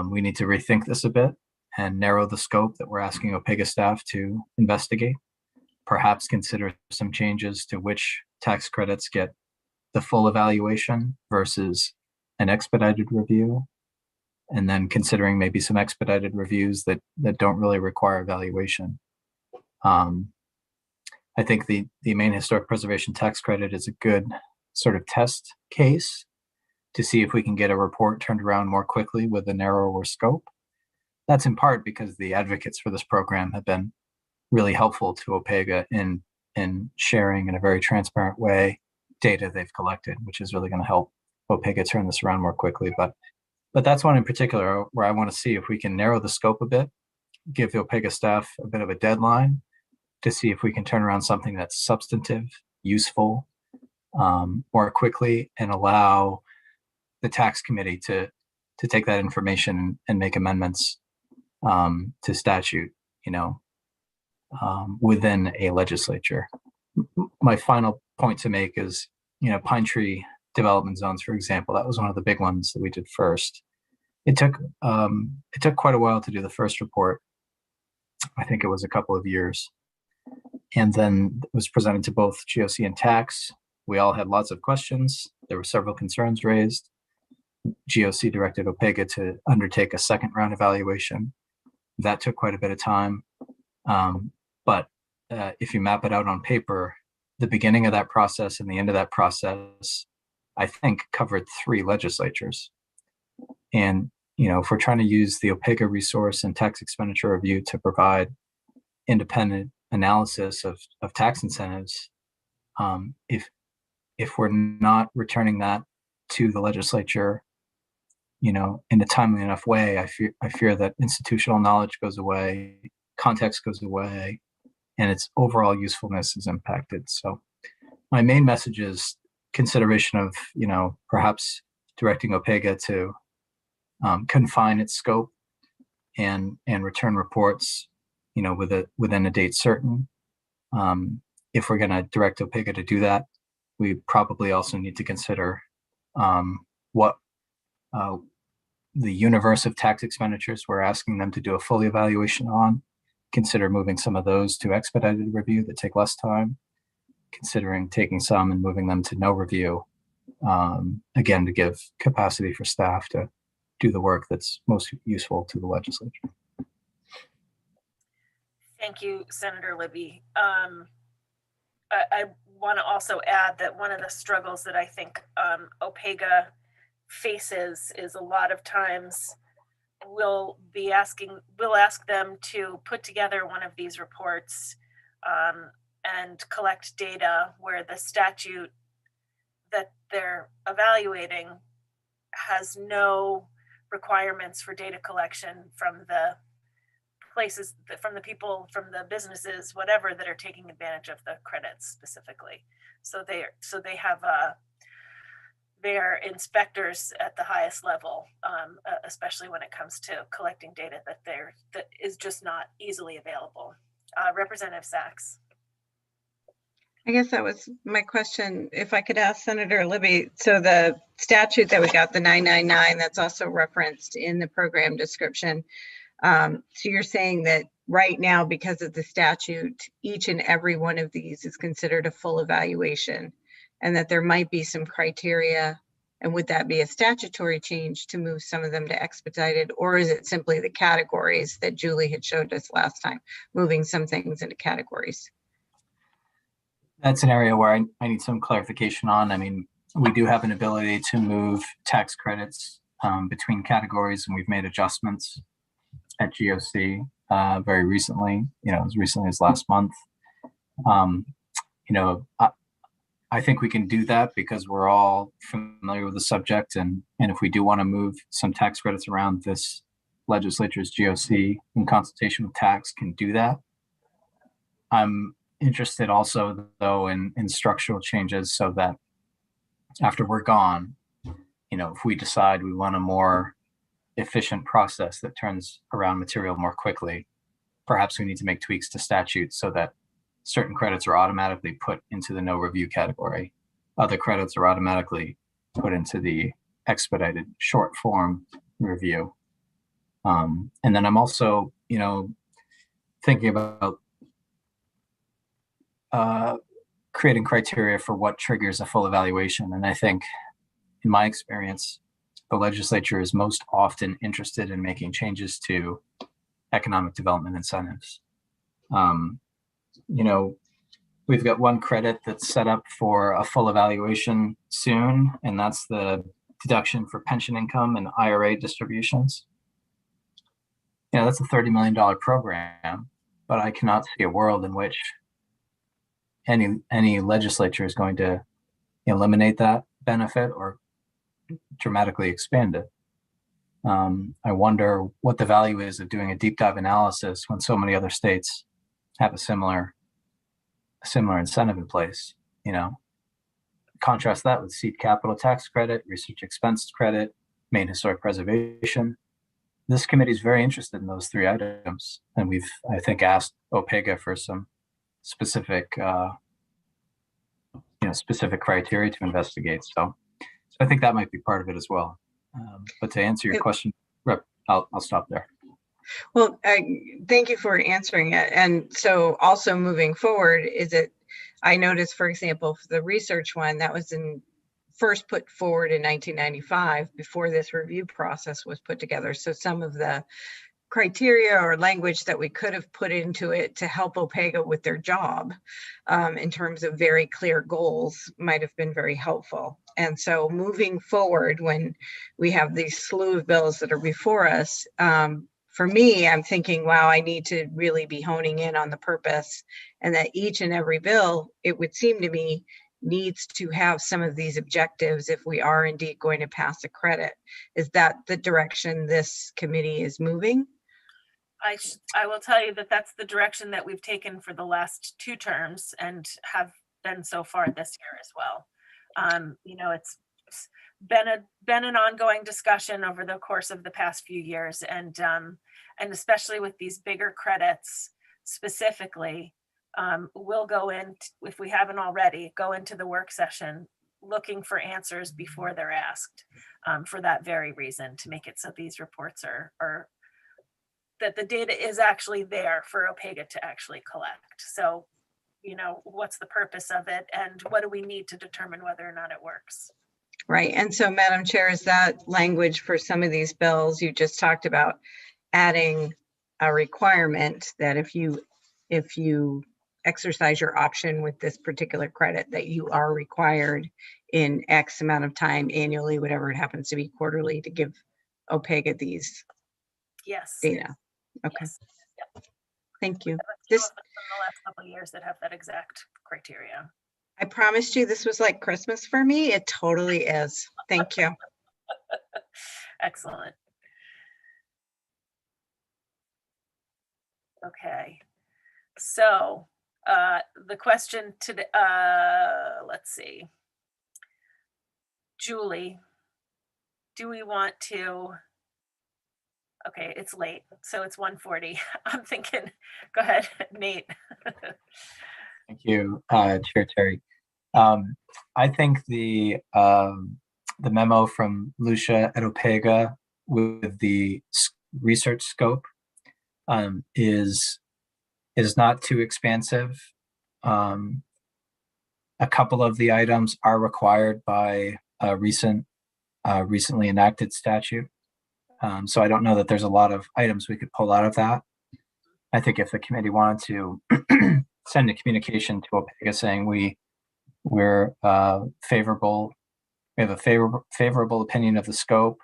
we need to rethink this a bit and narrow the scope that we're asking OPEGA staff to investigate. Perhaps consider some changes to which tax credits get the full evaluation versus an expedited review, and then considering maybe some expedited reviews that don't really require evaluation. I think the Maine Historic Preservation Tax Credit is a good sort of test case to see if we can get a report turned around more quickly with a narrower scope. That's in part because the advocates for this program have been really helpful to OPEGA in sharing in a very transparent way data they've collected, which is really going to help OPEGA turn this around more quickly. But that's one in particular where I want to see if we can narrow the scope a bit, give the OPEGA staff a bit of a deadline to see if we can turn around something that's substantive, useful, more quickly, and allow the tax committee to take that information and make amendments to statute, within a legislature. My final point to make is, pine tree development zones, for example, that was one of the big ones that we did first. It took quite a while to do the first report. I think it was a couple of years. And then it was presented to both GOC and tax. We all had lots of questions. There were several concerns raised. GOC directed OPEGA to undertake a second round evaluation. That took quite a bit of time. But if you map it out on paper, the beginning of that process and the end of that process, I think, covered 3 legislatures. And, if we're trying to use the OPEGA resource and tax expenditure review to provide independent analysis of tax incentives, if we're not returning that to the legislature, in a timely enough way, I fear that institutional knowledge goes away, context goes away, and its overall usefulness is impacted. So my main message is consideration of, perhaps directing OPEGA to confine its scope and return reports, within a date certain. If we're going to direct OPEGA to do that, we probably also need to consider what the universe of tax expenditures we're asking them to do a full evaluation on. Consider moving some of those to expedited review that take less time. Considering taking some and moving them to no review, again, to give capacity for staff to do the work that's most useful to the legislature. Thank you, Senator Libby. I want to also add that one of the struggles that I think OPEGA faces is a lot of times we'll ask them to put together one of these reports and collect data where the statute that they're evaluating has no requirements for data collection from the places, from the people, from the businesses, whatever, that are taking advantage of the credits specifically. So they have their inspectors at the highest level, especially when it comes to collecting data that is just not easily available. Representative Sachs. I guess that was my question. If I could ask Senator Libby, so the statute that we got, the 999, that's also referenced in the program description. So you're saying that right now, because of the statute, each and every one of these is considered a full evaluation, and that there might be some criteria. And would that be a statutory change to move some of them to expedited, or is it simply the categories that Julie had showed us last time, moving some things into categories? That's an area where I need some clarification on. I mean, we do have an ability to move tax credits between categories, and we've made adjustments at GOC very recently, as recently as last month. I think we can do that because we're all familiar with the subject, and if we do want to move some tax credits around, this legislature's GOC in consultation with tax can do that. I'm interested also, though, in structural changes so that after we're gone, if we decide we want a more efficient process that turns around material more quickly, perhaps we need to make tweaks to statutes so that certain credits are automatically put into the no review category. Other credits are automatically put into the expedited short form review. And then I'm also, thinking about creating criteria for what triggers a full evaluation. And I think, in my experience, the legislature is most often interested in making changes to economic development incentives. We've got one credit that's set up for a full evaluation soon, and that's the deduction for pension income and IRA distributions. That's a $30 million program, but I cannot see a world in which any legislature is going to eliminate that benefit or dramatically expand it. I wonder what the value is of doing a deep dive analysis when so many other states have a similar incentive in place. Contrast that with seed capital tax credit, research expense credit, main historic preservation. This committee is very interested in those three items, and we've, I think, asked OPEGA for some specific criteria to investigate. So I think that might be part of it as well. But to answer your question, Rep, I'll stop there. Well, thank you for answering it. And so also moving forward, I noticed, for example, for the research one, that was first put forward in 1995 before this review process was put together. So some of the criteria or language that we could have put into it to help OPEGA with their job in terms of very clear goals might have been very helpful. And so moving forward, when we have these slew of bills that are before us, for me, I'm thinking, wow, I need to really be honing in on the purpose, and that each and every bill, it would seem to me, needs to have some of these objectives if we are indeed going to pass a credit. Is that the direction this committee is moving? I will tell you that that's the direction that we've taken for the last 2 terms and have been so far this year as well. It's been an ongoing discussion over the course of the past few years, and especially with these bigger credits specifically, we'll go in, if we haven't already, go into the work session looking for answers before they're asked, for that very reason, to make it so these reports are that the data is actually there for OPEGA to actually collect. So, what's the purpose of it, and what do we need to determine whether or not it works? Right. And so, Madam Chair, is that language for some of these bills you just talked about adding a requirement that if you exercise your option with this particular credit, that you are required in X amount of time annually, whatever it happens to be, quarterly, to give OPEGA these data? Okay. Yes. Yep. Thank you. This from the last couple of years that have that exact criteria. I promised you this was like Christmas for me. It totally is. Thank you. Excellent. Okay. So the question today, let's see. Julie, do we want to, okay, it's late, so it's 1:40. I'm thinking, go ahead, Nate. Thank you, Chair Terry. I think the memo from Lucia at OPEGA with the research scope is not too expansive. A couple of the items are required by a recently enacted statute. So I don't know that there's a lot of items we could pull out of that. I think if the committee wanted to send a communication to OPEGA saying we're favorable, we have a favorable opinion of the scope.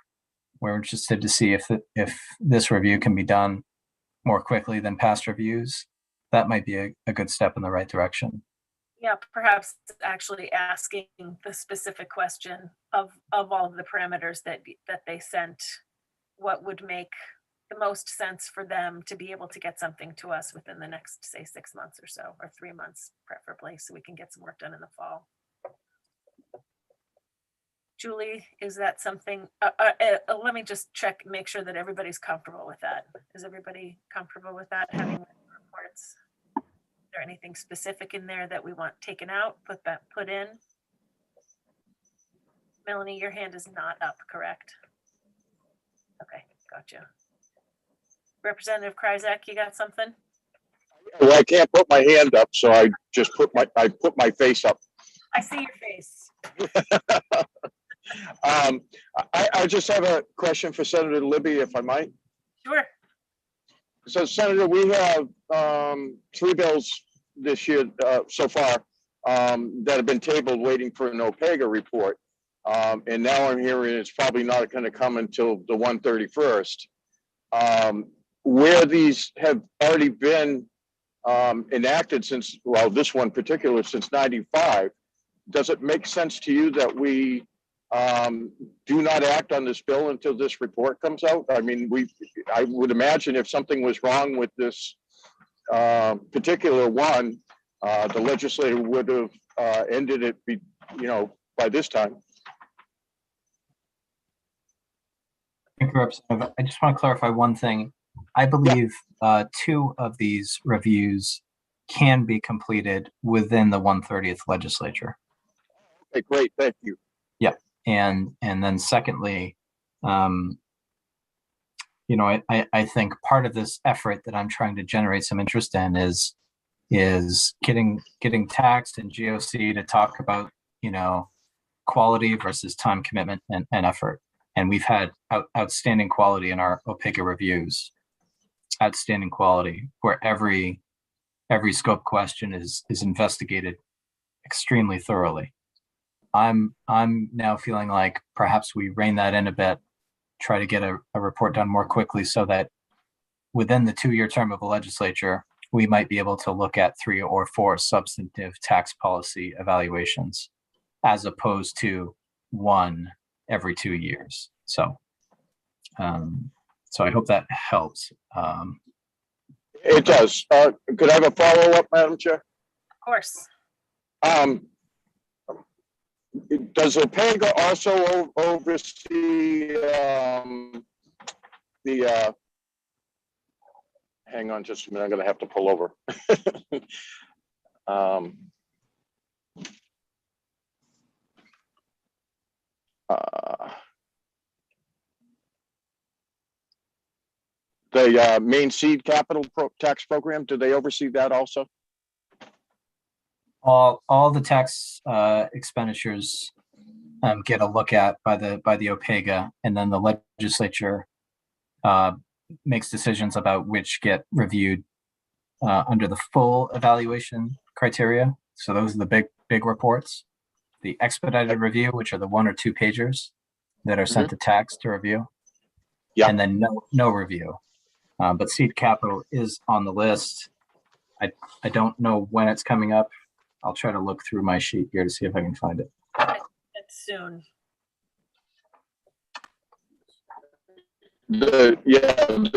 We're interested to see if this review can be done more quickly than past reviews. That might be a good step in the right direction. Yeah, perhaps actually asking the specific question of all of the parameters that they sent, what would make the most sense for them to be able to get something to us within the next, say, 6 months or so, or 3 months preferably, so we can get some work done in the fall. Julie, is that something, let me just check, make sure that everybody's comfortable with that. Is everybody comfortable with that, having reports? Is there anything specific in there that we want taken out, put in? Melanie, your hand is not up, correct? Okay, gotcha. Representative Kryzak, you got something? Well, I can't put my hand up, so I just put my face up. I see your face. I just have a question for Senator Libby, if I might. Sure. So, Senator, we have 3 bills this year so far that have been tabled waiting for an OPEGA report. And now I'm hearing it's probably not going to come until the 131st. Where these have already been enacted since, well, this one particular since 95, does it make sense to you that we do not act on this bill until this report comes out? I mean, I would imagine if something was wrong with this particular one, the legislature would have ended it, by this time. Thank you, Representative. I just want to clarify one thing. I believe 2 of these reviews can be completed within the 130th legislature. Okay, great, thank you. Yeah, and then secondly, I think part of this effort that I'm trying to generate some interest in is getting taxed and GOC to talk about quality versus time commitment and effort. And we've had outstanding quality in our OPEGA reviews. Outstanding quality where every scope question is investigated extremely thoroughly. I'm now feeling like perhaps we rein that in a bit, try to get a report done more quickly so that within the 2-year term of the legislature, we might be able to look at 3 or 4 substantive tax policy evaluations as opposed to 1 every 2 years. So I hope that helps. It does. Could I have a follow-up, Madam Chair? Of course. Does OPEGA also oversee the hang on just a minute, I'm gonna have to pull over. The Maine Seed Capital Tax Program, do they oversee that also? All the tax expenditures get a look at by the OPEGA, and then the legislature makes decisions about which get reviewed under the full evaluation criteria. So those are the big reports. The expedited review, which are the 1 or 2 pagers that are sent to tax to review. Yeah. And then no review. But seed capital is on the list. I don't know when it's coming up. I'll try to look through my sheet here to see if I can find it. It's soon. The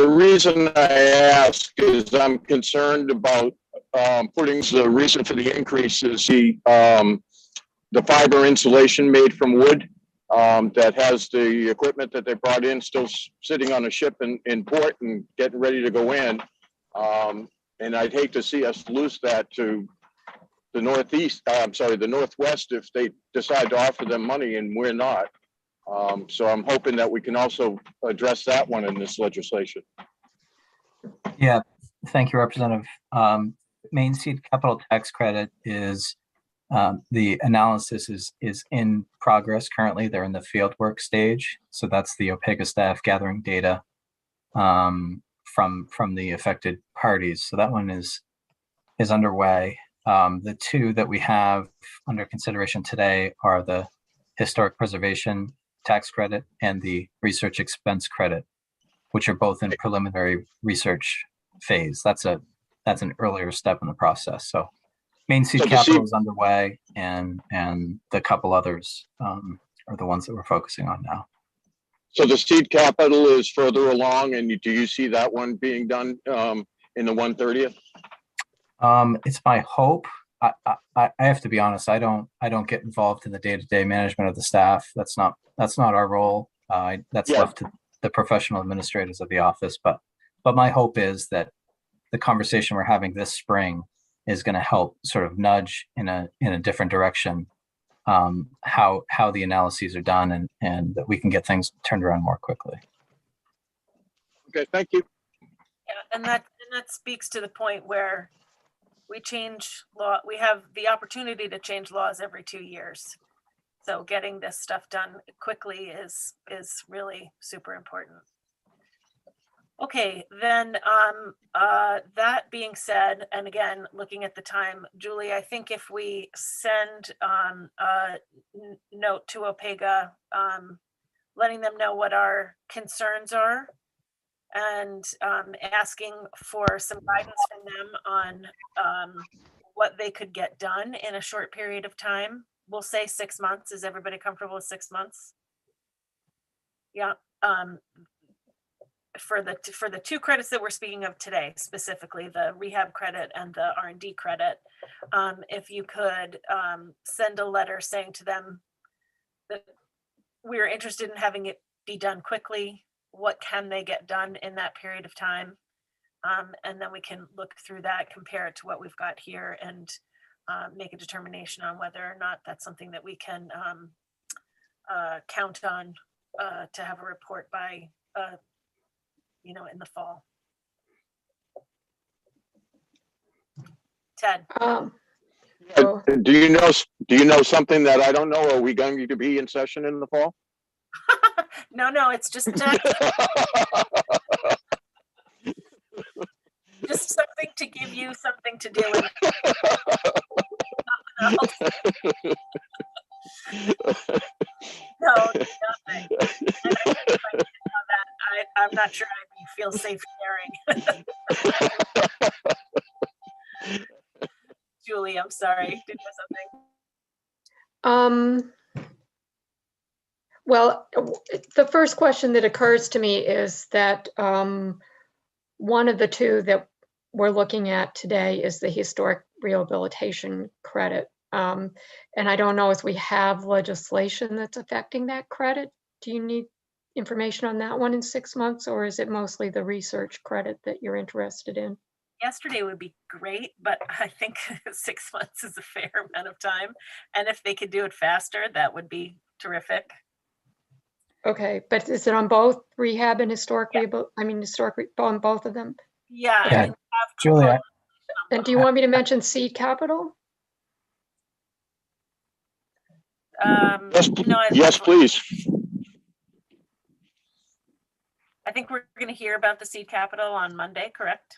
reason I ask is I'm concerned about putting the reason for the increase is the fiber insulation made from wood that has the equipment that they brought in still sitting on a ship in port and getting ready to go in. And I'd hate to see us lose that to the the Northwest if they decide to offer them money and we're not. So I'm hoping that we can also address that one in this legislation. Yeah, thank you, Representative. Main seed capital tax credit is, the analysis is in progress currently. They're in the field work stage. So that's the OPEGA staff gathering data from the affected parties. So that one is underway. The two that we have under consideration today are the historic preservation tax credit and the research expense credit, which are both in preliminary research phase. That's an earlier step in the process. So main seed capital is underway, and the couple others are the ones that we're focusing on now. So the seed capital is further along, and do you see that one being done in the 130th? It's my hope. I have to be honest. I don't get involved in the day-to-day management of the staff. That's not our role. That's left to the professional administrators of the office. But my hope is that the conversation we're having this spring is going to help sort of nudge in a different direction how the analyses are done, and that we can get things turned around more quickly. Okay, thank you. Yeah, and that speaks to the point where we change law. We have the opportunity to change laws every 2 years. So getting this stuff done quickly is really super important. Okay, then that being said, and again, looking at the time, Julie, I think if we send a note to OPEGA, letting them know what our concerns are, and asking for some guidance from them on what they could get done in a short period of time. We'll say 6 months. Is everybody comfortable with 6 months? Yeah. For the two credits that we're speaking of today, specifically the rehab credit and the R&D credit, if you could send a letter saying to them that we're interested in having it be done quickly. What can they get done in that period of time? And then we can look through that, compare it to what we've got here, and make a determination on whether or not that's something that we can count on to have a report by in the fall. Ted. Do you know something that I don't know? Are we going to be in session in the fall? No, it's just just something to give you something to do. No, nothing. I'm not sure I feel safe sharing. Julie, I'm sorry. Did you have something? Well, the first question that occurs to me is that one of the two that we're looking at today is the historic rehabilitation credit. And I don't know if we have legislation that's affecting that credit. Do you need information on that one in 6 months, or is it mostly the research credit that you're interested in? Yesterday would be great, but I think 6 months is a fair amount of time. And if they could do it faster, that would be terrific. Okay, but is it on both rehab and historic on both of them? Yeah. Okay. Julia. And do you want me to mention seed capital? Yes, please. I think we're going to hear about the seed capital on Monday, correct?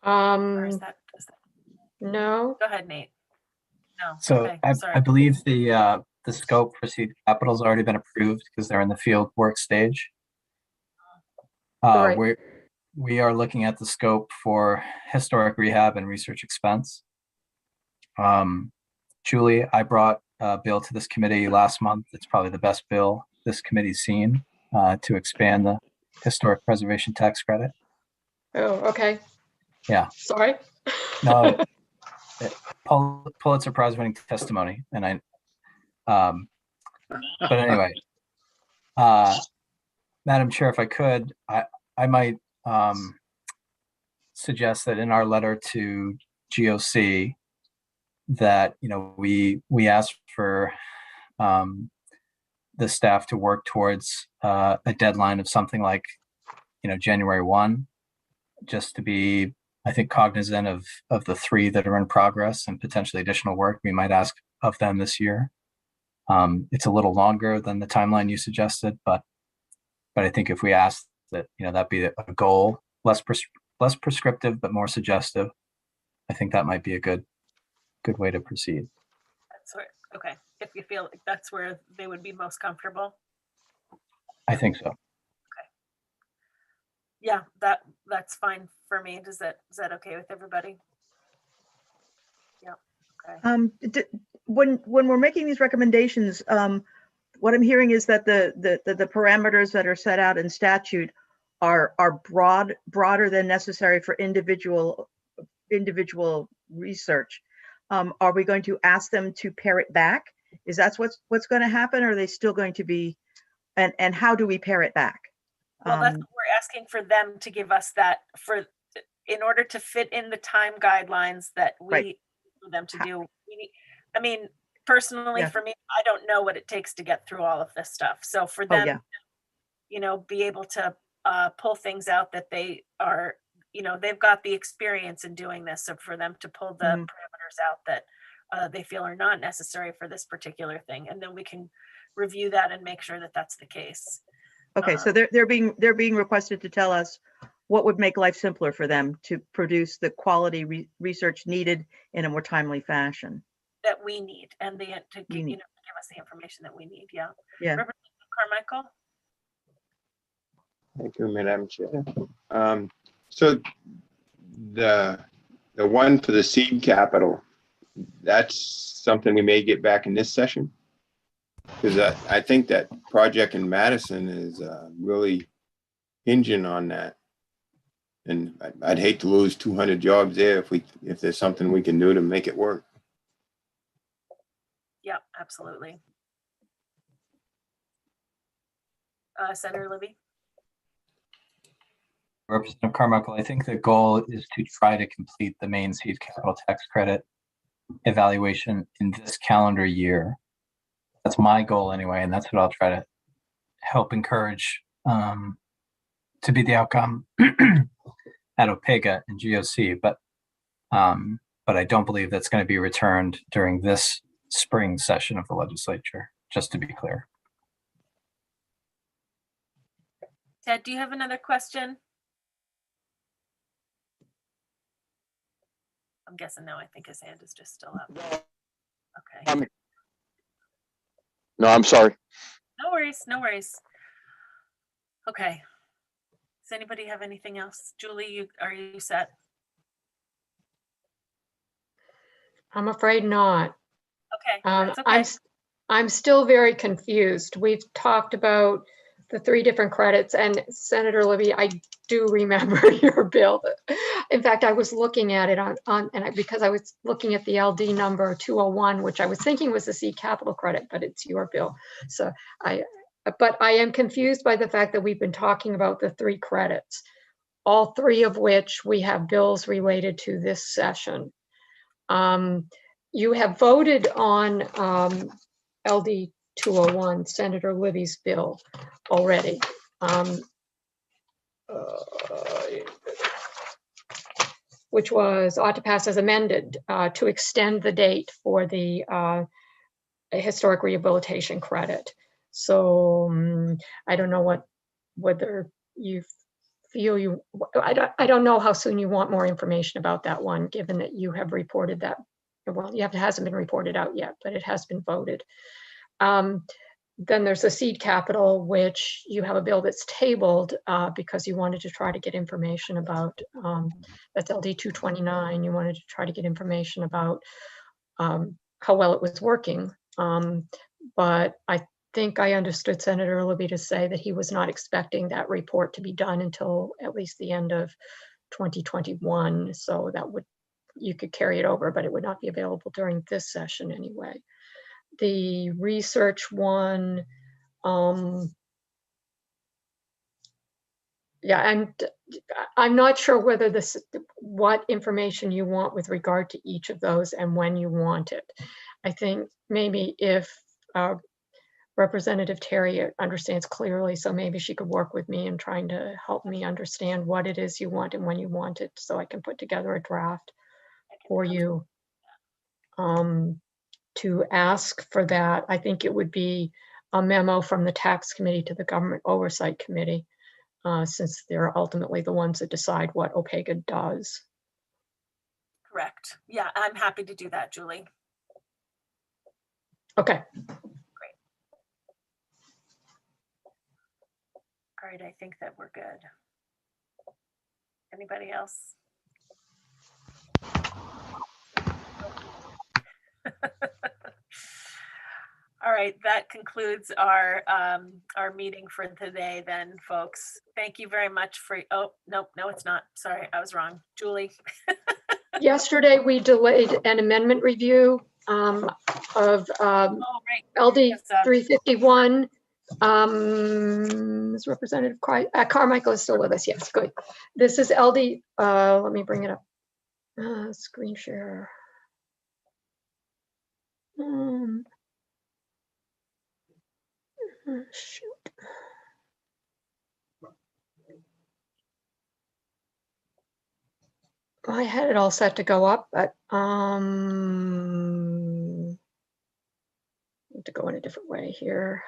Or is that... No. Go ahead, Nate. No. So okay, I believe the scope for seed capital has already been approved because they're in the field work stage. Right. We are looking at the scope for historic rehab and research expense. Julie, I brought a bill to this committee last month. It's probably the best bill this committee's seen to expand the historic preservation tax credit. Oh, okay. Yeah. Sorry. No, Pulitzer Prize winning testimony, and but anyway, Madam Chair, if I could, I might suggest that in our letter to GOC that we ask for the staff to work towards a deadline of something like January 1, just to be, I think, cognizant of the 3 that are in progress and potentially additional work we might ask of them this year. It's a little longer than the timeline you suggested, but I think if we ask that, that be a goal, less prescriptive, but more suggestive, I think that might be a good way to proceed. That's where, okay, if you feel like that's where they would be most comfortable. I think so. Yeah, that's fine for me. Is that okay with everybody? Yeah. Okay. When we're making these recommendations, what I'm hearing is that the parameters that are set out in statute are broader than necessary for individual research. Are we going to ask them to pare it back? Is that what's going to happen? Or are they still going to be, and how do we pare it back? Well, that's what we're asking for them to give us that in order to fit in the time guidelines that we Right. for them to do. I mean, personally, Yeah. for me, I don't know what it takes to get through all of this stuff. So for them, be able to pull things out that they are, they've got the experience in doing this. So for them to pull the parameters out that they feel are not necessary for this particular thing, and then we can review that and make sure that that's the case. Okay, so they're being requested to tell us what would make life simpler for them to produce the quality research needed in a more timely fashion. That we need, and to give us the information that we need. Yeah. Yeah. Representative Carmichael. Thank you, Madam Chair. So the one for the seed capital, that's something we may get back in this session? Because I think that project in Madison is really hinging on that. And I'd hate to lose 200 jobs there if there's something we can do to make it work. Yeah, absolutely. Senator Libby. Representative Carmichael, I think the goal is to try to complete the main seed capital tax credit evaluation in this calendar year. That's my goal anyway, and that's what I'll try to help encourage to be the outcome at OPEGA and GOC. But I don't believe that's going to be returned during this spring session of the legislature, just to be clear. Ted, do you have another question? I'm guessing no. I think his hand is just still up. Okay. No, I'm sorry. No worries. No worries. Okay. Does anybody have anything else? Julie, are you set? I'm afraid not. Okay. That's okay. I'm still very confused. We've talked about the 3 different credits, and Senator Libby, I do remember your bill. In fact, I was looking at it because I was looking at the LD number 201, which I was thinking was the seed capital credit, but it's your bill. So but I am confused by the fact that we've been talking about the 3 credits, all 3 of which we have bills related to this session. You have voted on LD 201, Senator Libby's bill already. Which ought to pass as amended to extend the date for the historic rehabilitation credit. So I don't know whether you feel I don't know how soon you want more information about that one, given that you have reported that. Well, it hasn't been reported out yet, but it has been voted. Then there's the seed capital, which you have a bill that's tabled because you wanted to try to get information about, that's LD 229. You wanted to try to get information about how well it was working. But I think I understood Senator Libby to say that he was not expecting that report to be done until at least the end of 2021. So you could carry it over, but it would not be available during this session anyway. The research one, yeah, I'm not sure whether what information you want with regard to each of those and when you want it. I think maybe if Representative Terry understands clearly, so maybe she could work with me in trying to help me understand what it is you want and when you want it, so I can put together a draft for you. To ask for that, I think it would be a memo from the tax committee to the government oversight committee, since they're ultimately the ones that decide what OPEGA does. Correct. Yeah, I'm happy to do that, Julie. Okay. Great. All right, I think that we're good. Anybody else? All right, that concludes our meeting for today then, folks. Thank you very much for, oh, no, it's not. Sorry, I was wrong. Julie. Yesterday, we delayed an amendment review of LD 351. Is Representative Carmichael is still with us? Yes, good. This is LD, let me bring it up. Screen share. Shoot. I had it all set to go up, but I need to go in a different way here.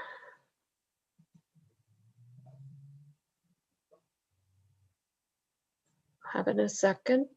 Have it in a second.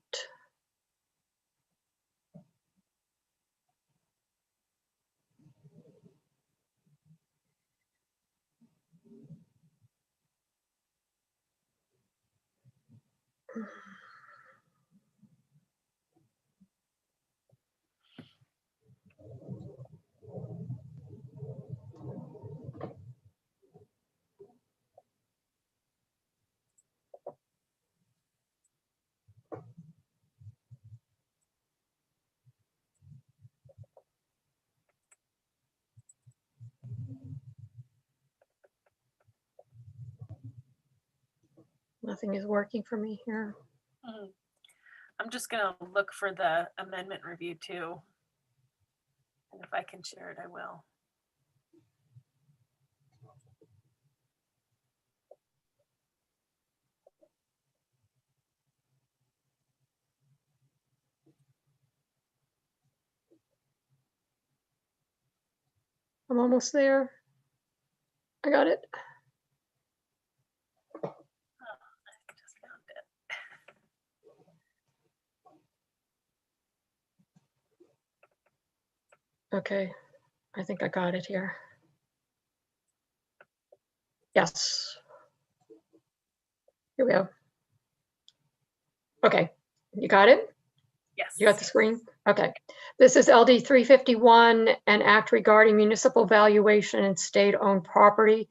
Nothing is working for me here. I'm just gonna look for the amendment review too. And if I can share it, I will. I'm almost there. I got it. Oh, I just found it. Okay, I think I got it here. Yes. Here we go. Okay, you got it? Yes. You got the screen? Okay. This is LD 351, an act regarding municipal valuation and state-owned property.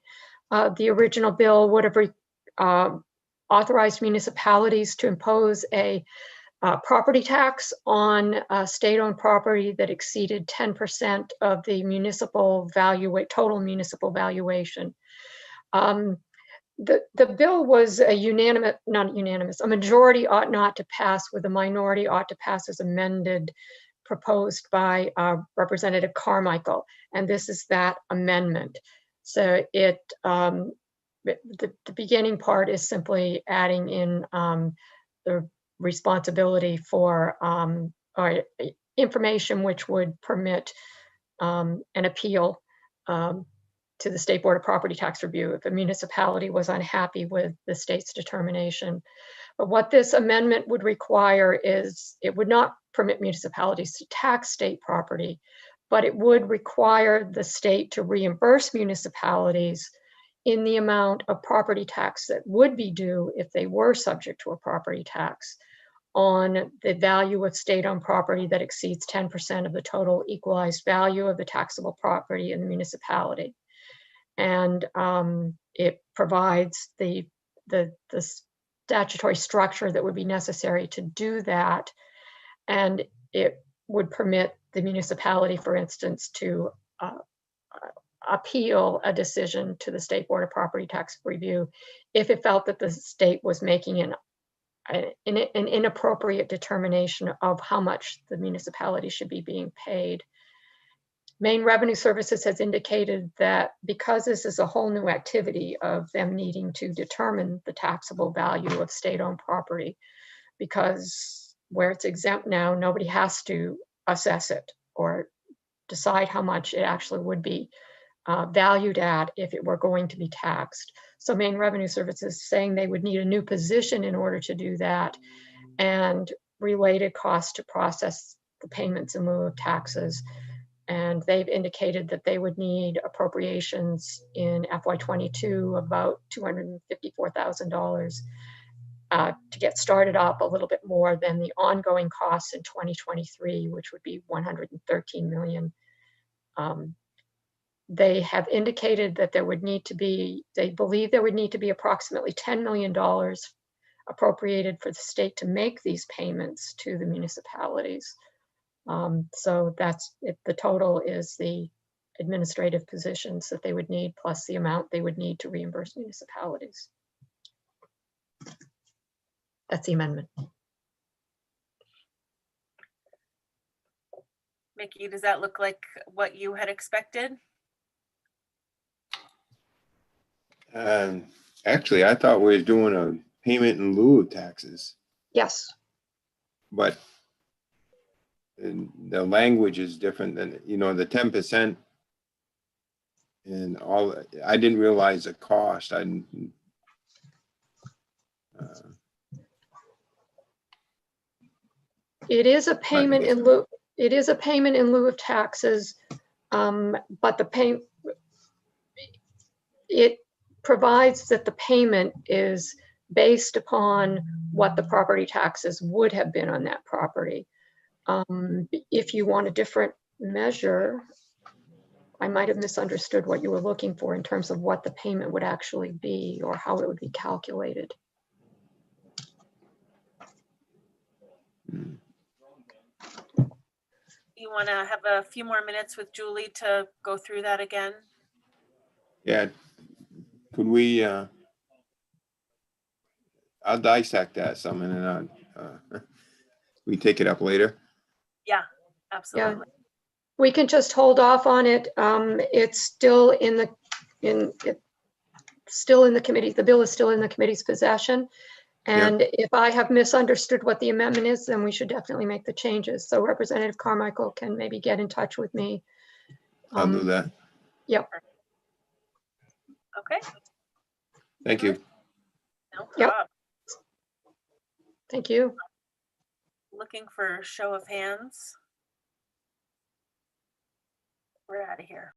The original bill would have authorized municipalities to impose a property tax on state-owned property that exceeded 10% of the municipal total municipal valuation. The bill was a a majority ought not to pass, with a minority ought to pass as amended, proposed by Representative Carmichael. And this is that amendment. So it, the beginning part is simply adding in the responsibility for or information which would permit an appeal to the State Board of Property Tax Review if a municipality was unhappy with the state's determination. But what this amendment would require is it would not permit municipalities to tax state property, but it would require the state to reimburse municipalities in the amount of property tax that would be due if they were subject to a property tax on the value of state-owned property that exceeds 10% of the total equalized value of the taxable property in the municipality. And it provides the statutory structure that would be necessary to do that. And it would permit the municipality, for instance, to appeal a decision to the State Board of Property Tax Review if it felt that the state was making an inappropriate determination of how much the municipality should be being paid. Maine Revenue Services has indicated that because this is a whole new activity of them needing to determine the taxable value of state-owned property, because where it's exempt now, nobody has to assess it or decide how much it actually would be valued at if it were going to be taxed. So Maine Revenue Services is saying they would need a new position in order to do that, and related costs to process the payments in lieu of taxes. And they've indicated that they would need appropriations in FY22 about $254,000 to get started up, a little bit more than the ongoing costs in 2023, which would be $113 million. They have indicated that there would need to be, they believe there would need to be approximately $10 million appropriated for the state to make these payments to the municipalities. So that's it. The total is the administrative positions that they would need, plus the amount they would need to reimburse municipalities. That's the amendment. Mickey, does that look like what you had expected? Actually, I thought we were doing a payment in lieu of taxes, Yes. but the language is different than, you know, the 10% and all. I didn't realize the cost. I didn't. It is a payment in lieu. It is a payment in lieu of taxes, but it provides that the payment is based upon what the property taxes would have been on that property. If you want a different measure, I might have misunderstood what you were looking for in terms of what the payment would actually be or how it would be calculated. You want to have a few more minutes with Julie to go through that again? Yeah. Could we, I'll dissect that some and then we take it up later. Yeah, absolutely. Yeah. We can just hold off on it. It's still in the committee. The bill is still in the committee's possession. And if I have misunderstood what the amendment is, then we should definitely make the changes. So Representative Carmichael can maybe get in touch with me. I'll do that. Yep. Okay. Thank you. No problem. Yep. Thank you. Looking for a show of hands. We're out of here.